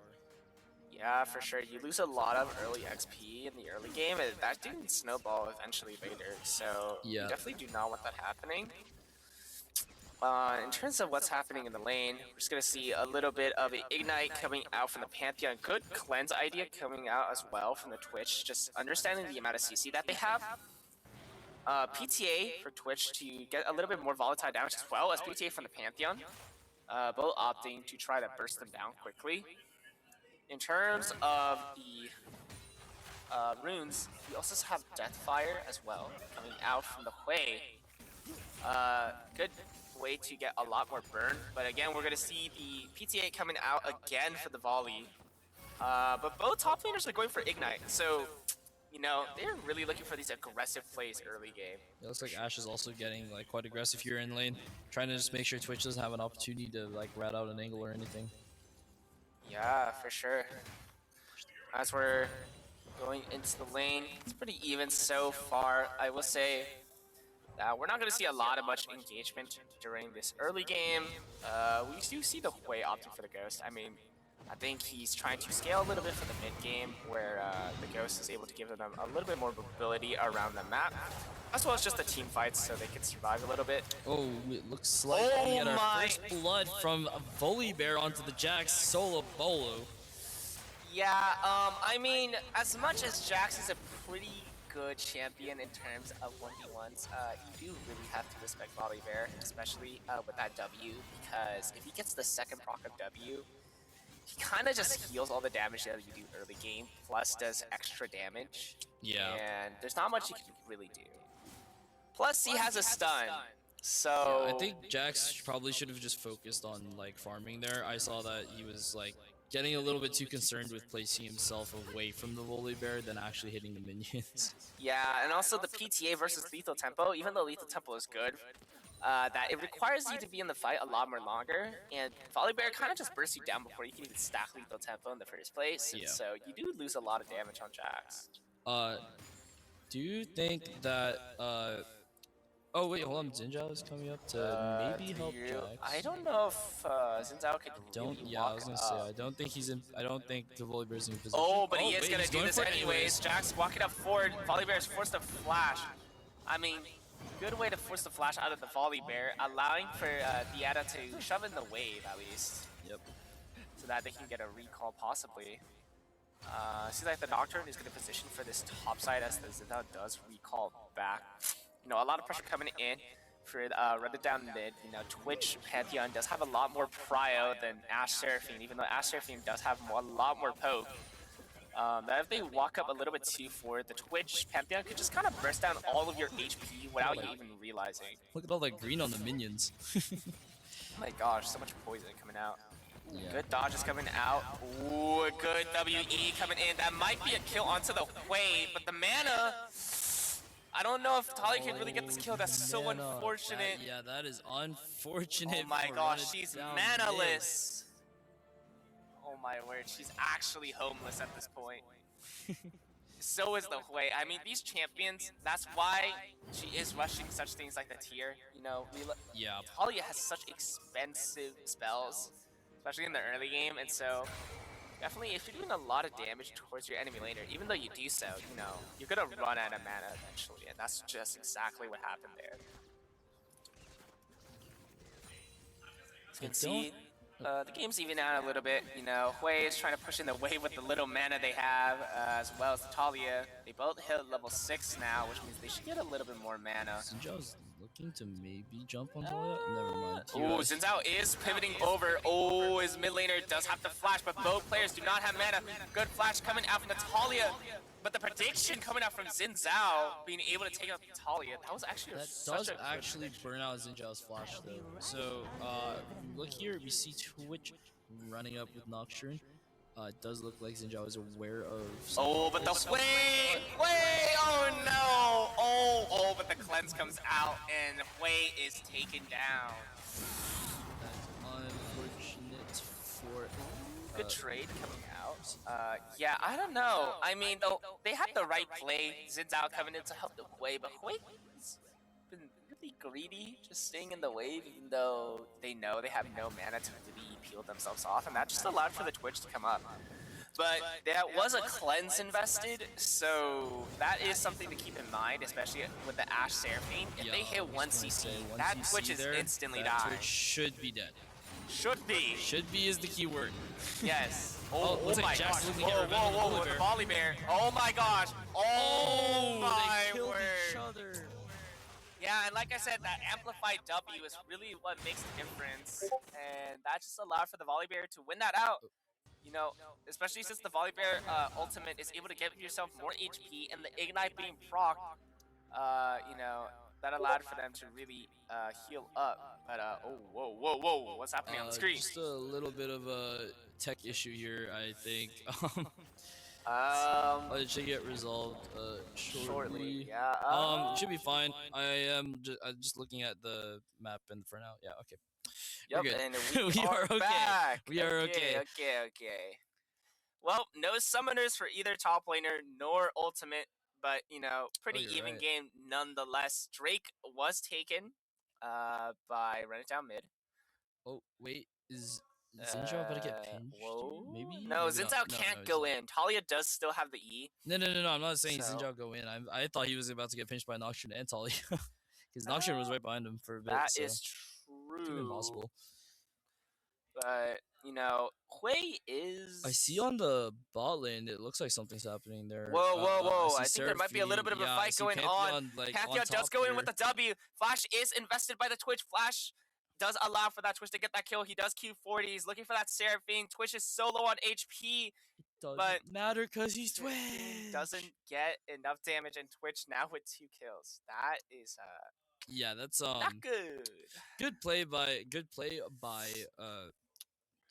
Yeah, for sure. You lose a lot of early XP in the early game, and that didn't snowball eventually later. So you Yeah. definitely do not want that happening. In terms of what's happening in the lane, we're just gonna see a little bit of an ignite coming out from the Pantheon. Good cleanse idea coming out as well from the Twitch. Just understanding the amount of CC that they have. PTA for Twitch to get a little bit more volatile damage, as well as PTA from the Pantheon. Both opting to try to burst them down quickly. In terms of the runes, we also have Deathfire as well, coming out from the Hui. Good way to get a lot more burn, but again, we're going to see the PTA coming out again for the volley. But both top laners are going for Ignite, so, you know, they're really looking for these aggressive plays early game. It looks like Ash is also getting like quite aggressive here in lane, trying to just make sure Twitch doesn't have an opportunity to like rat out an angle or anything. Yeah, for sure. As we're going into the lane, it's pretty even so far. I will say that we're not going to see a lot of much engagement during this early game. We do see the Hui opting for the Ghost. I mean, I think he's trying to scale a little bit for the mid game, where the Ghost is able to give them a little bit more mobility around the map, as well as just the team fights, so they can survive a little bit. Oh, it looks like we get our first blood from Volibear onto the Jax solo Bolo. Yeah, I mean, as much as Jax is a pretty good champion in terms of 1v1s, you do really have to respect Volibear, especially with that W, because if he gets the second proc of W, he kind of just heals all the damage that you do early game, plus does extra damage. Yeah. And there's not much you can really do. Plus, he has a stun. So Yeah, I think Jax probably should have just focused on like farming there. I saw that he was like getting a little bit too concerned with placing himself away from the Volibear than actually hitting the minions. Yeah, and also the PTA versus lethal tempo, even though lethal tempo is good, that it requires you to be in the fight a lot more longer, and Volibear kind of just bursts you down before you can even stack lethal tempo in the first place, Yeah. so you do lose a lot of damage on Jax. Do you think that oh wait, hold on, Xin Zhao is coming up to maybe help Jax. I don't know if Xin Zhao could really Yeah, I was walk gonna say up. I don't think he's in. I don't think the Volibear's in position. Oh, but he is wait, gonna he's do going this for it anyways. Jax walking up forward. Volibear is forced to flash. I mean, good way to force the flash out of the Volibear, allowing for Dieta to shove in the wave at least. Yep. So that they can get a recall possibly. Seems like the Nocturne is going to position for this top side as the Zeta does recall back. You know, a lot of pressure coming in for run it down mid. You know, Twitch Pantheon does have a lot more prio than Ash Seraphine, even though Ash Seraphine does have a lot more poke. That if they walk up a little bit too forward, the Twitch Pantheon could just kind of burst down all of your HP without you even realizing. Look at all that green on the minions. Oh my gosh, so much poison coming out. Yeah. Good dodges coming out. Ooh, a good WE coming in. That might be a kill onto the Hui, but the mana... I don't know if Talia can really get this kill. That's so unfortunate. Yeah, that is unfortunate. Oh my gosh, she's manaless. Oh my word, she's actually homeless at this point. So is the Hui. I mean, these champions, that's why she is rushing such things like the tier. You know, yeah. Talia has such expensive spells, especially in the early game, and so definitely if you're doing a lot of damage towards your enemy later, even though you do so, you know, you're gonna run out of mana eventually, and that's just exactly what happened there. You can see the game's even out a little bit. You know, Hui is trying to push in the wave with the little mana they have, as well as Talia. They both hit level 6 now, which means they should get a little bit more mana. Zinzhao's looking to maybe jump on Talia. Never mind. Oh, Xin Zhao is pivoting over. Oh, his mid laner does have to flash, but both players do not have mana. Good flash coming out from Natalia. But the prediction coming out from Xin Zhao being able to take out Talia, that was actually actually burn out Zinzhao's flash though. So look here, we see Twitch running up with Nocturne. It does look like Zinzhao is aware of. Oh, but the wait! Oh no! Oh, but the cleanse comes out and Hui is taken down. That's unfortunate for. Good trade coming out. Yeah, I don't know. I mean, though they had the right play. Xin Zhao coming in to help the Hui, but Hui's been really greedy, just staying in the wave, even though they know they have no mana to really peel themselves off, and that just allowed for the Twitch to come up. But there was a cleanse invested, so that is something to keep in mind, especially with the Ash Seraphine. If they hit 1 CC, that Twitch is instantly dying. Twitch should be dead. Should be. Should be is the key word. Yes. Oh looks my like gosh. Jack's looking at Whoa, the volley bear. Oh my gosh. Oh my they killed word. each other. Yeah, and like I said, that amplified W is really what makes the difference. And that just allowed for the volley bear to win that out. You know, especially since the volley bear ultimate is able to give yourself more HP and the ignite being proc, you know, that allowed for them to really heal up. But whoa, what's happening on the screen? Just a little bit of a tech issue here, I think. It should get resolved shortly. Yeah. It should be fine. I'm just looking at the map and for now. Yeah, okay. Yep, We're good. and we are okay. Back. We are okay. Okay. Well, no summoners for either top laner nor ultimate, but you know, pretty even right. game nonetheless. Drake was taken by Run It Down Mid. Oh wait, is Zinzhao about to get pinched? Whoa. Maybe. No, Maybe Zinzhao can't go in. Talia does still have the E. No. I'm not saying So- Zinzhao go in. I thought he was about to get pinched by Nocturne and Talia, because Nocturne was right behind him for a bit. That so is it's true. impossible. But you know, Hui is. I see on the bot lane, it looks like something's happening there. Whoa! I I see think there might be a little bit of a Seraphine. fight I going see on. Pantheon, Pantheon on does top go in here. with the W. Flash is invested by the Twitch. Flash does allow for that Twitch to get that kill. He does Q40. He's looking for that Seraphine. Twitch is so low on HP. Doesn't but matter because he's Twitch. Doesn't get enough damage, and Twitch now with 2 kills. That is Yeah, that's not good. good play by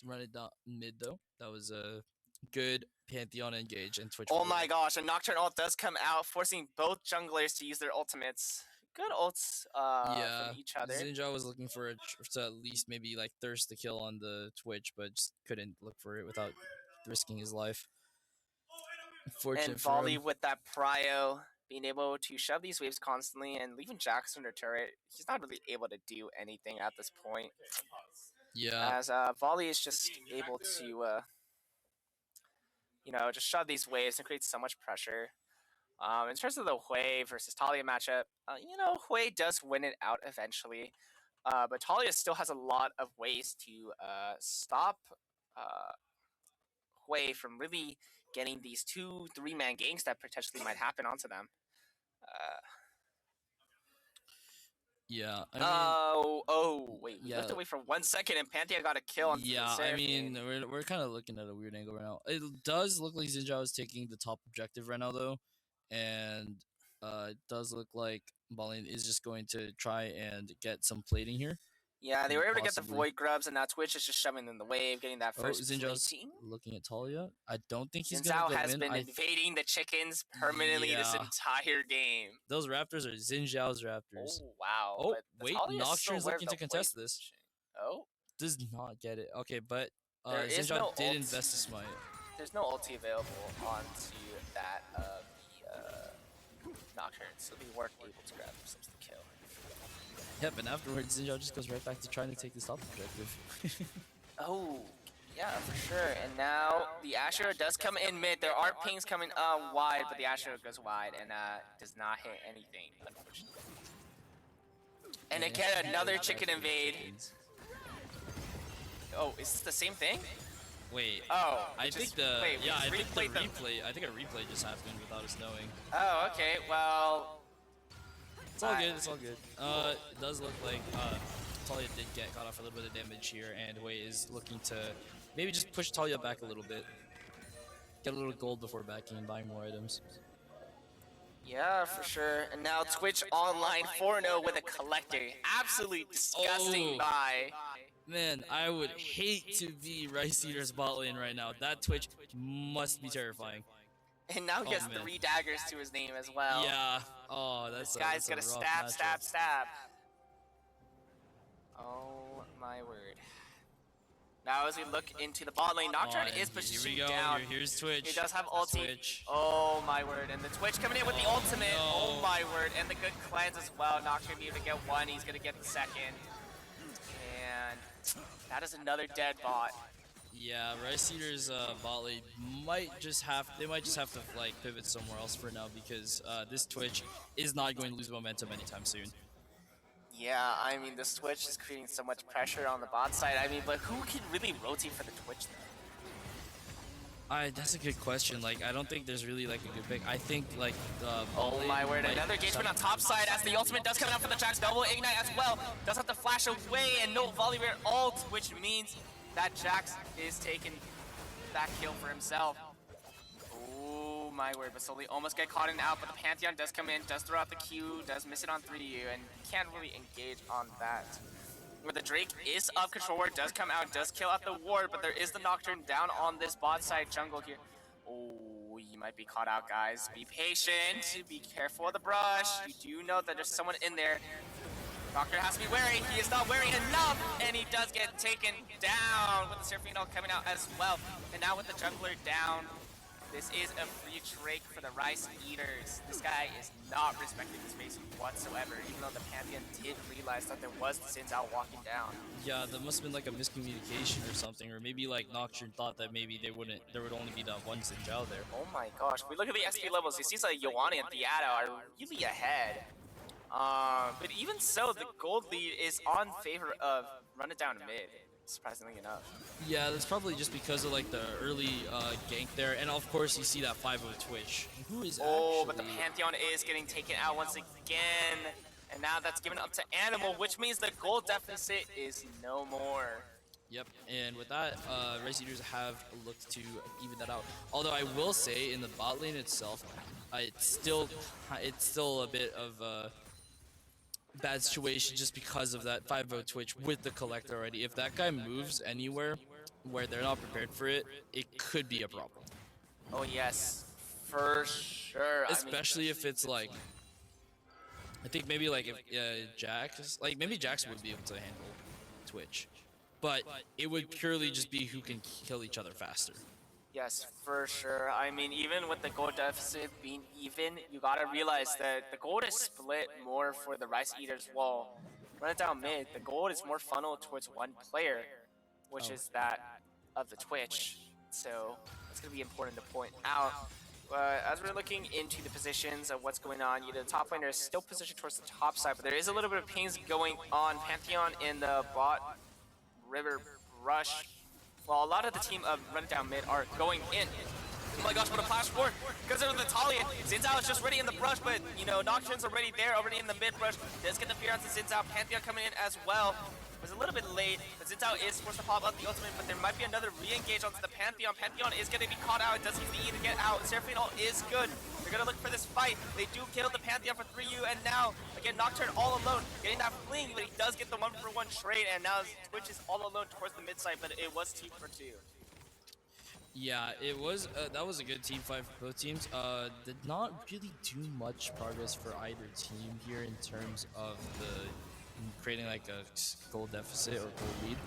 Run It Down Mid though. That was a good Pantheon engage and Twitch. Oh my gosh, a Nocturne ult does come out, forcing both junglers to use their ultimates. Good ults from each other. Zinzhao was looking for to at least maybe like thirst the kill on the Twitch, but just couldn't look for it without risking his life. Unfortunate And for Volley him. with that prio, being able to shove these waves constantly and leaving Jax under turret. He's not really able to do anything at this point. Yeah. As Volley is just able to, you know, just shove these waves and create so much pressure. In terms of the Hui versus Talia matchup, you know, Hui does win it out eventually. But Talia still has a lot of ways to stop Hui from really getting these 2-3-man ganks that potentially might happen onto them. Yeah, I mean, wait, we yeah, left away for 1 second and Pantheon got a kill on yeah. the I Seraphine. mean, we're kind of looking at a weird angle right now. It does look like Zinjao is taking the top objective right now, though, and it does look like Ballin is just going to try and get some plating here. Yeah, they were able to get the Possibly. Void Grubs, and now Twitch is just shoving in the wave, getting that Oh, first Zinjao's plating. looking at Talia. I don't think he's Xin gonna Zhao go has in. been invading the chickens permanently this Yeah. entire game. Those Raptors are Zinjao's Raptors. Oh, wow. Oh, but the wait, Talia is still Nocturne's aware looking of to the contest wave this. position. Oh, Does not get it. Okay, but There is Zinjao no did ult. invest a smite. there's no ulti available onto that Nocturne, so they weren't able to grab themselves the kill. Yep, and afterwards Zinjao just goes right back to trying to take this top objective. Oh, yeah, for sure. And now the Asher does come in mid. There are pings coming wide, but the Asher goes wide and does not hit anything, unfortunately. And again, another chicken invade. Oh, is this the same thing? Wait. Oh, I think the wait, we yeah, I just think the replayed them. replay. I think a replay just happened without us knowing. Oh, okay. Well, It's all good. It's all good. It does look like Talia did get caught off a little bit of damage here, and Wei is looking to maybe just push Talia back a little bit, get a little gold before backing and buying more items. yeah, for sure. And now Twitch Online 4-0 with a collector. Absolutely disgusting Oh. buy. Man, I would hate to be Rice Eater's bot lane right now. That Twitch must be terrifying. And now he has man. 3 daggers to his name as well. Yeah. Oh, that's This guy's that's gonna a rough stab, matchup. stab, stab. Oh my word. Now as we look into the bot lane, Nocturne Oh, is and here pushing we go. down. Here's Twitch. He does have ulti. Twitch. Oh my word. And the Twitch coming in with the ultimate. Oh no. my word. And the good cleanse as well. Nocturne be able to get one. He's gonna get the second. And that is another dead bot. Yeah, Rice Eater's bot lane might just have to like pivot somewhere else for now because this Twitch is not going to lose momentum anytime soon. Yeah, I mean, this Twitch is creating so much pressure on the bot side. I mean, but who can really rotate for the Twitch though? That's a good question. Like, I don't think there's really like a good pick. I think like the Oh my word, another engagement on top side as the ultimate does come out for the Jax. Double ignite as well. Does have to flash away and no Volibear ult, which means that Jax is taking that kill for himself. Oh my word, but slowly almost get caught in out, but the Pantheon does come in, does throw out the Q, does miss it on 3U, and can't really engage on that. Where the Drake is up, control ward does come out, does kill out the ward, but there is the Nocturne down on this bot side jungle here. Oh, you might be caught out, guys. Be patient, be careful of the brush. You do know that there's someone in there. Nocturne has to be wary, he is not wary enough, and he does get taken down with the Seraphine coming out as well. And now with the jungler down, this is a free Drake for the Rice Eaters. This guy is not respecting the space whatsoever, even though the Pantheon did realize that there was the Sins out walking down. Yeah, there must have been like a miscommunication or something, or maybe like Nocturne thought that maybe there would only be that one Zinjao there. Oh my gosh, if we look at the SP levels, it seems like Yoani and Theato are really ahead. But even so, the gold lead is on favor of Run It Down mid, surprisingly enough. Yeah, that's probably just because of like the early gank there, and of course you see that 5-0 Twitch. Who is But the Pantheon is getting taken out once again, and now that's given up to Animal, which means the gold deficit is no more. Yep, and with that, Rice Eaters have looked to even that out. Although I will say, in the bot lane itself, it's still a bit of a bad situation just because of that 5-0 Twitch with the Collector already. If that guy moves anywhere where they're not prepared for it, it could be a problem. Oh yes, for sure. Especially if it's like, I think maybe like if Jax, like maybe Jax would be able to handle Twitch, but it would purely just be who can kill each other faster. Yes, for sure. I mean, even with the gold deficit being even, you gotta realize that the gold is split more for the Rice Eaters. Well, Run It Down mid, the gold is more funneled towards one player, which is that of the Twitch. So it's gonna be important to point out. As we're looking into the positions of what's going on, the top laner is still positioned towards the top side, but there is a little bit of pings going on. Pantheon in the bot river rush. Well, a lot of the team of Run It Down mid are going in. Oh my gosh, what a flash forward. Because of the Talia. Xin Zhao is just ready in the brush, but, you know, Nocturne's already there, already in the mid brush. Does get the fear onto Xin Zhao. Pantheon coming in as well. Was a little bit late, but Xin Zhao is forced to pop out the ultimate, but there might be another re-engage onto the Pantheon. Pantheon is going to be caught out. It does use the E to get out. Seraphine ult is good. They're going to look for this fight. They do kill the Pantheon for 3U, and now, again, Nocturne all alone, getting that fling, but he does get the 1-for-1 trade, and now Twitch is all alone towards the mid side, but it was 2-for-2. Yeah, it was. That was a good team fight for both teams. Did not really do much progress for either team here in terms of the creating like a goal deficit or goal lead.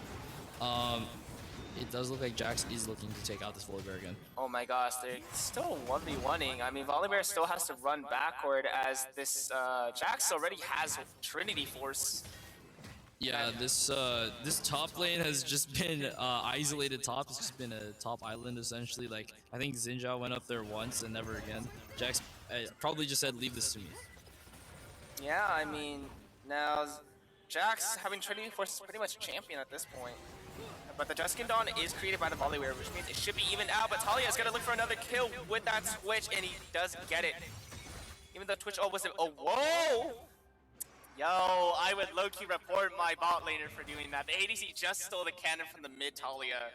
It does look like Jax is looking to take out this Volibear again. Oh my gosh, they're still 1v1ing. I mean, Volibear still has to run backward as this Jax already has Trinity Force. Yeah, this top lane has just been isolated top. It's just been a top island essentially. Like I think Xin Zhao went up there once and never again. Jax probably just said, "Leave this to me." Yeah, I mean, now Jax having Trinity Force is pretty much champion at this point. But the Duskin Dawn is created by the Volibear, which means it should be even out. But Talia is gonna look for another kill with that switch, and he does get it. Even though Twitch ult wasn't. Oh, whoa! Yo, I would low-key report my bot laner for doing that. The ADC just stole the cannon from the mid Talia.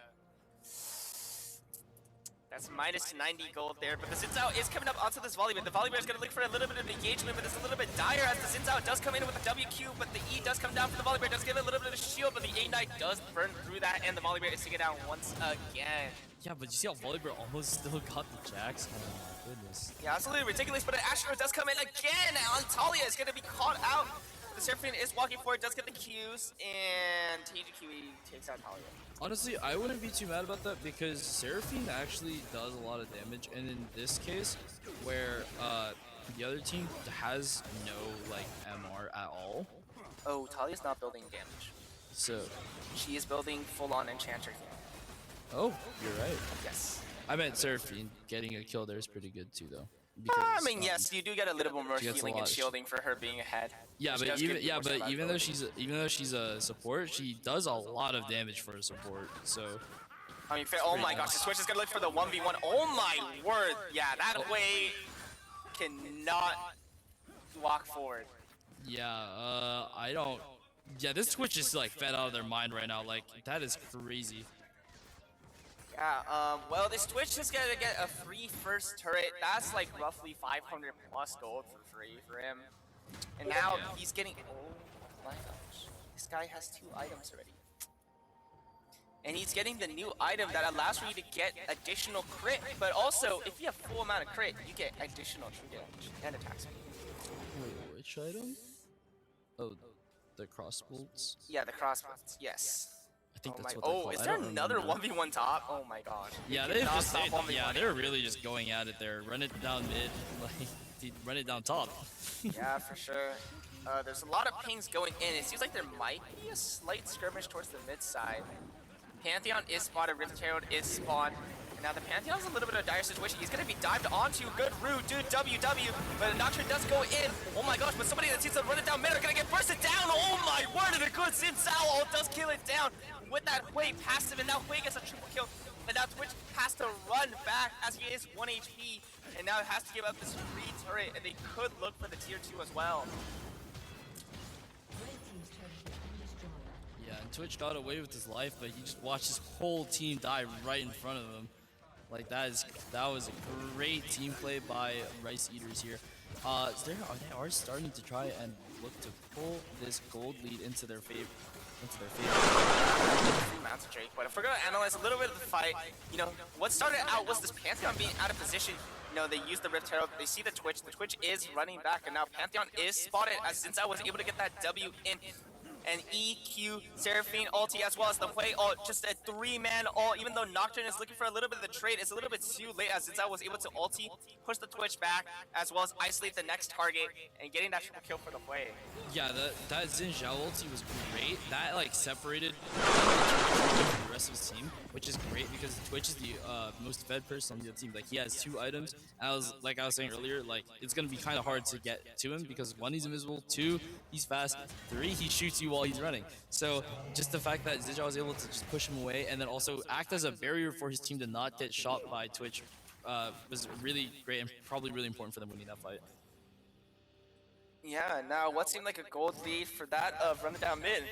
That's minus 90 gold there, but the Xin Zhao is coming up onto this Volibear. The Volibear is going to look for a little bit of engagement, but it's a little bit dire as the Xin Zhao does come in with a WQ, but the E does come down for the Volibear, does give it a little bit of shield, but the A-Knight does burn through that, and the Volibear is taken down once again. Yeah, but you see how Volibear almost still got the Jax? Oh my goodness. Yeah, absolutely ridiculous, but an Astro does come in again, and Talia is going to be caught out. The Seraphine is walking forward, does get the Qs, and TGQE takes out Talia. Honestly, I wouldn't be too mad about that because Seraphine actually does a lot of damage, and in this case, where the other team has no like MR at all. Oh, Talia's not building damage. So She is building full-on Enchanter here. oh, you're right. Yes. I meant Seraphine getting a kill there is pretty good too, though. I mean, yes, you do get a little bit more she gets a healing and lot. shielding for her being ahead. Yeah, She but does give even you more even though survivability. she's a support, she does a lot of damage for a support. So I mean, oh my gosh, the Switch is gonna look for the 1v1. Oh my word! Yeah, that way cannot walk forward. yeah, I don't. Yeah, this Twitch is like fed out of their mind right now. Like that is crazy. Yeah, well, this Twitch is gonna get a free first turret. That's like roughly 500 plus gold for free for him. And now he's getting. Oh my gosh, this guy has 2 items already. And he's getting the new item that allows for you to get additional crit, but also if you have full amount of crit, you get additional true damage and attack speed. Wait, which item? Oh, the cross bolts. Yeah, the crossbows. Yes. I think Oh that's my. what they're Oh, called. is I there don't another remember. 1v1 top? Oh my gosh. Yeah, You they cannot just stop 1v1. yeah, they're really just going at it there. Run it down mid, like run it down top. Yeah, for sure. There's a lot of pings going in. It seems like there might be a slight skirmish towards the mid side. Pantheon is spotted, Rift Herald is spawned. And now the Pantheon's a little bit of a dire situation. He's gonna be dived onto. Good root, dude, WW. But Nocturne does go in. Oh my gosh, but somebody that seems to run it down mid are gonna get bursted down. Oh my word, and a good Xin Zhao does kill it down with that Hui passive, and now Hui gets a triple kill. And now Twitch has to run back as he is 1 HP. And now has to give up this free turret, and they could look for the tier 2 as well. Yeah, and Twitch got away with his life, but he just watched his whole team die right in front of him. Like that was a great team play by Rice Eaters here. They are starting to try and look to pull this gold lead into their favor. Free Mountain Drake, but if we're gonna analyze a little bit of the fight, you know, what started out was this Pantheon being out of position. You know, they use the Rift Herald, they see the Twitch is running back, and now Pantheon is spotted as Xin was able to get that W in. And EQ, Seraphine ulti, as well as the Hui ult, just a 3-man ult. Even though Nocturne is looking for a little bit of the trade, it's a little bit too late as Xin was able to ulti, push the Twitch back, as well as isolate the next target, and getting that triple kill for the Hui. Yeah, that Xin Zhao ulti was great. That like separated the rest of his team, which is great because Twitch is the most fed person on the team. Like he has 2 items. And I was saying earlier, like it's gonna be kind of hard to get to him because 1, he's invisible, 2, he's fast, 3, he shoots you while he's running. So just the fact that Xin Zhao was able to just push him away and then also act as a barrier for his team to not get shot by Twitch was really great and probably really important for them winning that fight. Yeah, now what seemed like a gold lead for that of Run It Down Mid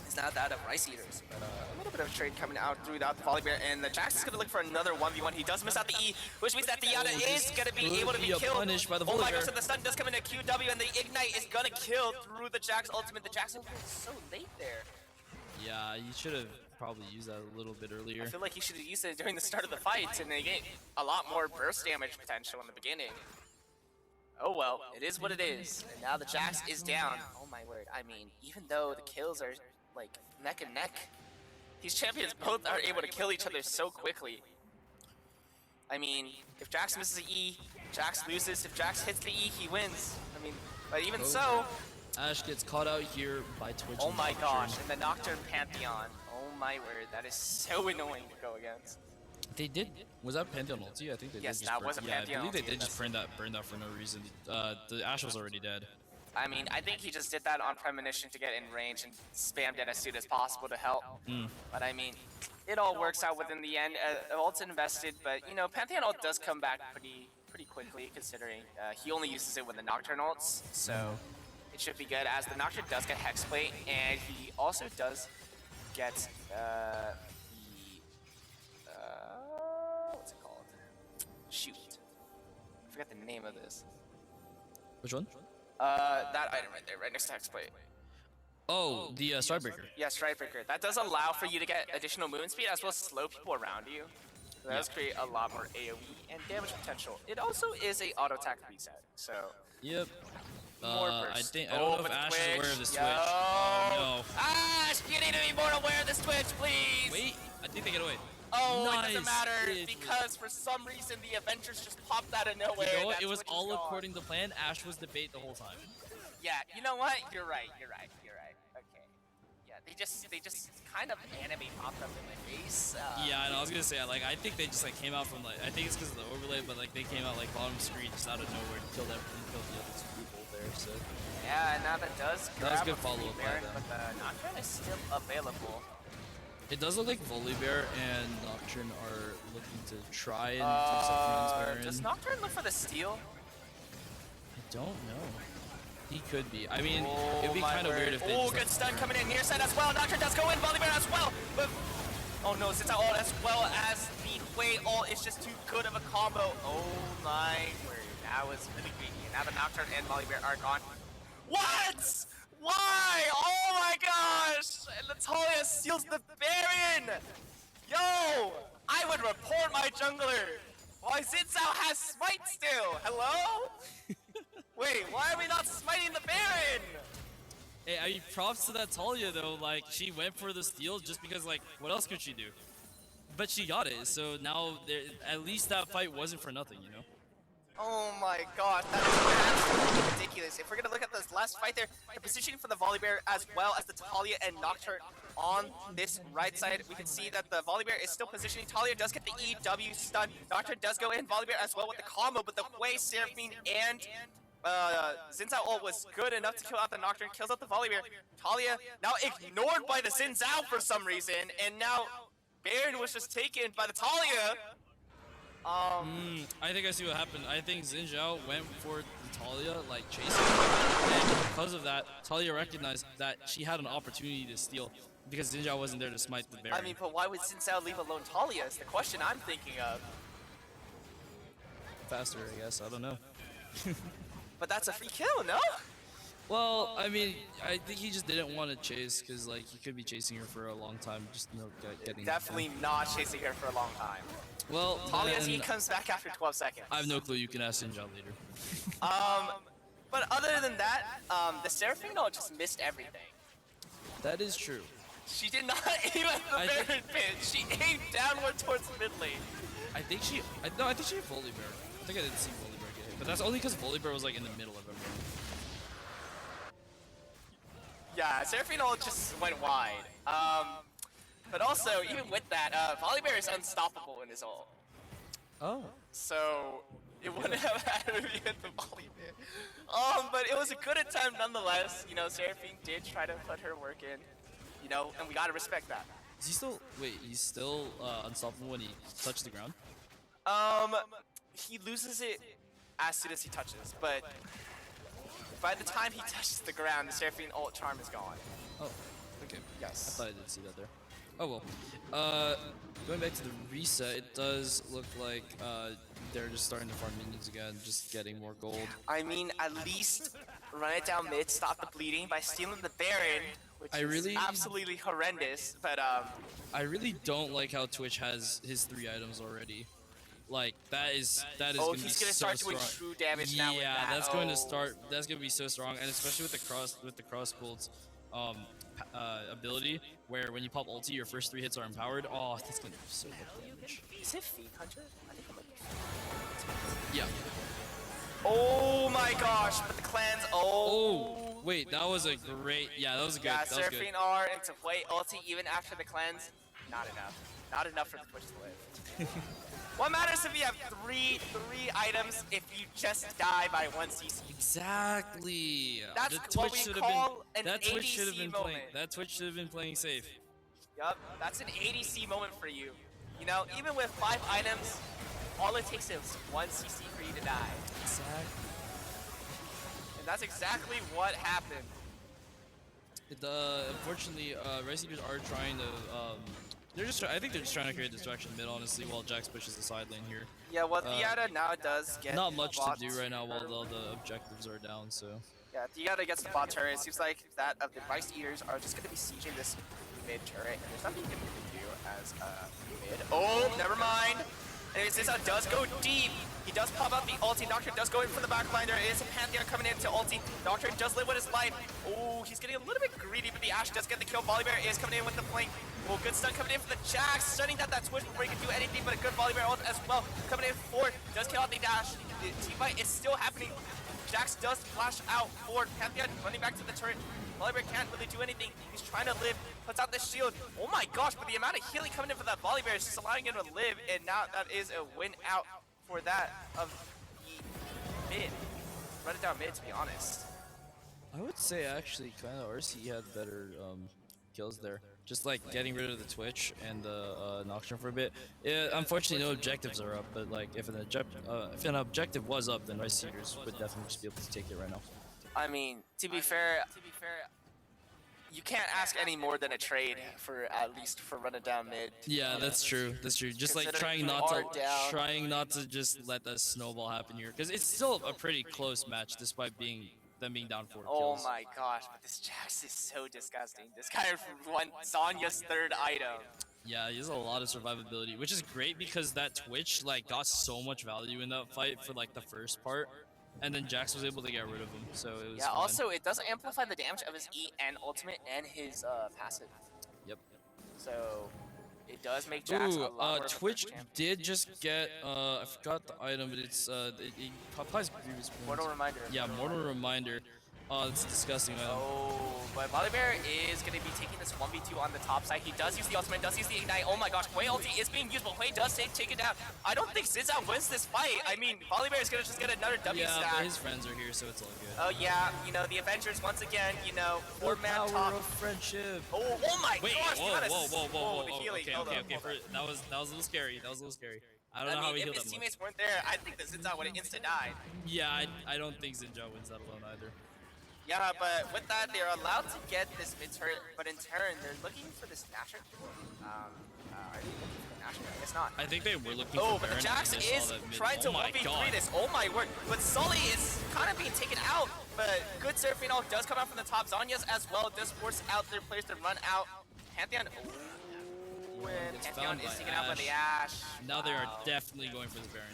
is now that of Rice Eaters. But a little bit of trade coming out throughout the Volley Bear, and the Jax is going to look for another 1v1. He does miss out the E, which means that the Yada is going to be able to be killed. Punished by the Oh Volley my Bear. gosh, and the stun does come into QW, and the Ignite is going to kill through the Jax ultimate. The Jax ultimate is so late there. Yeah, you should have probably used that a little bit earlier. I feel like he should have used it during the start of the fight, and they get a lot more burst damage potential in the beginning. Oh well, it is what it is. And now the Jax is down. Oh my word. I mean, even though the kills are like neck and neck, these champions both are able to kill each other so quickly. I mean, if Jax misses the E, Jax loses. If Jax hits the E, he wins. I mean, but even so, Ash gets caught out here by Twitch. oh and my Nocturne. gosh, and the Nocturne Pantheon. Oh my word, that is so annoying to go against. They did. Was that Pantheon ulti? I think they Yes, did. that was a Pantheon I believe ulti, they did just that's- burn that for no reason. The Ash was already dead. I mean, I think he just did that on premonition to get in range and spammed it as soon as possible to help. But I mean, it all works out within the end. Ult's invested, but you know, Pantheon ult does come back pretty quickly considering he only uses it when the Nocturne ults, so it should be good as the Nocturne does get Hexplate, and he also does get what's it called? Shoot. I forgot the name of this. Which one? That item right there, right next to Hexplate. Oh, the Starbreaker. Yeah, Strikebreaker. That does allow for you to get additional movement speed as well as slow people around you. So that does create a lot more AoE and damage potential. It also is a auto attack reset, so Yep. more I burst. think I don't know but if the Ash is aware of this Yo! Twitch. Oh Ash, you need to be more aware of this Twitch, please! no. Wait, I think they get away. Oh, it Nice. doesn't matter It- because for some reason the Avengers just popped out of nowhere. You know what? That It was Twitch is all gone. according to plan. Ash was the bait the whole time. Yeah, you know what? You're right. Okay. Yeah, they just kind of anime popped up in my face. Yeah, I know. I was gonna say like I think they just like came out from like I think it's because of the overlay, but like they came out like bottom screen just out of nowhere and killed everything, killed the other two people there. So Yeah, and now that does That was grab good a free follow-up by Baron, them. but the Nocturne is still available. it does look like Volibear and Nocturne are looking to try and do something on this Baron. Does Nocturne look for the steal? I don't know. He could be. I mean, Oh, it'd be my kind of word. weird if they. Oh, just good left stun Baron. coming in near side as well. Nocturne does go in, Volibear as well. But oh no, since I ult as well as the Hui ult is just too good of a combo. Oh my word, that was really greedy. And now the Nocturne and Volibear are gone. What? Why? Oh my gosh! And Natalia steals the Baron! Yo! I would report my jungler! Why Zinzao has smite still? Hello? Wait, why are we not smiting the Baron? Hey, I mean, props to that Talia though. Like, she went for the steal just because, like, what else could she do? But she got it, so now at least that fight wasn't for nothing, you know. Oh my god, that is absolutely ridiculous. If we're gonna look at this last fight there, the positioning for the Volibear as well as the Talia and Nocturne on this right side, we can see that the Volibear is still positioning. Talia does get the EW stun. Nocturne does go in, Volibear as well with the combo, but the way Seraphine and Zinzao ult was good enough to kill out the Nocturne, kills out the Volibear. Talia now ignored by the Zinzao for some reason, and now Baron was just taken by the Talia. I think I see what happened. I think Xin Zhao went for Talia, like chasing her, and because of that, Talia recognized that she had an opportunity to steal because Xin Zhao wasn't there to smite the Baron. I mean, but why would Zinzao leave alone Talia is the question I'm thinking of. faster, I guess. I don't know. But that's a free kill, no? Well, I mean, I think he just didn't want to chase because, like, he could be chasing her for a long time, just getting. Definitely not chasing her for a long time. Well, Talia's then, E comes back after 12 seconds. I have no clue. You can ask Xin Zhao later. But other than that, the Seraphine ult just missed everything. That is true. She did not aim at the I Baron think- pit. She aimed downward towards mid lane. I think she hit Volibear. I think I didn't see Volibear get hit, but that's only because Volibear was like in the middle of everything. Yeah, Seraphine ult just went wide. But also, even with that, Volibear is unstoppable in his ult. Oh. So it wouldn't have mattered if you hit the Volibear. But it was a good attempt nonetheless. You know, Seraphine did try to put her work in. You know, and we gotta respect that. Is he still? Wait, he's still unstoppable when he touched the ground. He loses it as soon as he touches, but by the time he touches the ground, the Seraphine ult charm is gone. Oh, okay. Yes. I thought I did see that there. Oh well. Going back to the reset, it does look like they're just starting to farm minions again, just getting more gold. I mean, at least run it down mid, stop the bleeding by stealing the Baron, which is absolutely horrendous. But I really don't like how Twitch has his 3 items already. Like that is oh, gonna he's be gonna so start strong. doing true damage now. Yeah, with that. that's going to start. That's gonna be so strong, and especially with the cross bolts ability, where when you pop ulti, your first 3 hits are empowered. Oh, that's gonna do so much damage. Is it Fiend Hunter? I think it might be. Yeah. Oh my gosh! But the clans. Oh, wait, that was a great. Yeah, that was a good. Yeah, That was good. Seraphine R into Wei ulti even after the cleanse. Not enough. Not enough for the Twitch to live. What matters if you have three items if you just die by 1 CC? Exactly. That's The what Twitch we should call have been. an That Twitch should have ADC been moment. playing. That Twitch should have been playing safe. Yup, that's an ADC moment for you. You know, even with 5 items, all it takes is 1 CC for you to die. Exactly. And that's exactly what happened. Unfortunately, Rice Eaters are trying to. I think they're just trying to create distraction mid, honestly, while Jax pushes the side lane here. Yeah, well, Theata now does get Not much to bot do right now while turret. all the objectives are down. So. Yeah, Theata gets the bot turret. It seems like that of the Rice Eaters are just going to be sieging this mid turret, and there's nothing you can really do as mid. Oh, never mind. And Ziza does go deep. He does pop out the ulti. Doctor does go in for the backline. There is a Pantheon coming into ulti. Doctor does live with his life. Oh, he's getting a little bit greedy, but the Ashe does get the kill. Volibear is coming in with the flank. Oh, good stun coming in for the Jax. Stunning that Twitch before he can do anything, but a good Volibear ult as well. Coming in forward. Does kill out the dash. The team fight is still happening. Jax does flash out forward. Pantheon running back to the turret. Volibear can't really do anything. He's trying to live. Puts out the shield. Oh my gosh, but the amount of healing coming in for that Volibear is just allowing him to live, and now that is a win out for that of the mid. Run it down mid, to be honest. I would say actually, kind of RC had better kills there. Just like getting rid of the Twitch and the Nocturne for a bit. Yeah, unfortunately, no objectives are up. But like, if an objective was up, then Rice Eaters would definitely just be able to take it right now. I mean, to be fair, you can't ask any more than a trade for at least for running down mid. Yeah, that's true. That's true. Just like Considering trying not to just let that snowball happen here, because it's still a pretty close match despite them being down 4 Oh kills. my gosh, but this Jax is so disgusting. This guy won Sonya's 3rd item. Yeah, he has a lot of survivability, which is great because that Twitch like got so much value in that fight for like the first part, and then Jax was able to get rid of him. So it was. Yeah, fine. also it does amplify the damage of his E and ultimate and his passive. Yep. So it does make Jax a lot more of a Twitch first champ. did just get I forgot the item, but it's it applies previous points. Mortal Reminder. Yeah, Mortal Reminder. It's disgusting item. Oh, but Volibear is going to be taking this 1v2 on the top side. He does use the ultimate, does use the ignite. Oh my gosh, Hwei ulti is being used, but Hwei does take it down. I don't think Ziza wins this fight. I mean, Volibear is going to just get another W Yeah, stack. but his friends are here, so it's all good. Oh yeah, you know, the Avengers once again, you know, The 4-man power top. of friendship. Oh my Wait, gosh, whoa, the whoa, the healing. okay, Hold okay, on, okay. hold on. That was a little scary. That was a little scary. I don't know I how mean, he if healed his that much. teammates weren't there, I think the Zinza would have insta-died. Yeah, I don't think Zinja wins that alone either. Yeah, but with that, they're allowed to get this mid turret, but in turn, they're looking for this Nasher. Are they looking for the Nasher? I guess not. I think they were looking Oh, for but the Baron, Jax and they is saw that mid. trying to Oh my 1v3 God. this. Oh my word. But Sully is kind of being taken out, but good surfing ult does come out from the top. Zanya's as well does force out their players to run out. Pantheon, oh, and Gets Pantheon found is by taken out by the Ashe. Now they are Wow. definitely going for the Baron.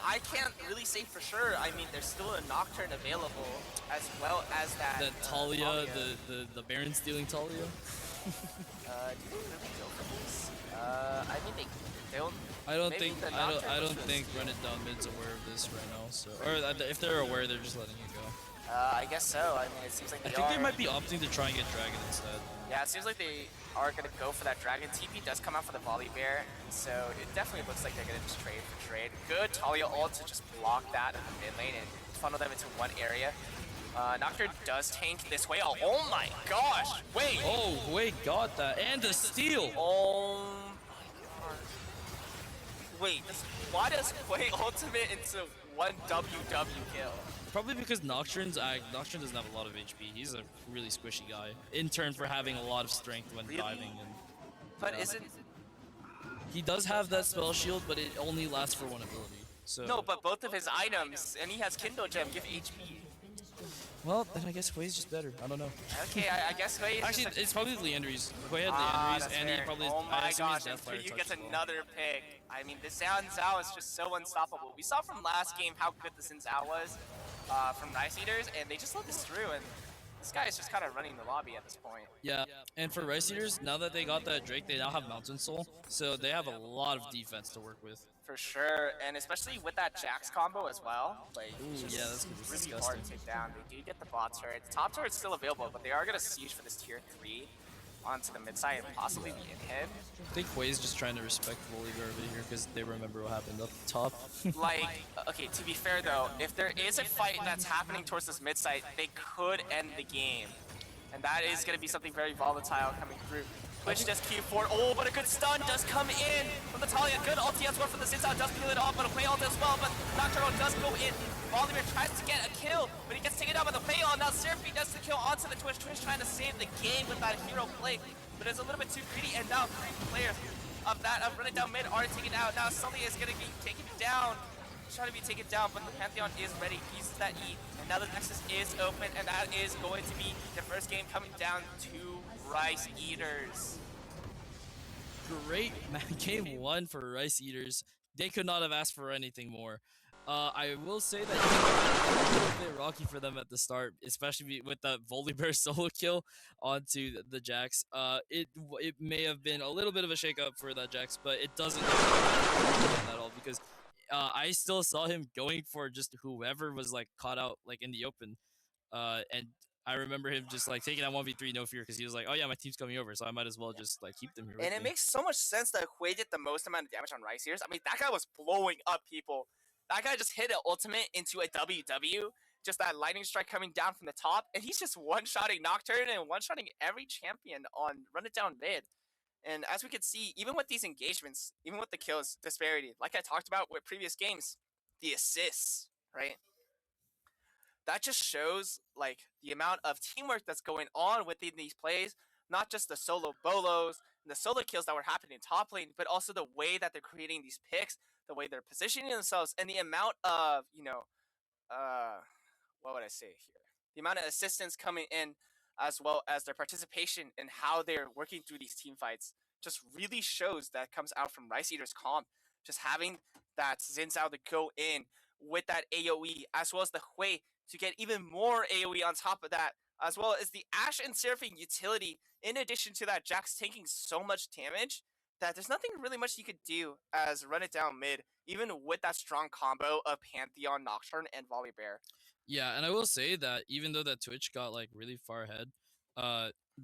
I can't really say for sure. I mean, there's still a Nocturne available, as well as that. That Talia, the Baron stealing Talia. Do they really go for this? I mean, they don't. I don't Maybe think the I Nocturne don't was think Run It Down Mid's aware of this right now. So, or if they're aware, they're just letting it go. I guess so. I mean, it seems like I they think are. they might be opting to try and get Dragon instead. Yeah, it seems like they are gonna go for that Dragon. TP does come out for the Volibear, so it definitely looks like they're gonna just trade for trade. Good Talia ult to just block that in the mid lane and funnel them into one area. Nocturne does tank this way. Oh my gosh! Wait! Oh, wait, got that and the steal. Oh my Wait, why does Quay ultimate into one WW kill? Probably because Nocturne doesn't have a lot of HP. He's a really squishy guy in turn for having a lot of strength when Really? diving. And But yeah. isn't... He does have that spell shield, but it only lasts for one ability. So No, but both of his items, and he has Kindle Gem, give HP. well, then I guess Hui's just better. I don't know. Okay, I guess Hui is Actually, just it's probably Leandry's. Hui had Ah, Leandry's, that's and fair. he probably. Oh I my assume his gosh, and Deathfire Yu touch gets as well. another pick. I mean, the Xin Zhao is just so unstoppable. We saw from last game how good the Xin Zhao was from Rice Eaters, and they just let this through, and this guy is just kind of running the lobby at this point. Yeah, and for Rice Eaters, now that they got that Drake, they now have Mountain Soul, so they have a lot of defense to work with. For sure, and especially with that Jax combo as well. Like, Ooh, just yeah, that's gonna be really disgusting. hard to take down. They do get the bot turret. The top turret's still available, but they are going to siege for this tier 3 onto the mid side and possibly the in-hib. I think Hui's just trying to respect Volibear over here because they remember what happened up top. Like, okay, to be fair though, if there is a fight that's happening towards this mid site, they could end the game. And that is going to be something very volatile coming through. Twitch does Q4. Oh, but a good stun does come in from the Talia. Good ulti as well from the Xin Zhao. Does peel it off, but a Quay ult as well. But Nocturnal does go in. Volibear tries to get a kill, but he gets taken out by the Quay ult. Now Seraphine does the kill onto the Twitch. Twitch trying to save the game with that hero play, but it's a little bit too greedy. And now 3 players of that running down mid are taken out. Now Sully is going to be taken down. Trying to be taken down, but the Pantheon is ready. He uses that E, and now the Nexus is open, and that is going to be the first game coming down to Rice Eaters. Great game 1 for Rice Eaters. They could not have asked for anything more. I will say that it was a little bit rocky for them at the start, especially with that Volibear solo kill onto the Jax. It may have been a little bit of a shakeup for that Jax, but it doesn't look like at all because I still saw him going for just whoever was like caught out like in the open, and I remember him just like taking that 1v3 no fear because he was like, oh yeah, my team's coming over, so I might as well just like keep them here. And it makes so much sense that Hui did the most amount of damage on Rice Eaters. I mean, that guy was blowing up people. That guy just hit an ultimate into a WW, just that lightning strike coming down from the top, and he's just one-shotting Nocturne and one-shotting every champion on Run It Down mid. And as we can see, even with these engagements, even with the kills disparity, like I talked about with previous games, the assists, right? That just shows like the amount of teamwork that's going on within these plays, not just the solo bolos and the solo kills that were happening in top lane, but also the way that they're creating these picks, the way they're positioning themselves, and the amount of, what would I say here? The amount of assistance coming in, as well as their participation in how they're working through these team fights, just really shows that comes out from Rice Eaters comp. Just having that Xin Zhao to go in with that AoE, as well as the Hui to get even more AoE on top of that, as well as the Ashe and Seraphine utility, in addition to that Jax taking so much damage that there's nothing really much you could do as Run It Down mid, even with that strong combo of Pantheon, Nocturne, and Volibear. Yeah, and I will say that even though that Twitch got like really far ahead,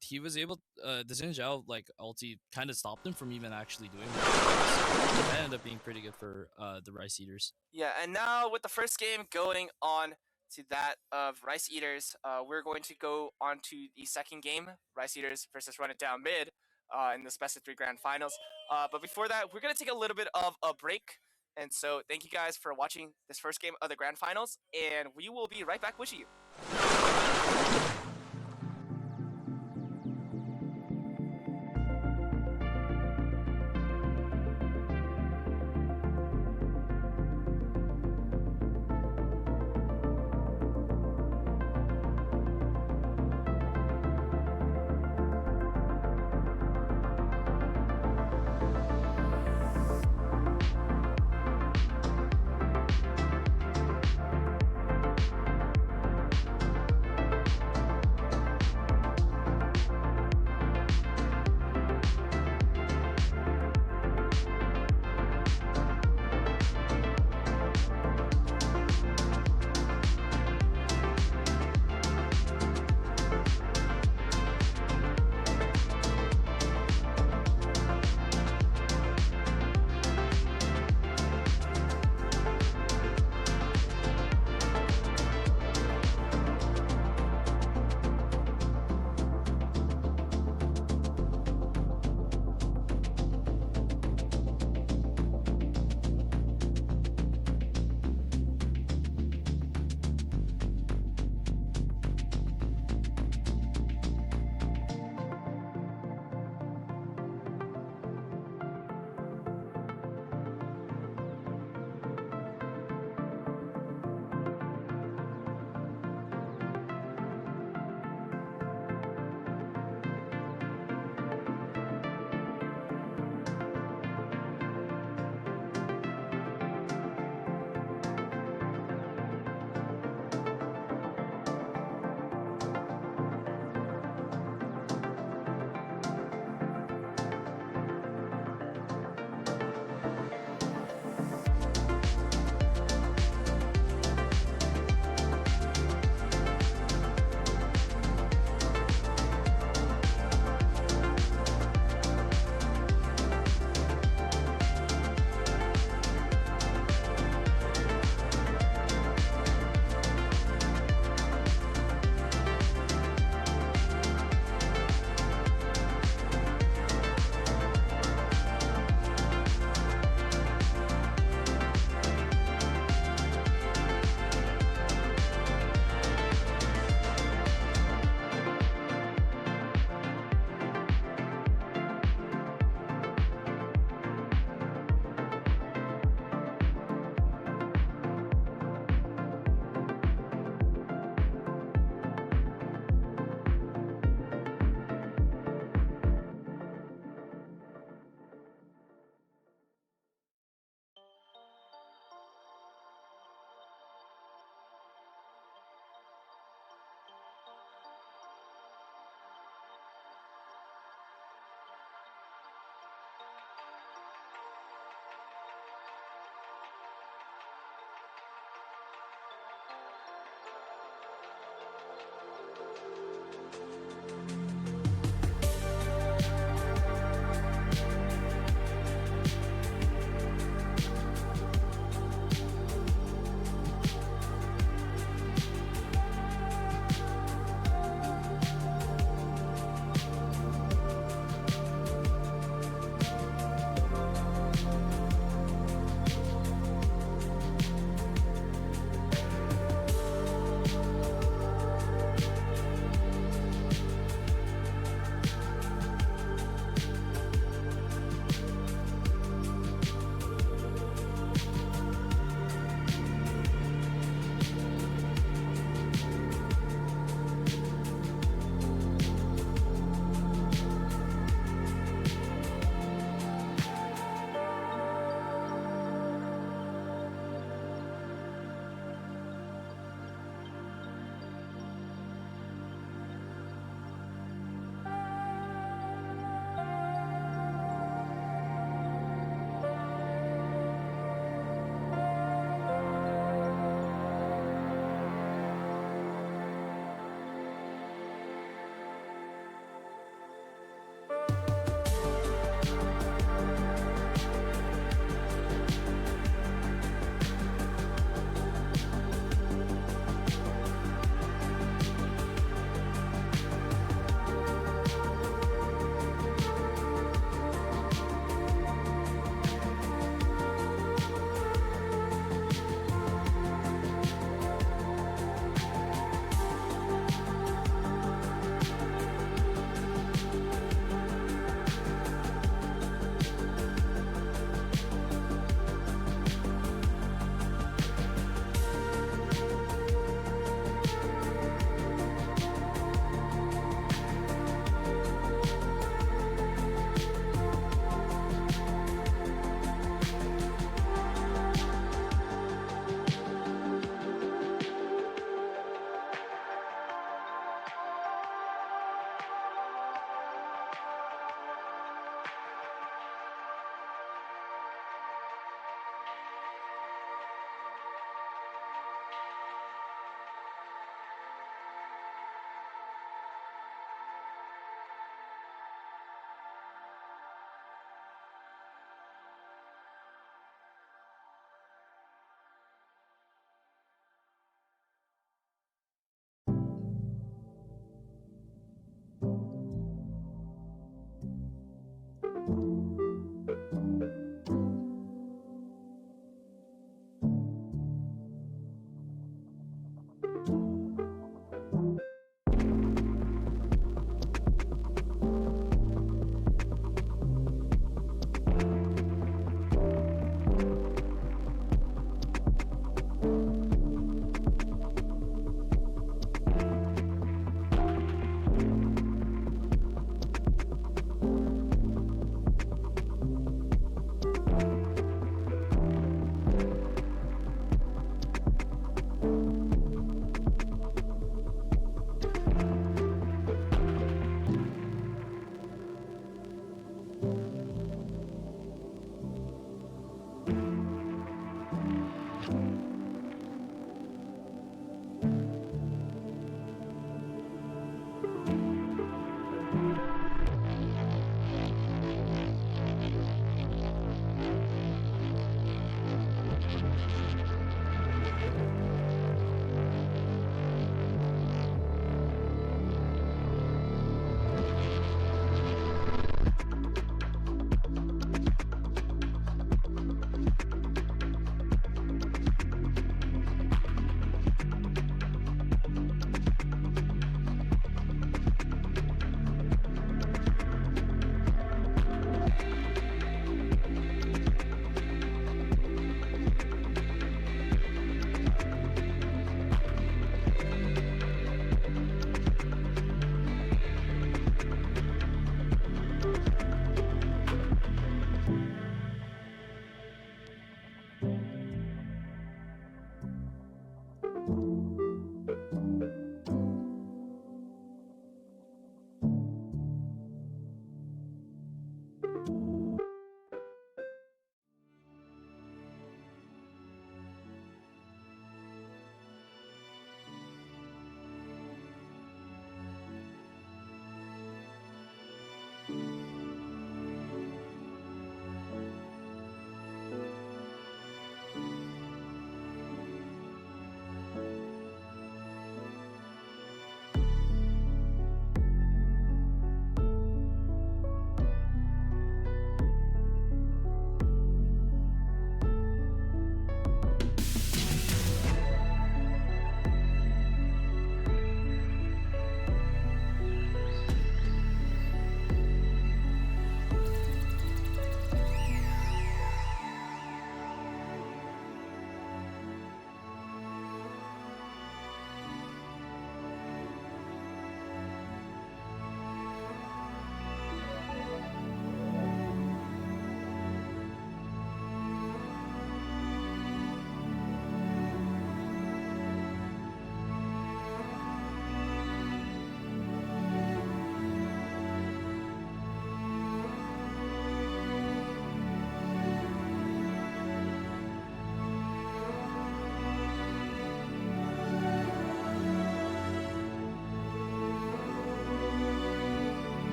he was able, the Xin Zhao like ulti kind of stopped him from even actually doing that. So that ended up being pretty good for the Rice Eaters. Yeah, and now with the first game going on to that of Rice Eaters, we're going to go on to the second game, Rice Eaters versus Run It Down mid in the best of 3 grand finals. But before that, we're going to take a little bit of a break. And so thank you guys for watching this first game of the grand finals, and we will be right back with you.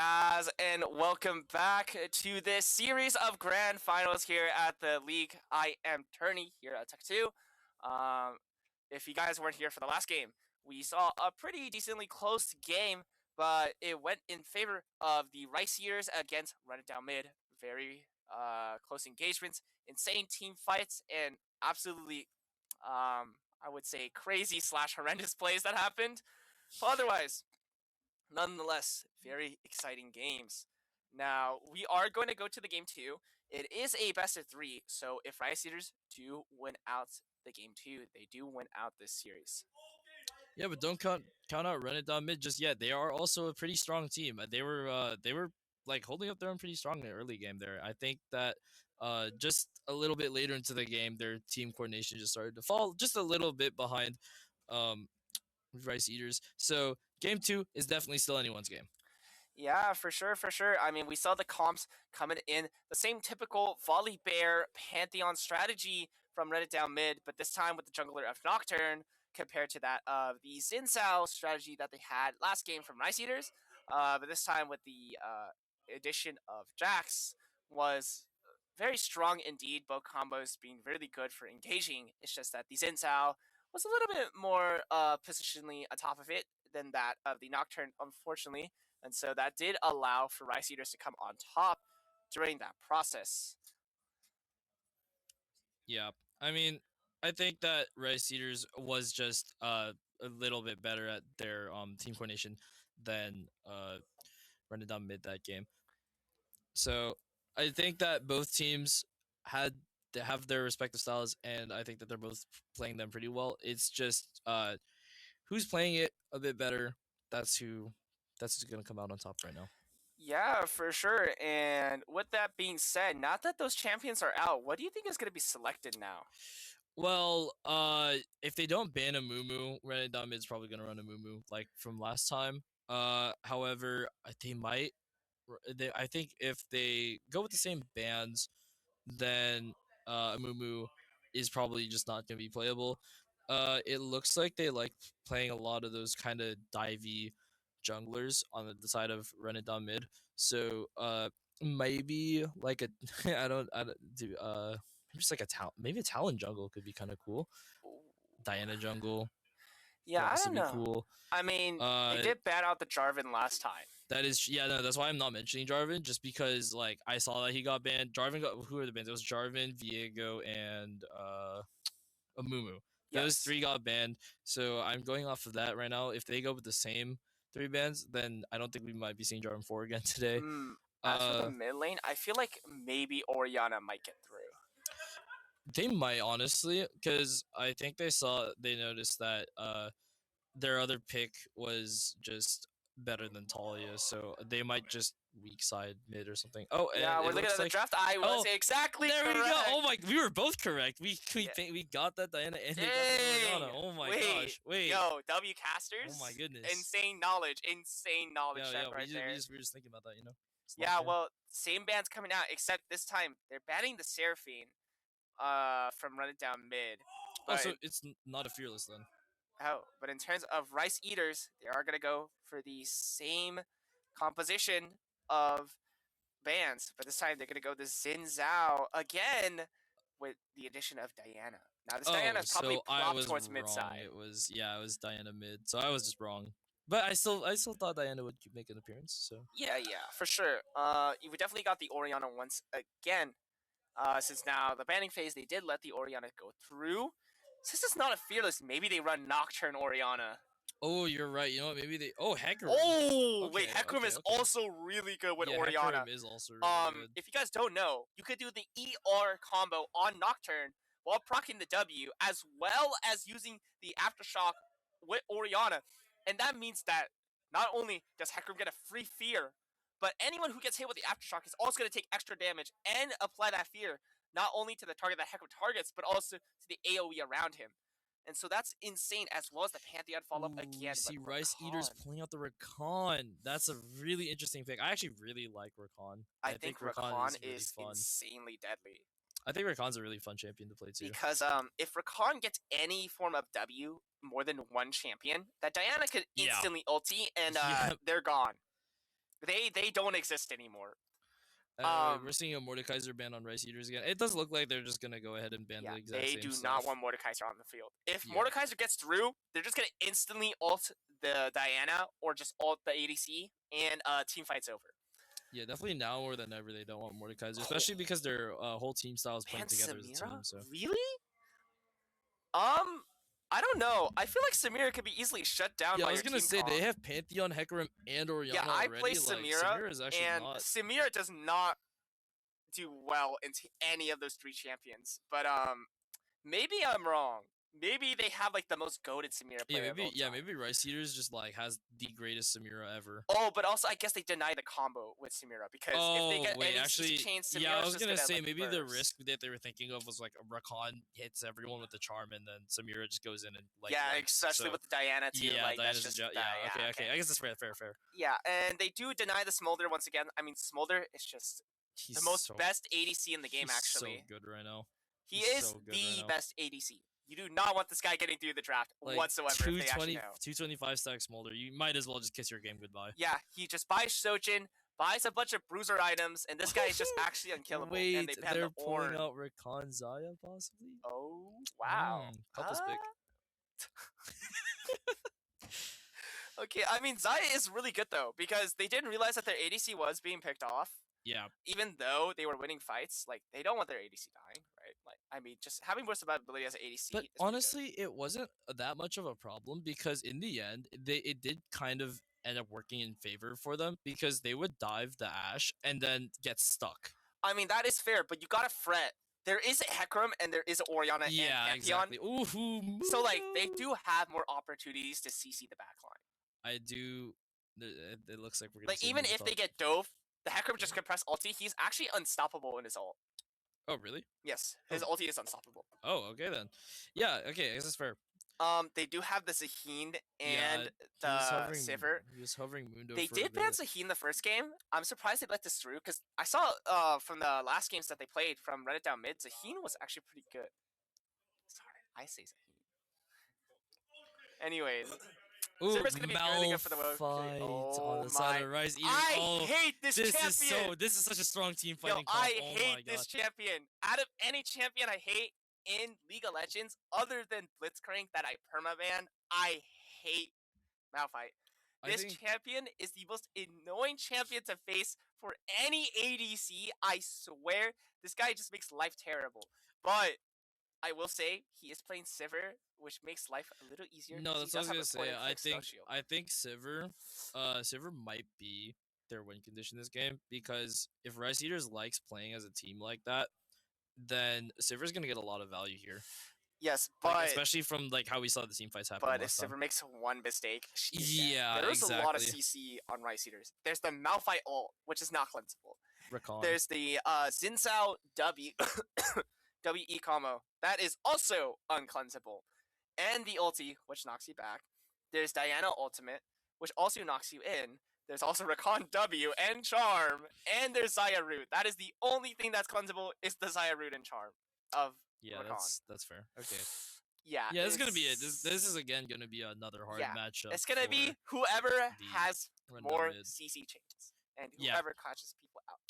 guys, and welcome back to this series of grand finals here at the League IM tourney here at Tech 2. If you guys weren't here for the last game, we saw a pretty decently close game, but it went in favor of the Rice Eaters against Run It Down Mid. Very close engagements, insane team fights, and absolutely, I would say, crazy / horrendous plays that happened. But otherwise, nonetheless, very exciting games. Now, we are going to go to the game 2. It is a best of 3, so if Rice Eaters do win out the game 2, they do win out this series. Yeah, but don't count out Run It Down Mid just yet. They are also a pretty strong team. They were like holding up their own pretty strong in the early game there. I think that just a little bit later into the game, their team coordination just started to fall just a little bit behind Rice Eaters. So game 2 is definitely still anyone's game. Yeah, for sure, for sure. I mean, we saw the comps coming in the same typical Volley Bear Pantheon strategy from Run It Down Mid, but this time with the jungler of Nocturne compared to that of the Xin Sao strategy that they had last game from Rice Eaters. But this time with the addition of Jax was very strong indeed, both combos being really good for engaging. It's just that the Xin Sao was a little bit more positionally atop of it than that of the Nocturne, unfortunately. And so that did allow for Rice Eaters to come on top during that process. Yeah, I mean, I think that Rice Eaters was just a little bit better at their team coordination than Run It Down Mid that game. So I think that both teams had to have their respective styles, and I think that they're both playing them pretty well. It's just who's playing it a bit better. That's who's gonna come out on top right now. Yeah, for sure. And with that being said, not that those champions are out, what do you think is going to be selected now? Well, if they don't ban a Mumu, Run It Down Mid's probably gonna run a Mumu like from last time. However, they might. I think if they go with the same bans, then Mumu is probably just not going to be playable. It looks like they like playing a lot of those kind of divey junglers on the side of Run It Down Mid. So maybe like a I don't do just like a maybe a Talon jungle could be kind of cool. Diana jungle. Yeah, could I also don't be know. cool. I mean, they did ban out the Jarvan last time. That is, yeah, no, that's why I'm not mentioning Jarvan, just because like I saw that he got banned. Jarvan got, who are the bans? It was Jarvan, Viego, and Amumu. Those Yes. 3 got banned. So I'm going off of that right now. If they go with the same 3 bans, then I don't think we might be seeing Jarvan 4 again today. As for the mid lane, I feel like maybe Orianna might get through. They might, honestly, because I think they noticed that their other pick was just better than Talia, so they might just weak side mid or something. Oh, yeah, we're looking at the draft. I was exactly there correct. we go. Oh my, we were both correct. We Yeah. we got that Diana and we got Dang. the Orianna. Oh my Wait, gosh, wait. Yo, W casters. Oh my goodness. Insane knowledge Yeah, check right there. we just thinking about that, you know. It's not Yeah, fair. well, same band's coming out, except this time they're banning the Seraphine from Run It Down Mid. Oh, so it's not a fearless then. Oh, but in terms of Rice Eaters, they are gonna go for the same composition of bands, but this time they're gonna go the Xin Zhao again with the addition of Diana. Now this Diana's probably so I plopped was towards wrong. mid side. It was Diana mid. So I was just wrong. But I still thought Diana would make an appearance. So Yeah, for sure. You definitely got the Orianna once again. Since now the banning phase, they did let the Orianna go through. Since it's not a fearless, maybe they run Nocturne Orianna. oh, you're right. You know what? Maybe they. Oh, Hecarim. Oh, Okay, wait, Hecarim okay, is okay. also really good with yeah, Orianna. Hecarim is also really good. If you guys don't know, you could do the ER combo on Nocturne while proccing the W, as well as using the Aftershock with Orianna. And that means that not only does Hecarim get a free fear, but anyone who gets hit with the Aftershock is also going to take extra damage and apply that fear, not only to the target that Hecarim targets, but also to the AoE around him. And so that's insane, as well as the Pantheon follow-up again. See, with Rice Eaters Rakan. pulling out the Rakan. That's a really interesting pick. I actually really like Rakan. I think Rakan really is fun. insanely deadly. I think Rakan's a really fun champion to play too. Because if Rakan gets any form of W more than one champion, that Diana could Yeah. instantly ulti and Yeah. they're gone. They don't exist anymore. We're seeing a Mordekaiser ban on Rice Eaters again. It does look like they're just gonna go ahead and ban Yeah, the exact they same do stuff. not want Mordekaiser on the field. If Yeah. Mordekaiser gets through, they're just gonna instantly ult the Diana or just ult the ADC, and team fight's over. Yeah, definitely now more than ever they don't want Mordekaiser, especially because their whole team style is playing Ban together as a Samira? team. So Really? I don't know. I feel like Samira could be easily shut down yeah, by I was your gonna team say comp. they have Pantheon, Hecarim, and Orianna Yeah, I already. play Like, Samira, is actually and not. Samira does not do well into any of those 3 champions. But maybe I'm wrong. Maybe they have like the most goated Samira player of all time. Maybe Rice Eaters just like has the greatest Samira ever. Oh, but also I guess they deny the combo with Samira because if they get any CC chain, Samira's yeah, I was just gonna say like, maybe burst. the risk that they were thinking of was like Rakan hits everyone with the charm and then Samira just goes in and like especially with the Diana too. Yeah, like Diana's that's just okay. I guess it's fair. Yeah, and they do deny the Smolder once again. I mean, Smolder is just He's the most best ADC in the game. he's Actually, so good right now. he he's is so good the right now. best ADC. You do not want this guy getting through the draft Like, whatsoever. If they actually know. 225 stack Smolder. You might as well just kiss your game goodbye. Yeah, he just buys Sojin, buys a bunch of bruiser items, and this guy is just actually unkillable. Wait, and they they're the pulling Ornn. out Rakan Zaya possibly? Oh wow, couples pick. Okay, I mean Zaya is really good though because they didn't realize that their ADC was being picked off. Yeah. Even though they were winning fights, like they don't want their ADC dying, right? Like I mean, just having more survivability as an ADC. But is honestly, it wasn't that much of a problem because in the end, it did kind of end up working in favor for them because they would dive the Ashe and then get stuck. I mean, that is fair, but you gotta fret. There is a Hecarim and there is an Orianna and Pantheon. Exactly. Ooh, so like they do have more opportunities to CC the backline. I do. It looks like we're gonna like even if they get Dove, the Hecarim just can press ulti. He's actually unstoppable in his ult. Oh really? Yes, his ulti is unstoppable. Oh okay then. Yeah, okay, I guess that's fair. They do have the Zaheen and the Sivir. He was hovering Mundo. They did ban Zaheen the first game. I'm surprised they let this through because I saw from the last games that they played from Reddit down mid, Zaheen was actually pretty good. Sorry, I say Zaheen. Anyways. Sivir's gonna be really good for the world. On the side of Rice Eaters. I hate this champion. This is such a strong team fighting. I hate this champion. Out of any champion I hate in League of Legends, other than Blitzcrank that I permaban, I hate Malphite. This champion is the most annoying champion to face for any ADC. I swear, this guy just makes life terrible. But I will say he is playing Sivir, which makes life a little easier. No, that's what I was gonna say. I think Sivir might be their win condition this game because if Rice Eaters likes playing as a team like that, then Sivir's gonna get a lot of value here. Yes, but especially from like how we saw the team fights happen. But if Sivir makes one mistake, yeah, there's a lot of CC on Rice Eaters. There's the Malphite ult, which is not cleansable. Rakan. There's the Xin Zhao W WE combo that is also uncleansable, and the ulti, which knocks you back. There's Diana ultimate, which also knocks you in. There's also Rakan W and Charm, and there's Zaya Root. That is the only thing that's cleansable is the Zaya Root and Charm of Rakan. That's fair. Okay. Yeah, this is gonna be it. This is again gonna be another hard matchup. It's gonna be whoever has more CC chains and whoever catches people out.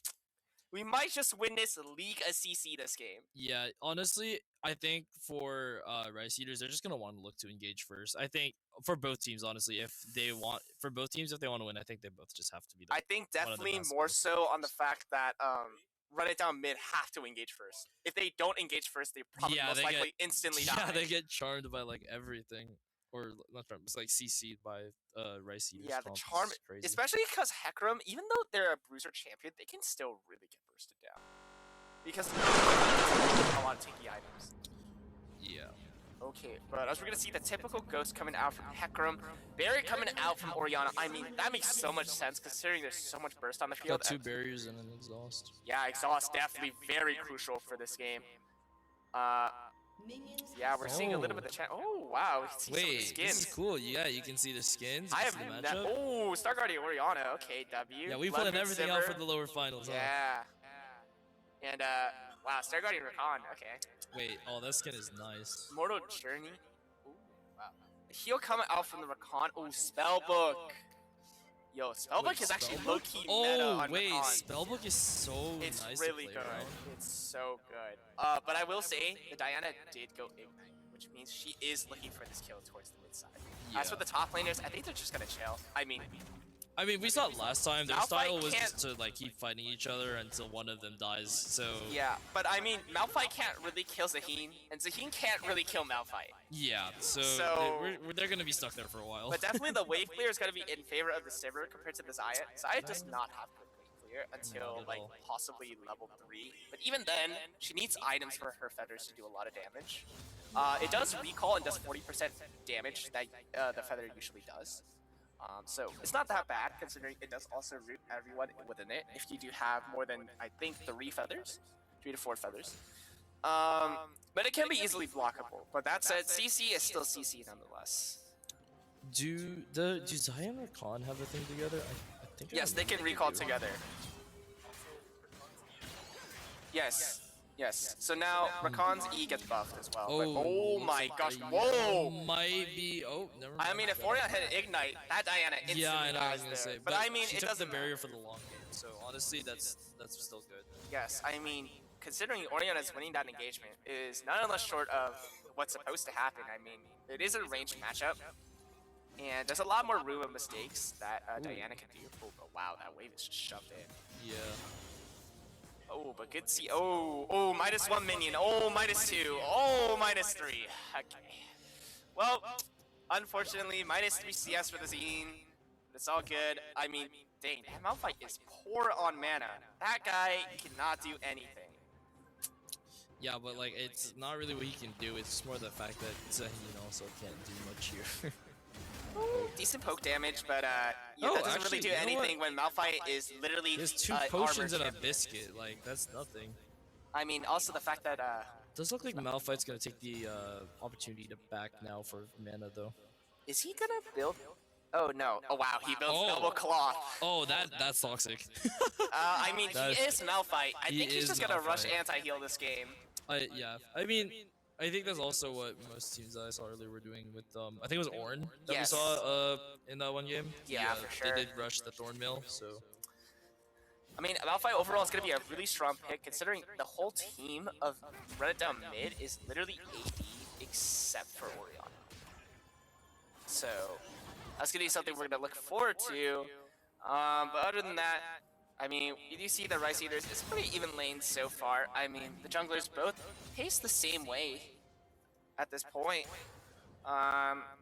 We might just witness League of CC this game. Yeah, honestly, I think for Rice Eaters, they're just gonna want to look to engage first. I think for both teams, honestly, if they want to win, I think they both just have to be. I think definitely more so on the fact that Run It Down mid have to engage first. If they don't engage first, they probably most likely instantly die. Yeah, they get charmed by like everything. Or not charmed, it's like CC'd by Rice Eaters. Yeah, the charm, especially because Hecarim, even though they're a bruiser champion, they can still really get bursted down. Because a lot of tanky items. Yeah. Okay, but as we're gonna see the typical ghost coming out from Hecarim, Barry coming out from Orianna. I mean, that makes so much sense considering there's so much burst on the field. Got 2 barriers and an exhaust. Yeah, exhaust definitely very crucial for this game. Yeah, we're seeing a little bit of the chat. Oh wow, we can see some of the skins. This is cool. Yeah, you can see the skins. I have that. Oh, Star Guardian Orianna. Okay, W. Yeah, we put everything out for the lower finals. Yeah. Huh? And wow, Star Guardian Rakan. Okay. Wait, that skin is nice. Mortal Journey. Ooh, wow. He'll come out from the Rakan. Oh, Spellbook. Yo, Spellbook is actually Spellbook? low-key meta Oh on wait, Rakan. Spellbook is so It's nice really to play good. around. It's so good. But I will say, the Diana did go Ignite, which means she is looking for this kill towards the mid side. As for the top laners, I think they're just gonna chill. I mean, we saw it last time. Their Malphite style was can't- just to like keep fighting each other until one of them dies. So yeah, but I mean, Malphite can't really kill Zaheen, and Zaheen can't really kill Malphite. yeah, so, So- they're gonna be stuck there for a while. But definitely the wave clear is gonna be in favor of the Sivir compared to the Xayah. Xayah does not have good wave clear until Not at like all. possibly level 3. But even then, she needs items for her feathers to do a lot of damage. It does recall and does 40% damage that the feather usually does. So it's not that bad considering it does also root everyone within it if you do have more than, I think, 3 feathers, 3 to 4 feathers. But it can be easily blockable. But that said, CC is still CC nonetheless. Do Zion or Khan have a thing together? I think. Yes, they can recall together. Yes. Yes. So now Rakan's E gets buffed as well. But, oh my gosh. Whoa! Might be. Oh, never mind. I mean, if Orion had an Ignite, that Diana instantly Yeah, I know. I was dies gonna there. say, But I mean, she it took doesn't the barrier matter. for the long game. So honestly, that's still good. Yes, I mean, considering Orion is winning that engagement is none unless short of what's supposed to happen. I mean, it is a ranged matchup, and there's a lot more room of mistakes that Diana can do. Oh, but wow, that wave is just shoved in. Yeah. Oh, but good see. Oh, -1 minion. Oh, -2. Oh, -3. Okay. Well, unfortunately, -3 CS for the Zine. But it's all good. I mean, dang, that Malphite is poor on mana. That guy cannot do anything. Yeah, but like it's not really what he can do. It's just more the fact that Zaheen also can't do much here. Decent poke damage, but yeah, Oh, that doesn't actually, really do you know what? anything when Malphite is literally He has 2 armored potions and a champion. biscuit. Like that's nothing. I mean, also the fact that Does look like Malphite's gonna take the opportunity to back now for mana though. is he gonna build? Oh no! Oh wow, he builds Oh. double claw. Oh, that's toxic. I mean, That he is Malphite. I he think he's is just gonna rush Malphite. anti-heal this game. Yeah. I mean, I think that's also what most teams that I saw earlier were doing with I think it was Ornn that Yes. we saw in that one game. Yeah, for sure. They did rush the Thorn Mill, so I mean, Malphite overall is going to be a really strong pick, considering the whole team of Reddit down mid is literally AD except for Orion. So that's going to be something we're going to look forward to. But other than that, I mean, you do see the Rice Eaters. It's pretty even lane so far. I mean, the junglers both pace the same way at this point.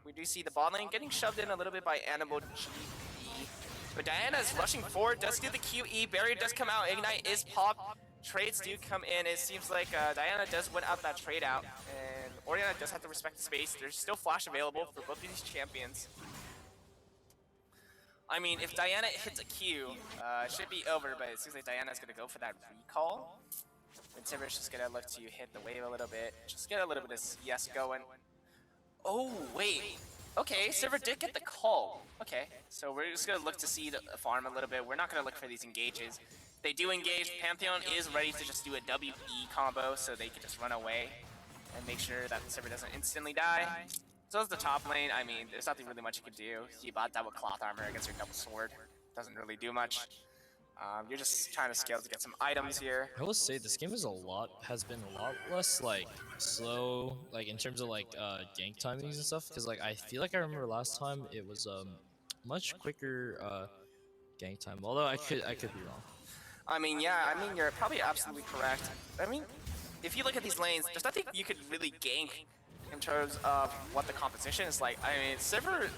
We do see the bot lane getting shoved in a little bit by Animal GP. But Diana is rushing forward, does do the QE, barrier does come out, Ignite is popped, trades do come in. It seems like Diana does win out that trade out, and Oriana does have to respect the space. There's still flash available for both of these champions. I mean, if Diana hits a Q, it should be over, but it seems like Diana's gonna go for that recall. And Timbers just gonna look to hit the wave a little bit, just get a little bit of CS going. Oh, wait. Okay, Silver did get the call. Okay, so we're just gonna look to see the farm a little bit. We're not gonna look for these engages. They do engage. Pantheon is ready to just do a WE combo, so they can just run away and make sure that the Silver doesn't instantly die. So is the top lane. I mean, there's nothing really much you can do. You bought double cloth armor against your double sword. Doesn't really do much. You're just trying to scale to get some items here. I will say this game has been a lot less like slow, like in terms of like gank timings and stuff. Because like I feel like I remember last time it was much quicker gank time. Although I could be wrong. I mean, yeah, I mean, you're probably absolutely correct. I mean, if you look at these lanes, there's nothing you could really gank in terms of what the composition is like. I mean, Silver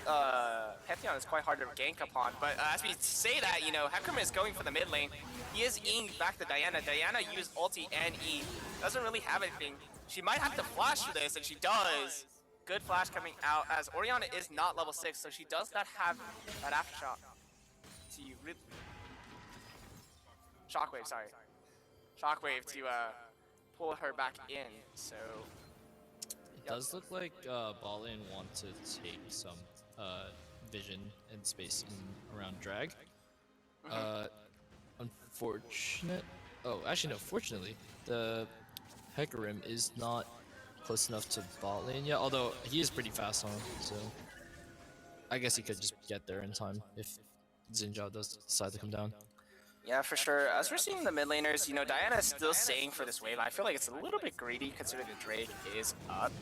Pantheon is quite hard to gank upon, but as we say that, you know, Heckerman is going for the mid lane. He is E'ing back to Diana. Diana used ulti and E. Doesn't really have anything. She might have to flash for this, and she does. Good flash coming out, as Oriana is not level 6, so she does not have that aftershock. Shockwave, sorry. Shockwave to pull her back in, so... It does look like bot lane want to take some vision and space in around drag. Unfortunate. Oh, actually no. Fortunately, the Hecarim is not close enough to bot lane yet. Although he is pretty fast on, so I guess he could just get there in time if Xin Zhao does decide to come down. Yeah, for sure. As we're seeing the mid laners, Diana is still staying for this wave. I feel like it's a little bit greedy considering the Drake is up.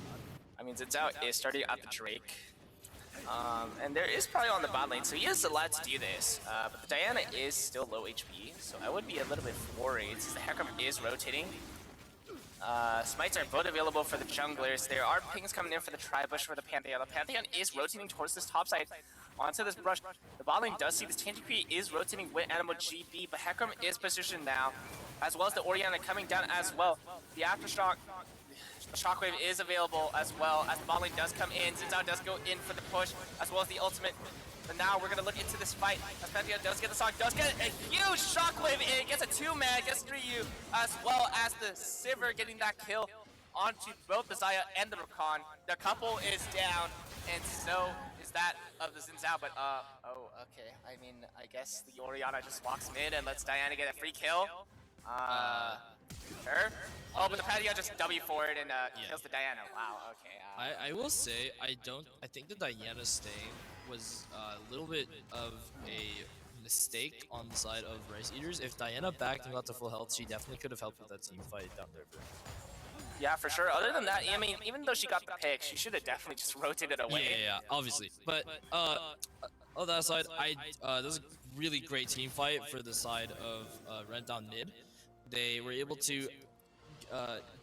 I mean, Zhao is starting at the Drake. And there is probably on the bot lane, so he is allowed to do this. But the Diana is still low HP, so I would be a little bit worried since the Hecarim is rotating. Smites are both available for the junglers. There are pings coming in for the Tribush for the Pantheon. The Pantheon is rotating towards this top side onto this brush. The bot lane does see this Tantacree is rotating with Animal GB, but Hecarim is positioned now, as well as the Orianna coming down as well. The Aftershock, the Shockwave is available as well as the bot lane does come in. Xin Zhao does go in for the push, as well as the ultimate. But now we're going to look into this fight. As Pantheon does get the stock, does get a huge shockwave in, gets a 2-man, gets 3U, as well as the Sivir getting that kill onto both the Xayah and the Rakan. The couple is down, and so is that of the Xin Zhao. But, oh, okay. I mean, I guess the Orianna just walks mid and lets Diana get a free kill. Sure. Oh, but the Pantheon just W forward and kills the Diana. Wow, okay. I will say, I think the Diana staying was a little bit of a mistake on the side of Rice Eaters. If Diana backed and got to full health, she definitely could have helped with that team fight down there. Yeah, for sure. Other than that, I mean, even though she got the pick, she should have definitely just rotated away. Yeah, obviously. But on that side, this is a really great team fight for the side of Rent down mid. They were able to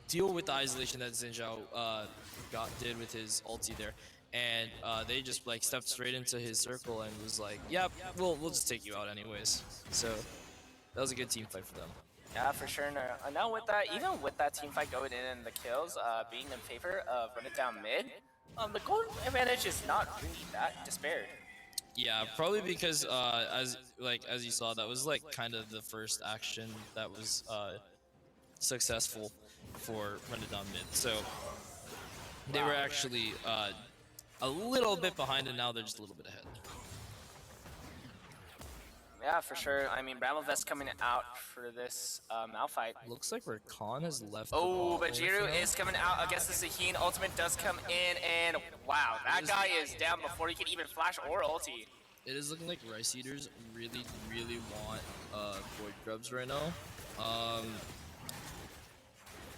deal with the isolation that Xin Zhao did with his ulti there. And they just like stepped straight into his circle and was like, "Yep, we'll just take you out anyways." So that was a good team fight for them. Yeah, for sure. Now with that, even with that team fight going in and the kills being in favor of Run It Down mid, the gold advantage is not really that despaired. Yeah, probably because as you saw, that was like kind of the first action that was successful for Run It Down mid. So they were actually a little bit behind, and now they're just a little bit ahead. Yeah, for sure. I mean, Bramblevest coming out for this Malphite. Looks like Rakan has left. Oh, but Jiru is coming out against the Sahin. Ultimate does come in, and wow, that guy is down before he can even flash or ulti. It is looking like Rice Eaters really, really want Void Grubs right now.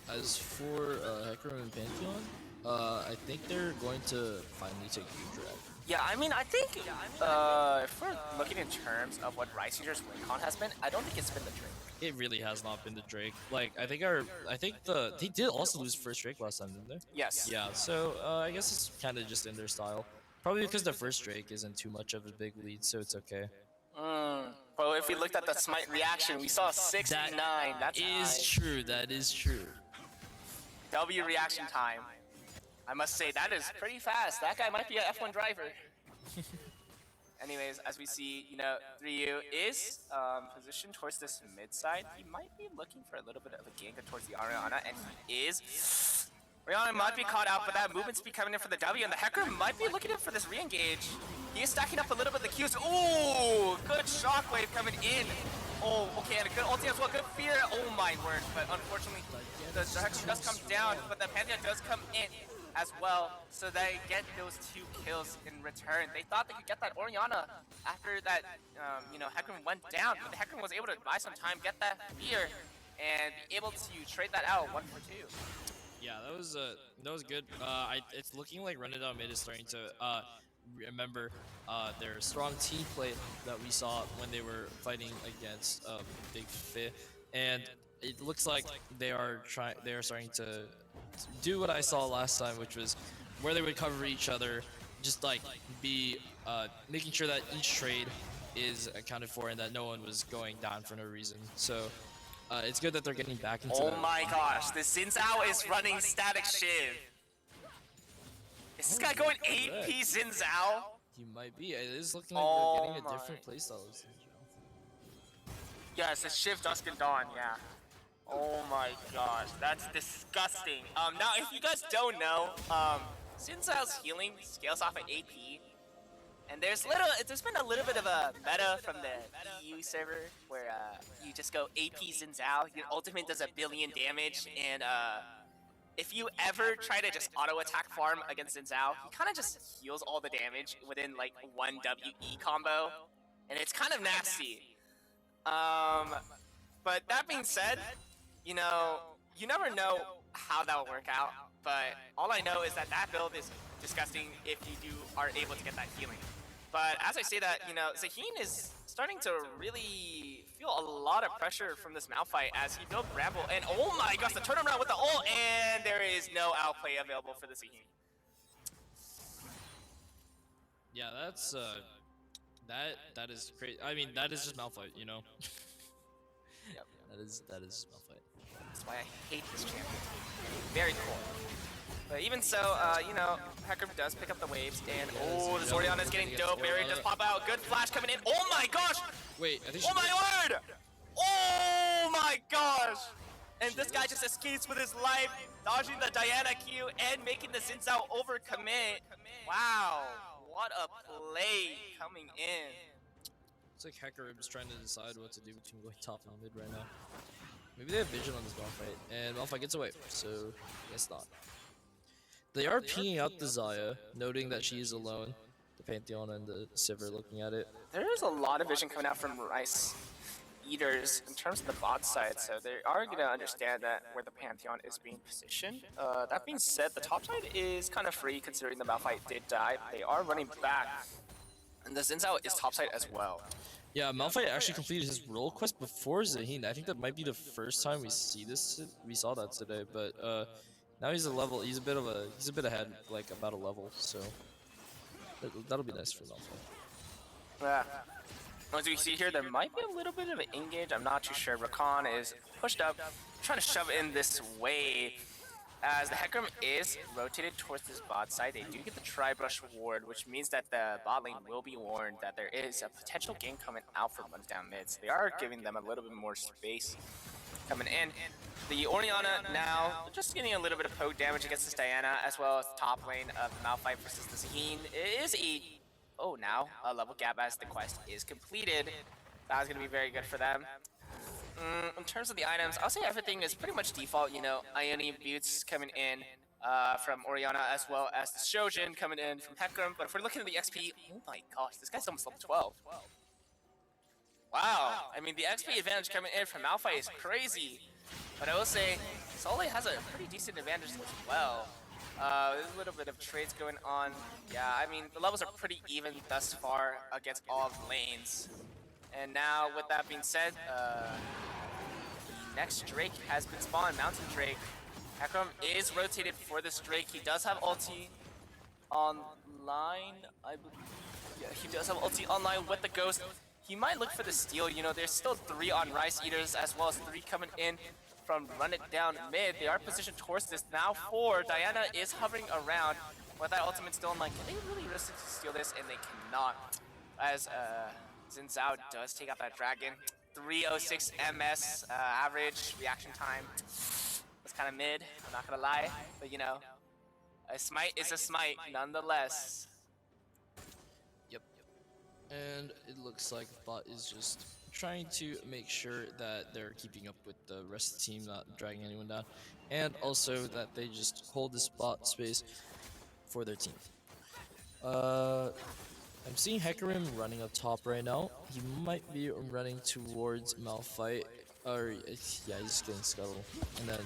As for Hecarim and Pantheon, I think they're going to finally take Udrak. Yeah, I mean, I think if we're looking in terms of what Rice Eaters win-con has been, I don't think it's been the Drake. It really has not been the Drake. Like, I think they did also lose first Drake last time, didn't they? Yes. Yeah, so I guess it's kind of just in their style. Probably because the first Drake isn't too much of a big lead, so it's okay. But if we looked at the Smite reaction, we saw 69. That is true. That is true. W reaction time. I must say, that is pretty fast. That guy might be an F1 driver. Anyways, as we see, 3U is positioned towards this mid side. He might be looking for a little bit of a gank towards the Ariana, and he is. Rihanna might be caught out, but that movement speed coming in for the W, and the Hecarim might be looking in for this re-engage. He is stacking up a little bit of the Qs. Ooh, good shockwave coming in. Oh, okay, and a good ulti as well, good fear. Oh my word, but unfortunately, the Hecarim does come down, but the Pantheon does come in as well, so they get those 2 kills in return. They thought they could get that Orianna after that, Hecarim went down, but the Hecarim was able to buy some time, get that fear, and be able to trade that out 1 for 2. Yeah, that was good. It's looking like Run It Down mid is starting to remember their strong team play that we saw when they were fighting against Big Fi, and it looks like they are starting to do what I saw last time, which was where they would cover each other, just like be making sure that each trade is accounted for and that no one was going down for no reason. So it's good that they're getting back into that. Oh my gosh, the Xin Zhao is running Static Shiv. Is this guy going AP Xin Zhao? He might be. It is looking like we're getting a different playstyle of Xin Zhao. Yes, it's Shiv, Dusk, and Dawn, yeah. Oh my gosh, that's disgusting. Now, if you guys don't know, Xin Zhao's healing scales off at AP. And there's been a little bit of a meta from the EU server where you just go AP Xin Zhao, your ultimate does 1 billion damage, and if you ever try to just auto attack farm against Xin Zhao, he kind of just heals all the damage within like 1 WE combo. and it's kind of nasty. But that being said, you know, you never know how that will work out. But all I know is that that build is disgusting if you are able to get that healing. But as I say that, you know, Zaheen is starting to really feel a lot of pressure from this Malphite as he built Bramble. And oh my gosh, the turnaround with the ult, and there is no outplay available for the Zaheen. Yeah, that's that is crazy. I mean, that is just Malphite, you know. Yep. That is Malphite. That's why I hate this champion. Very cool. But even so, you know, Hecarim does pick up the waves, and oh, this Orianna is getting dope. Barrier does pop out. Good flash coming in. Oh my gosh! Wait, I think. Oh my word! Oh my gosh! And this guy just escapes with his life, dodging the Diana Q and making the Xin Zhao overcommit. Wow, what a play coming in. It's like Hecarim's trying to decide what to do between going top and mid right now. Maybe they have vision on this Malphite, and Malphite gets away, so I guess not. They are pinging out the Xayah, noting that she is alone. The Pantheon and the Sivir looking at it. There is a lot of vision coming out from Rice Eaters in terms of the bot side, so they are going to understand that where the Pantheon is being positioned. That being said, the top side is kind of free considering the Malphite did die. They are running back, and the Xin Zhao is top side as well. Yeah, Malphite actually completed his role quest before Zaheen. I think that might be the first time we see this. We saw that today, but now he's he's a bit ahead, like about a level. So that'll be nice for Malphite. Yeah. As we see here, there might be a little bit of an engage. I'm not too sure. Rakan is pushed up, trying to shove in this wave. As the Hecarim is rotated towards this bot side, they do get the Tri-Brush ward, which means that the bot lane will be warned that there is a potential gank coming out from runs down mid. So they are giving them a little bit more space coming in. The Orianna now just getting a little bit of poke damage against this Diana, as well as the top lane of Malphite versus the Zaheen. It is now a level gap as the quest is completed. That is going to be very good for them. In terms of the items, I'll say everything is pretty much default. You know, Ionian Boots coming in from Orianna, as well as the Shojin coming in from Hecarim. But if we're looking at the XP, oh my gosh, this guy's almost level 12. Wow, I mean, the XP advantage coming in from Malphite is crazy. But I will say, Sole has a pretty decent advantage as well. There's a little bit of trades going on. Yeah, I mean, the levels are pretty even thus far against all of the lanes. And now, with that being said, the next Drake has been spawned, Mountain Drake. Hecarim is rotated for this Drake. He does have ulti online, I believe. Yeah, he does have ulti online with the Ghost. He might look for the steal. You know, there's still 3 on Rice Eaters, as well as 3 coming in from Run It Down mid. They are positioned towards this. Now 4, Diana is hovering around with that ultimate still online. Can they really risk to steal this? And they cannot. As Xin Zhao does take out that dragon. 306 MS average reaction time. It's kind of mid, I'm not gonna lie. But you know, a smite is a smite nonetheless. Yep. And it looks like bot is just trying to make sure that they're keeping up with the rest of the team, not dragging anyone down. And also that they just hold this bot space for their team. I'm seeing Hecarim running up top right now. He might be running towards Malphite, or yeah, he's getting scuttle, and then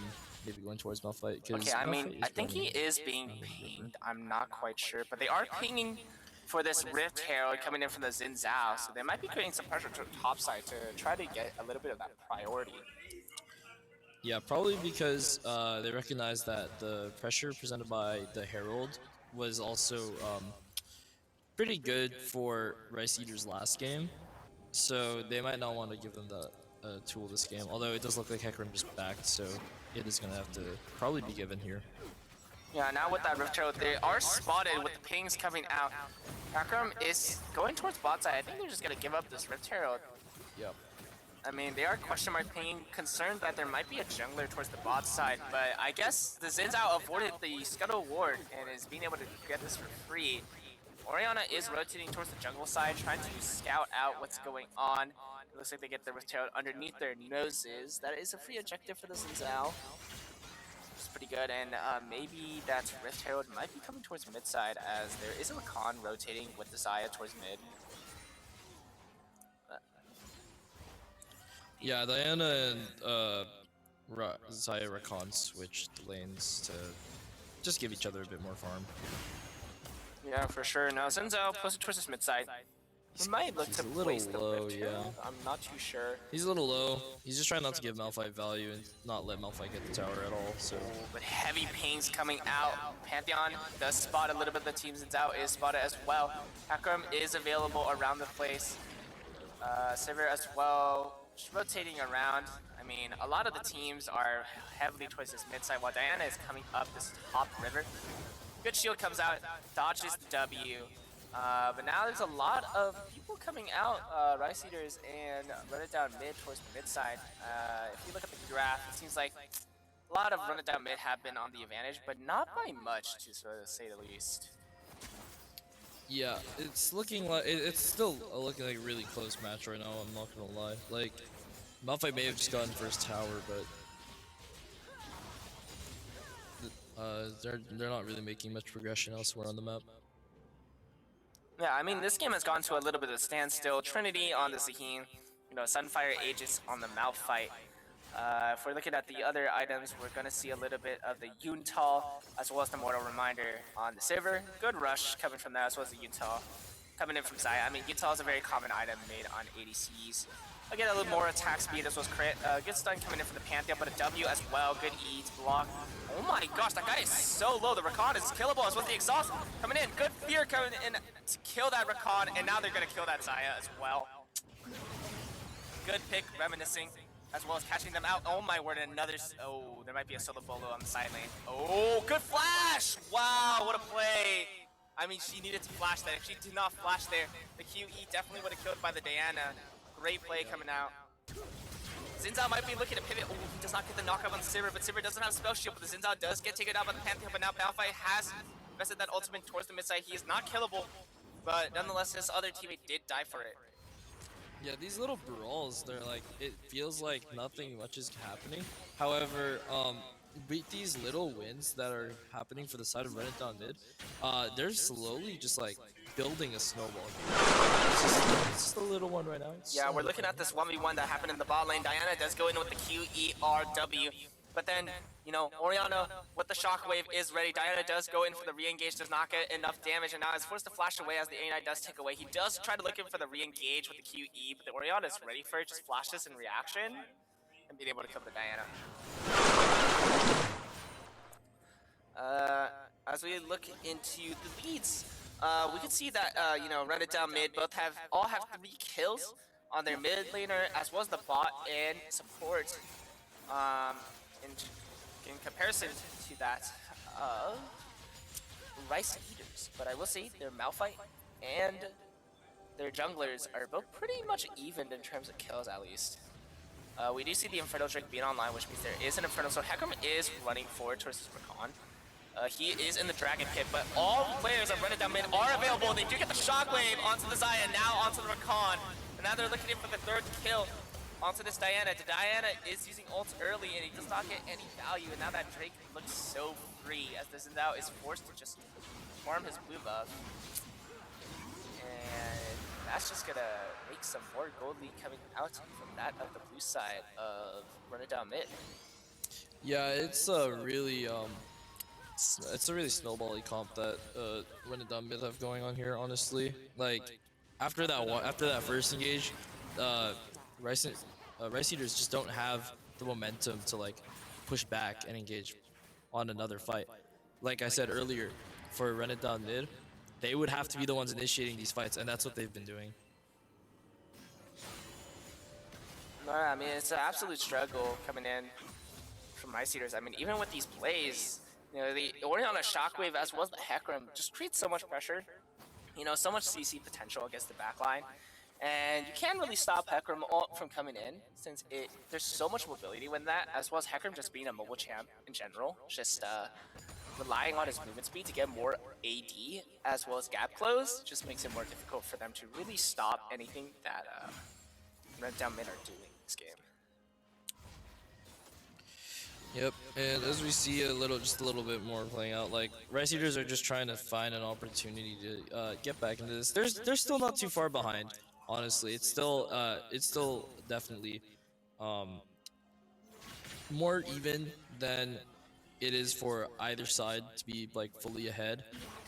maybe going towards Malphite. Okay, I mean, I think he is being pinged. I'm not quite sure, but they are pinging for this Rift Herald coming in from the Xin Zhao, so they might be creating some pressure to the top side to try to get a little bit of that priority. Yeah, probably because they recognize that the pressure presented by the Herald was also pretty good for Rice Eaters last game, so they might not want to give them the tool this game, although it does look like Hecarim just backed, so it is going to have to probably be given here. Yeah, now with that Rift Herald, they are spotted with the pings coming out. Hecarim is going towards bot side. I think they're just going to give up this Rift Herald. Yep. I mean, they are question mark pinging, concerned that there might be a jungler towards the bot side, but I guess the Xin Zhao avoided the Scuttle Ward and is being able to get this for free. Orianna is rotating towards the jungle side, trying to scout out what's going on. It looks like they get the Rift Herald underneath their noses. That is a free objective for the Xin Zhao. It's pretty good, and maybe that Rift Herald might be coming towards mid side, as there is a Rakan rotating with the Xayah towards mid. Yeah, Diana and Zaya Rakan switched lanes to just give each other a bit more farm. Yeah, for sure. Now Zenzo posted towards his mid side. He might look He's to a little place the low, Rift yeah. Herald. I'm not too sure. He's a little low. He's just trying not to give Malphite value and not let Malphite get the tower at all. So, But heavy pings coming out. Pantheon does spot a little bit of the teams and Zhao is spotted as well. Akram is available around the place. Sivir as well, just rotating around. I mean, a lot of the teams are heavily towards this mid side while Diana is coming up this top river. Good shield comes out, dodges the W. But now there's a lot of people coming out, Rice Eaters, and run it down mid towards the mid side. If you look at the graph, it seems like a lot of run it down mid have been on the advantage, but not by much, to sort of say the least. yeah, it's looking like it's still looking like a really close match right now. I'm not gonna lie. Like, Malphite may have just gotten first tower, but they're not really making much progression elsewhere on the map. Yeah, I mean, this game has gone to a little bit of a standstill. Trinity on the Zaheen, Sunfire Aegis on the Malphite. If we're looking at the other items, we're going to see a little bit of the Yuntal, as well as the Mortal Reminder on the Sivir. Good rush coming from that, as well as the Yuntal coming in from Zaya. I mean, Yuntal is a very common item made on ADCs. Again, a little more attack speed, as well as crit. Good stun coming in from the Pantheon, but a W as well. Good E to block. Oh my gosh, that guy is so low. The Rakan is killable, as well as the Exhaust coming in. Good fear coming in to kill that Rakan, and now they're going to kill that Zaya as well. Good pick, reminiscing, as well as catching them out. Oh my word, another... Oh, there might be a solo bolo on the side lane. Oh, good flash! Wow, what a play! I mean, she needed to flash that. If she did not flash there, the QE definitely would have killed by the Diana. Great play coming out. Zinzao might be looking to pivot. Oh, he does not get the knockup on Sivir, but Sivir doesn't have spell shield, but the Zinzao does get taken out by the Pantheon, but now Malphite has invested that ultimate towards the mid side. He is not killable, but nonetheless, his other teammate did die for it. Yeah, these little brawls, they're like, it feels like nothing much is happening. However, with these little wins that are happening for the side of Run It Down Mid, they're slowly just like building a snowball. It's just a little one right now. Yeah, we're looking at this 1v1 that happened in the bot lane. Diana does go in with the QERW, but then, Orianna with the shockwave is ready. Diana does go in for the re-engage, does not get enough damage, and now is forced to flash away as the A9 does take away. He does try to look in for the re-engage with the QE, but the Orianna is ready for it, just flashes in reaction, and being able to kill the Diana. As we look into the leads, we can see that Run It Down mid all have 3 kills on their mid laner as well as the bot and support. In comparison to that, Rice Eaters, but I will say their Malphite and their junglers are both pretty much even in terms of kills at least. We do see the Inferno Drake being online, which means there is an Inferno, so Hecarim is running forward towards his Rakan. He is in the Dragon Pit, but all players of Run It Down Mid are available. They do get the Shockwave onto the Zaya, now onto the Rakan. And now they're looking in for the 3rd kill onto this Diana. The Diana is using ult early, and he does not get any value. And now that Drake looks so free, as this Zinzao is forced to just farm his blue buff. And that's just gonna make some more gold lead coming out from that of the blue side of Run It Down Mid. Yeah, it's a really it's a really snowbally comp that Run It Down Mid have going on here. Honestly, like after that first engage, Rice Eaters just don't have the momentum to like push back and engage on another fight. Like I said earlier, for Run It Down Mid, they would have to be the ones initiating these fights, and that's what they've been doing. No, I mean, it's an absolute struggle coming in from Rice Eaters. I mean, even with these plays, the Orianna Shockwave as well as the Hecarim just creates so much pressure. So much CC potential against the backline. And you can't really stop Hecarim from coming in, since there's so much mobility with that, as well as Hecarim just being a mobile champ in general. Just relying on his movement speed to get more AD, as well as gap close, just makes it more difficult for them to really stop anything that Run It Down Mid are doing in this game. Yep, and as we see just a little bit more playing out, like Rice Eaters are just trying to find an opportunity to get back into this. They're still not too far behind, honestly. It's still definitely um, more even than it is for either side to be like fully ahead.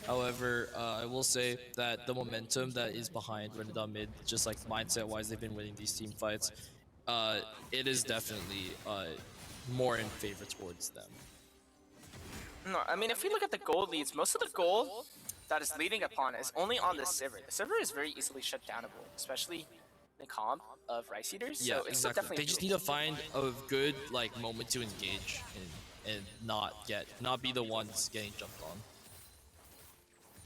However, I will say that the momentum that is behind running down mid, just like mindset wise, they've been winning these team fights. Uh, it is definitely more in favor towards them. No, I mean, if we look at the gold leads, most of the gold that is leading upon is only on the Sivir. The Sivir is very easily shut downable, especially in comp of Rice Eaters. Yeah, So it's still exactly. definitely They just doable. need to find a good like moment to engage and not be the ones getting jumped on.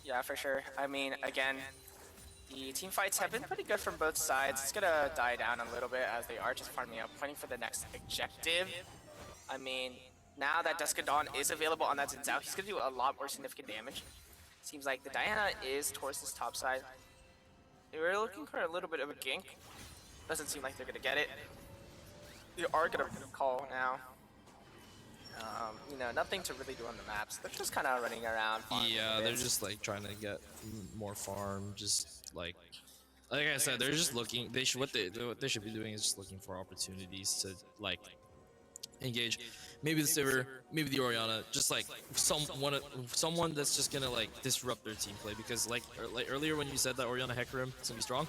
Yeah, for sure. I mean, again, the team fights have been pretty good from both sides. It's gonna die down a little bit as they are just farming up, pointing for the next objective. I mean, now that Duskadon is available on that Xin Zhao, he's gonna do a lot more significant damage. Seems like the Diana is towards this top side. They were looking for a little bit of a gank. Doesn't seem like they're gonna get it. They are gonna call now. You know, nothing to really do on the maps. They're just kind of running around. Yeah, they're just like trying to get more farm. Just like I said, they're just looking. They should what they should be doing is just looking for opportunities to like engage. Maybe the Sivir, maybe the Orianna, just like someone that's just gonna like disrupt their team play. Because like earlier when you said that Orianna Hecarim is gonna be strong,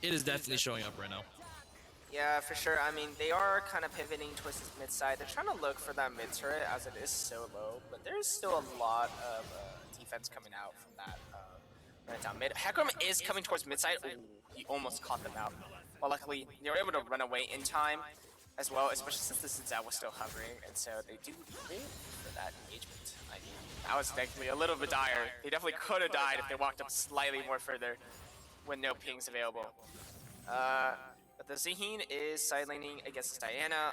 it is definitely showing up right now. Yeah, for sure. I mean, they are kind of pivoting towards this mid side. They're trying to look for that mid turret as it is so low, but there's still a lot of defense coming out from that right down mid. Hecarim is coming towards mid side. Ooh, he almost caught them out. But luckily, they were able to run away in time as well, especially since the Xin Zhao was still hovering, and so they do live for that engagement. I mean, that was technically a little bit dire. They definitely could have died if they walked up slightly more further when no pings available. But the Zaheen is side laning against Diana.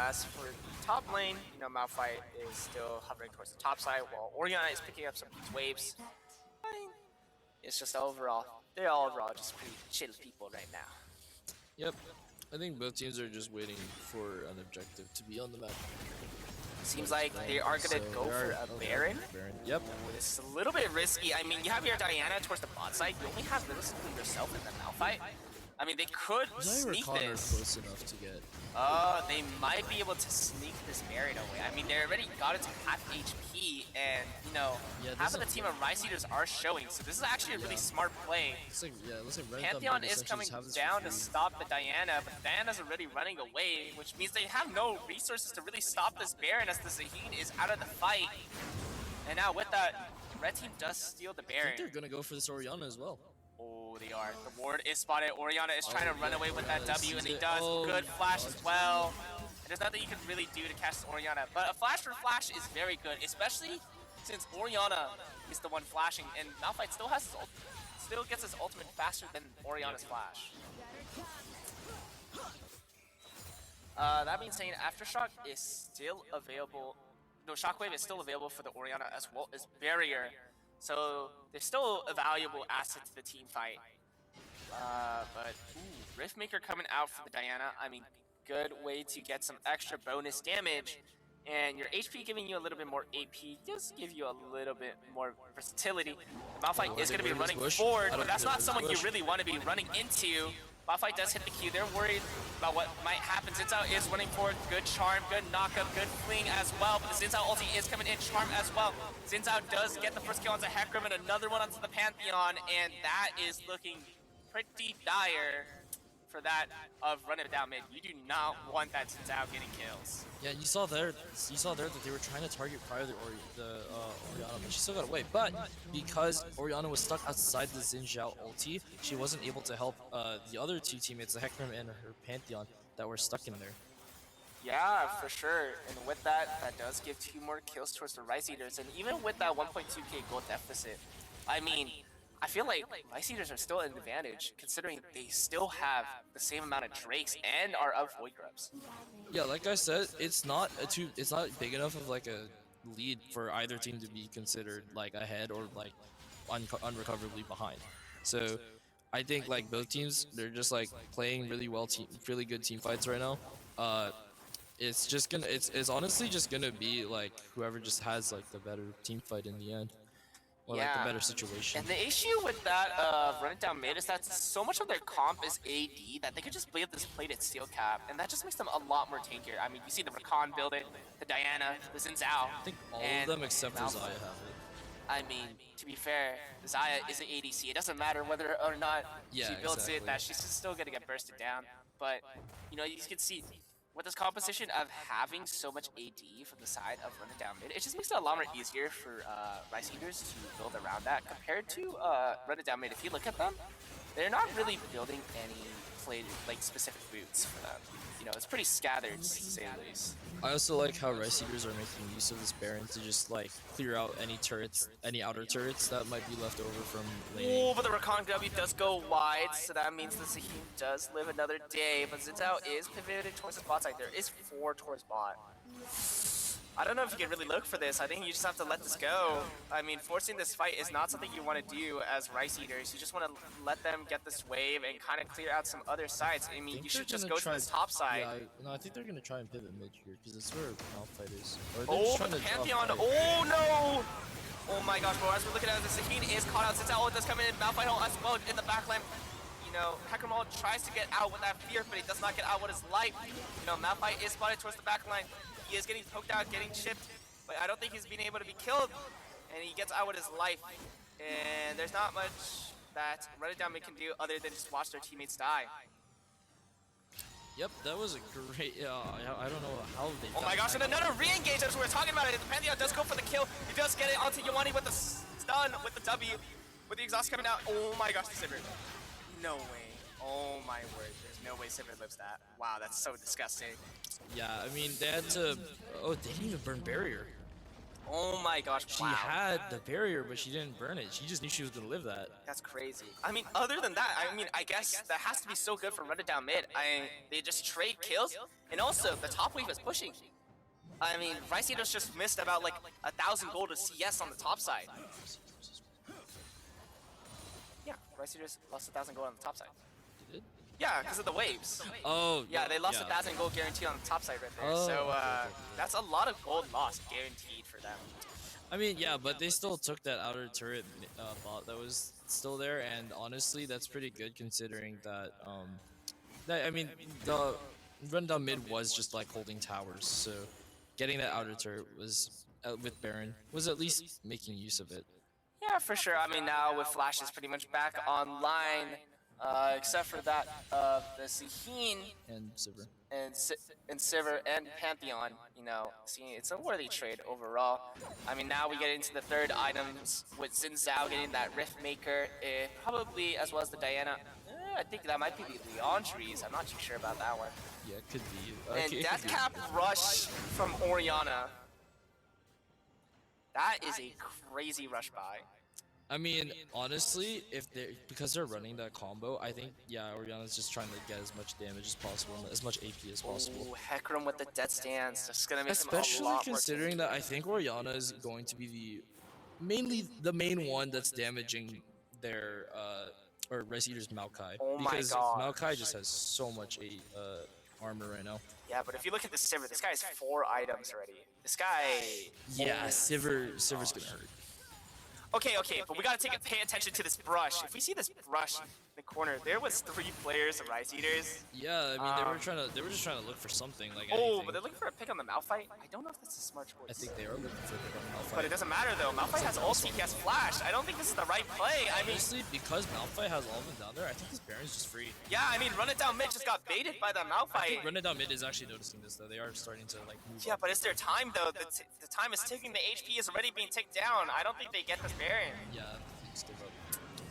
As for the top lane, you know, Malphite is still hovering towards the top side, while Orianna is picking up some of these waves. I mean, it's just overall, they're all overall just pretty chill people right now. Yep, I think both teams are just waiting for an objective to be on the map. Seems like they are gonna go for a Baron. Yep. It's a little bit risky. I mean, you have your Diana towards the bot side. You only have realistically yourself in the Malphite. I mean, they could sneak this. Close enough to get. They might be able to sneak this Baron away. I mean, they already got it to half HP, and, you know, half of the team of Rice Eaters are showing, so this is actually a really smart play. Looks like Pantheon is coming down to stop the Diana, but Diana's already running away, which means they have no resources to really stop this Baron as the Zaheen is out of the fight. And now with that, red team does steal the Baron. I think they're gonna go for this Orianna as well. Oh, they are. The ward is spotted. Orianna is trying to run away with that W, and he does. Good flash as well. And there's nothing you can really do to catch Orianna, but a flash for flash is very good, especially since Orianna is the one flashing, and Malphite still has his still gets his ultimate faster than Orianna's flash. That being said, Aftershock is still available. No, Shockwave is still available for the Orianna as well as Barrier. So they're still a valuable asset to the team fight. But ooh, Riftmaker coming out for the Diana. I mean, good way to get some extra bonus damage. And your HP giving you a little bit more AP does give you a little bit more versatility. The Malphite is going to be running forward, but that's not someone you really want to be running into. Malphite does hit the Q. They're worried about what might happen. Xin Zhao is running forward. Good charm, good knockup, good fling as well. But the Xin Zhao ulti is coming in. Charm as well. Xin Zhao does get the first kill onto Hecarim and another one onto the Pantheon. And that is looking pretty dire for that of running down mid. You do not want that Xin Zhao getting kills. Yeah, you saw there that they were trying to target prior to Orianna, but she still got away. But because Orianna was stuck outside the Xin Zhao ulti, she wasn't able to help the other two teammates, the Hecarim and her Pantheon, that were stuck in there. Yeah, for sure. And with that, that does give 2 more kills towards the Rice Eaters. And even with that 1.2k gold deficit, I mean, I feel like Rice Eaters are still at an advantage, considering they still have the same amount of Drakes and are of Void Grubs. Yeah, like I said, it's not big enough of like a lead for either team to be considered like ahead or like unrecoverably behind. So I think like both teams, they're just like playing really good team fights right now. It's honestly just gonna be like whoever just has like the better team fight in the end. or like the better situation. And the issue with that running down mid is that so much of their comp is AD that they could just play this plated steel cap, and that just makes them a lot more tankier. I mean, you see the Rakan build it, the Diana, the Xin Zhao. I think all and of them except for Malphite. Zaya have it. I mean, to be fair, Zaya is an ADC. It doesn't matter whether or not Yeah, she builds exactly. it, that she's still gonna get bursted down. But, you know, you can see with this composition of having so much AD from the side of running down mid, it just makes it a lot more easier for Rice Eaters to build around that compared to running down mid. If you look at them, they're not really building any like specific boots for them. You know, it's pretty scattered to say the least. I also like how Rice Eaters are making use of this Baron to just like clear out any turrets, any outer turrets that might be left over from laning. Oh, but the Rakan W does go wide, so that means the Zahim does live another day. But Xin Zhao is pivoted towards the bot side. There is 4 towards bot. I don't know if you can really look for this. I think you just have to let this go. I mean, forcing this fight is not something you want to do as Rice Eaters. You just want to let them get this wave and kind of clear out some other sides. I mean, you should just go to this top side. Yeah, no, I think they're gonna try and pivot mid here because it's where Malphite is. Or Oh, but the Pantheon. Oh, no! Oh my gosh, bro. As we're looking at it, the Zaheen is caught out. Since Zhao does come in, Malphite as well in the backline. You know, Hackermaul tries to get out with that fear, but he does not get out with his life. You know, Malphite is spotted towards the backline. He is getting poked out, getting chipped, but I don't think he's being able to be killed. And he gets out with his life. And there's not much that Running Down Mid can do other than just watch their teammates die. Yep, that was a great. I don't know how they. Oh my gosh, and another re-engage as we were talking about it. The Pantheon does go for the kill. He does get it onto Yoani with the stun, with the W, with the exhaust coming out. Oh my gosh, the Sivir. No way. Oh my word. There's no way Sivir lives that. Wow, that's so disgusting. Yeah, I mean they had to. Oh, they didn't even burn barrier. Oh my gosh, She wow. had the barrier, but she didn't burn it. She just knew she was gonna live that. That's crazy. I mean, other than that, I mean, I guess that has to be so good for Run It Down Mid. They just trade kills, and also the top wave is pushing. I mean, Rice Eaters just missed about like 1,000 gold of CS on the top side. Yeah, Rice Eaters lost 1,000 gold on the top side. They did? Yeah, because of the waves. Oh. Yeah, they lost 1,000 gold guaranteed on the top side right there. Oh, So okay. that's a lot of gold lost guaranteed for them. I mean, yeah, but they still took that outer turret bot that was still there, and honestly, that's pretty good considering that. I mean, the run down mid was just like holding towers, so getting that outer turret was with Baron was at least making use of it. Yeah, for sure. I mean, now with Flash is pretty much back online, except for that the Zaheen And Sivir. and Sivir and Pantheon, you know, see, it's a worthy trade overall. I mean, now we get into the third items with Xin Zhao getting that Rift Maker, probably as well as the Diana. I think that might be the Leandries. I'm not too sure about that one. Yeah, it could be. And Death Cap Rush from Orianna. That is a crazy rush by. I mean, honestly, because they're running that combo, I think Oriana's just trying to get as much damage as possible, and as much AP as possible. Oh, Hecarim with the dead stance. That's gonna make Especially him a lot considering that I think Oriana is going to be the main one that's damaging their or Rice Eater's Maokai. Oh my because God. Maokai just has so much armor right now. Yeah, but if you look at the Sivir, this guy has 4 items already. This guy. Yeah, Sivir's gonna hurt. Okay, but we gotta pay attention to this brush. If we see this brush in the corner, there was 3 players of Rice Eaters. Yeah, I mean they were just trying to look for something like Oh, anything. but they're looking for a pick on the Malphite. I don't know if that's a smart choice. I think they are looking for the Malphite. But it doesn't matter though. Malphite has ulti, he has flash. I don't think this is the right play. I mean, Honestly, because Malphite has all of them down there, I think this Baron's just free. yeah, I mean, Run It Down Mid just got baited by the I think Malphite. Run It Down Mid is actually noticing this though. They are starting to like move. Yeah, up. but it's their time though. The time is ticking. The HP is already being ticked down. I don't think they get this Baron. Yeah, just give up.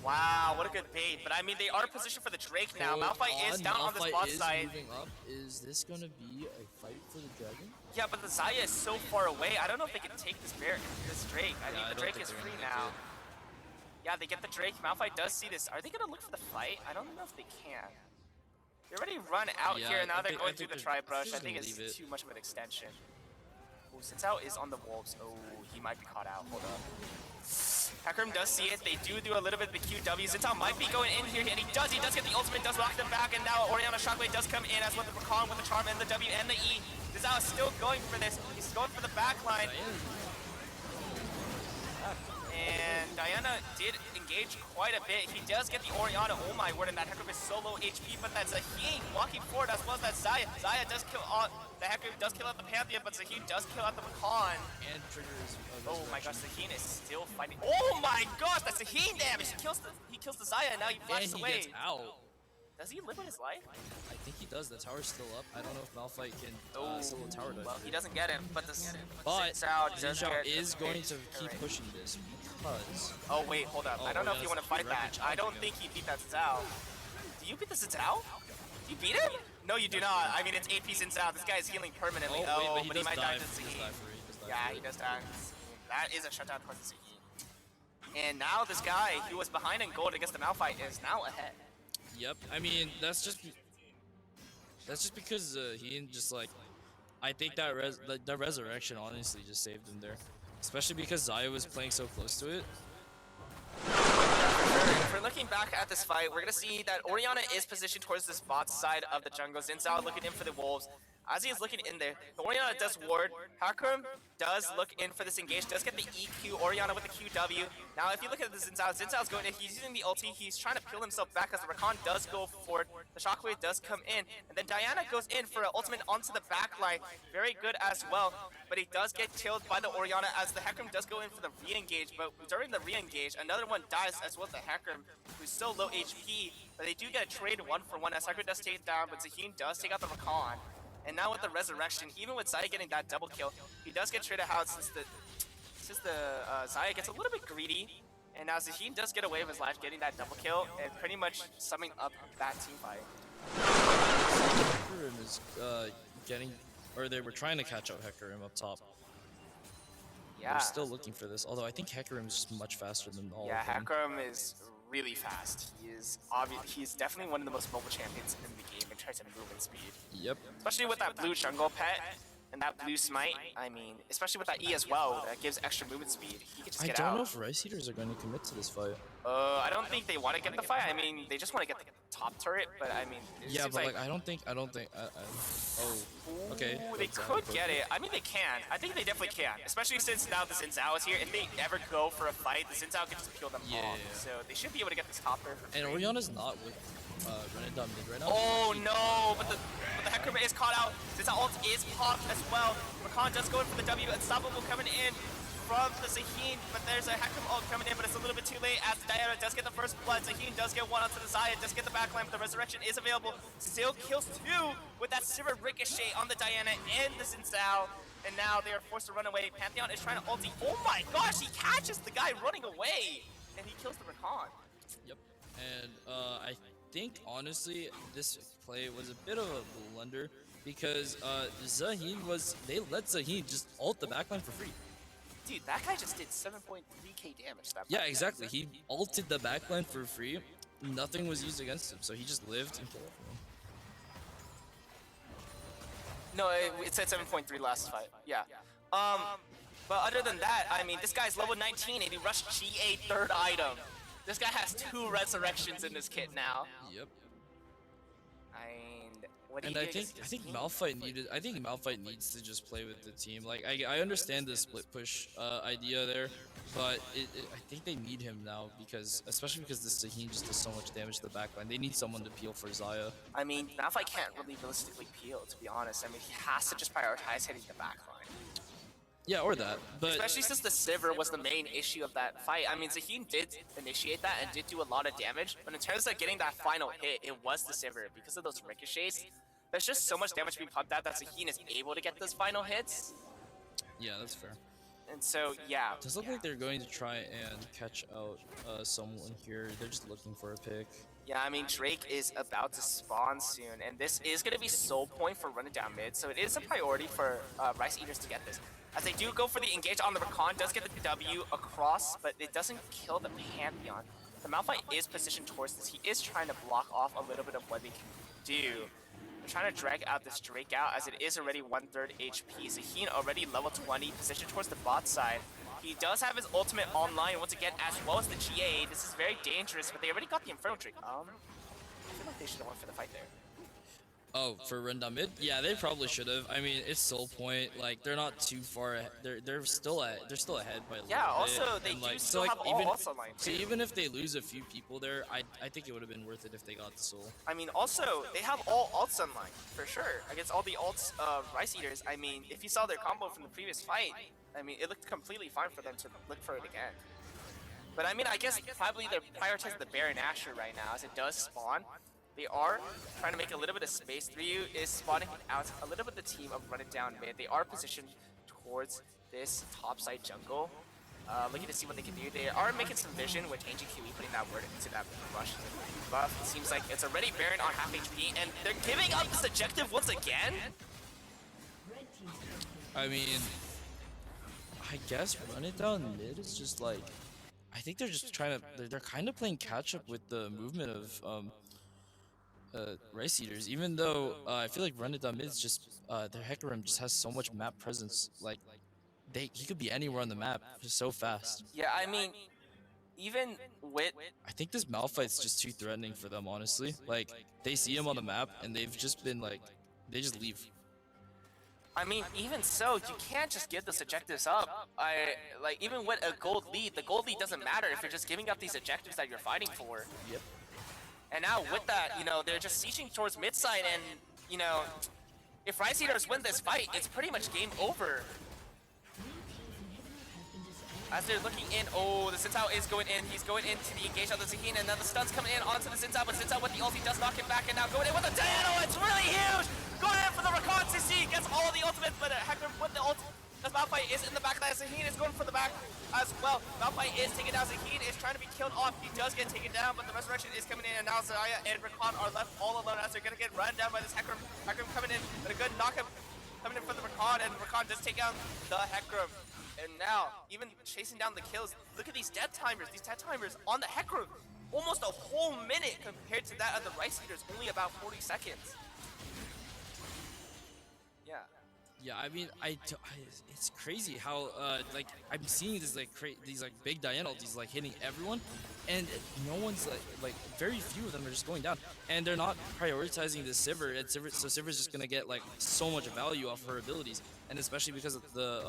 Wow, what a good bait. But I mean, they are positioned for the Drake now. Malphite is down on this bot Malphite is side. moving up. Is this gonna be a fight for the dragon? Yeah, but the Zaya is so far away. I don't know if they can take this Drake. I mean, I the don't Drake think is they're free gonna now. Yeah, they get the Drake. Malphite does see this. Are they gonna look for the fight? I don't know if they can. They already run out Yeah, here, and now I they're think- going I through think the they're tri-brush. I just think gonna it's leave it. too much of an extension. Oh, Sintao is on the wolves. Oh, he might be caught out. Hold up. Hecarim does see it. They do a little bit of the QW. Sintao might be going in here, and he does get the ultimate, does lock them back, and now Orianna Shockwave does come in as with the Rakan with the charm and the W and the E. Zhao is still going for this. He's going for the backline. And Diana Orianna did engage quite a bit. He does get the Orianna, oh my word, and that Hecarim is so low HP, but that's Zaheen walking forward as well as that Xayah. Xayah does kill the Hecarim does kill out the Pantheon, but Zaheen does kill out the Rakan. And triggers. Oh my gosh, Zaheen is still fighting. Oh my gosh, that's Zaheen damage! He kills the Xayah, and now he flashes and he away. gets out. Does he live with his life? I think he does. The tower's still up. I don't know if Malphite can solo tower dive. Well, he doesn't get him, but this But Xin Zhao is going to keep pushing this because. Oh wait, hold up. I don't know if you want to fight that. Wreckage I don't happening. think he beat that Zhao. Do you beat the Zhao? Do you beat him? No, you do not. I mean, it's AP Xin Zhao. This guy is healing permanently. Oh, wait, but he might die to He does Zaheen. die for it. He does die Yeah, for he it. does die. That is a shutdown towards Zaheen. And now this guy who was behind in gold against the Malphite is now ahead. Yep. I mean, that's just because he just like. I think that the resurrection honestly just saved him there, especially because Xayah was playing so close to it. If we're looking back at this fight, we're going to see that Orianna is positioned towards this bot side of the jungle. Xin Zhao looking in for the wolves. As he is looking in there, the Orianna does ward. Hecarim does look in for this engage, does get the EQ, Orianna with the QW. Now, if you look at the Xin Zhao's going in, he's using the ulti, he's trying to peel himself back as the Rakan does go forward. The shockwave does come in, and then Diana goes in for an ultimate onto the backline. Very good as well, but he does get killed by the Orianna as the Hecarim does go in for the re-engage, but during the re-engage, another one dies as well as the Hecarim, who's still low HP, but they do get a trade 1-for-1 as Hecarim does take it down, but Zaheen does take out the Rakan. And now with the resurrection, even with Xayah getting that double kill, he does get traded out since the Xayah gets a little bit greedy. And now Zaheen does get away with his life getting that double kill and pretty much summing up that team fight. Hecarim is getting, or they were trying to catch out Hecarim up top. Yeah. They're still looking for this, although I think Hecarim is just much faster than all Yeah, of them. Hecarim is really fast. He's definitely one of the most mobile champions in the game in terms of movement speed. Yep. Especially with that blue jungle pet and that blue smite. I mean, especially with that E as well, that gives extra movement speed. He can just I get don't out. know if Rice Eaters are going to commit to this fight. I don't think they want to get the fight. I mean, they just want to get the top turret, but I mean, it Yeah, seems but like I don't think. Oh, okay. Ooh, they could get it. I mean, they can. I think they definitely can. Especially since now the Xin Zhao is here. If they ever go for a fight, the Xin Zhao can just peel them Yeah, off. yeah. So they should be able to get this top turret. And Orianna's not with Renedon mid right now. Oh no! But the Hecarim is caught out. Since that ult is popped as well. Rakan does go in for the W. Unstoppable coming in from the Zaheen, but there's a Hecarim ult coming in, but it's a little bit too late as Diana does get the first blood. Zaheen does get one onto the Xayah, does get the backline, but the resurrection is available. Still kills two with that silver ricochet on the Diana and the Xin Zhao. And now they are forced to run away. Pantheon is trying to ulti. Oh my gosh, he catches the guy running away! And he kills the Rakan. Yep. And I think honestly this play was a bit of a blunder because they let Zaheen just ult the backline for free. Dude, that guy just did 7.3k damage. That Yeah, fight. exactly. He ulted the backline for free. Nothing was used against him, so he just lived and killed everyone. No, it said 7.3 last fight. Yeah. But other than that, I mean, this guy's level 19 and he rushed GA third item. This guy has 2 resurrections in this kit now. Yep. And what do And you I do think against this team? Malphite needs to just play with the team. Like I understand the split push idea there, but I think they need him now especially because this Zaheen just does so much damage to the backline. They need someone to peel for Xayah. I mean, Malphite can't really realistically peel, to be honest. I mean, he has to just prioritize hitting the backline. Yeah, or that. But Especially since the Sivir was the main issue of that fight. I mean, Zaheen did initiate that and did do a lot of damage, but in terms of getting that final hit, it was the Sivir. Because of those ricochets, there's just so much damage being pumped out that Zaheen is able to get those final hits. yeah, that's fair. And so, yeah. Does look like they're going to try and catch out someone here. They're just looking for a pick. Yeah, I mean, Drake is about to spawn soon, and this is going to be soul point for running down mid, so it is a priority for Rice Eaters to get this. As they do go for the engage on the Rakan, does get the W across, but it doesn't kill the Pantheon. The Malphite is positioned towards this. He is trying to block off a little bit of what they can do. They're trying to drag out this Drake out, as it is already 1/3 HP. Zaheen already level 20, positioned towards the bot side. He does have his ultimate online once again, as well as the GA. This is very dangerous, but they already got the Inferno Drake. I feel like they should have went for the fight there. Oh, for rundown mid? Yeah, they probably should have. I mean, it's Soul Point. Like they're not too far. They're still ahead by a little Yeah, bit. also, they And, do like, still so, like, have all ults online, so too. even if they lose a few people there, I think it would have been worth it if they got the Soul. I mean, also, they have all ults online, for sure, against all the ults of Rice Eaters. I mean, if you saw their combo from the previous fight, I mean, it looked completely fine for them to look for it again. But I mean, I guess probably they're prioritizing the Baron Asher right now, as it does spawn. They are trying to make a little bit of space. 3U is spawning out a little bit of the team of Run It Down mid. They are positioned towards this topside jungle, looking to see what they can do. They are making some vision with Angel Kiwi putting that word into that rush buff. It seems like it's already Baron on half HP, and they're giving up this objective once again. I mean, I guess Run It Down mid is just like, I think they're just trying to, they're kind of playing catch up with the movement of Rice Eaters, even though I feel like Run It Down mid is just, their Hecarim just has so much map presence. Like, he could be anywhere on the map just so fast. Yeah, I mean, even with... I think this Malphite's just too threatening for them, honestly. Like, they see him on the map, and they've just been like, they just leave. I mean, even so, you can't just give those objectives up. Like, even with a gold lead, the gold lead doesn't matter if you're just giving up these objectives that you're fighting for. Yep. And now with that, you know, they're just sieging towards mid side, and, you know, if Rice Eaters win this fight, it's pretty much game over. As they're looking in, oh, the Xin Zhao is going in. He's going into the engage of the Zaheen, and then the stun's coming in onto the Xin Zhao, but Xin Zhao with the ulti does knock him back, and now going in with the Diana, it's really huge! Going in for the Rakan CC, gets all of the ultimates, but Hector with the ult, as Malphite is in the back line. Zaheen is going for the back as well. Malphite is taking down. Zaheen is trying to be killed off. He does get taken down, but the resurrection is coming in, and now Zaya and Rakan are left all alone as they're gonna get run down by this Hecarim. Hecarim coming in, but a good knockup coming in for the Rakan, and Rakan does take down the Hecarim. And now, even chasing down the kills, look at these death timers on the Hecarim. Almost a whole minute compared to that of the Rice Eaters, only about 40 seconds. Yeah. Yeah, I mean, it's crazy how like I'm seeing this these big Diana ultis like hitting everyone, and no one's like very few of them are just going down, and they're not prioritizing the Sivir. And so Sivir's just gonna get like so much value off her abilities, and especially because of the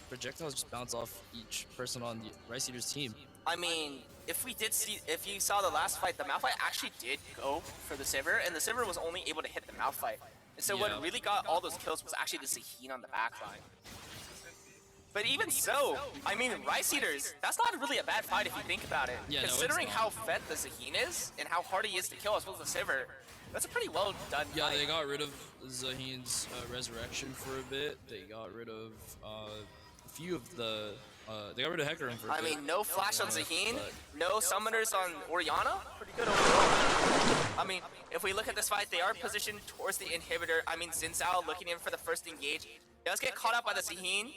projectiles just bounce off each person on the Rice Eaters team. I mean, if you saw the last fight, the Malphite actually did go for the Sivir, and the Sivir was only able to hit the Malphite. And so what really got all those kills was actually the Zaheen on the backline. But even so, I mean, Rice Eaters, that's not really a bad fight if you think about it. Yeah, considering no, how fed the Zaheen is, and how hard he is to kill as well as the Sivir, that's a pretty well done Yeah, fight. they got rid of Zaheen's resurrection for a bit. They got rid of a few of the... they got rid of Hecarim for a bit. I mean, no flash on Zaheen, but- no summoners on Orianna. Pretty good overall. I mean, if we look at this fight, they are positioned towards the inhibitor. I mean, Xin Zhao looking in for the first engage. Does get caught up by the Zaheen.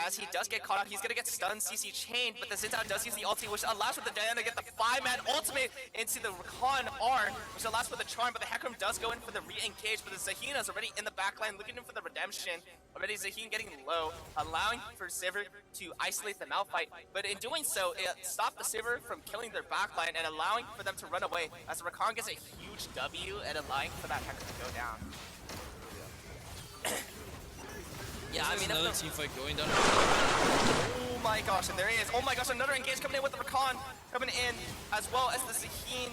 As he does get caught up, he's gonna get stunned, CC chained, but the Xin Zhao does use the ulti, which allows for the Diana to get the 5-man ultimate into the Rakan R, which allows for the charm, but the Hecarim does go in for the re-engage, but the Zaheen is already in the backline, looking in for the redemption. Already Zaheen getting low, allowing for Sivir to isolate the Malphite, but in doing so, it stopped the Sivir from killing their backline and allowing for them to run away, as the Rakan gets a huge W and allowing for that Hecarim to go down. Yeah, I mean, another team fight going down. Oh my gosh, and there he is. Oh my gosh, another engage coming in with the Rakan coming in, as well as the Zaheen.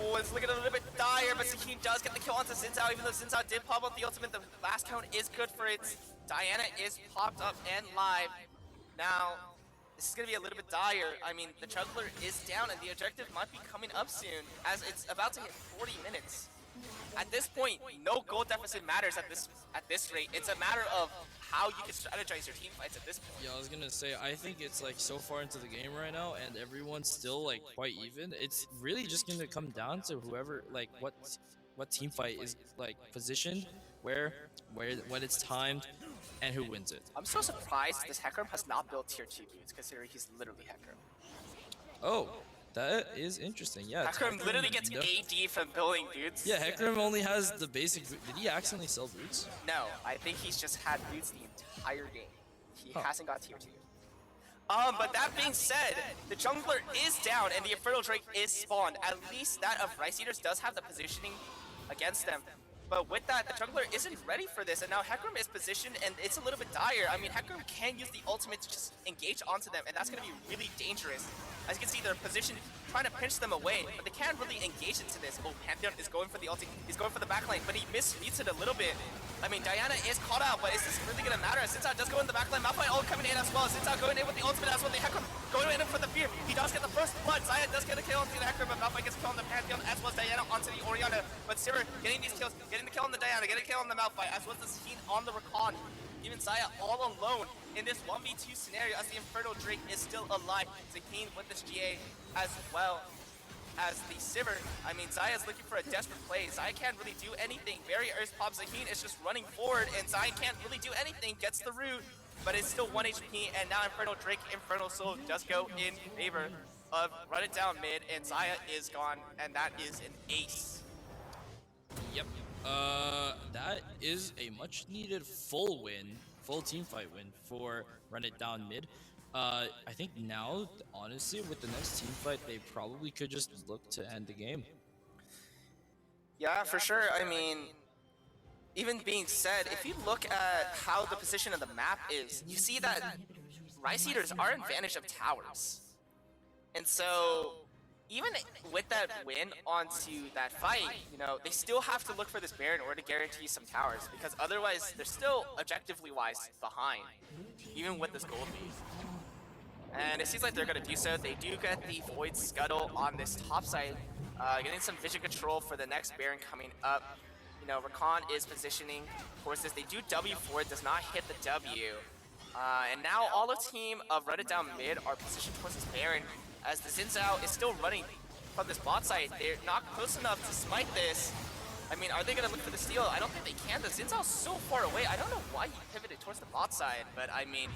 Oh, it's looking a little bit dire, but Zaheen does get the kill onto Xin Zhao, even though Xin Zhao did pop up the ultimate. The last count is good for it. Diana is popped up and live. Now, this is going to be a little bit dire. I mean, the Juggler is down, and the objective might be coming up soon, as it's about to hit 40 minutes. At this point, no goal deficit matters at this rate. It's a matter of how you can strategize your team fights at this point. Yeah, I was gonna say, I think it's like so far into the game right now, and everyone's still like quite even. It's really just gonna come down to whoever, like, what team fight is like positioned, where when it's timed, and who wins it. I'm so surprised this Hecarim has not built tier 2 boots, considering he's literally Hecarim. Oh, that is interesting. Yeah, Hecarim literally gets AD from building boots. Yeah, Hecarim only has the basic boot. Did he accidentally sell boots? No, I think he's just had boots the entire game. He hasn't got tier 2. But that being said, the jungler is down and the Infernal Drake is spawned. At least that of Rice Eaters does have the positioning against them. But with that, the jungler isn't ready for this, and now Hecarim is positioned, and it's a little bit dire. I mean, Hecarim can use the ultimate to just engage onto them, and that's going to be really dangerous. As you can see, they're positioned, trying to pinch them away, but they can't really engage into this. Oh, Pantheon is going for the ulti. He's going for the backline, but he misreads it a little bit. I mean, Diana is caught out, but is this really going to matter? Since does go in the backline, Malphite all coming in as well. Since going in with the ultimate as well, the Hecarim going in for the fear. He does get the first blood. Xayah does get a kill onto the Hecarim, but Malphite gets killed on the Pantheon as well as Diana onto the Orianna. But Sivir getting these kills, getting the kill on the Diana, getting a kill on the Malphite, as well as the Sheen on the Rakan. Even Xayah all alone in this 1v2 scenario as the Inferno Drake is still alive. Zaheen with this GA as well as the Sivir. I mean, Xayah's looking for a desperate play. Xayah can't really do anything. Barrier Earth Pop Zaheen is just running forward, and Xayah can't really do anything. Gets the root, but it's still 1 HP, and now Inferno Drake, Inferno Soul does go in favor of Run It Down mid, and Xayah is gone, and that is an ace. Yep. That is a much needed full win, full team fight win for Run It Down mid. I think now, honestly, with the next team fight, they probably could just look to end the game. Yeah, for sure. I mean, even being said, if you look at how the position of the map is, you see that Rice Eaters are in advantage of towers. And so, even with that win onto that fight, you know, they still have to look for this Baron in order to guarantee some towers, because otherwise they're still objectively wise behind, even with this gold lead. And it seems like they're going to do so. They do get the Void Scuttle on this top side, getting some vision control for the next Baron coming up. You know, Rakan is positioning towards this. They do W4, does not hit the W. And now all the team of Run It Down mid are positioned towards this Baron, as the Xin Zhao is still running from this bot side. They're not close enough to smite this. I mean, are they going to look for the steal? I don't think they can. The Xin Zhao's so far away. I don't know why he pivoted towards the bot side, but I mean,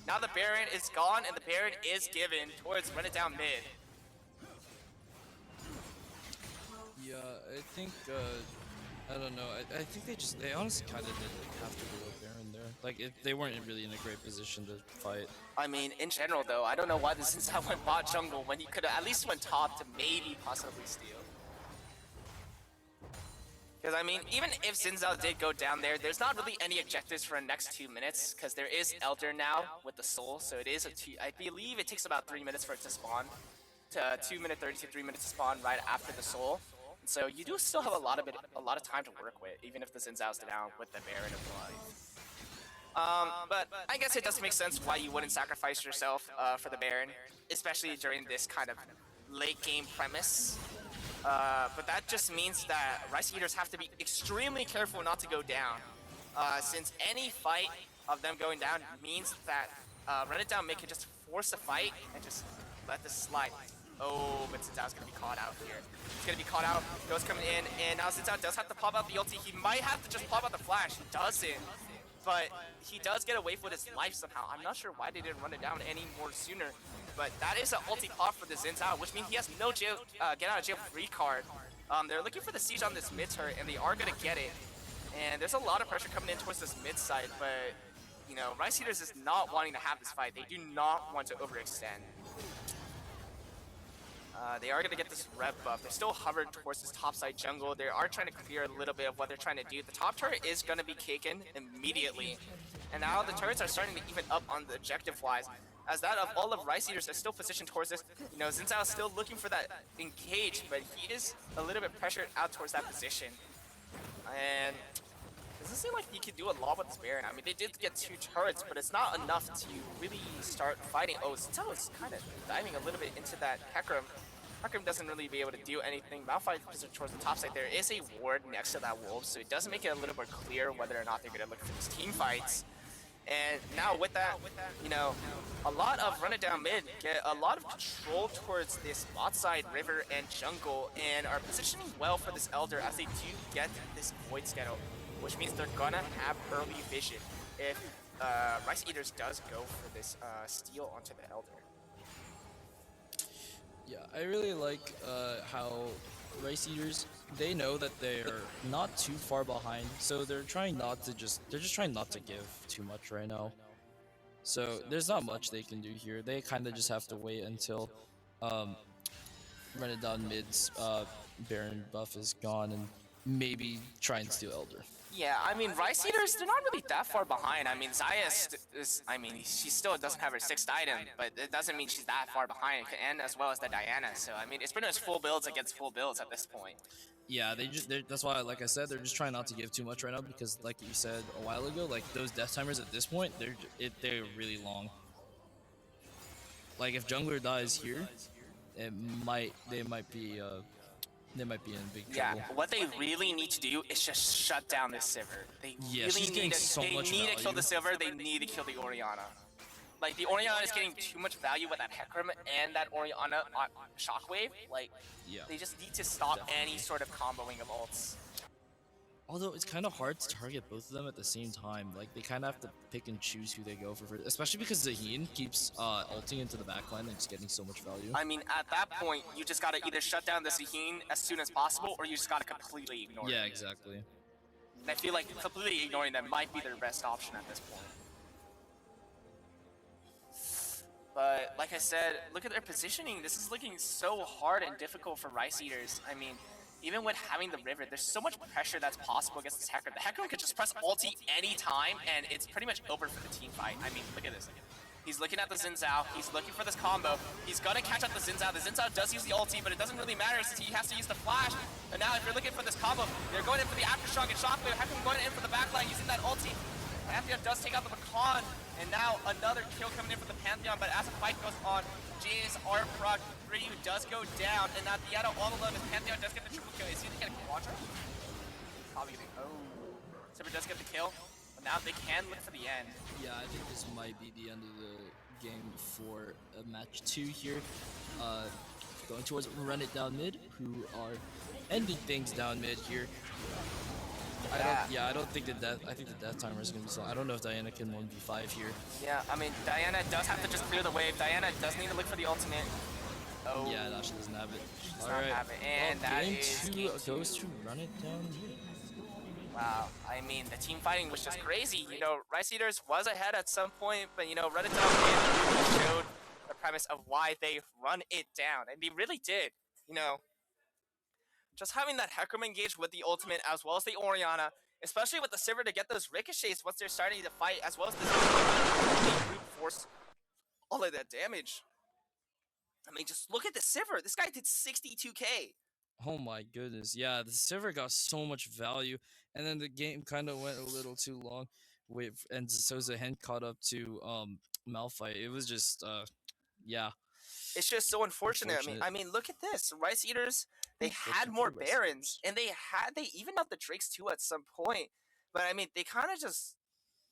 now the Baron is gone, and the Baron is given towards Run It Down mid. Yeah, I think, I don't know. I think they honestly kind of did have to go with Baron there. Like, they weren't really in a great position to fight. I mean, in general, though, I don't know why the Xin Zhao went bot jungle when he could have at least went top to maybe possibly steal. Because, I mean, even if Xin Zhao did go down there, there's not really any objectives for the next 2 minutes, because there is Elder now with the Soul, so it is I believe it takes about 3 minutes for it to spawn. 2 minutes 30 to 3 minutes to spawn right after the Soul. And so you do still have a lot of time to work with, even if the Xin Zhao's down with the Baron of Life. But I guess it does make sense why you wouldn't sacrifice yourself for the Baron, especially during this kind of late game premise. But that just means that Rice Eaters have to be extremely careful not to go down, since any fight of them going down means that Run It Down mid can just force a fight and just let this slide. Oh, but Xin Zhao's gonna be caught out here. He's gonna be caught out. Ghost coming in, and now Xin Zhao does have to pop out the ulti. He might have to just pop out the flash. He doesn't, but he does get away with his life somehow. I'm not sure why they didn't run it down any more sooner, but that is an ulti pop for the Xin Zhao, which means he has no jail, get out of jail free card. They're looking for the siege on this mid turret, and they are gonna get it. And there's a lot of pressure coming in towards this mid side, but you know, Rice Eaters is not wanting to have this fight. They do not want to overextend. They are going to get this rev buff. They're still hovering towards this topside jungle. They are trying to clear a little bit of what they're trying to do. The top turret is going to be taken immediately. And now the turrets are starting to even up on the objective-wise, as that of all of Rice Eaters is still positioned towards this. You know, Xin Zhao is still looking for that engage, but he is a little bit pressured out towards that position. And it doesn't seem like he can do a lot with this Baron. I mean, they did get 2 turrets, but it's not enough to really start fighting. Oh, Xin Zhao is kind of diving a little bit into that Hecarim. Hecarim doesn't really be able to do anything. Malphite is positioned towards the top side. There is a ward next to that wolf, so it does make it a little more clear whether or not they're going to look for these team fights. And now with that, you know, a lot of Run It Down mid get a lot of control towards this bot side, river, and jungle, and are positioning well for this Elder as they do get this Void Scuttle, which means they're gonna have early vision if Rice Eaters does go for this steal onto the Elder. Yeah, I really like how Rice Eaters, they know that they're not too far behind, so they're just trying not to give too much right now. So there's not much they can do here. They kind of just have to wait until Run It Down mid's Baron buff is gone, and maybe try and steal Elder. Yeah, I mean, Rice Eaters, they're not really that far behind. I mean, I mean, she still doesn't have her 6th item, but it doesn't mean she's that far behind, and as well as the Diana. So, I mean, it's pretty much full builds against full builds at this point. Yeah, that's why, like I said, they're just trying not to give too much right now because, like you said a while ago, like those death timers at this point, they're really long. Like if jungler dies here, they might be in big trouble. Yeah, what they really need to do is just shut down this Sivir. They really need to kill the Sivir. They need to kill the Orianna. Like the Orianna is getting too much value with that Hecarim and that Orianna Shockwave. Like, Yeah. they just need to stop any sort of comboing of ults. Although it's kind of hard to target both of them at the same time. Like they kind of have to pick and choose who they go for, especially because Zaheen keeps ulting into the backline and just getting so much value. I mean, at that point, you just gotta either shut down the Zaheen as soon as possible, or you just gotta completely ignore Yeah, them. exactly. And I feel like completely ignoring them might be their best option at this point. But like I said, look at their positioning. This is looking so hard and difficult for Rice Eaters. I mean, even with having the river, there's so much pressure that's possible against this Hecarim. The Hecarim could just press ulti anytime, and it's pretty much over for the team fight. I mean, look at this. He's looking at the Xin Zhao. He's looking for this combo. He's gonna catch up the Xin Zhao. The Xin Zhao does use the ulti, but it doesn't really matter since he has to use the flash. And now if you're looking for this combo, they're going in for the Aftershock and Shockwave. Hecarim going in for the backline using that ulti. Pantheon does take out the Macan, and now another kill coming in for the Pantheon, but as the fight goes on, Jay's R proc 3 does go down, and now Diana all alone as Pantheon does get the triple kill. Is he gonna get a quadra? Probably gonna, Sivir does get the kill, but now they can look for the end. Yeah, I think this might be the end of the game for match 2 here. Going towards Run It Down mid, who are ending things down mid here. I don't think I think the death timer is gonna be so. I don't know if Diana can 1v5 here. Yeah, I mean, Diana does have to just clear the wave. Diana does need to look for the ultimate. Oh. Yeah, no, she doesn't have it. She does not have it, and well, that game is two game goes 2. to Run It Down mid. Wow, I mean, the team fighting was just crazy. You know, Rice Eaters was ahead at some point, but, you know, Run It Down really showed the premise of why they run it down, and they really did. You know, just having that Hecarim engaged with the ultimate as well as the Orianna, especially with the Sivir to get those ricochets once they're starting to fight, as well as the brute force all of that damage. I mean, just look at the Sivir. This guy did 62k. Oh my goodness, yeah, the server got so much value, and then the game kind of went a little too long, and so Zaheen caught up to Malphite. It was just, yeah. It's just so unfortunate. I mean, look at this. Rice Eaters, they had more Barons, and they evened out the Drakes too at some point. But I mean, they kind of just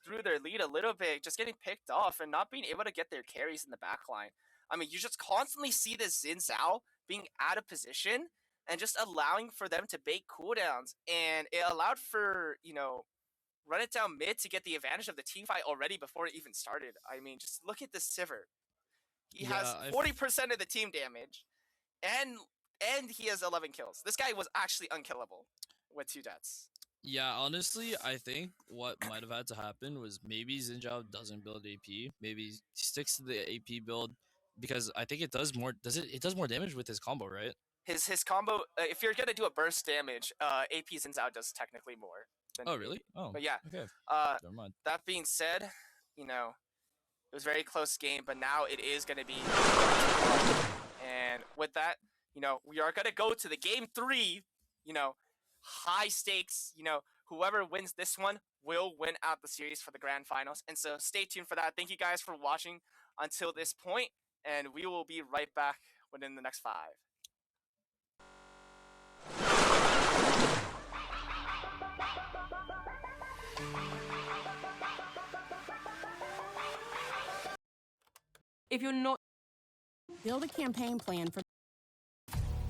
threw their lead a little bit, just getting picked off and not being able to get their carries in the backline. I mean, you just constantly see this Xin Zhao being out of position and just allowing for them to bait cooldowns, and it allowed for, you know, Run It Down mid to get the advantage of the team fight already before it even started. I mean, just look at this Sivir. He has 40% of the team damage, and he has 11 kills. This guy was actually unkillable with 2 deaths. Yeah, honestly, I think what might have had to happen was maybe Xin Zhao doesn't build AP. Maybe he sticks to the AP build because I think it does more. It does more damage with his combo, right? His combo. If you're gonna do a burst damage, AP Xin Zhao does technically more. Oh really? Oh. But yeah. Okay. Never mind. That being said, you know, it was a very close game, but now it is going to be. And with that, you know, we are going to go to the game 3, you know, high stakes, you know, whoever wins this one will win out the series for the grand finals. And so stay tuned for that. Thank you guys for watching until this point, and we will be right back within the next 5. If you're not, build a campaign plan for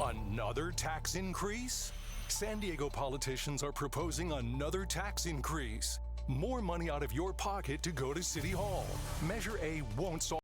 another tax increase? San Diego politicians are proposing another tax increase. More money out of your pocket to go to City Hall. Measure A won't solve.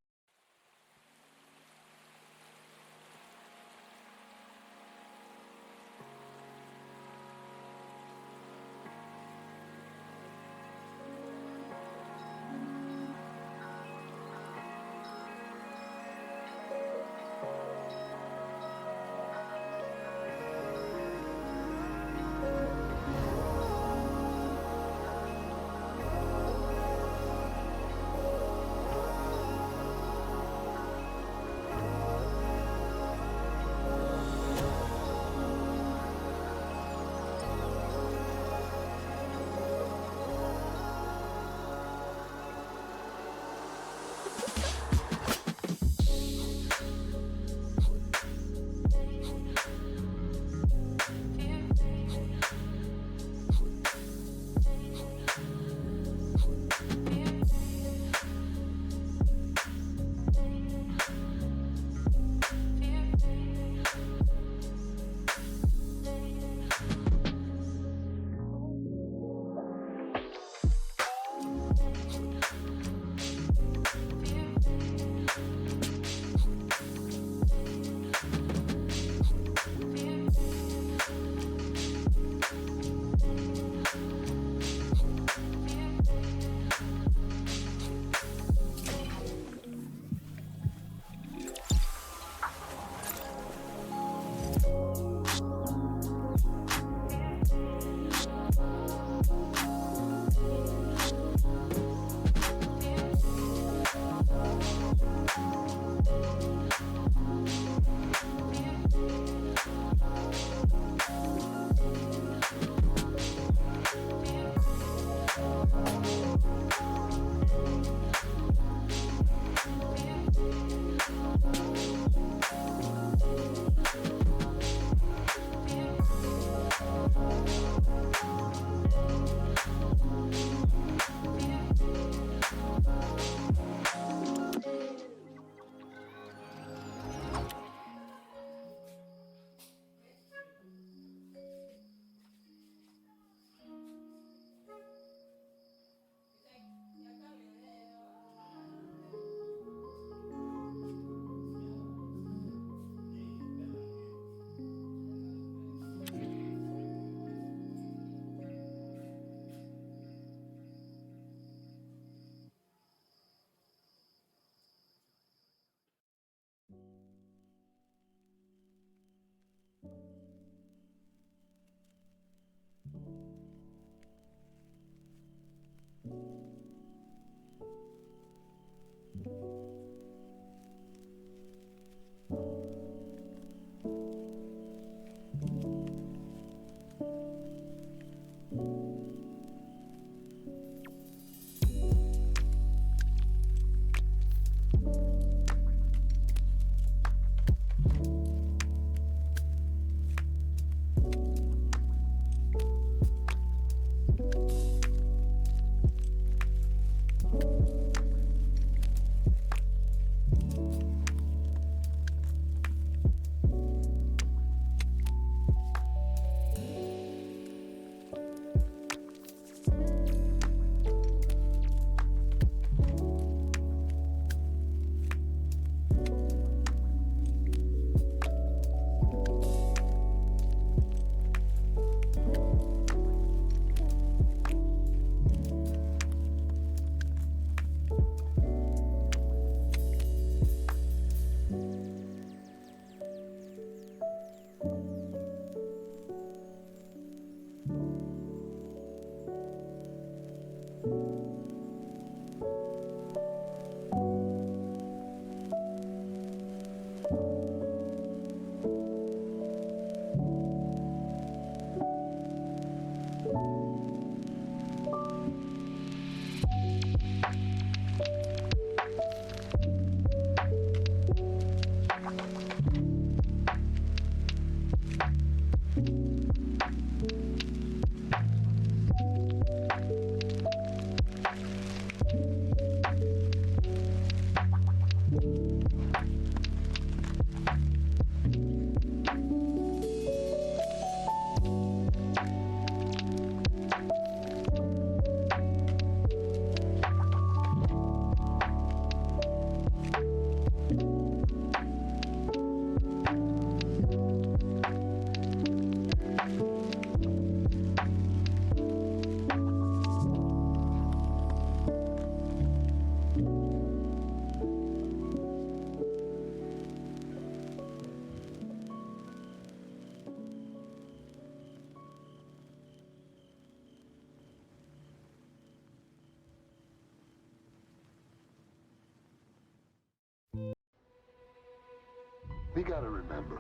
You gotta remember,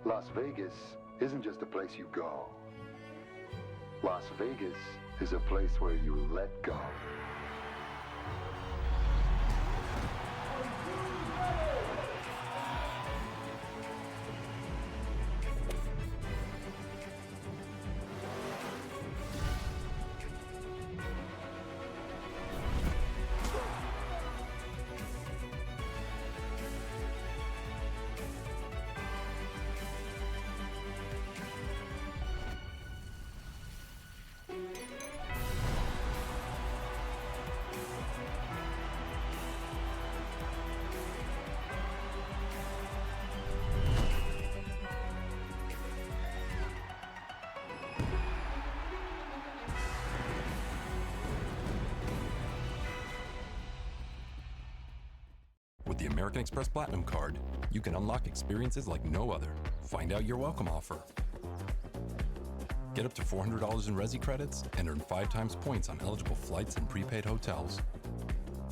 Las Vegas isn't just a place you go. Las Vegas is a place where you let go. With the American Express Platinum Card, you can unlock experiences like no other. Find out your welcome offer. Get up to $400 in Resi credits and earn 5 times points on eligible flights and prepaid hotels.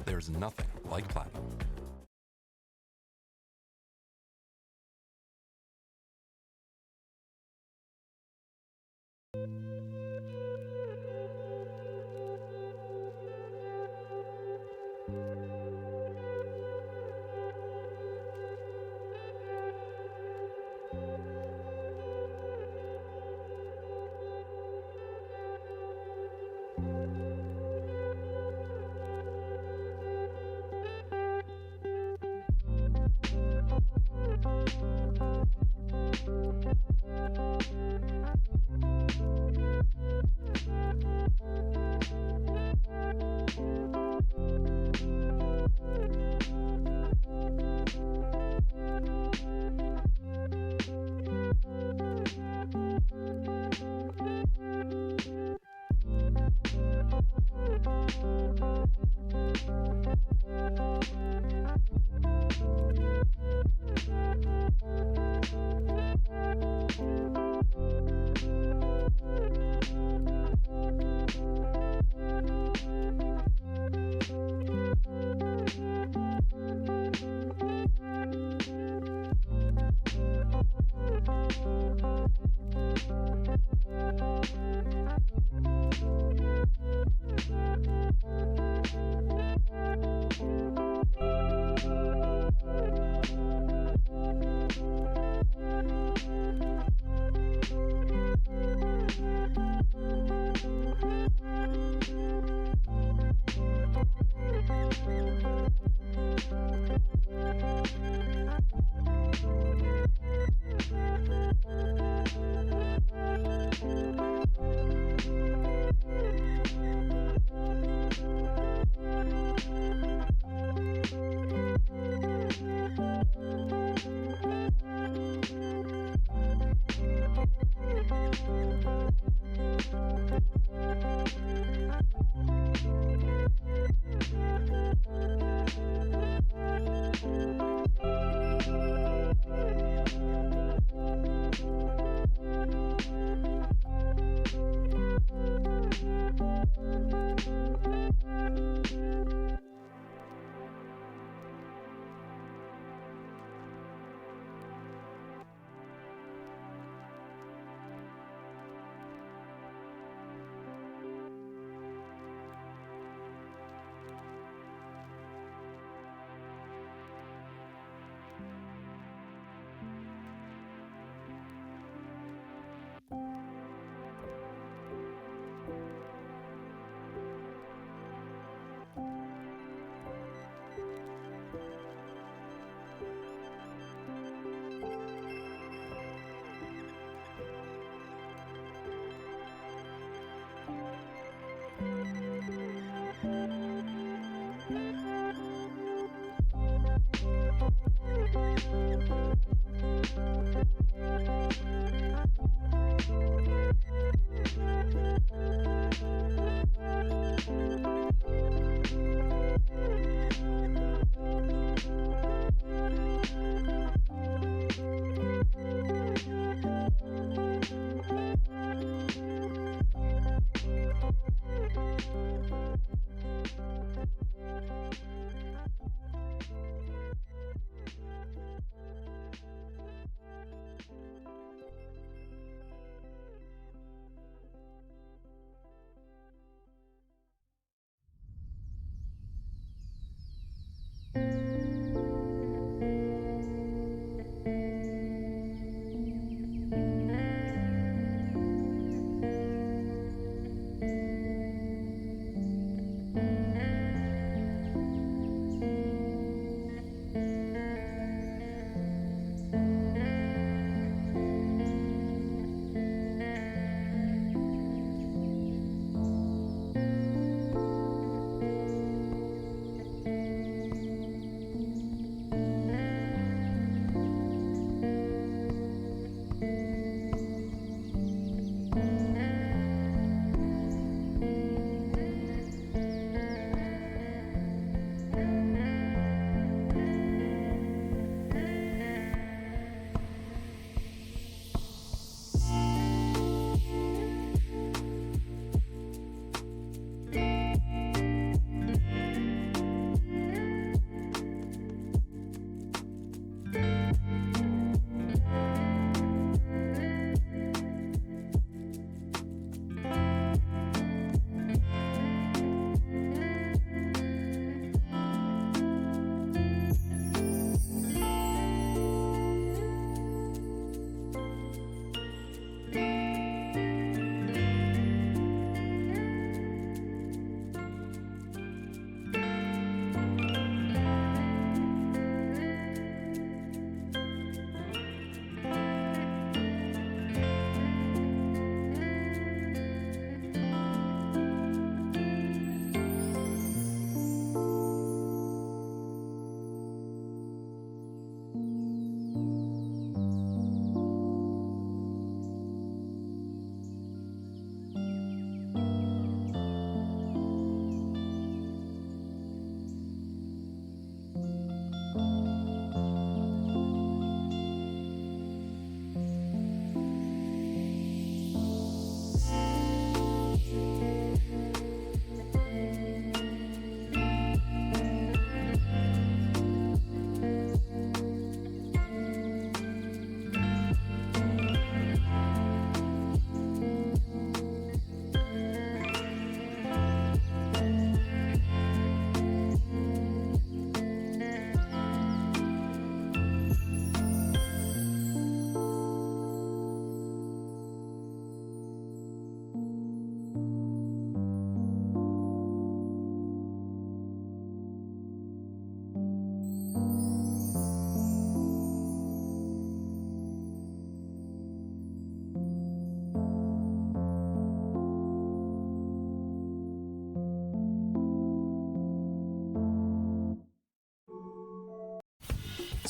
There's nothing like Platinum.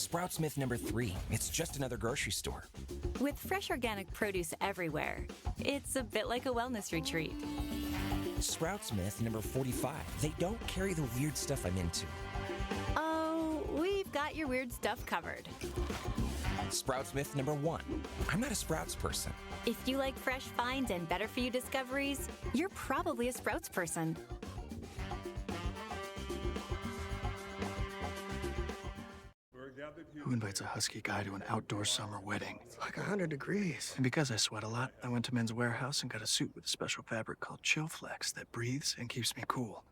Sproutsmith number 3. It's just another grocery store. With fresh organic produce everywhere, it's a bit like a wellness retreat. Sproutsmith number 45. They don't carry the weird stuff I'm into. Oh, we've got your weird stuff covered. Sproutsmith number 1. I'm not a Sprouts person. If you like fresh finds and better-for-you discoveries, you're probably a Sprouts person. Who invites a husky guy to an outdoor summer wedding? It's like 100 degrees. And because I sweat a lot, I went to Men's Warehouse and got a suit with a special fabric called Chillflex that breathes and keeps me cool.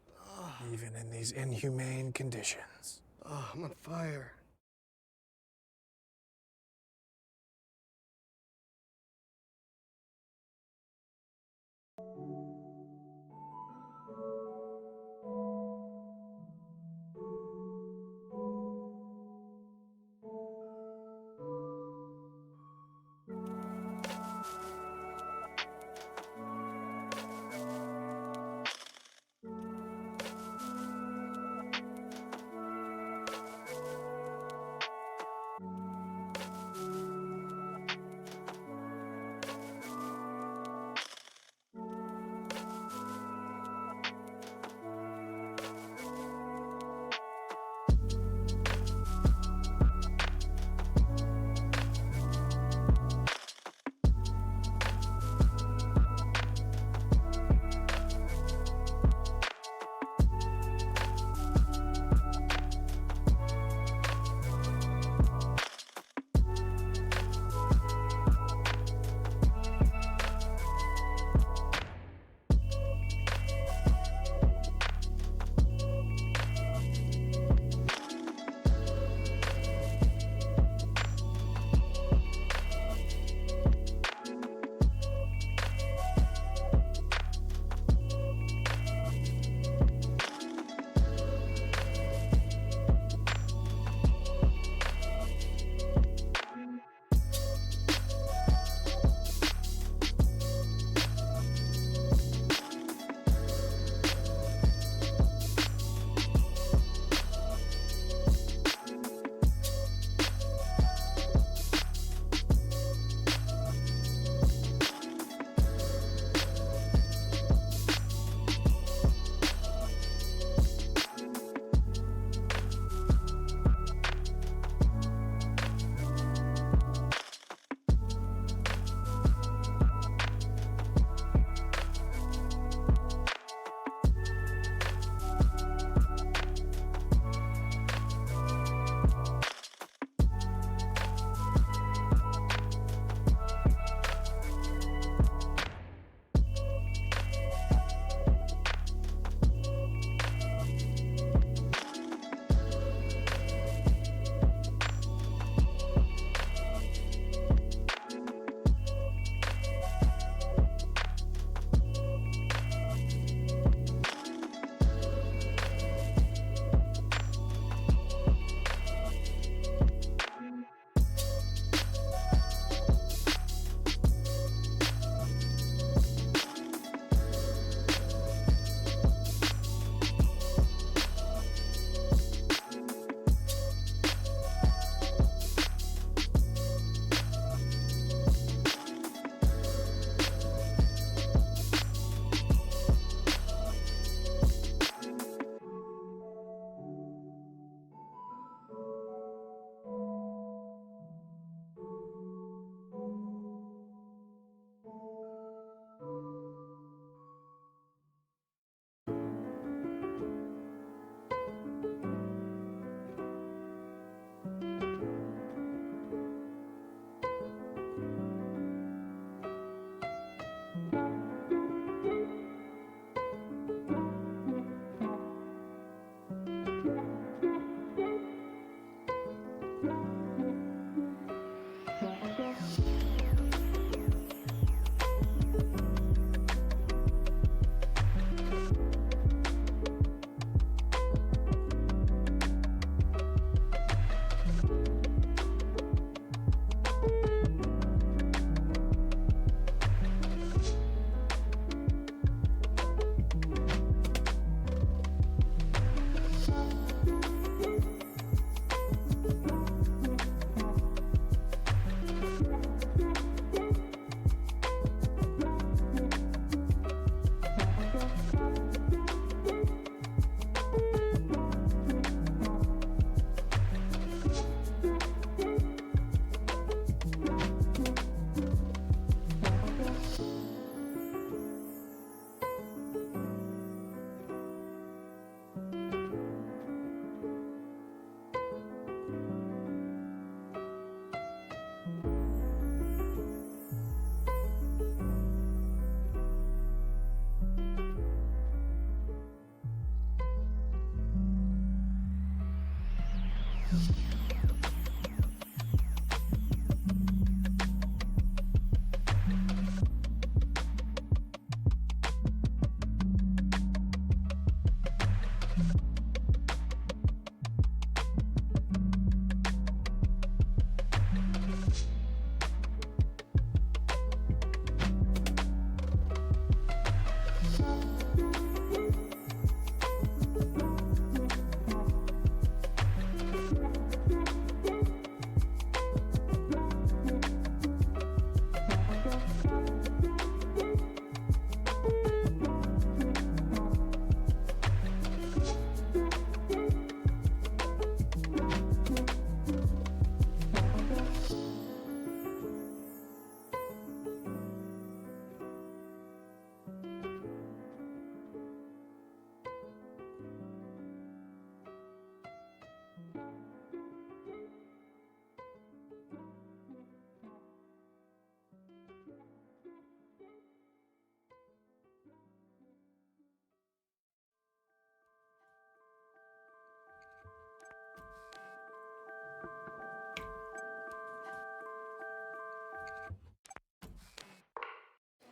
Even in these inhumane conditions. Oh, I'm on fire.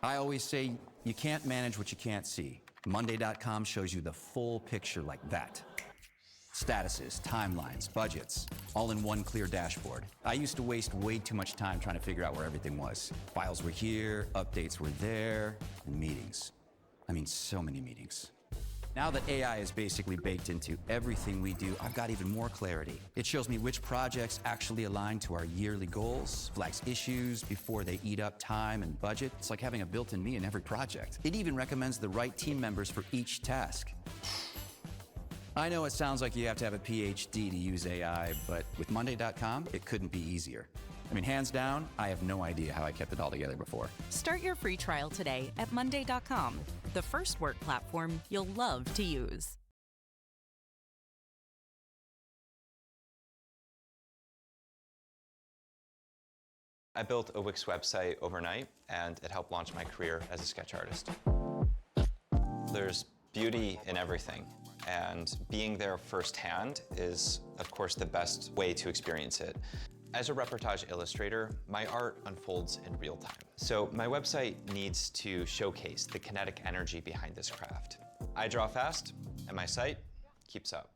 I always say you can't manage what you can't see. Monday.com shows you the full picture like that. Statuses, timelines, budgets, all in one clear dashboard. I used to waste way too much time trying to figure out where everything was. Files were here, updates were there, and meetings. I mean, so many meetings. Now that AI is basically baked into everything we do, I've got even more clarity. It shows me which projects actually align to our yearly goals, flags issues before they eat up time and budget. It's like having a built-in me in every project. It even recommends the right team members for each task. I know it sounds like you have to have a PhD to use AI, but with Monday.com, it couldn't be easier. I mean, hands down, I have no idea how I kept it all together before. Start your free trial today at Monday.com, the first work platform you'll love to use. I built a Wix website overnight, and it helped launch my career as a sketch artist. There's beauty in everything, and being there firsthand is, of course, the best way to experience it. As a reportage illustrator, my art unfolds in real time. So my website needs to showcase the kinetic energy behind this craft. I draw fast, and my site keeps up.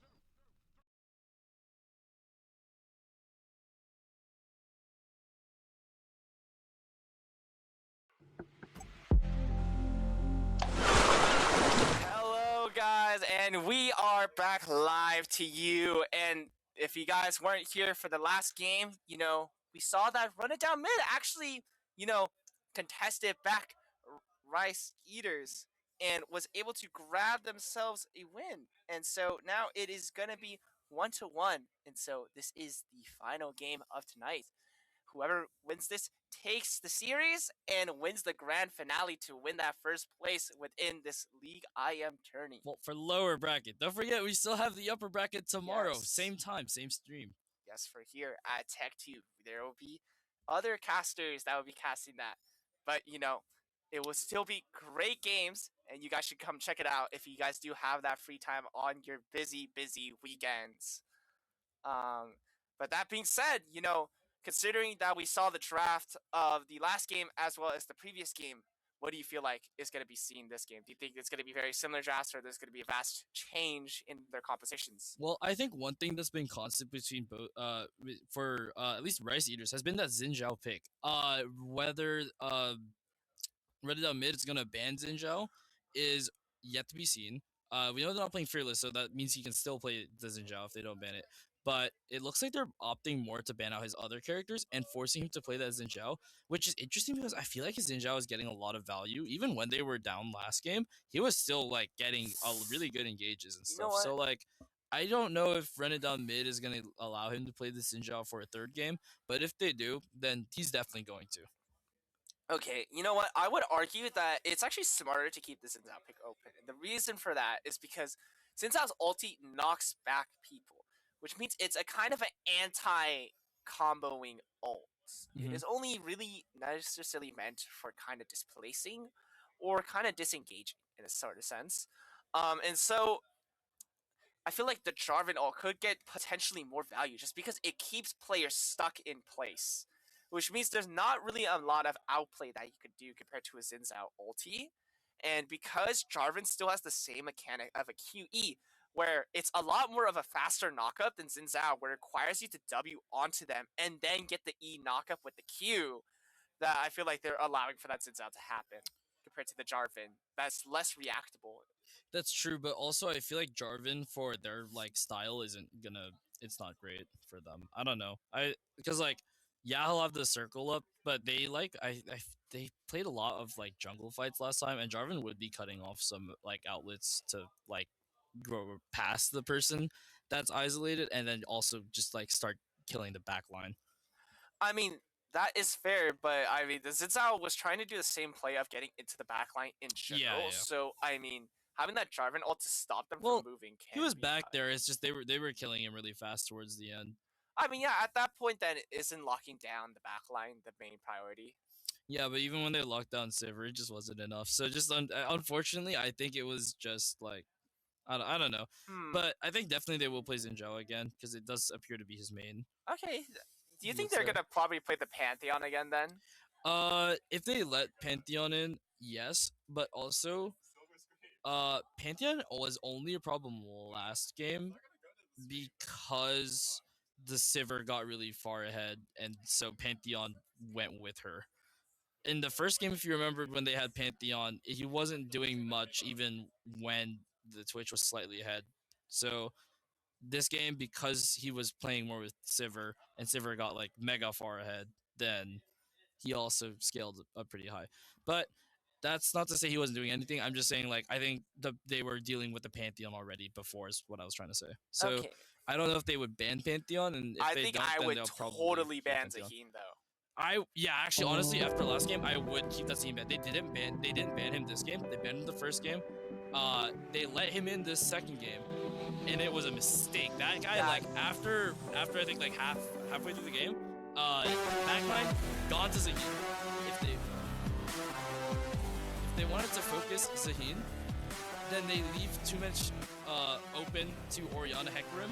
Hello, guys, and we are back live to you. And if you guys weren't here for the last game, we saw that Run It Down Mid actually, contested back Rice Eaters and was able to grab themselves a win. And so now it is going to be 1-1. And so this is the final game of tonight. Whoever wins this takes the series and wins the grand finale to win that first place within this League IM tourney. Well, for lower bracket, don't forget we still have the upper bracket tomorrow. Yes. Same time, same stream. Yes, for here at Tech 2. There will be other casters that will be casting that. But, it will still be great games, and you guys should come check it out if you guys do have that free time on your busy, busy weekends. But that being said, considering that we saw the draft of the last game as well as the previous game, what do you feel like is going to be seen this game? Do you think it's going to be very similar drafts, or there's going to be a vast change in their compositions? Well, I think one thing that's been constant between both, for at least Rice Eaters, has been that Xin Zhao pick. Whether Reddit Out Mid is gonna ban Xin Zhao is yet to be seen. We know they're not playing Fearless, so that means he can still play the Xin Zhao if they don't ban it. But it looks like they're opting more to ban out his other characters and forcing him to play that Xin Zhao, which is interesting because I feel like his Xin Zhao is getting a lot of value. Even when they were down last game, he was still like getting really good engages and stuff. So like, I don't know if Rented Down Mid is going to allow him to play the Xin Zhao for a third game, but if they do, then he's definitely going to. Okay, you know what? I would argue that it's actually smarter to keep the Xin Zhao pick open. And the reason for that is because Xin Zhao's ulti knocks back people, which means it's a kind of an anti-comboing ult. It is only really necessarily meant for kind of displacing or kind of disengaging in a sort of sense. And so I feel like the Jarvan ult could get potentially more value just because it keeps players stuck in place, which means there's not really a lot of outplay that you could do compared to a Xin Zhao ulti. And because Jarvan still has the same mechanic of a QE, where it's a lot more of a faster knockup than Xin Zhao, where it requires you to W onto them and then get the E knockup with the Q, that I feel like they're allowing for that Xin Zhao to happen compared to the Jarvan. That's less reactable. That's true, but also I feel like Jarvan for their like style it's not great for them. I don't know. Because like, yeah, he'll have the circle up, but they they played a lot of like jungle fights last time, and Jarvan would be cutting off some like outlets to like go past the person that's isolated, and then also just like start killing the back line. I mean, that is fair, but I mean, the Xin Zhao was trying to do the same play of getting into the back line in general. Yeah. So I mean, having that Jarvan ult to stop them from moving. He was back there. It's just they were killing him really fast towards the end. I mean, yeah, at that point, then isn't locking down the back line the main priority? Yeah, but even when they locked down Sivir, it just wasn't enough. So just unfortunately, I think it was just like I don't know, but I think definitely they will play Xin Zhao again because it does appear to be his main. Okay, do you think they're gonna probably play the Pantheon again then? If they let Pantheon in, yes, but also Pantheon was only a problem last game because the Sivir got really far ahead, and so Pantheon went with her. In the first game, if you remembered when they had Pantheon, he wasn't doing much even when the Twitch was slightly ahead. So this game, because he was playing more with Sivir, and Sivir got like mega far ahead, then he also scaled up pretty high. But that's not to say he wasn't doing anything. I'm just saying, like, I think they were dealing with the Pantheon already before is what I was trying to say. So Okay. I don't know if they would ban Pantheon, and if I they think don't, I then would they'll probably totally kill ban Pantheon. Zaheen though. Actually, honestly, after last game, I would keep that scene ban. They didn't ban him this game. They banned him the first game. They let him in this second game, and it was a mistake. That guy, like after I think like halfway through the game, backline gone to Zaheen. If they wanted to focus Zaheen, then they leave too much open to Orianna Hecarim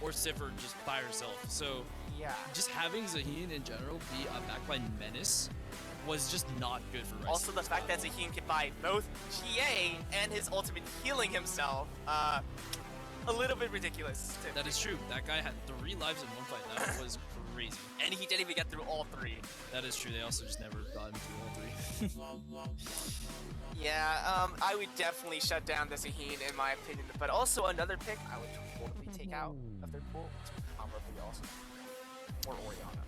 or Sivir just by herself. So yeah, just having Zaheen in general be a backline menace was just not good for Rice. Also, the fact that Zaheen can buy both GA and his ultimate healing himself, a little bit ridiculous. That is true. That guy had 3 lives in one fight. That was crazy. And he didn't even get through all 3. That is true. They also just never got him through all 3. Yeah, I would definitely shut down the Zaheen in my opinion. But also another pick I would totally take out of their pool. Probably also. Or Orianna.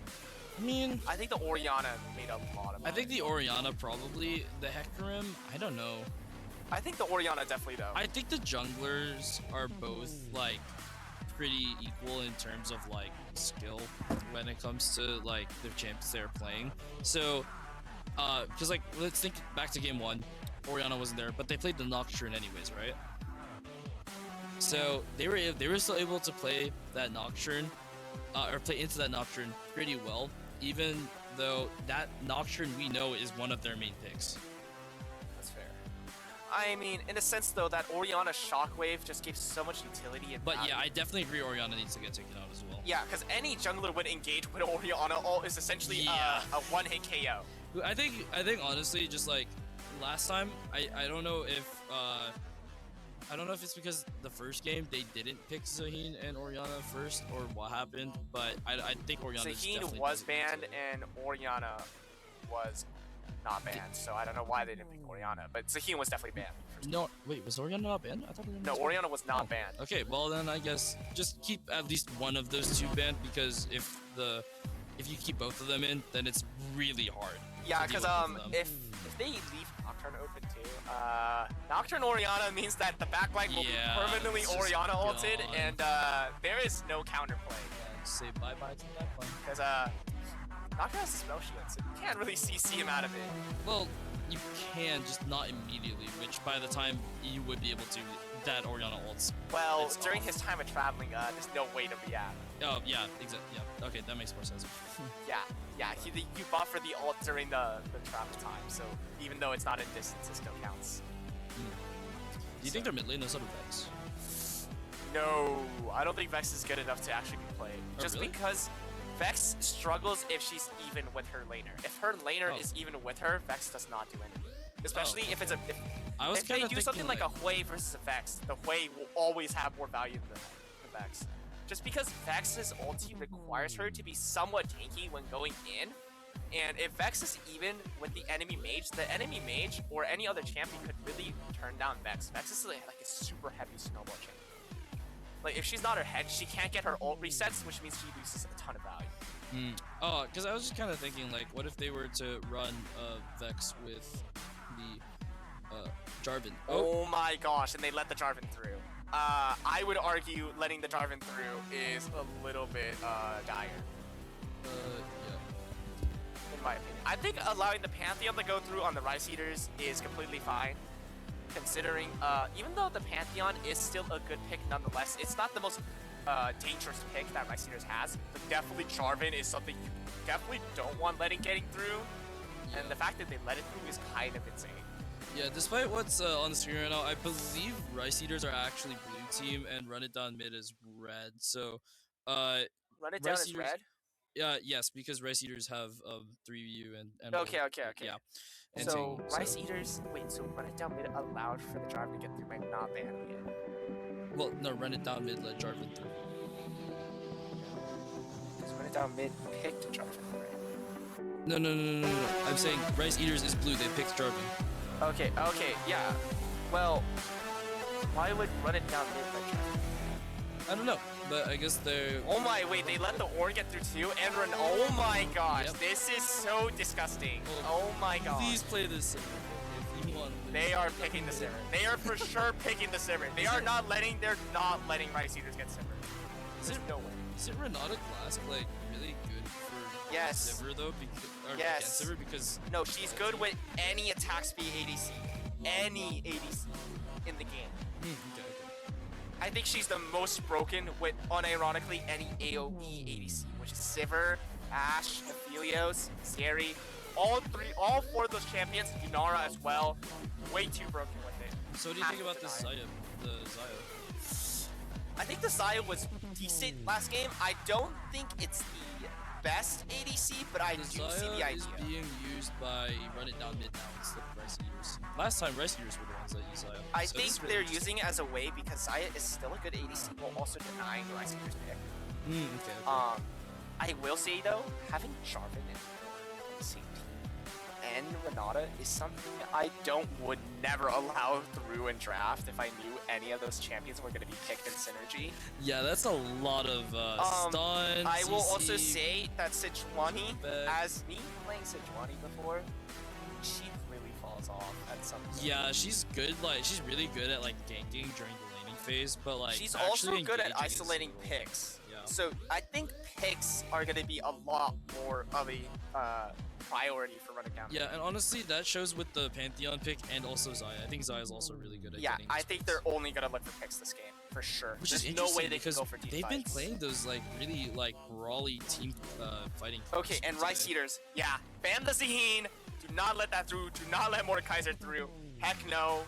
I mean, I think the Orianna made a lot of money. I think the Orianna probably. The Hecarim, I don't know. I think the Orianna definitely though. I think the junglers are both like pretty equal in terms of like skill when it comes to like the champs they're playing. So, because like let's think back to game 1, Orianna wasn't there, but they played the Nocturne anyways, right? So they were still able to play that Nocturne, or play into that Nocturne pretty well, even though that Nocturne we know is one of their main picks. That's fair. I mean, in a sense though, that Orianna Shockwave just gives so much utility. And But value. yeah, I definitely agree Orianna needs to get taken out as well. Yeah, because any jungler would engage with Orianna all is essentially a one-hit KO. I think honestly, just like last time, I don't know if it's because the first game they didn't pick Zaheen and Orianna first or what happened, but I think Orianna Zaheen was banned and Orianna was not banned, so I don't know why they didn't pick Orianna, but Zaheen was definitely banned. No, wait, was Orianna not banned? I thought Orianna no, was Orianna was not banned. Okay, well then I guess just keep at least one of those 2 banned, because if you keep both of them in, then it's really hard. Yeah, because if they leave Nocturne open too, Nocturne Orianna means that the backline will be permanently Orianna ulted, and there is no counterplay. Say bye bye to the backline. Because Nocturne has a spell shield, so you can't really CC him out of it. Well, you can, just not immediately, which by the time you would be able to, that Orianna ults. Well, during his time of traveling, there's no way to react. Oh, yeah, exactly. Yeah, okay, that makes more sense. Yeah, you buffer the ult during the travel time, so even though it's not in distance, it still counts. Do you think their mid lane knows how to Vex? No, I don't think Vex is good enough to actually be played. Just really? because Vex struggles if she's even with her laner. If her laner is even with her, Vex does not do anything. Especially if it's a if they do something like a Hui versus a Vex, the Hui will always have more value than the Vex. Just because Vex's ulti requires her to be somewhat tanky when going in, and if Vex is even with the enemy mage or any other champion could really turn down Vex. Vex is like a super heavy snowball champion. Like if she's not her head, she can't get her ult resets, which means she loses a ton of value. Oh, because I was just kind of thinking, like, what if they were to run Vex with the Jarvan? Oh my gosh, and they let the Jarvan through. I would argue letting the Jarvan through is a little bit dire. Yeah. In my opinion. I think allowing the Pantheon to go through on the Rice Eaters is completely fine. Considering, even though the Pantheon is still a good pick nonetheless, it's not the most dangerous pick that Rice Eaters has. But definitely Jarvan is something you definitely don't want getting through. Yeah. And the fact that they let it through is kind of insane. Yeah, despite what's on the screen right now, I believe Rice Eaters are actually blue team and Run It Down mid is red. So, Run It Down is red? Yes, because Rice Eaters have 3U and Okay. yeah. And So so- Rice Eaters. Wait. So run it down mid allowed for the driver to get through by not banning it. Well, no, run it down mid, let Jarvan through. Because run it down mid picked Jarvan, right? No. I'm saying Rice Eaters is blue. They picked Jarvan. Okay, yeah. Well, why would run it down mid by Jarvan? I don't know, but I guess they're. Oh my, wait, they let the Orn get through too? And run. Oh my gosh, this is so disgusting. Oh my god. Please play this. If you want. They are picking the Simmer. They are for sure picking the Simmer. They're not letting Rice Eaters get Simmer. There's no way. Is it Renata Glass like really good for Yes. Sivir though? Yes. Sivir because No, she's good with any attack speed ADC. Any ADC in the game. Okay. I think she's the most broken with, unironically, any AoE ADC, which is Sivir, Ashe, Aphelios, Zeri. All four of those champions, Yunara as well, way too broken with it. So what do you think about the Xayah? I think the Xayah was decent last game. I don't think it's the best ADC, but I do see the Xayah idea. is being used by Run It Down Mid now instead of Rice Eaters. Last time Rice Eaters were the ones that used Xayah. I So think this is really they're interesting. using it as a way because Xayah is still a good ADC while also denying the Rice Eaters pick. Okay. I will say though, having Jarvan and Ornn on the same team and Renata is something I would never allow through in draft if I knew any of those champions were going to be picked in synergy. Yeah, that's a lot of stun. I will CC. also say that Sejuani, as me playing Sejuani before, she really falls off at some point. Yeah, she's good. Like she's really good at like ganking during the laning phase, but like She's also actually good at engaging is isolating so- picks. Yeah. So I think picks are going to be a lot more of a priority for running down. Yeah, and honestly, that shows with the Pantheon pick and also Xayah. I think Xayah is also really good at Yeah, getting I those think picks. they're only going to look for picks this game, for sure. Which There's is no way interesting they can because go for deep they've been fights. playing those like really like brawly team fighting. Okay, and Rice Eaters, yeah, ban the Zaheen. Do not let that through. Do not let Mordekaiser through. Heck no.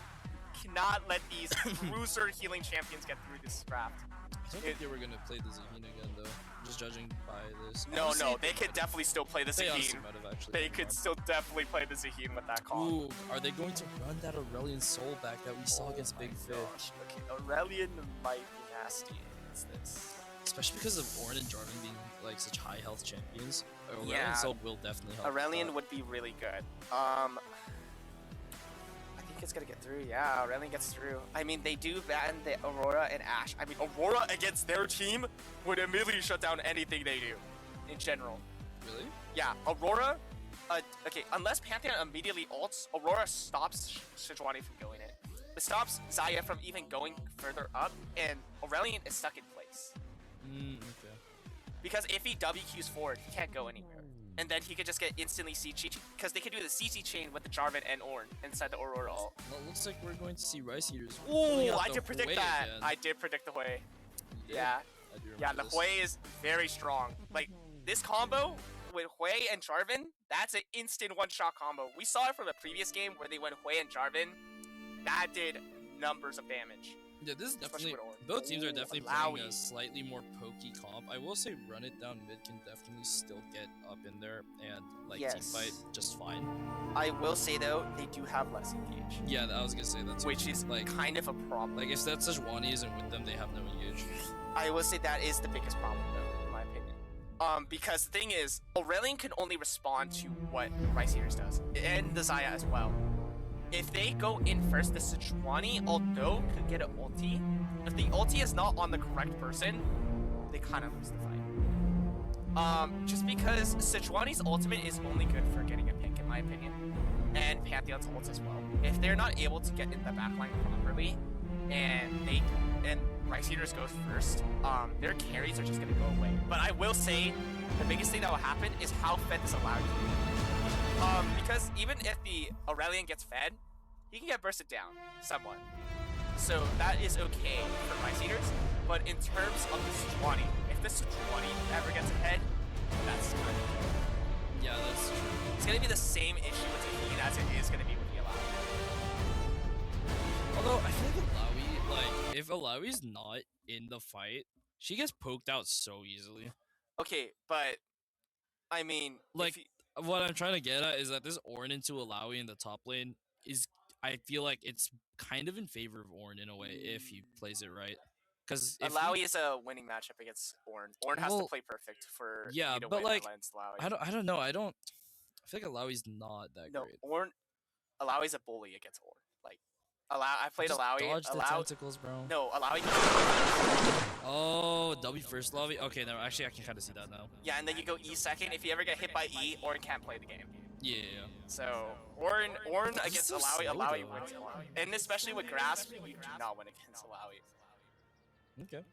Cannot let these cruiser healing champions get through this draft. I don't think they were gonna play the Zaheen again though. Just judging by this. No, Honestly, they could definitely still play the They honestly Zaheen. might have actually They been could fine. still definitely play the Zaheen with that call. Ooh, are they going to run that Aurelion Soul back that we saw against Big Fish? Okay, Aurelion might be nasty against this. Especially because of Ornn and Jarvan being like such high health champions. Aurelion Yeah. Soul will definitely help. Aurelion would be really good. I think it's gonna get through. Yeah, Aurelion gets through. I mean, they do ban the Aurora and Ashe. I mean, Aurora against their team would immediately shut down anything they do, in general. Really? Yeah, Aurora. Okay, unless Pantheon immediately ults, Aurora stops Sejuani from going in. It stops Xayah from even going further up, and Aurelion is stuck in place. Okay. Because if he WQs forward, he can't go anywhere. And then he could just get instantly CC, because they could do the CC chain with the Jarvan and Ornn inside the Aurora ult. Well, it looks like we're going to see Rice Eaters. pulling Ooh, out I the did predict Hui that. again. I did predict the Hui. You did? Yeah. I do Yeah, remember the this. Hui is very strong. Like, this combo with Hui and Jarvan, that's an instant one-shot combo. We saw it from the previous game where they went Hui and Jarvan. That did numbers of damage. Yeah, this is Especially definitely with Ornn. both teams are definitely Malawi. playing a slightly more pokey comp. I will say Run It Down Mid can definitely still get up in there and like team Yes. fight just fine. I will say, though, they do have less engage. Yeah, I was gonna say that too. Which is like kind of a problem. Like if that Sejuani isn't with them, they have no engage. I will say that is the biggest problem, though, in my opinion. Because the thing is, Aurelion can only respond to what Rice Eaters does, and the Xayah as well. If they go in first, the Sejuani, although could get an ulti, if the ulti is not on the correct person, they kind of lose the fight. Just because Sejuani's ultimate is only good for getting a pick, in my opinion, and Pantheon's ult as well. If they're not able to get in the backline properly, and Rice Eaters goes first, their carries are just gonna go away. But I will say, the biggest thing that will happen is how fed this allowed you. Because even if the Aurelion gets fed, he can get bursted down somewhat. So that is okay for Rice Eaters. But in terms of the Sejuani, if the Sejuani ever gets ahead, that's kind of Yeah, that's true. It's gonna be the same issue with Zaheen as it is gonna be with the Alawi. Although I think Alawi, like if Alawi's not in the fight, she gets poked out so easily. Okay, but I mean, like what I'm trying to get at is that this Ornn into Alawi in the top lane is, I feel like it's kind of in favor of Ornn in a way if he plays it right. Because Alawi is a winning matchup against Ornn. Ornn has to play perfect for you to but win like against Alawi. I don't know. I feel like Alawi's not that great. Alawi's a bully against Ornn. Like, I played Just Alawi. dodge the tentacles, bro. No, Alawi. Oh, W first Alawi. Okay, no, actually I can kind of see that now. Yeah, and then you go E second. If you ever get hit by E, Ornn can't play the game. Yeah. So Ornn against so Alawi, slow, Alawi though. wins Alawi, and especially with Grasp, you do not win against Alawi. Okay.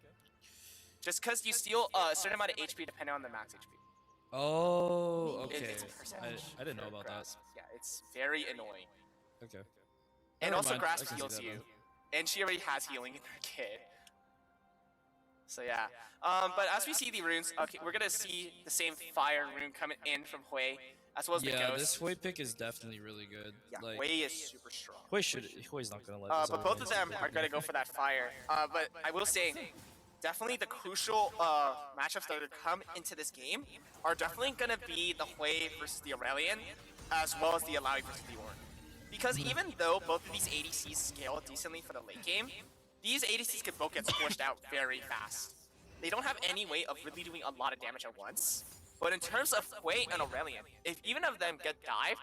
Just because you steal a certain amount of HP depending on the max HP. Oh, okay. It's a percentage. I didn't know about Grasp. Yeah, it's very annoying. that. Okay. And Never also mind, Grasp I can see heals that you, then. and she already has healing in her kit. So yeah, but as we see the runes, okay, we're gonna see the same fire rune coming in from Hui, as well as the ghost. This Hui pick is definitely really good. Yeah, like, Hui is super strong. Hui's not gonna let this But both of them are gonna go for that fire. But I will say, definitely the crucial matchups that are gonna come into this game are definitely gonna be the Hui versus the Aurelion, as well as the Alawi versus the Ornn. Because even though both of these ADCs scale decently for the late game, these ADCs can both get squished out very fast. They don't have any way of really doing a lot of damage at once. But in terms of Hui and Aurelion, if even of them get dived,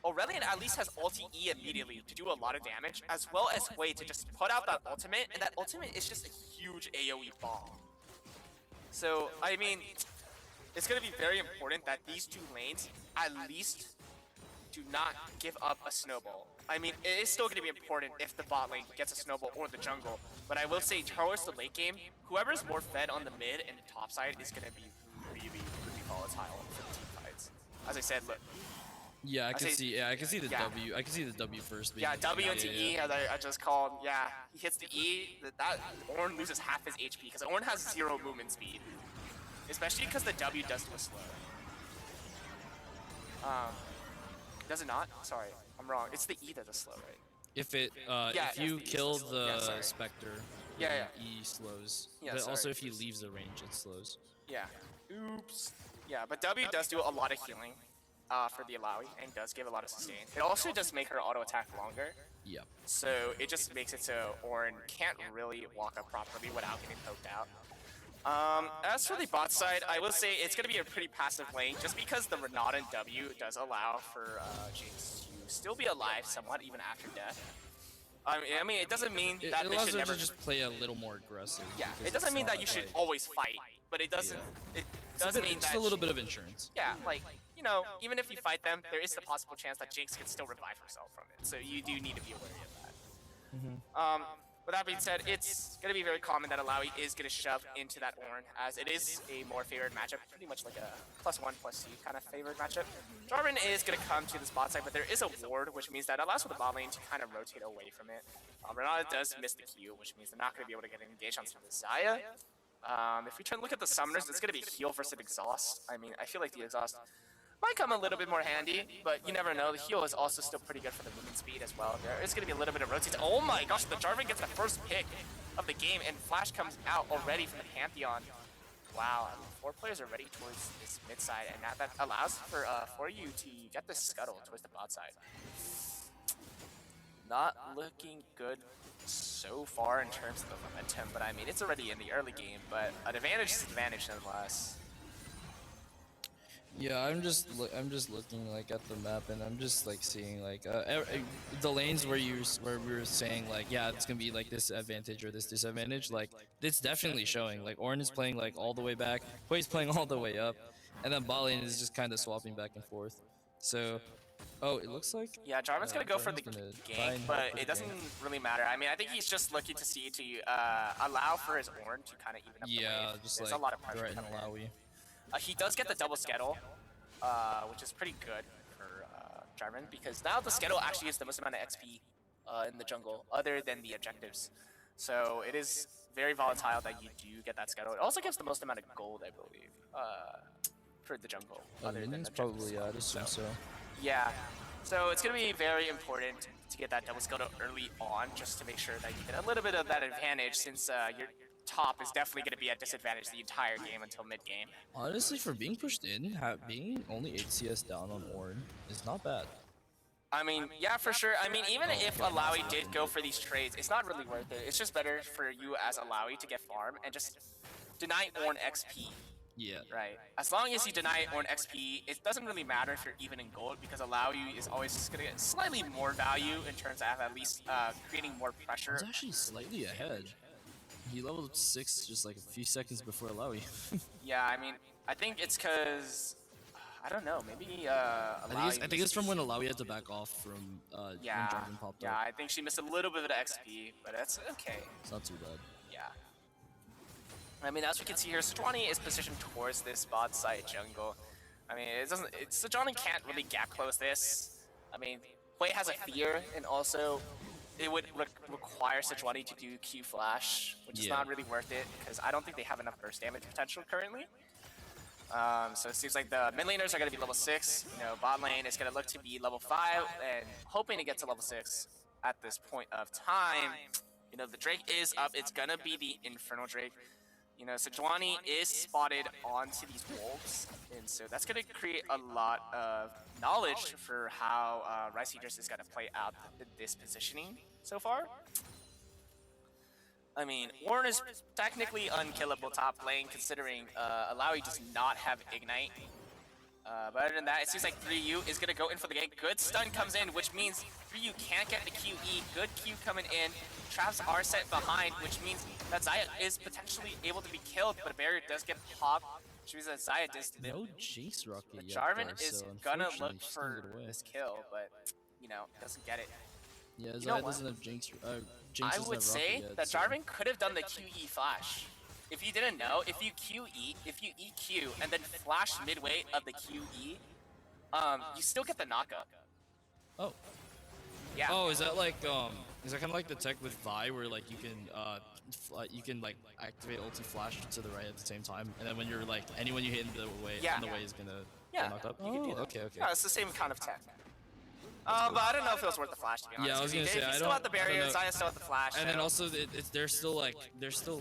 Aurelion at least has ulti E immediately to do a lot of damage, as well as Hui to just put out that ultimate, and that ultimate is just a huge AoE bomb. So, I mean, it's going to be very important that these two lanes at least do not give up a snowball. I mean, it is still going to be important if the bot lane gets a snowball or the jungle, but I will say towards the late game, whoever's more fed on the mid and the top side is going to be really volatile for the team fights. As I said, look. Yeah, I can see the W. I can see the W first. Yeah, W into E, as I just called. Yeah, he hits the E. That Ornn loses half his HP because Ornn has 0 movement speed, especially because the W does do a slow. Does it not? Sorry, I'm wrong. It's the E that does slow, right? If you kill the Spectre, E slows. Yeah, but also sorry. if he leaves the range, it slows. Yeah. Oops. Yeah, but W does do a lot of healing for the Alawi and does give a lot of sustain. It also does make her auto attack longer. Yep. So it just makes it so Ornn can't really walk up properly without getting poked out. As for the bot side, I will say it's going to be a pretty passive lane, just because the Renata and W does allow for Jinx to still be alive somewhat even after death. I mean, it doesn't mean that they should never to just play a little more aggressive. Yeah, it doesn't mean that you should always fight, but it doesn't. It doesn't mean that just a little bit of insurance. Yeah, like, you know, even if you fight them, there is the possible chance that Jinx can still revive herself from it. So you do need to be wary of that. With that being said, it's going to be very common that Alawi is going to shove into that Ornn, as it is a more favored matchup, pretty much like a +1/+2 kind of favored matchup. Jarvan is going to come to the spot side, but there is a ward, which means that allows for the bot lane to kind of rotate away from it. Renata does miss the Q, which means they're not going to be able to get engaged onto the Xayah. If we try to look at the summoners, it's going to be heal versus exhaust. I mean, I feel like the exhaust might come a little bit more handy, but you never know. The heal is also still pretty good for the movement speed as well. There is going to be a little bit of rotate. Oh my gosh, the Jarvan gets the first pick of the game, and Flash comes out already from the Pantheon. Wow, I mean, 4 players are ready towards this mid side, and that allows for you to get the scuttle towards the bot side. Not looking good so far in terms of the momentum, but I mean, it's already in the early game, but an advantage is an advantage nonetheless. Yeah, I'm just looking like at the map, and I'm just like seeing like the lanes where we were saying like, yeah, it's gonna be like this advantage or this disadvantage. Like it's definitely showing. Like Ornn is playing like all the way back, Hui's playing all the way up, and then bot lane is just kind of swapping back and forth. So, oh, it looks like Jarvan's gonna go for the gank, but it doesn't really matter. I mean, I think he's just looking to see to allow for his Ornn to kind of even up the wave. just There's like a lot of pressure threaten coming in. Alawi. He does get the double Skettle, which is pretty good for Jarvan, because now the Skettle actually is the most amount of XP in the jungle, other than the objectives. So it is very volatile that you do get that Skettle. It also gives the most amount of gold, I believe, for the jungle. Minions probably, I'd assume so. Yeah, so it's going to be very important to get that double Skettle early on, just to make sure that you get a little bit of that advantage, since top is definitely going to be at disadvantage the entire game until mid game. Honestly, for being pushed in, being only 8 CS down on Ornn is not bad. I mean, yeah, for sure. I mean, even if Alawi did go for these trades, it's not really worth it. It's just better for you as Alawi to get farm and just deny Ornn XP. Yeah. Right. As long as you deny Ornn XP, it doesn't really matter if you're even in gold because Alawi is always just going to get slightly more value in terms of at least creating more pressure. He's actually slightly ahead. He leveled 6 just like a few seconds before Alawi. Yeah, I mean, I think it's because I don't know. Maybe I think it's from when Alawi had to back off from when Jarvan popped up. Yeah, I think she missed a little bit of XP, but that's okay. It's not too bad. Yeah. I mean, as we can see here, Sejuani is positioned towards this bot side jungle. I mean, Sejuani can't really gap close this. I mean, Hui has a fear, and also it would require Sejuani to do Q flash, which is not really worth it because I don't think they have enough burst damage potential currently. So it seems like the mid laners are going to be level 6. You know, bot lane is going to look to be level 5 and hoping to get to level 6 at this point of time. You know, the Drake is up. It's going to be the Infernal Drake. You know, Sejuani is spotted onto these wolves, and so that's going to create a lot of knowledge for how Rice Eaters is going to play out this positioning so far. I mean, Ornn is technically unkillable top lane, considering Alawi does not have Ignite. But other than that, it seems like 3U is going to go in for the gank. Good stun comes in, which means 3U can't get the QE. Good Q coming in. Traps are set behind, which means that Xayah is potentially able to be killed, but a barrier does get popped, which means that Xayah does live. No Jinx rocket yet, Jarvan though, is so gonna unfortunately, look she's for gonna get away. this kill, but, you know, doesn't get it. Yeah, You know Xayah what? doesn't have Jinx. I would say that Jarvan could have done the QE flash. If you didn't know, if you EQ, and then flash midway of the QE, you still get the knockup. Oh. Yeah. Oh, is that like is that kind of like the tech with Vi, where like you can like activate ulti flash to the right at the same time, and then when you're like anyone you hit in the way, is gonna get knocked up. You can do that. Okay. Yeah, it's the same kind of tech. But I don't know if it was worth the flash, to be honest. Yeah, I was gonna say, I still don't. have the barrier, Xayah still have the flash. And then so- also, they're still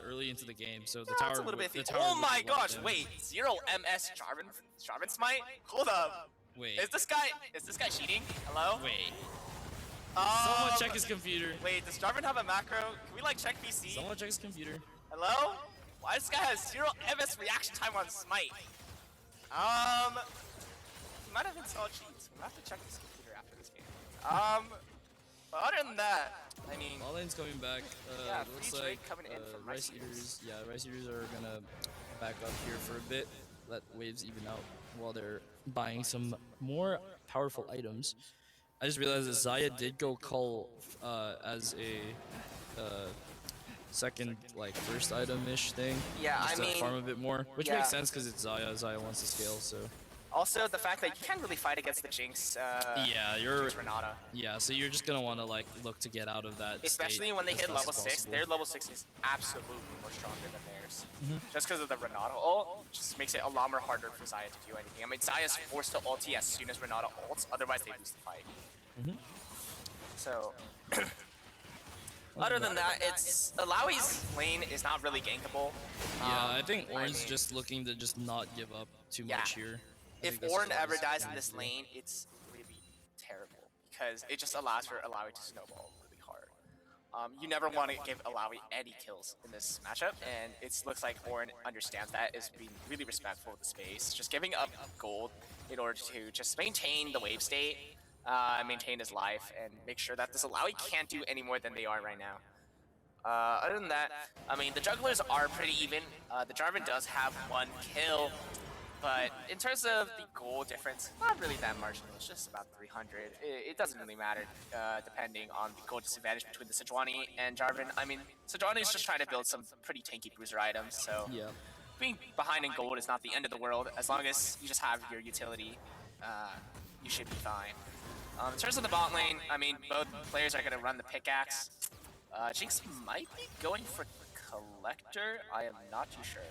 early into the game, so the Yeah, tower. it's a little bit. the tower Oh would my let gosh! them- Wait, 0 MS Jarvan smite? Hold up. Wait. Is this guy cheating? Hello? Wait. Someone check his computer. Wait, does Jarvan have a macro? Can we like check PC? Someone check his computer. Hello? Why this guy has 0 MS reaction time on smite? He might have installed cheats. We'll have to check his computer after this game. But other than that, I mean, All lane's coming back. yeah, Looks free like trade coming in from Rice Eaters. Yeah, Rice Eaters are gonna back up here for a bit. Let waves even out while they're buying some more powerful items. I just realized that Xayah did go cull as a second, like, first item-ish thing. Yeah, just I to mean, farm a bit more, which yeah. makes sense because it's Xayah. Xayah wants to scale, so. Also, the fact that you can't really fight against the Jinx. Yeah, you're. Jinx Renata. Yeah, so you're just gonna want to like look to get out of that. Especially state when they as hit fast level as 6, possible. their level 6 is absolutely more stronger than theirs. Mhm. Just because of the Renata ult, just makes it a lot more harder for Xayah to do anything. I mean, Xayah's forced to ulti as soon as Renata ults, otherwise they lose the fight. Mhm. So, other than that, it's Alawi's lane is not really gankable. Yeah, I think I Ornn's mean, just looking to just not give up too much here. I if think that's Ornn what ever he's dies in trying this to do. lane, it's really terrible because it just allows for Alawi to snowball really hard. You never want to give Alawi any kills in this matchup, and it looks like Ornn understands that, is being really respectful of the space, just giving up gold in order to just maintain the wave state, maintain his life, and make sure that this Alawi can't do any more than they are right now. Other than that, I mean, the jugglers are pretty even. The Jarvan does have 1 kill, but in terms of the goal difference, not really that marginal. It's just about 300. It doesn't really matter, depending on the goal disadvantage between the Sejuani and Jarvan. I mean, Sejuani is just trying to build some pretty tanky bruiser items, so yeah. being behind in gold is not the end of the world. As long as you just have your utility, you should be fine. In terms of the bot lane, I mean, both players are going to run the pickaxe. Jinx might be going for Collector. I am not too sure.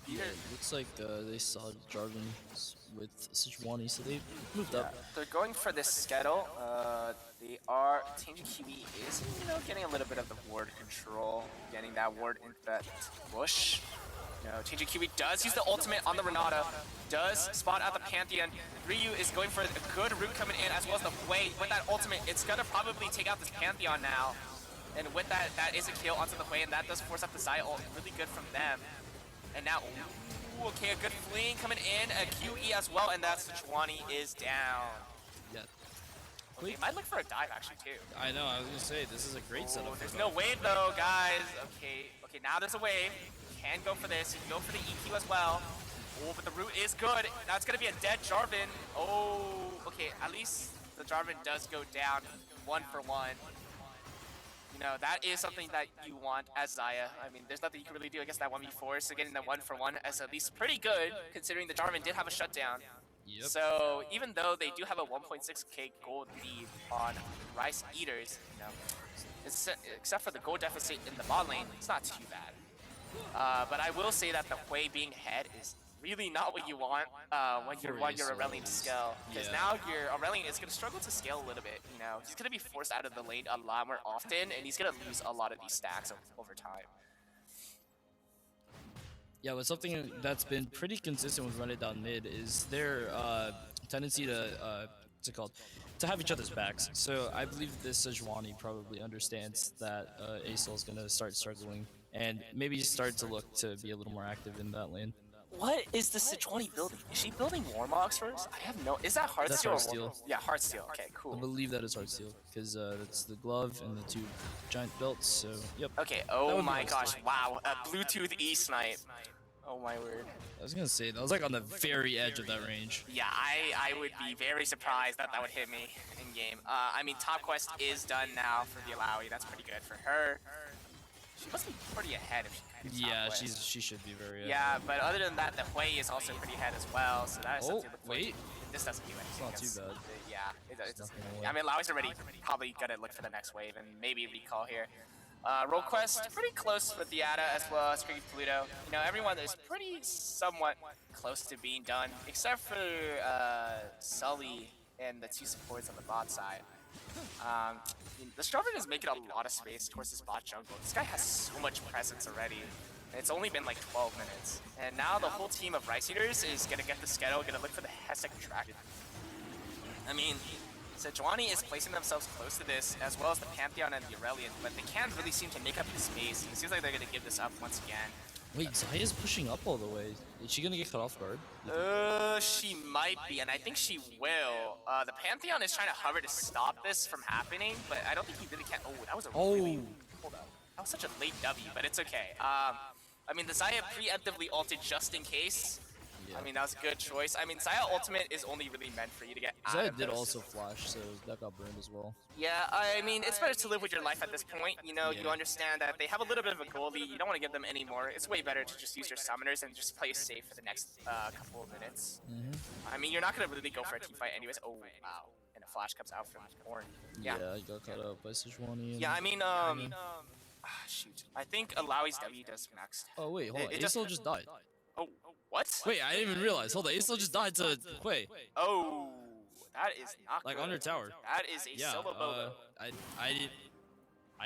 Yeah, it looks like they saw Jarvan's with Sejuani, so they moved up. They're going for this Skettle. They are Team Kiwi is getting a little bit of the ward control, getting that ward into that bush. TJ Kiwi does use the ultimate on the Renata, does spot out the Pantheon. Ryu is going for a good root coming in, as well as the Hui. With that ultimate, it's gonna probably take out this Pantheon now. And with that, that is a kill onto the Hui, and that does force up the Xayah ult. Really good from them. And now, ooh, okay, a good fleeing coming in, a QE as well, and that Sejuani is down. Yeah. Okay, might look for a dive actually too. I know, I was gonna say, this is a great setup. There's no wave though, guys. Okay, now there's a wave. Can go for this. You can go for the EQ as well. Oh, but the root is good. That's gonna be a dead Jarvan. Oh, okay. At least the Jarvan does go down 1 for 1. That is something that you want as Xayah. I mean, there's nothing you can really do against that 1v4. So getting the 1 for 1 is at least pretty good, considering the Jarvan did have a shutdown. Yep. So even though they do have a 1.6k gold lead on Rice Eaters, except for the gold deficit in the bot lane, it's not too bad. But I will say that the Hui being head is really not what you want when you're on your Aurelion scale. Because now your Aurelion is going to struggle to scale a little bit. He's going to be forced out of the lane a lot more often, and he's going to lose a lot of these stacks over time. Yeah, but something that's been pretty consistent with Run It Down Mid is their tendency to to have each other's backs. So I believe this Sejuani probably understands that Acel is going to start struggling and maybe start to look to be a little more active in that lane. What is the Sejuani building? Is she building Warmogs first? I have no... Is that Heartsteel? That's Heartsteel. Yeah, Heartsteel. Okay, cool. I believe that is Heartsteel, because that's the glove and the 2 giant belts, so yep. Okay, oh my gosh, wow. A Bluetooth E-Snipe. Oh my word. I was gonna say, that was like on the very edge of that range. Yeah, I would be very surprised that would hit me in game. I mean, top quest is done now for the Alawi. That's pretty good for her. She must be pretty ahead if she could do top quest. She should be very ahead. Yeah, but other than that, the Hui is also pretty ahead as well. So that is something to look wait. This doesn't do anything. It's not too bad. Yeah, it doesn't. I mean, Alawi's already probably gonna look for the next wave and maybe recall here. Roll quest pretty close with the Ada as well as Creepy Pluto. Everyone is pretty somewhat close to being done, except for Sully and the 2 supports on the bot side. The Jarvan is making a lot of space towards this bot jungle. This guy has so much presence already. It's only been like 12 minutes. And now the whole team of Rice Eaters is gonna get the Skettle, gonna look for the Hesek Dragon. I mean, Sejuani is placing themselves close to this, as well as the Pantheon and the Aurelion, but they can't really seem to make up the space. It seems like they're gonna give this up once again. Wait, Xayah's pushing up all the way. Is she gonna get cut off guard? She might be, and I think she will. The Pantheon is trying to hover to stop this from happening, but I don't think he really can. Oh, that was a really... Hold up. That was such a late W, but it's okay. I mean, the Xayah preemptively ulted just in case. I mean, that was a good choice. I mean, Xayah ultimate is only really meant for you to get out Xayah of did those. also flash, so that got burned as well. Yeah, I mean, it's better to live with your life at this point. You understand that they have a little bit of a goal lead. You don't want to give them any more. It's way better to just use your summoners and just play safe for the next couple of minutes. I mean, you're not going to really go for a team fight anyways. Oh, wow. And a flash comes out from Ornn. Yeah, he got caught up by Sejuani. Yeah, I mean, shoot. I think Alawi's W does maxed. Oh, wait, hold on. Acel just died. Oh, what? Wait, I didn't even realize. Hold on, Acel just died to Hui. Oh, that is not like good. on her tower. That is a solo bobo. I didn't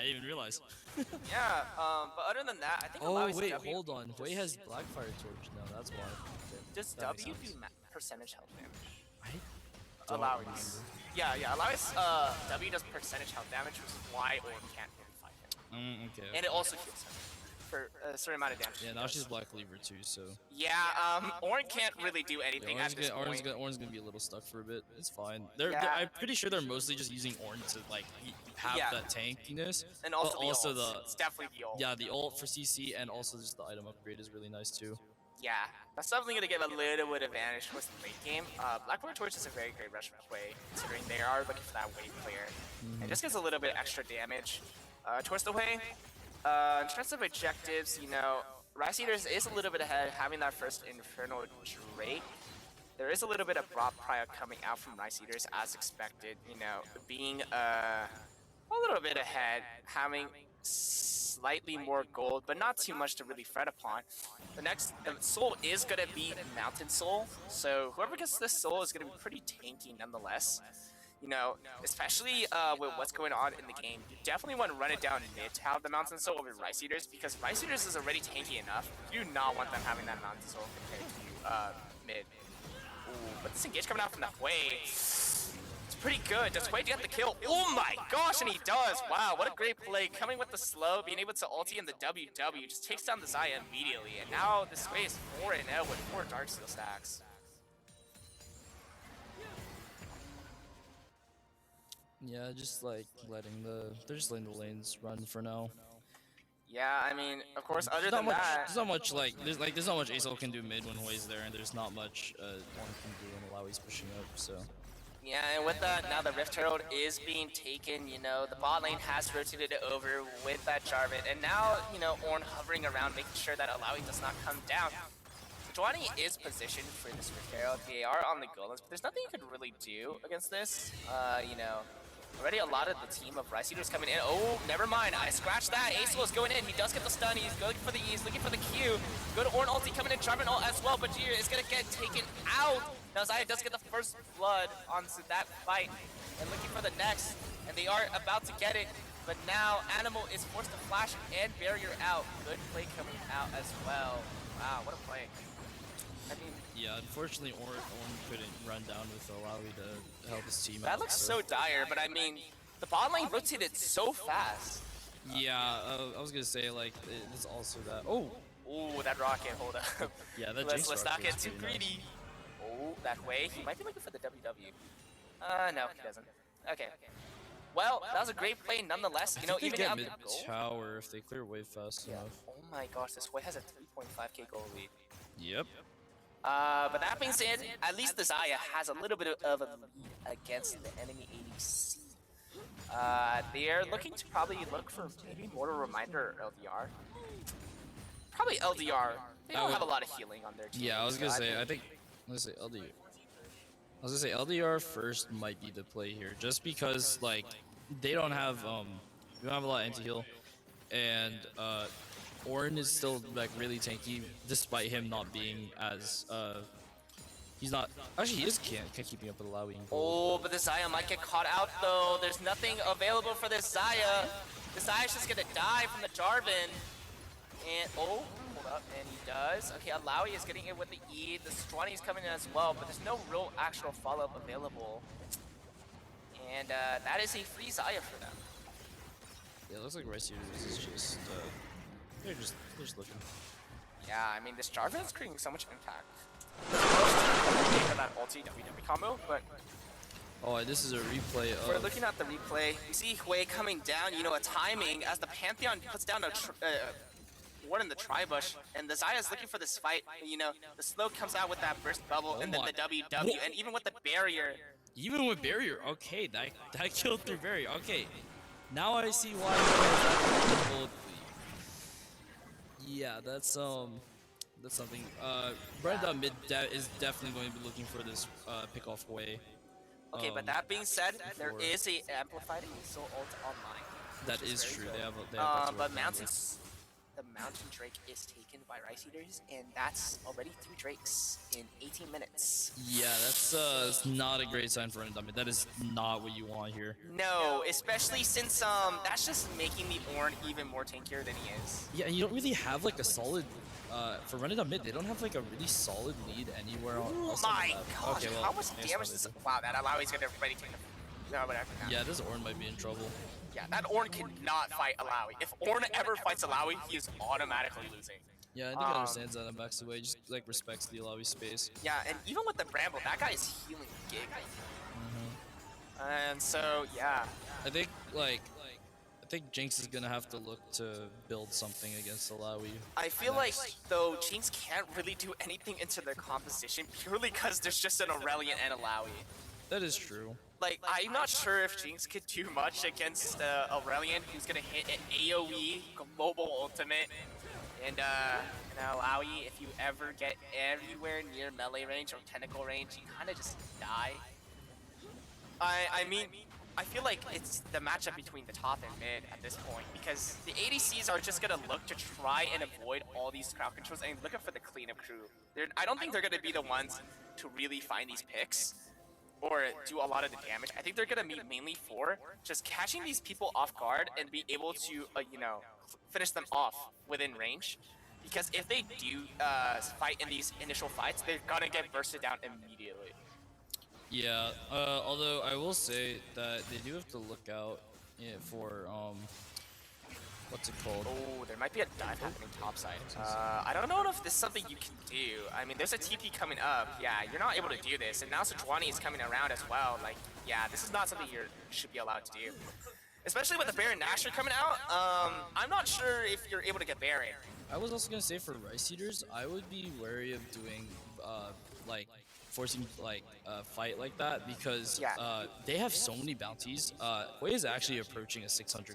even realize. Yeah, but other than that, I think Oh, wait, W... hold on. Hui has Blackfire Torch now, that's why. Does That makes W do sense. percentage health damage? don't Alawi's. Yeah, Alawi's W does percentage health damage, which is why Ornn can't really fight him. Okay. And it also heals him for a certain amount of damage. Yeah, now she's Black Cleaver too, so. Yeah, Ornn can't really do anything at this point. Ornn's gonna be a little stuck for a bit. It's fine. I'm pretty sure they're mostly just using Ornn to like have that tankiness. And also, but also the it's definitely the ult. Yeah, the ult for CC and also just the item upgrade is really nice too. Yeah, that's definitely going to give a little bit of advantage towards the late game. Blackboard Torch is a very great rush play, considering they are looking for that wave clear. It just gives a little bit extra damage towards the way. In terms of objectives, Rice Eaters is a little bit ahead, having that first Infernal Drake. There is a little bit of Brock Pryor coming out from Rice Eaters as expected, being a little bit ahead, having slightly more gold, but not too much to really fret upon. The soul is gonna be Mountain Soul, so whoever gets this soul is gonna be pretty tanky nonetheless. You know, especially with what's going on in the game, you definitely want to run it down mid to have the Mountain Soul over Rice Eaters, because Rice Eaters is already tanky enough. You do not want them having that Mountain Soul compared to mid. Ooh, but this engage coming out from the way. It's pretty good. Does Quay get the kill? Oh my gosh, and he does. Wow, what a great play. Coming with the slow, being able to ulti in the WW, just takes down the Xayah immediately. And now this Quay is 4-0 with 4 Darksteel stacks. Yeah, just like they're just letting the lanes run for now. Yeah, I mean, of course, other than that, there's not much there's not much Aesol can do mid when Hui's there, and there's not much one can do when Alawi's pushing up. So. Yeah, and with that, now the Rift Herald is being taken, you know, the bot lane has rotated it over with that Jarvan, and now, you know, Ornn hovering around, making sure that Alawi does not come down. Sejuani is positioned for this Rift Herald. They are on the golems, but there's nothing you could really do against this. You know, already a lot of the team of Rice Eaters coming in. Oh, never mind. I scratched that. Aesol is going in. He does get the stun. He's going for the E. He's looking for the Q. Go to Ornn ulti coming in. Jarvan ult as well, but Jir is going to get taken out. Now Xayah does get the first blood onto that fight and looking for the next. And they are about to get it. But now Animal is forced to flash and barrier out. Good play coming out as well. Wow, what a play. I mean, yeah, unfortunately, Ornn couldn't run down with Alawi to help his team out. That looks so dire, but I mean, the bot lane rotated so fast. Yeah, I was gonna say, like, it's also that. Oh! Ooh, that rocket, hold up. Yeah, that let's not get too greedy. Nice. Oh, that way. He might be looking for the WW. No, he doesn't. Okay. Well, that was a great play nonetheless. You know, even get out mid the goal. tower if they clear wave fast enough. Oh my gosh, this way has a 3.5k goal lead. Yep. But that being said, at least the Xayah has a little bit of a lead against the enemy ADC. They're looking to probably look for maybe Mortal Reminder or LDR. Probably LDR. They don't have a lot of healing on their team. Yeah, I was gonna say, let's say LDR. I was gonna say LDR first might be the play here, just because like they don't have a lot of anti-heal, and Ornn is still like really tanky despite him not being as he's not actually he is can't keeping up with Alawi. Oh, but the Xayah might get caught out though. There's nothing available for this Xayah. The Xayah's just gonna die from the Jarvan. And hold up, and he does. Okay, Alawi is getting in with the E. The Sejuani is coming in as well, but there's no real actual follow-up available. And that is a free Xayah for them. Yeah, it looks like Rice Eaters is just they're just looking. Yeah, I mean this Jarvan is creating so much impact. For that ulti WW combo, but oh, this is a replay of. We're looking at the replay. You see Hui coming down, you know, a timing as the Pantheon puts down a ward in the tri-bush, and the Xayah is looking for this fight. You know, the slow comes out with that burst bubble, and then the WW, and even with the barrier. Even with barrier, okay, that killed through barrier. Okay, now I see why. He has yeah, that's something. Brenda mid is definitely going to be looking for this pick off way. Okay, but that being said, there is a amplified Aesol ult online. That is true. They have but the Mountain Drake is taken by Rice Eaters, and that's already 3 Drakes in 18 minutes. Yeah, that's not a great sign for Endowment. That is not what you want here. No, especially since that's just making the Ornn even more tankier than he is. Yeah, and you don't really have like a solid for running up mid. They don't have like a really solid lead anywhere on. Oh my gosh! Okay, well, how much damage is? Wow, that Alawi's gonna already take the. No, but after that. Yeah, this Ornn might be in trouble. Yeah, that Ornn cannot fight Alawi. If Ornn ever fights Alawi, he is automatically losing. Yeah, I think he understands that and backs away. Just like respects the Alawi space. Yeah, and even with the Bramble, that guy is healing gig. And so yeah, I think Jinx is gonna have to look to build something against Alawi. I feel like though Jinx can't really do anything into their composition purely because there's just an Aurelion and Alawi. That is true. Like, I'm not sure if Jinx could do much against Aurelion, who's gonna hit an AoE global ultimate. And Alawi, if you ever get anywhere near melee range or tentacle range, you kind of just die. I mean, I feel like it's the matchup between the top and mid at this point, because the ADCs are just gonna look to try and avoid all these crowd controls and looking for the cleanup crew. I don't think they're gonna be the ones to really find these picks or do a lot of the damage. I think they're gonna be mainly for just catching these people off guard and be able to, you know, finish them off within range. Because if they do fight in these initial fights, they're gonna get bursted down immediately. Yeah, although I will say that they do have to look out for, what's it called? Oh, there might be a dive happening topside. I don't know if this is something you can do. I mean, there's a TP coming up. Yeah, you're not able to do this. And now Sejuani is coming around as well. Like, yeah, this is not something you should be allowed to do. Especially with the Baron Nashor coming out. I'm not sure if you're able to get Baron. I was also gonna say for Rice Eaters, I would be wary of doing, like, forcing like a fight like that because they have so many bounties. Hui is actually approaching a 600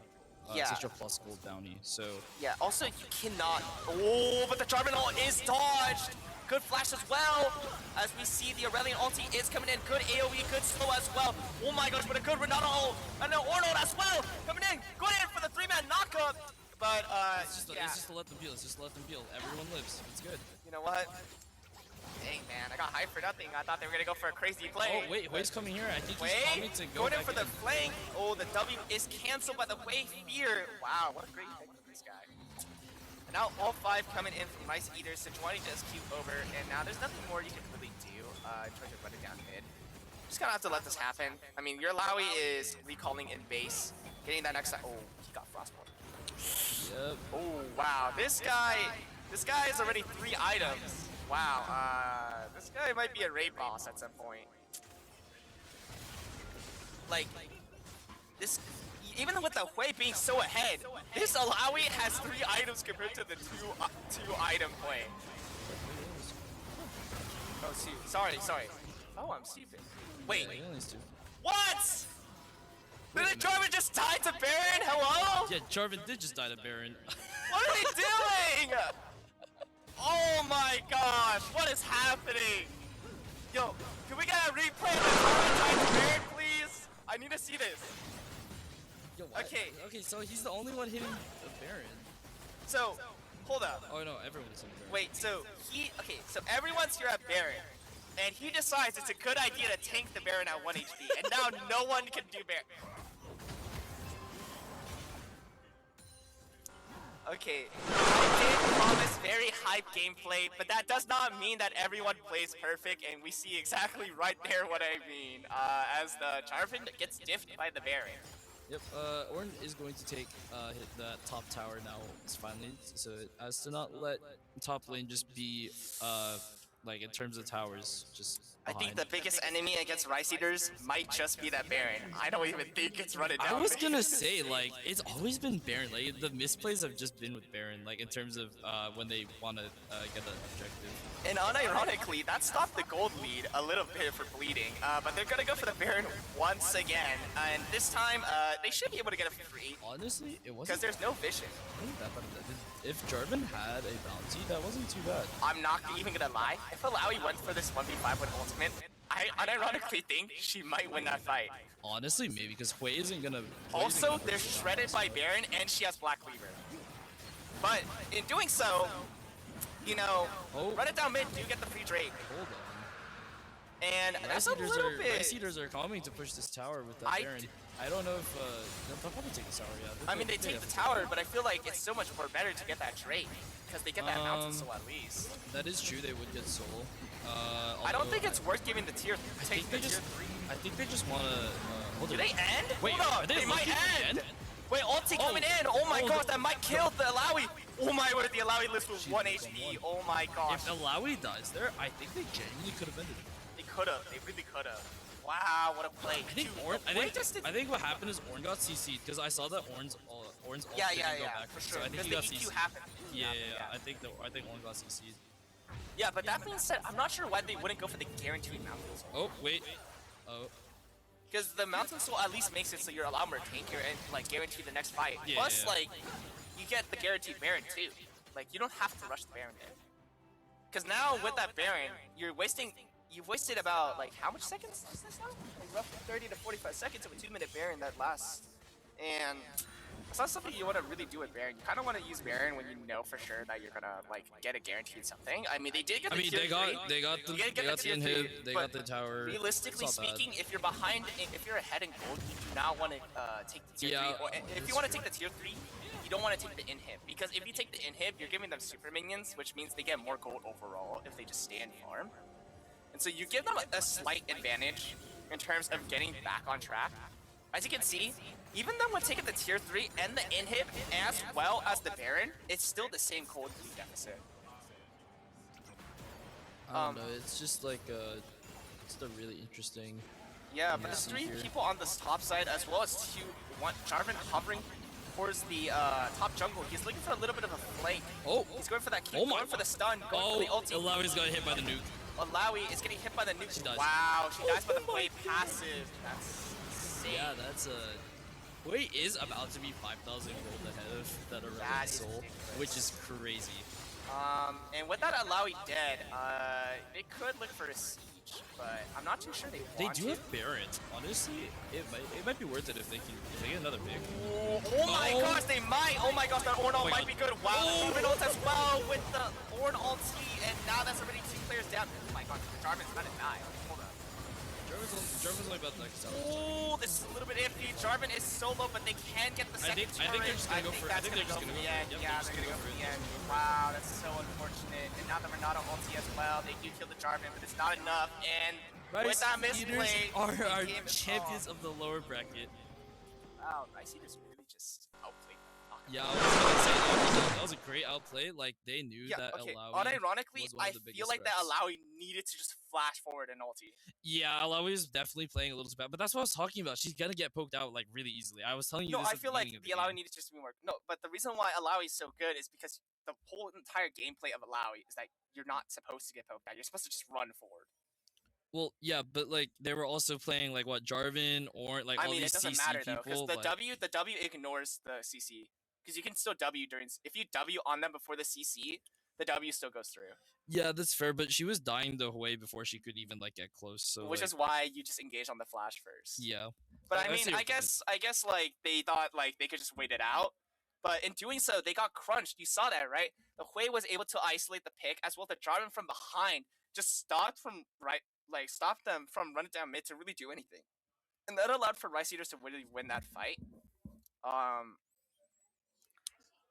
plus gold bounty, so yeah. Also, you cannot. Oh, but the Jarvan ult is dodged. Good flash as well. As we see, the Aurelion ulti is coming in. Good AOE, good slow as well. Oh my gosh, but a good Renata ult and an Ornn ult as well coming in. Going in for the 3-man knockup. But it's just to let them peel. It's just to let them peel. Everyone lives. It's good. You know what? Dang, man, I got hyped for nothing. I thought they were gonna go for a crazy play. Oh wait, Hui's coming here. I think he's coming to go going in back for the flank. Oh, the W is canceled by the Hui Fear. Wow, what a great pick from this guy. And now all 5 coming in from Rice Eaters. Sejuani does queue over, and now there's nothing more you can really do in terms of running down mid. Just gonna have to let this happen. I mean, your Lowy is recalling in base, getting that next. Oh, he got Frostborn. Yep. Oh wow, this guy is already 3 items. Wow, this guy might be a raid boss at some point. Like, this, even with the Hui being so ahead, this Alawi has 3 items compared to the 2 item Hui. Oh, sorry. Oh, I'm stupid. Wait, what? Did the Jarvan just die to Baron? Hello? Yeah, Jarvan did just die to Baron. What are they doing? Oh my gosh, what is happening? Yo, can we get a replay of the Jarvan died to Baron, please? I need to see this. Yo, what? Okay, so he's the only one hitting the Baron. So, hold up. Oh no, everyone's hitting Baron. Wait, so everyone's here at Baron, and he decides it's a good idea to tank the Baron at 1 HP, and now no one can do Baron. Okay, I did promise very hype gameplay, but that does not mean that everyone plays perfect, and we see exactly right there what I mean, as the Jarvan gets diffed by the Baron. Yep, Ornn is going to take hit that top tower now, finally, so as to not let top lane just be, like, in terms of towers, just I think the biggest enemy against Rice Eaters might just be that Baron. I don't even think it's running down. I was gonna say, like, it's always been Baron. Like, the misplays have just been with Baron, like, in terms of when they want to get an objective. And unironically, that stopped the gold lead a little bit for bleeding. But they're gonna go for the Baron once again. And this time, they should be able to get it for free. Honestly, it wasn't. Because there's no vision. That bad. If Jarvan had a bounty, that wasn't too bad. I'm not even gonna lie. If Alawi went for this 1v5 with ultimate, I unironically think she might win that fight. Honestly, maybe, because Hui isn't gonna... Also, they're shredded by Baron, and she has Black Weaver. But in doing so, you know, run it down mid, do get the free Drake. Hold on. And that's a little bit... Rice Eaters are coming to push this tower with that Baron. I don't know if... they'll probably take the tower, yeah. I mean, they take the tower, but I feel like it's so much more better to get that Drake. Because they get that Mountain Soul at least. That is true, they would get Soul. I don't think it's worth giving the tier 3. I think they just want to... Do they end? Wait, hold on, they might end! Wait, ulti coming in! Oh my gosh, that might kill the Alawi! Oh my word, the Alawi list was 1 HP. Oh my gosh. If Alawi dies there, I think they genuinely could have ended it. They could have. They really could have. Wow, what a play. I think what happened is Ornn got CC'd because I saw that Ornn's ult didn't go back. For sure. So I think he got CC'd. Yeah, I think Ornn got CC'd. Yeah, but that being said, I'm not sure why they wouldn't go for the guaranteed Mountain Soul. Oh, wait. Oh. Because the Mountain Soul at least makes it so you're allowed more tankier and like guarantee the next fight. Yeah, Plus, like, you get the guaranteed Baron too. Like, you don't have to rush the Baron in. Because now with that Baron, you're wasting you've wasted about like how much seconds is this now? Like roughly 30 to 45 seconds of a 2-minute Baron that lasts, and it's not something you want to really do with Baron. You kind of want to use Baron when you know for sure that you're gonna like get a guaranteed something. I mean, they did get the tier 3. They got the inhib, they got the tower. Realistically speaking, if you're behind, if you're ahead in gold, you do not want to take the tier 3. Or if you want to take the tier 3, you don't want to take the inhib, because if you take the inhib, you're giving them super minions, which means they get more gold overall if they just stay and farm. And so you give them a slight advantage in terms of getting back on track. As you can see, even though when taking the tier 3 and the inhib as well as the Baron, it's still the same gold deficit. I don't know, it's just like it's a really interesting. Yeah, but there's 3 people on this top side as well as 2. Jarvan hovering towards the top jungle. He's looking for a little bit of a flank. Oh, he's going for that kill, going for the stun, going for the ulti. Alawi's got hit by the nuke. Alawi is getting hit by the nuke. She dies. Wow, she dies by the Hwei passive. That's insane. Yeah, that's a... Hwei is about to be 5,000 gold ahead of that Irrelevant Soul, which is crazy. And with that Alawi dead, they could look for a siege, but I'm not too sure they want do have Barons. Honestly, it might be worth it if they get another pick. Oh my gosh, they might! Oh my gosh, that Ornn ult might be good. Wow, the Jarvan ult as well with the Ornn ulti, and now that's already 2 players down. Oh my gosh, Jarvan's gonna die. Hold up. Jarvan's only about to next. Oh, this is a little bit iffy. Jarvan is solo, but they can get the second turret. I think they're just gonna go for it. Yeah, they're gonna go for the end. Wow, that's so unfortunate. And now the Renato ulti as well. They do kill the Jarvan, but it's not enough. And with that misplay, are champions of the lower bracket. Wow, I see this really just outplayed them. Yeah, I was gonna say that was a great outplay. Like they knew that Alawi. Unironically, was one I of the feel like that Alawi needed to just flash forward and ulti. Yeah, Alawi is definitely playing a little too bad, but that's what I was talking about. She's gonna get poked out like really easily. I was telling you. No, this I feel like the Alawi needed just to be more. No, but the reason why Alawi is so good is because the whole entire gameplay of Alawi is that you're not supposed to get poked out. You're supposed to just run forward. Well, yeah, but like they were also playing like what Jarvan or like all these CC it doesn't matter people. though, because the W ignores the CC. Because you can still W during, if you W on them before the CC, the W still goes through. Yeah, that's fair, but she was dying the way before she could even like get close. So which is why you just engage on the flash first. Yeah. But I mean, I guess like they thought like they could just wait it out. But in doing so, they got crunched. You saw that, right? The Hwei was able to isolate the pick as well. The Jarvan from behind just stopped them from running down mid to really do anything, and that allowed for Rice Eaters to really win that fight.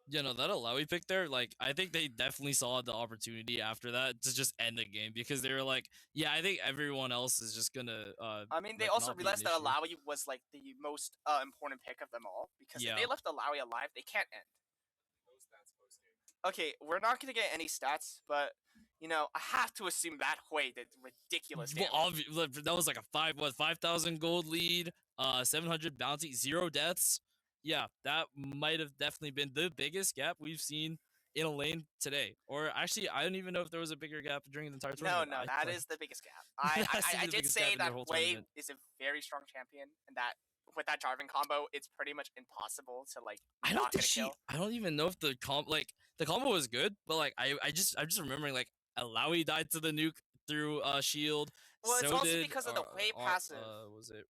Yeah, no, that Alawi pick there, like, I think they definitely saw the opportunity after that to just end the game because they were like, yeah, I think everyone else is just gonna. I mean, they also realized that Alawi was like the most important pick of them all because if they left Alawi alive, they can't end. Okay, we're not gonna get any stats, but you know, I have to assume that Hwei did ridiculous damage. Well, that was like a 5,000 gold lead, 700 bounty, 0 deaths. Yeah, that might have definitely been the biggest gap we've seen in a lane today. Or actually, I don't even know if there was a bigger gap during the entire tournament. No, that is the biggest gap. I did say that Hwei is a very strong champion, and that with that Jarvan combo, it's pretty much impossible to like not get a kill. I don't even know if the combo was good, but like I'm just remembering like Alawi died to the nuke through shield. Well, it's also because of the Hwei passive. Was it?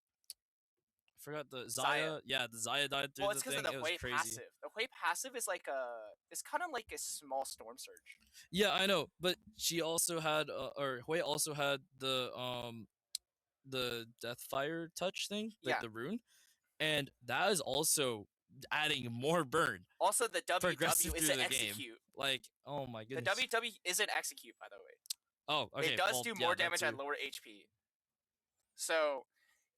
I forgot the Xayah. Yeah, the Xayah died through the thing. Well, it's because of the Hwei passive. The Hwei passive is like it's kind of like a small storm surge. Yeah, I know, but she also had, or Hwei also had the Deathfire touch thing, like the rune, and that is also adding more burn. Also, the WW is an execute. Game. Like, oh my goodness. The WW is an execute, by the way. Oh, okay. It does do more damage at lower HP. So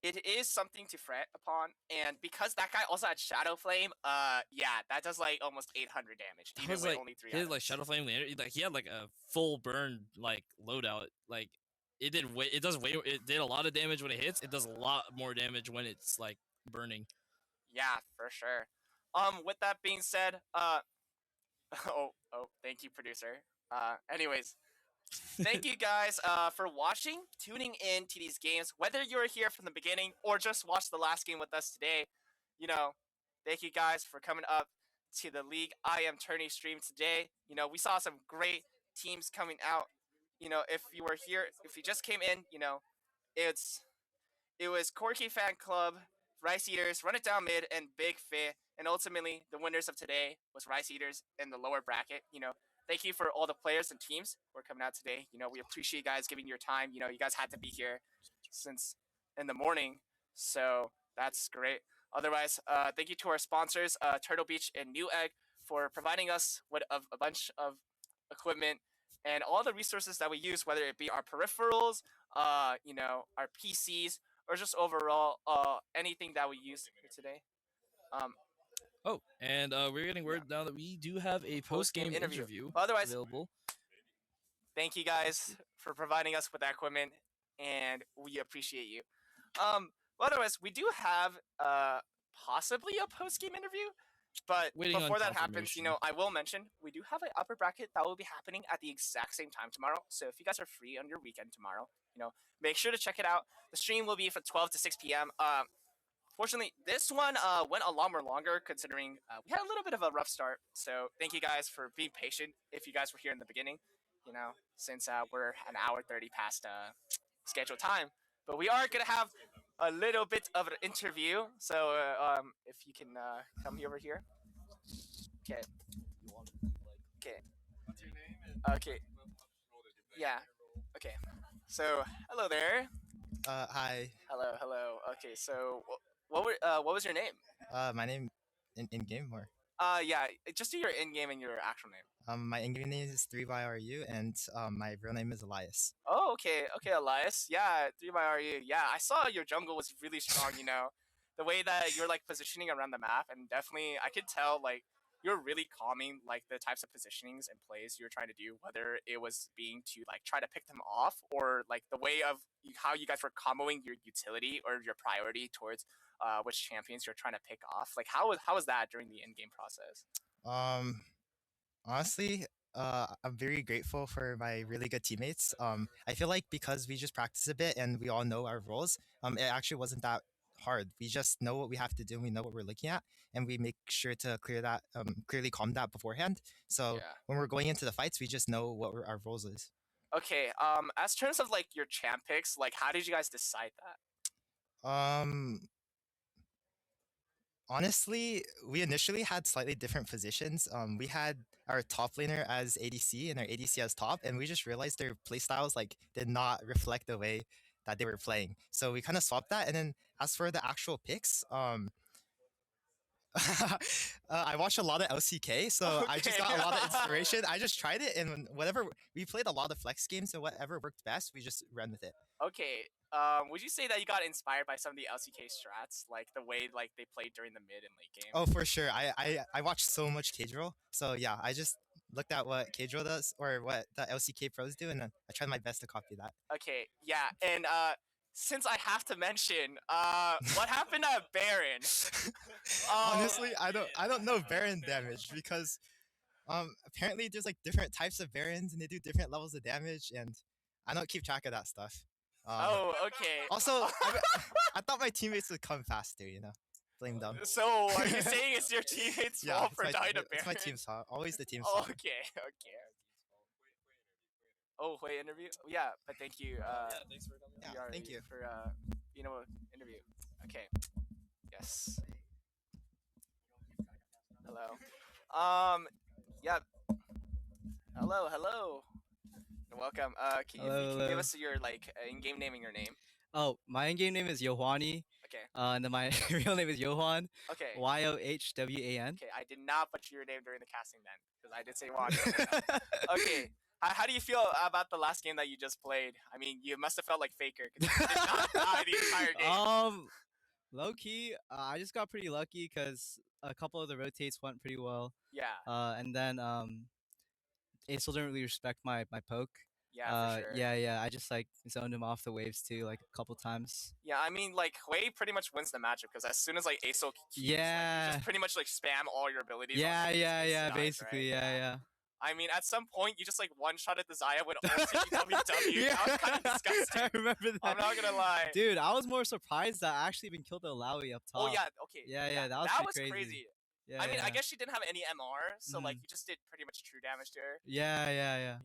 it is something to fret upon, and because that guy also had Shadow Flame, yeah, that does like almost 800 damage. Even with only 3 items. He had like Shadow Flame, like he had like a full burn like loadout. Like it did it did a lot of damage when it hits. It does a lot more damage when it's like burning. Yeah, for sure. With that being said, oh, thank you, producer. Anyways. Thank you guys for watching, tuning in to these games, whether you were here from the beginning or just watched the last game with us today. You know, thank you guys for coming up to the League I Am Tourney stream today. You know, we saw some great teams coming out if you were here, if you just came in, it's it was Corky Fan Club, Rice Eaters, Run It Down Mid, and Big Fit. And ultimately, the winners of today was Rice Eaters in the lower bracket. Thank you for all the players and teams who are coming out today. We appreciate you guys giving your time. You guys had to be here since in the morning, so that's great. Otherwise, thank you to our sponsors, Turtle Beach and New Egg, for providing us with a bunch of equipment and all the resources that we use, whether it be our peripherals, our PCs, or just overall anything that we use here today. Oh, and we're getting word now that we do have a post-game interview Otherwise, available. Thank you guys for providing us with that equipment, and we appreciate you. Otherwise, we do have possibly a post-game interview, but Waiting before on that happens, confirmation. I will mention we do have an upper bracket that will be happening at the exact same time tomorrow. So if you guys are free on your weekend tomorrow, make sure to check it out. The stream will be from 12 to 6 p.m. Fortunately, this one went a lot more longer considering we had a little bit of a rough start. So thank you guys for being patient if you guys were here in the beginning, since we're an hour 30 past scheduled time. But we are going to have a little bit of an interview. So if you can come over here. Okay. Okay. Okay. Yeah. Okay. So hello there. Hi. Hello. Okay. So what was your name? My name in game or Yeah, just do your in-game and your actual name. my in-game name is 3YRU and my real name is Elias. Oh, okay, Elias. Yeah, 3YRU. Yeah, I saw your jungle was really strong. The way that you're like positioning around the map, and definitely I could tell like you're really calming like the types of positionings and plays you're trying to do, whether it was being to like try to pick them off or like the way of how you guys were comboing your utility or your priority towards which champions you're trying to pick off. Like how was that during the in-game process? Honestly, I'm very grateful for my really good teammates. I feel like because we just practice a bit and we all know our roles, it actually wasn't that hard. We just know what we have to do and we know what we're looking at, and we make sure to clear that, clearly calm that beforehand. So Yeah. when we're going into the fights, we just know what our roles is. Okay. As terms of like your champ picks, like how did you guys decide that? Honestly, we initially had slightly different positions. We had our top laner as ADC and our ADC as top, and we just realized their playstyles like did not reflect the way that they were playing. So we kind of swapped that. And then as for the actual picks, I watched a lot of LCK, so I just got a lot of inspiration. I just tried it, and whatever we played a lot of flex games, and whatever worked best, we just ran with it. Okay. Would you say that you got inspired by some of the LCK strats, like the way like they played during the mid and late game? Oh, for sure. I watched so much K-Drill, so yeah, I just looked at what K-Drill does or what the LCK pros do, and I tried my best to copy that. Okay, yeah, and since I have to mention, what happened at Baron? Honestly, I don't know Baron damage because apparently there's like different types of Barons and they do different levels of damage, and I don't keep track of that stuff. Oh, okay. Also, I thought my teammates would come faster, Blame them. So are you saying it's your teammates' fault for dying to Baron? It's my team's fault. Always the team's fault. Okay. Oh, wait, interview? Yeah, but thank you. Thanks for coming. Yeah, thank you for interview. Okay. Yes. Hello. Yeah. Hello. Welcome. Can you give us your like in-game name and your name? Oh, my in-game name is Yohwani. Okay. And then my real name is Johan. Okay. Yohwan. Okay, I did not butcher your name during the casting then, because I did say Wani. Okay. How do you feel about the last game that you just played? I mean, you must have felt like Faker because you did not die the entire game. Low key, I just got pretty lucky because a couple of the rotates went pretty well. Yeah. And then Acel didn't really respect my poke. Yeah, for sure. Yeah. I just like zoned him off the waves too, like a couple times. Yeah, I mean, like Hui pretty much wins the matchup because as soon as like Acel keeps, like, you just pretty much like spam all your abilities. Yeah. Basically, right? yeah. I mean, at some point, you just like one-shotted the Xayah with ulti WW. Yeah. That was kind of disgusting. I remember that. I'm not gonna lie. Dude, I was more surprised that I actually even killed the Alawi up top. Oh yeah, okay. Yeah, that was crazy. Yeah, I mean, I guess she didn't have any MR, so like you just did pretty much true damage to her. Yeah. Yeah.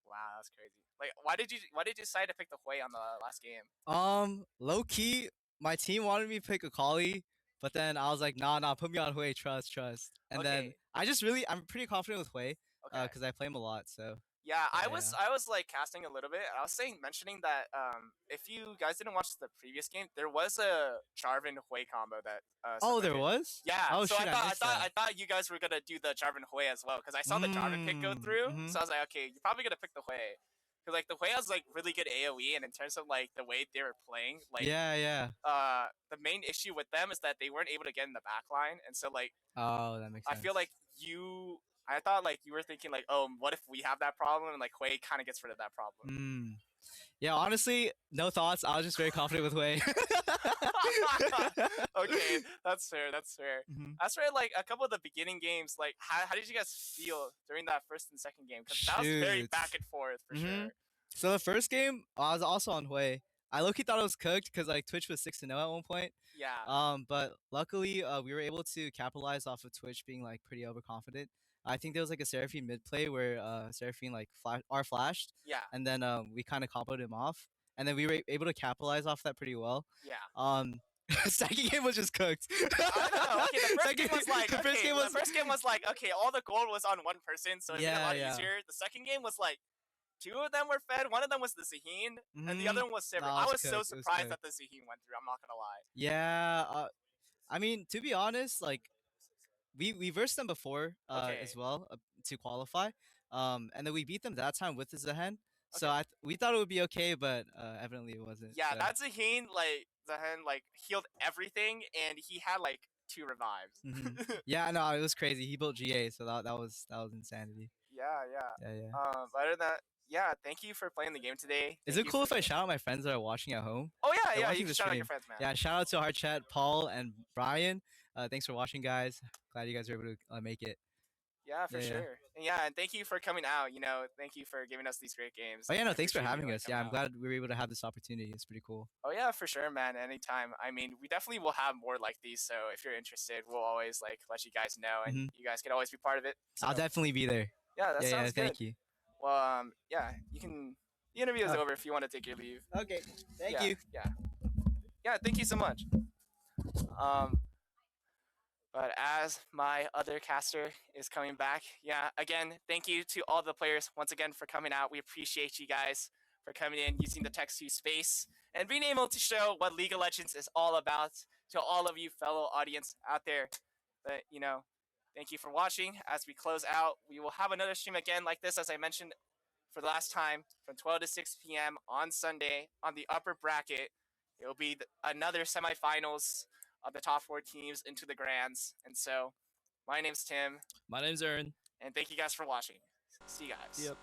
Wow, that's crazy. Like, why did you decide to pick the Hui on the last game? Low key, my team wanted me to pick a Akali, but then I was like, nah, put me on Hui, trust. And then I'm pretty confident with Hui, because I play him a lot. So yeah, I was like casting a little bit. I was mentioning that if you guys didn't watch the previous game, there was a Jarvan Hui combo that. Oh, there was. Yeah. Oh so shoot, I missed that. thought you guys were gonna do the Jarvan Hui as well because I saw the Jarvan pick go through. So I was like, okay, you're probably gonna pick the Hui. Because like the Hui has like really good AOE, and in terms of like the way they were playing, like yeah. The main issue with them is that they weren't able to get in the back line, and so like Oh, that makes sense. I feel like I thought like you were thinking like, oh, what if we have that problem? And like Hui kind of gets rid of that problem. Yeah, honestly, no thoughts. I was just very confident with Hui. Okay, that's fair. That's fair. That's right. Like a couple of the beginning games, like how did you guys feel during that first and second game? Because that was very back and forth for sure. So the first game, I was also on Hui. I low-key thought it was cooked because like Twitch was 6-0 at one point. Yeah. But luckily, we were able to capitalize off of Twitch being like pretty overconfident. I think there was like a Seraphine mid play where Seraphine like flashed. Yeah. And then we kind of comboed him off, and then we were able to capitalize off that pretty well. Yeah. Second game was just cooked. I know. Okay, the first game was like the first game was like okay, all the gold was on one person, so it made it a lot easier. The second game was like 2 of them were fed. One of them was the Zaheen, and the other one was Sivir. I was so surprised that the Zaheen went through. I'm not gonna lie. Yeah. I mean, to be honest, like we versed them before as well to qualify, and then we beat them that time with the Zaheen. So we thought it would be okay, but evidently it wasn't. Yeah, so. that Zaheen like healed everything, and he had like 2 revives. Yeah, no, it was crazy. He built GA, so that was insanity. Yeah. Yeah. Other than that, yeah, thank you for playing the game today. Is it cool if I shout out my friends that are watching at home? Oh yeah, you can shout out your friends, man. Yeah, shout out to our chat, Paul and Brian. Thanks for watching, guys. Glad you guys were able to make it. Yeah, for sure. And thank you for coming out. Thank you for giving us these great games. Oh yeah, no, thanks for having us. Yeah, I'm glad we were able to have this opportunity. It's pretty cool. Oh yeah, for sure, man. Anytime. I mean, we definitely will have more like these. So if you're interested, we'll always like let you guys know, and you guys can always be part of it. So. I'll definitely be there. Yeah, that sounds good. Thank you. Well, yeah, you can. The interview is over if you want to take your leave. Okay, thank you. Yeah, thank you so much. But as my other caster is coming back, again, thank you to all the players once again for coming out. We appreciate you guys for coming in, using the text-to space, and being able to show what League of Legends is all about to all of you fellow audience out there. But, thank you for watching. As we close out, we will have another stream again like this, as I mentioned for the last time, from 12 to 6 p.m. on Sunday on the upper bracket. It will be another semifinals of the top 4 teams into the grands. And so, my name's Tim. My name's Aaron. And thank you guys for watching. See you guys. Yep.